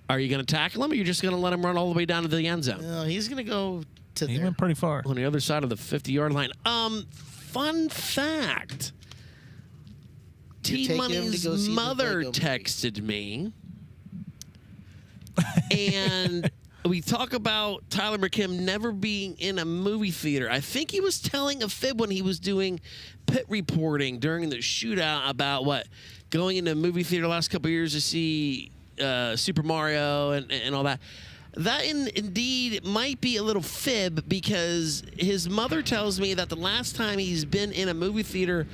Are you going to tackle him, or you're just going to let him run all the way down to the end zone? No, he's going to go to He there. went pretty far. On the other side of the 50-yard line. Fun fact. You take him to T-Money's go see the mother Lego movie. texted me. And we talk about Tyler McKim never being in a movie theater. I think he was telling a fib when he was doing pit reporting during the shootout about going into a movie theater the last couple of years to see Super Mario and all that. That indeed might be a little fib because his mother tells me that the last time he's been in a movie theater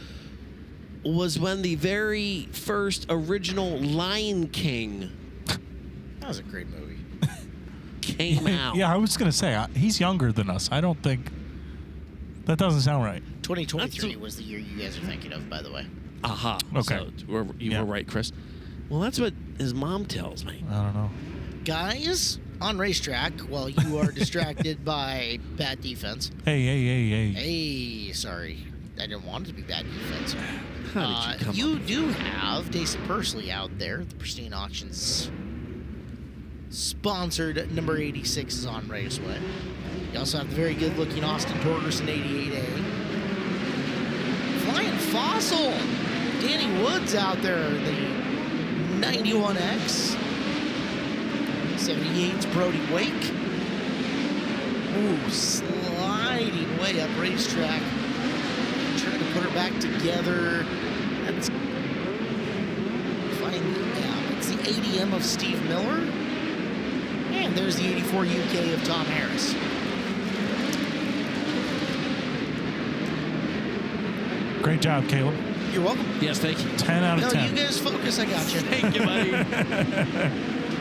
was when the very first original Lion King That was a great movie. came out. Yeah, I was going to say, he's younger than us. I don't think... That doesn't sound right. 2023 was the year you guys are thinking of, by the way. Aha. Okay. So you Yeah. were right, Chris. Well, that's what his mom tells me. I don't know. Guys, on racetrack, while you are distracted by bad defense. Hey. Hey, sorry. I didn't want it to be bad defense. How did you come You up? do have Jason Pursley out there. The Pristine Auctions sponsored number 86 is on Raceway. You also have the very good-looking Austin Torgerson 88A. Flying Fossil. Danny Woods out there, the 91X. 78's Brody Wake. Ooh, sliding way up racetrack. Trying to put her back together. That's it's the ADM of Steve Miller. And there's the 84 UK of Tom Harris. Great job, Caleb. You're welcome. Yes, thank you. 10 out of No, 10. you guys focus. I got you. Thank you, buddy.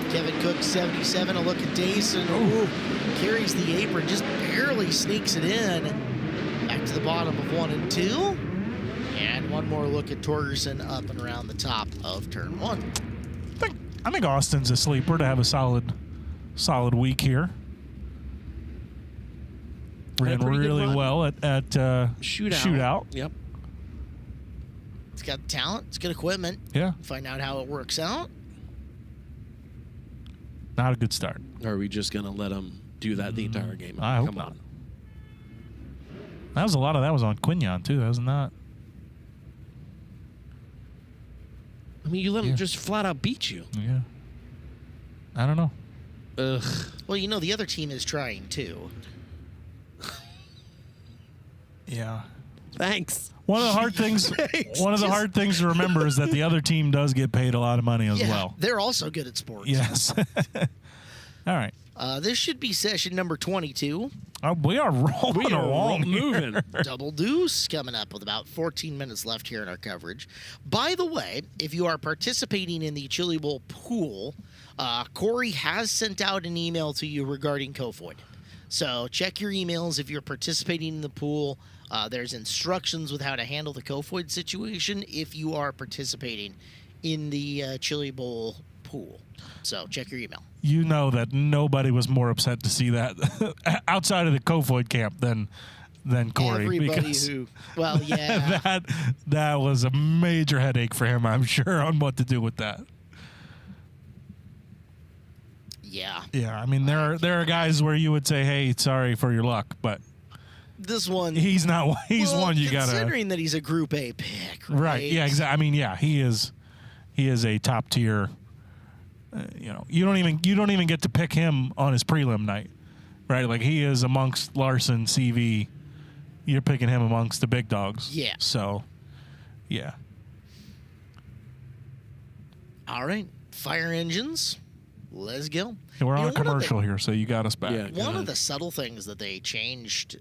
Kevin Cook, 77. A look at Dayson. Ooh, carries the apron, just barely sneaks it in. Back to the bottom of 1 and 2. And one more look at Torgerson up and around the top of turn 1. I think Austin's a sleeper to have a solid week here. Ran pretty good really run. well at shootout. Yep. It's got talent. It's good equipment. Yeah, Find out how it works out. not a good start. Or are we just going to let him do that the entire game? I hope Come not. on. That was a lot of that was on Quignon too. That was not. I mean, you let him Yeah. just flat out beat you. Yeah. I don't know. Ugh. Well, you know, the other team is trying too. Yeah. Thanks. One of the hard things. One of the hard things to remember is that the other team does get paid a lot of money as Yeah, well. they're also good at sports. Yes. All right. This should be session number 22. We are rolling along. moving. Double deuce coming up with about 14 minutes left here in our coverage. By the way, if you are participating in the Chili Bowl pool, Corey has sent out an email to you regarding Kofoid. So check your emails if you're participating in the pool. There's instructions with how to handle the Kofoid situation if you are participating in the Chili Bowl pool. So check your email. You know that nobody was more upset to see that outside of the Kofoid camp than than Corey. Everybody because who, well, yeah. that was a major headache for him, I'm sure, on what to do with that. Yeah. Yeah, I mean, there are guys where you would say, hey, sorry for your luck, but this one, he's not. He's one you got to. Considering that he's a Group A pick, Right. Yeah. Exactly. I mean, yeah, he is a top tier. You don't even get to pick him on his prelim night, right? Like he is amongst Larson, CV. You're picking him amongst the big dogs. Yeah. So, yeah. All right, fire engines. Let's go. Yeah, we're on a commercial here, so you got us back. Yeah. One of the subtle things that they changed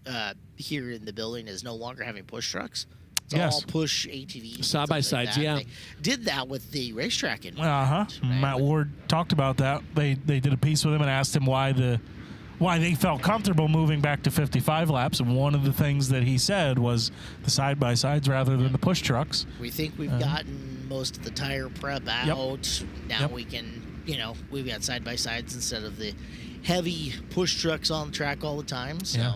here in the building is no longer having push trucks. It's all push ATVs. Side by sides, like yeah. They did that with the racetrack in Right? Matt Ward talked about that. They did a piece with him and asked him why they felt comfortable moving back to 55 laps. And one of the things that he said was the side by sides rather than the push trucks. We think we've gotten most of the tire prep out. Now we can. We've got side-by-sides instead of the heavy push trucks on the track all the time. So. Yeah.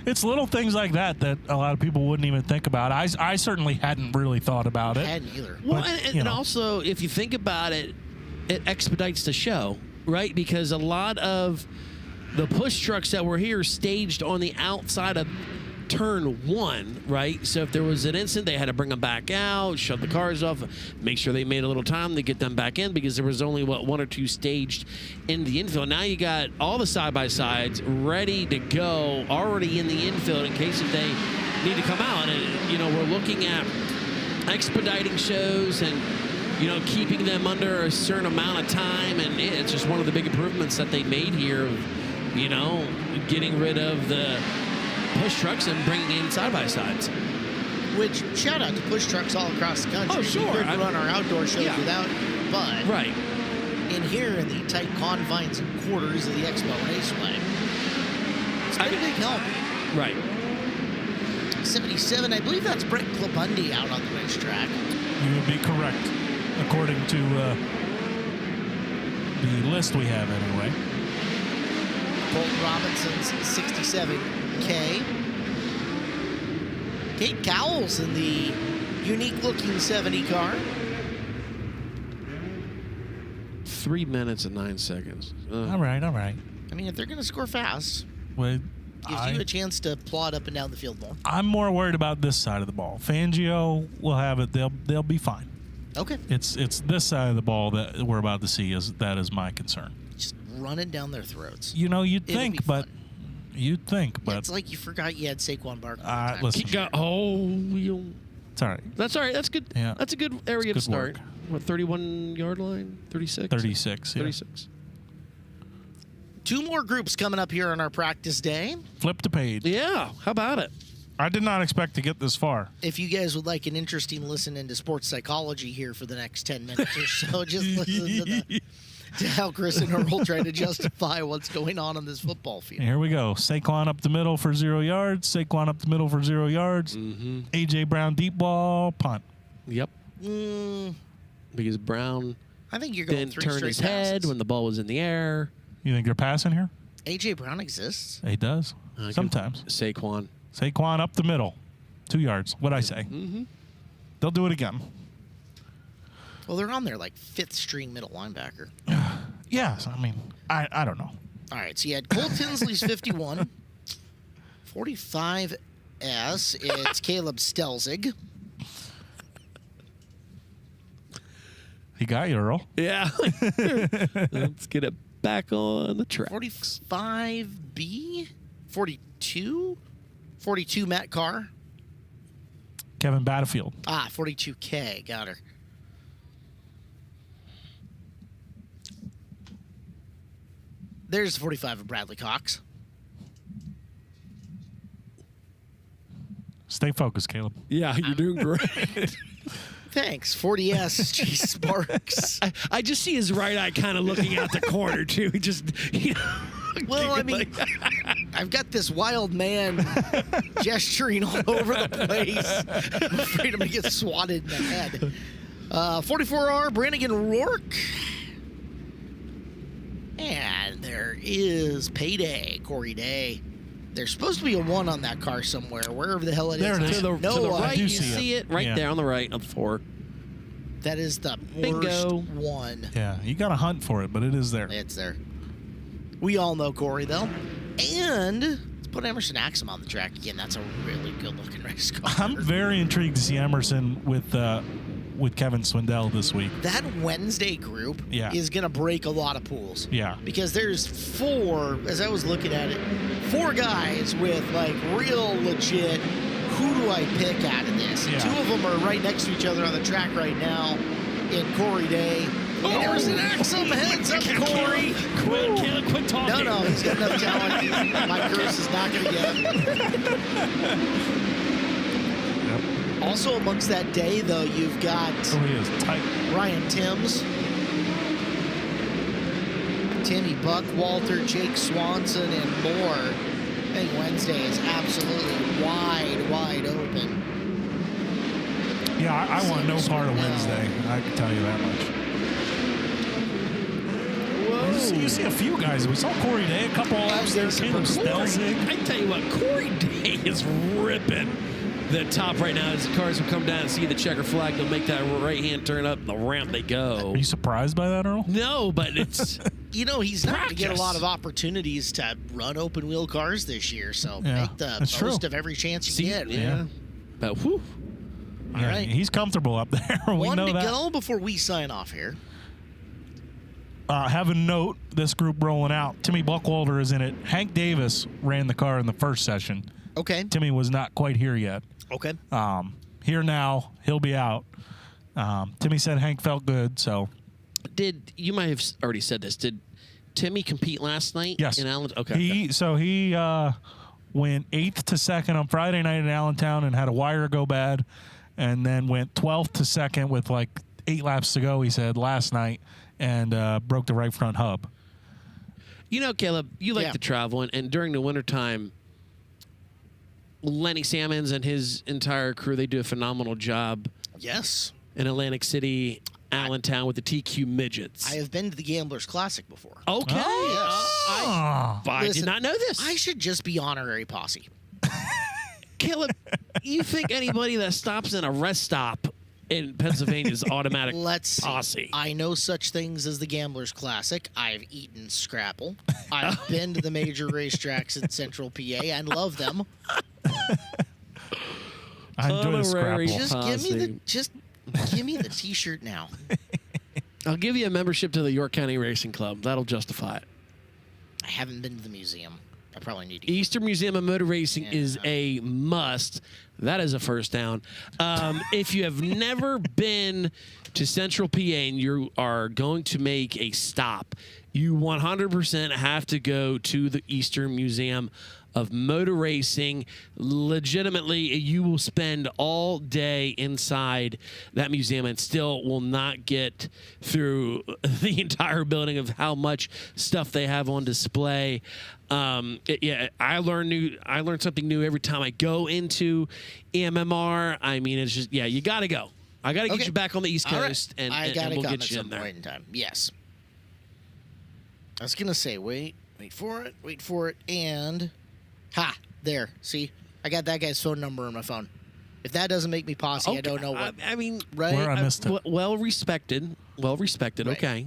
It's little things like that a lot of people wouldn't even think about. I certainly hadn't really thought about it. I hadn't either. Well, But, and also, if you think about it, it expedites the show, right? Because a lot of the push trucks that were here staged on the outside of turn 1, right? So if there was an incident, they had to bring them back out, shut the cars off, make sure they made a little time to get them back in because there was only, 1 or 2 staged in the infield. Now you got all the side-by-sides ready to go, already in the infield in case if they need to come out. And, we're looking at expediting shows and, keeping them under a certain amount of time. And it's just one of the big improvements that they made here of, getting rid of the push trucks and bringing in side-by-sides. Which, shout out to push trucks all across the country. Oh, sure. We could run our outdoor shows without, but right in here in the tight confines and quarters of the Expo Raceway, it's been a big help. Right. 77, I believe that's Brett Clabundi out on the racetrack. You would be correct, according to the list we have anyway. Colton Robinson's 67K. Kate Cowles in the unique-looking 70 car. 3 minutes and 9 seconds. All right. I mean, if they're going to score fast, Well, gives you a chance to plod up and down the field more. I'm more worried about this side of the ball. Fangio will have it. They'll be fine. Okay. It's this side of the ball that we're about to see is my concern. Just run it down their throats. You'd think, but It's like you forgot you had Saquon Barkley. listen. It's all right. That's all right. That's good. Yeah. That's a good area to good start. work. What, 31-yard line? 36? 36. Yeah. 36. 2 more groups coming up here on our practice day. Flip the page. Yeah. How about it? I did not expect to get this far. If you guys would like an interesting listen into sports psychology here for the next 10 minutes or so, just listen to how Chris and Earl try to justify what's going on this football field. Here we go. Saquon up the middle for 0 yards. Saquon up the middle for 0 yards. Mm-hmm. A.J. Brown deep ball, punt. Yep. Because Brown I think you're going didn't 3 turn straight his head passes. when the ball was in the air. You think they're passing here? A.J. Brown exists. He does. Sometimes. Saquon. Saquon up the middle. 2 yards. What'd I say? Mm-hmm. They'll do it again. Well, they're on their, 5th string middle linebacker. Yes. I mean, I don't know. All right, so you had Cole Tinsley's 51. 45S, it's Caleb Stelzig. He got you, Earl. Yeah. Let's get it back on the track. 45B? 42? 42 Matt Carr. Kevin Battlefield. 42K. Got her. There's the 45 of Bradley Cox. Stay focused, Caleb. Yeah, you're doing great. Thanks. 40S, G Sparks. I just see his right eye kind of looking out the corner, too. He just, Well, I mean, I've got this wild man gesturing all over the place. I'm afraid I'm going to get swatted in the head. 44R, Brannigan Rourke. And there is Payday, Corey Day. There's supposed to be a 1 on that car somewhere, wherever the hell it is. There it is. To the No, right, do you see see it right Yeah. there on the right of the 4. That is the Bingo. worst one. Yeah, you got to hunt for it, but it is there. It's there. We all know Corey, though. And let's put Emerson Axum on the track again. That's a really good-looking race car. I'm very intrigued to see Emerson with Kevin Swindell this week. That Wednesday group Yeah. is going to break a lot of pools. Yeah. Because there's 4, as I was looking at it, 4 guys with, like, real legit, who do I pick out of this? Yeah. 2 of them are right next to each other on the track right now in Corey Day. And Emerson Axum heads up Corey. Quit talking. No, he's got enough talent. My curse is not going to get him. Yep. Also amongst that day, though, you've got Oh, he is tight. Ryan Timms, Timmy Buckwalter, Jake Swanson, and more. I think Wednesday is absolutely wide open. Yeah, I want no part of Wednesday. I can tell you that much. Whoa. You see a few guys. We saw Corey Day, a couple of laps there. Caleb Stelzig. I tell you what, Corey Day is ripping the top right now as the cars will come down and see the checker flag. They'll make that right-hand turn up, and the ramp they go. Are you surprised by that, Earl? No, but it's... You know, he's not going to get a Practice. lot of opportunities to run open-wheel cars this year, so Yeah, make the that's most true. of every chance you See, get. yeah. But whew. All Yeah, right. he's comfortable up there. We One know to that. go before we sign off here. Have a note, this group rolling out. Timmy Buckwalter is in it. Hank Davis ran the car in the first session. Okay. Timmy was not quite here yet. Okay. Here now, he'll be out. Timmy said Hank felt good, so You might have already said this. Did Timmy compete last night? yes. In Allen? Okay. He went 8th to 2nd on Friday night in Allentown and had a wire go bad, and then went 12th to 2nd with like 8 laps to go, he said, last night, and broke the right front hub. You know, Caleb, you like Yeah. to travel, and during the wintertime, Lenny Salmons and his entire crew, they do a phenomenal job Yes. in Atlantic City, Allentown with the TQ Midgets. I have been to the Gamblers Classic before. Okay. Oh. I did Listen, not know this. I should just be honorary posse. Caleb, you think anybody that stops in a rest stop in Pennsylvania is automatic Let's see. posse? I know such things as the Gamblers Classic. I've eaten Scrapple. I've been to the major racetracks in Central PA and love them. I enjoy the Honorary Scrapple. Just give me the T-shirt now. I'll give you a membership to the York County Racing Club. That'll justify it. I haven't been to the museum. I probably need to. Eastern Museum of Motor Racing Yeah. is a must. That is a first down. If you have never been to Central PA and you are going to make a stop, you 100% have to go to the Eastern Museum of Motor Racing. Legitimately, you will spend all day inside that museum and still will not get through the entire building of how much stuff they have on display. I learn something new every time I go into EMMR. I mean, it's just, you got to go. I got to get Okay. you back on the East All right. Coast, and I gotta we'll come get at you some in there. point in time. Yes. I was gonna say, wait for it, and there. See, I got that guy's phone number on my phone. If that doesn't make me posse, I don't know what. I mean, Right? Where I missed it. well respected. Right. Okay.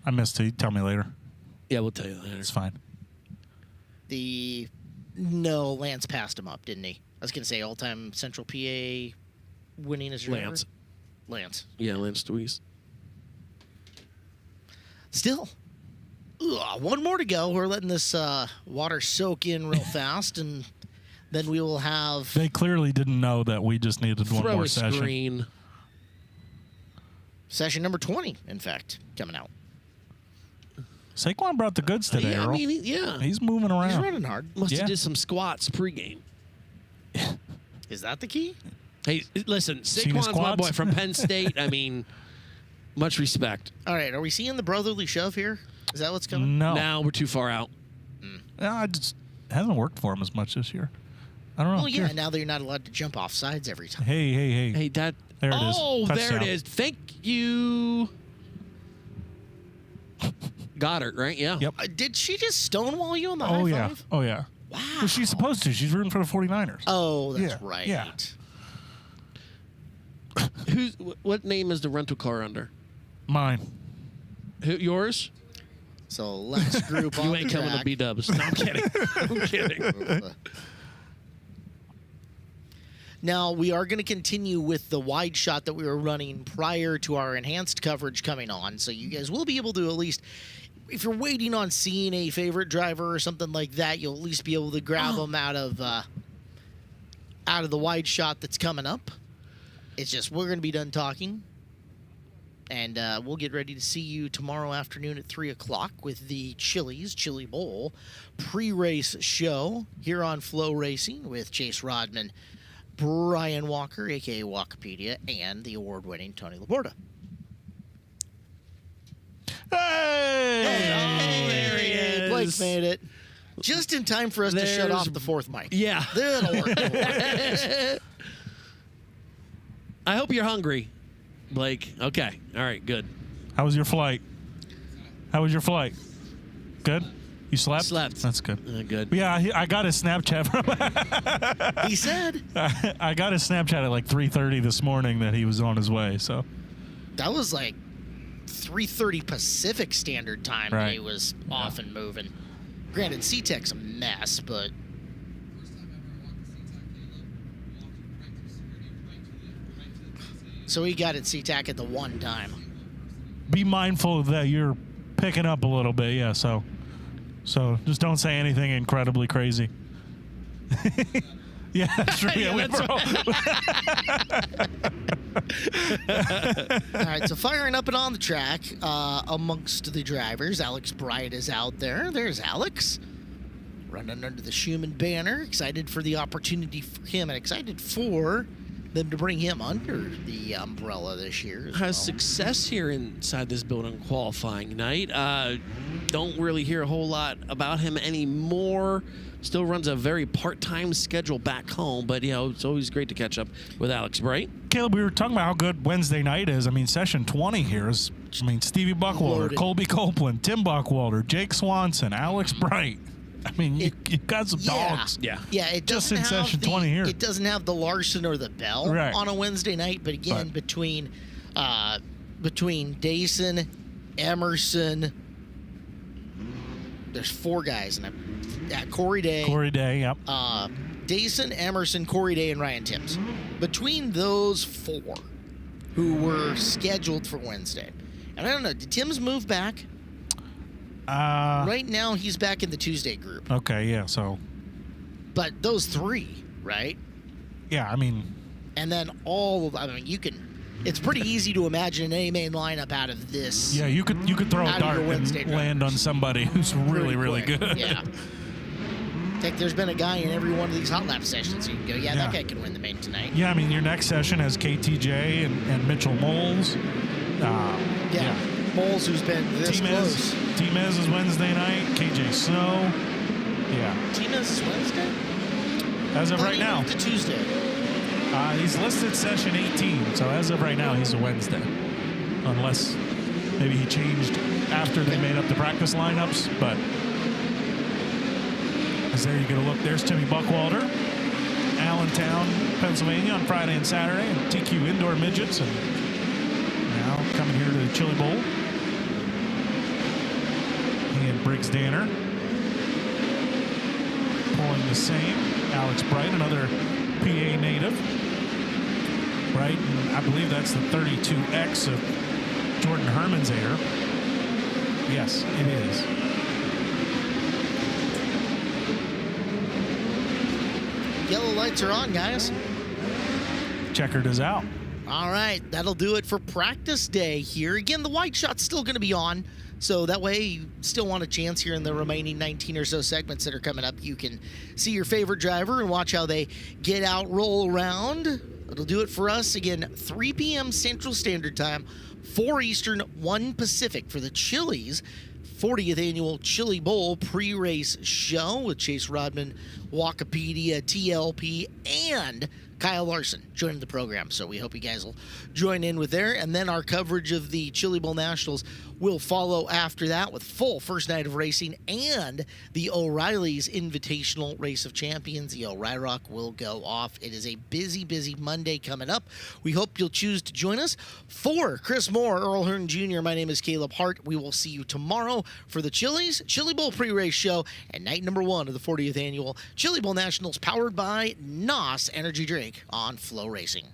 I missed it. You tell me later. Yeah, we'll tell you later. It's fine. No, Lance passed him up, didn't he? I was gonna say all-time Central PA winningest driver. Lance. Yeah, Lance Deweese. Still, one more to go. We're letting this water soak in real fast, and then we will have They clearly didn't know that we just needed one Throw more a session. screen. session number 20, in fact, coming out. Saquon brought the goods today, Yeah, I Earl. mean, yeah. He's moving around. He's running hard. Must Yeah. have did some squats pregame. Is that the key? Hey, listen, Seen his Saquon's my quads? boy from Penn State. I mean, much respect. All right, are we seeing the brotherly shove here? Is that what's coming? No. Now we're too far out. No, it hasn't worked for him as much this year. I don't know. Oh, yeah, now that you're not allowed to jump off sides every time. Hey. Hey, that. There it is. Oh, there it Touchdown. is. Thank you. Got it, right? Yeah. Yep. Did she just stonewall you on the Oh, high yeah. five? Oh, yeah. Wow. Well, she's supposed to. She's rooting for the 49ers. Oh, that's Yeah, right. yeah. What name is the rental car under? Mine. Yours? So last group on You ain't the coming to track. B-dubs. No, I'm kidding. I'm kidding. Now, we are going to continue with the wide shot that we were running prior to our enhanced coverage coming on. So you guys will be able to at least, if you're waiting on seeing a favorite driver or something like that, you'll at least be able to grab them out of the wide shot that's coming up. It's just we're going to be done talking. And we'll get ready to see you tomorrow afternoon at 3 o'clock with the Chili Bowl pre-race show here on FloRacing with Chase Rodman, Brian Walker, a.k.a. Walkipedia, and the award-winning Tony Laporta. Hey! Oh, there he is. Blake made it. Just in time for us to shut off the fourth mic. Yeah. That'll work. I hope you're hungry, Blake. Okay. All right. Good. How was your flight? Good? You slept? Slept. That's good. Good. Yeah, I got a Snapchat from He said. I got a Snapchat at like 3:30 this morning that he was on his way, so. That was like 3:30 Pacific Standard Time when Right. he was off and moving. Granted, SeaTech's a mess, but so he got at SeaTech at the one time. Be mindful that you're picking up a little bit, yeah, so just don't say anything incredibly crazy. Yeah, that's true. Yeah, All right, so firing up and on the track amongst the drivers, Alex Bright is out there. There's Alex running under the Schumann banner. Excited for the opportunity for him and excited for them to bring him under the umbrella this year. As well. Has success here inside this building qualifying night. Don't really hear a whole lot about him anymore. Still runs a very part-time schedule back home, but it's always great to catch up with Alex Bright. Caleb, we were talking about how good Wednesday night is. I mean, session 20 here is, Stevie Buckwalter, Loaded. Colby Copeland, Tim Buckwalter, Jake Swanson, Alex Bright. I mean, you've got some dogs. Yeah. Yeah, it Just doesn't in have session 20 here. It doesn't have the Larson or the Bell Right. on a Wednesday night, but again, between Dayson, Emerson, there's four guys, and Corey Day. Corey Day, yep. Dayson, Emerson, Corey Day, and Ryan Timms. Between those four who were scheduled for Wednesday. And I don't know, did Timms move back? Right now, he's back in the Tuesday group. Okay, yeah, so. But those three, right? Yeah, I mean. And then it's pretty easy to imagine an A-main lineup out of this. Yeah, you could throw a Out of dart your Wednesday and land on somebody who's really, really quick. good. Yeah. Heck, there's been a guy in every one of these hot lap sessions who you can go, that Yeah. guy can win the main tonight. Yeah, I mean, your next session has KTJ and Mitchell Moles. Yeah. Moles, who's been this close. T-Mez is Wednesday night. KJ Snow. Yeah. T-Mez is Wednesday? As of Thought right he now. moved to Tuesday. He's listed session 18, so as of right now, he's a Wednesday. Unless maybe he changed after they made up the practice lineups, but as there you get a look. There's Timmy Buckwalter, Allentown, Pennsylvania on Friday and Saturday, and TQ Indoor Midgets, and now coming here to the Chili Bowl. He and Briggs Danner pulling the same. Alex Bright, another PA native. Right, and I believe that's the 32X of Jordan Herman's air. Yes, it is. Yellow lights are on, guys. Checkered is out. All right, that'll do it for practice day here. Again, the white shot's still going to be on, so that way you still want a chance here in the remaining 19 or so segments that are coming up. You can see your favorite driver and watch how they get out, roll around. That'll do it for us. Again, 3 p.m. Central Standard Time, 4 Eastern, 1 Pacific for the Chili's 40th Annual Chili Bowl pre-race show with Chase Rodman, Walkipedia, TLP, and Kyle Larson joining the program. So we hope you guys will join in with there. And then our coverage of the Chili Bowl Nationals will follow after that with full first night of racing and the O'Reilly's Invitational Race of Champions. The O'Reilly will go off. It is a busy, busy Monday coming up. We hope you'll choose to join us. For Chris Moore, Earl Hearn Jr., my name is Caleb Hart. We will see you tomorrow for the Chili Bowl pre-race show and night number 1 of the 40th annual Chili Bowl Nationals, powered by NOS Energy Drink on FloRacing.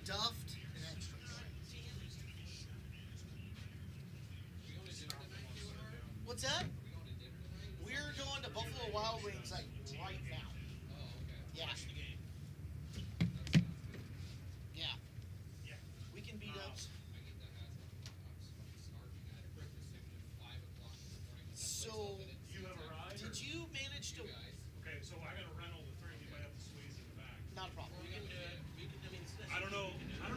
Duffed an extra point. What's that? We're going to Buffalo Wild Wings like right now. Yeah. Yeah. We can beat ups. So, did you manage to? Okay, so I got a rental the 3. You might have to squeeze in the back. Not a problem. We can do it. I don't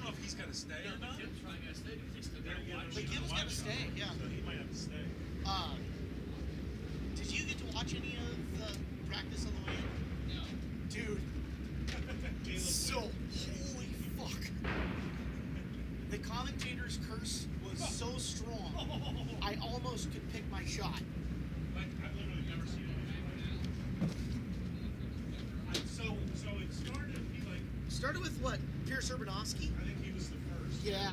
know if he's gonna stay or not. Tim's probably gonna stay because he's still But Kim's gonna stay, yeah. So he might have to stay. Did you get to watch any of the practice on the way in? No. Dude. So, holy fuck. The commentator's curse was so strong, I almost could pick my shot. Like, I've literally never seen it. So it started, Started with what? Pierce Urbanowski? I think he was the first. Yeah.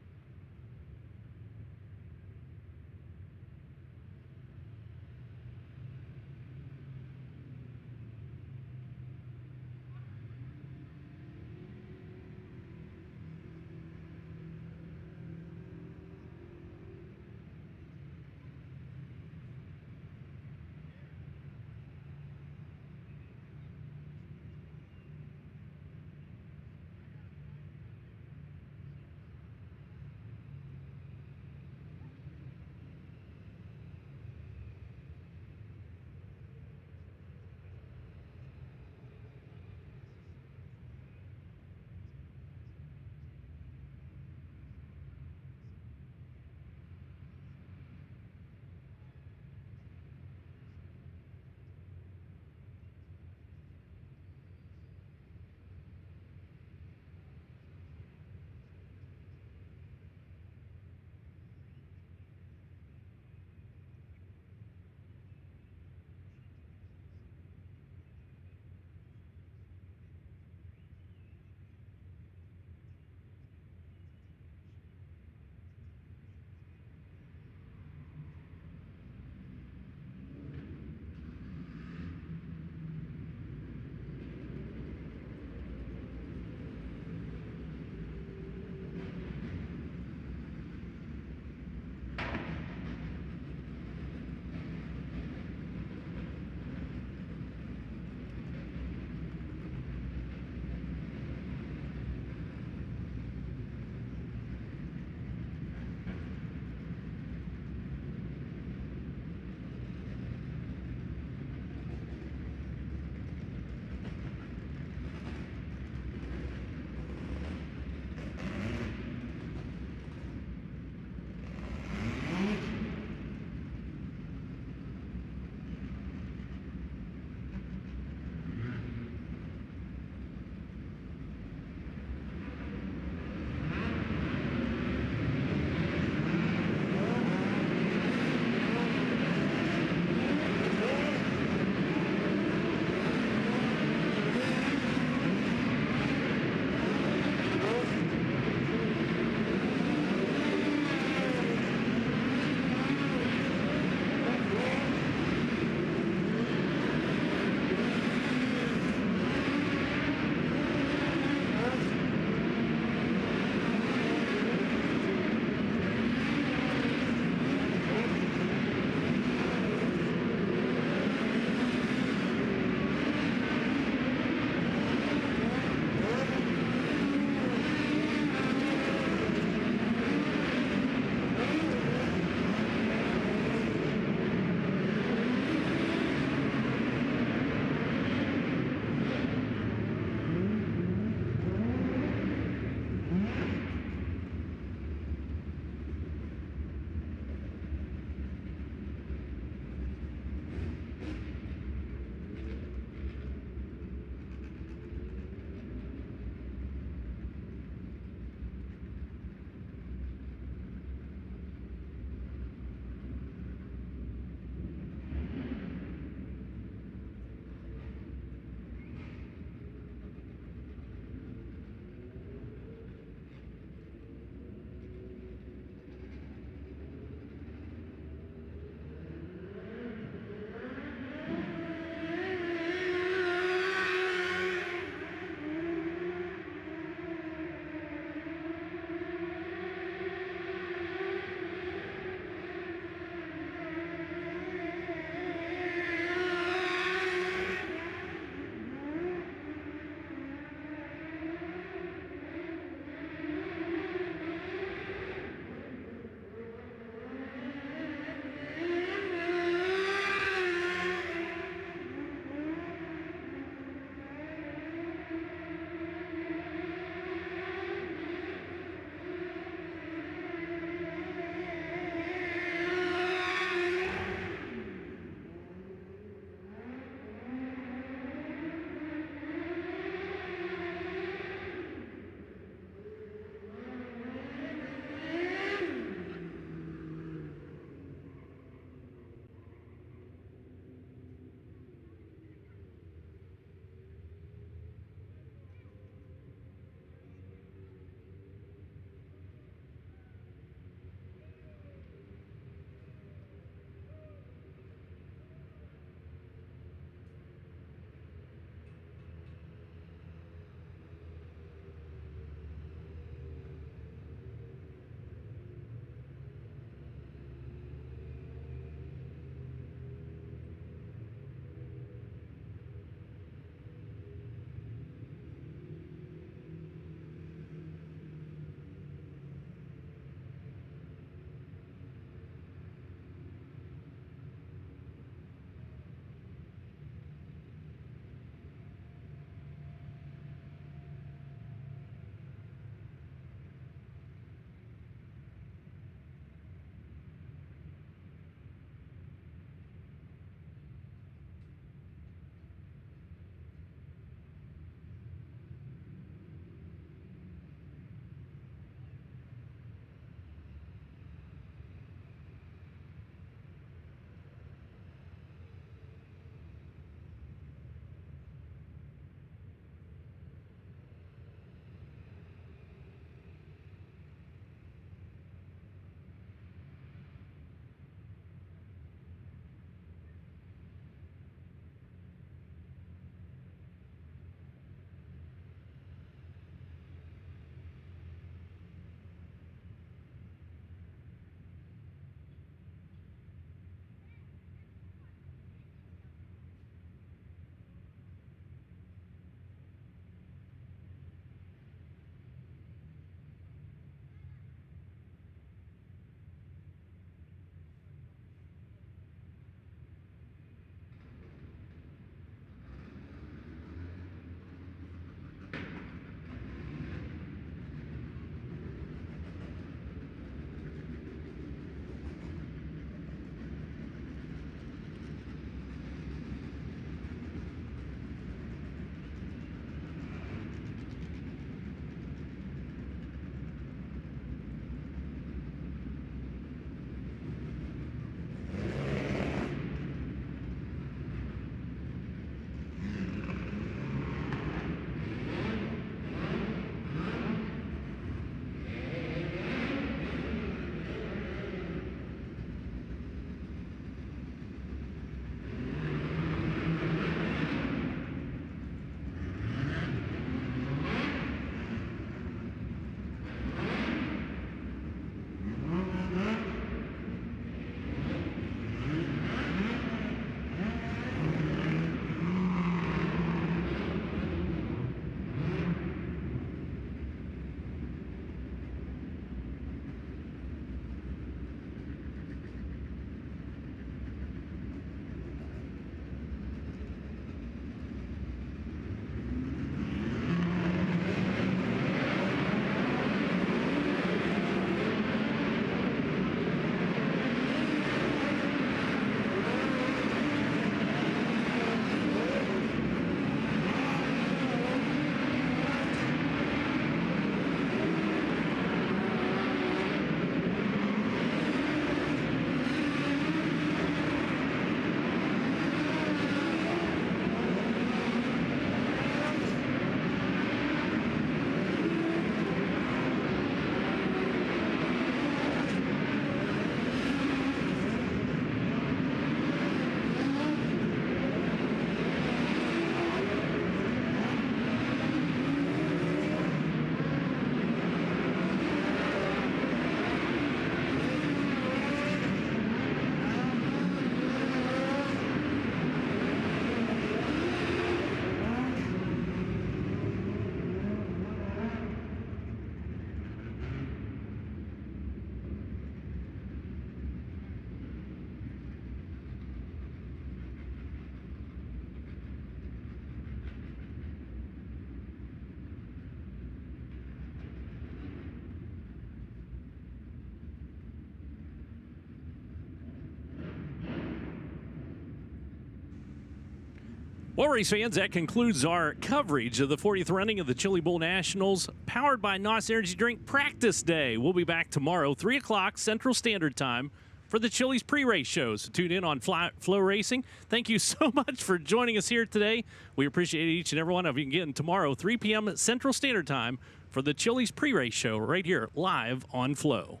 Well, race fans, that concludes our coverage of the 40th running of the Chili Bowl Nationals, powered by NOS Energy Drink Practice Day. We'll be back tomorrow, 3 o'clock Central Standard Time, for the Chili's pre-race show. So tune in on FloRacing. Thank you so much for joining us here today. We appreciate each and every one of you. Again, tomorrow, 3 p.m. Central Standard Time, for the Chili's pre-race show right here live on Flo.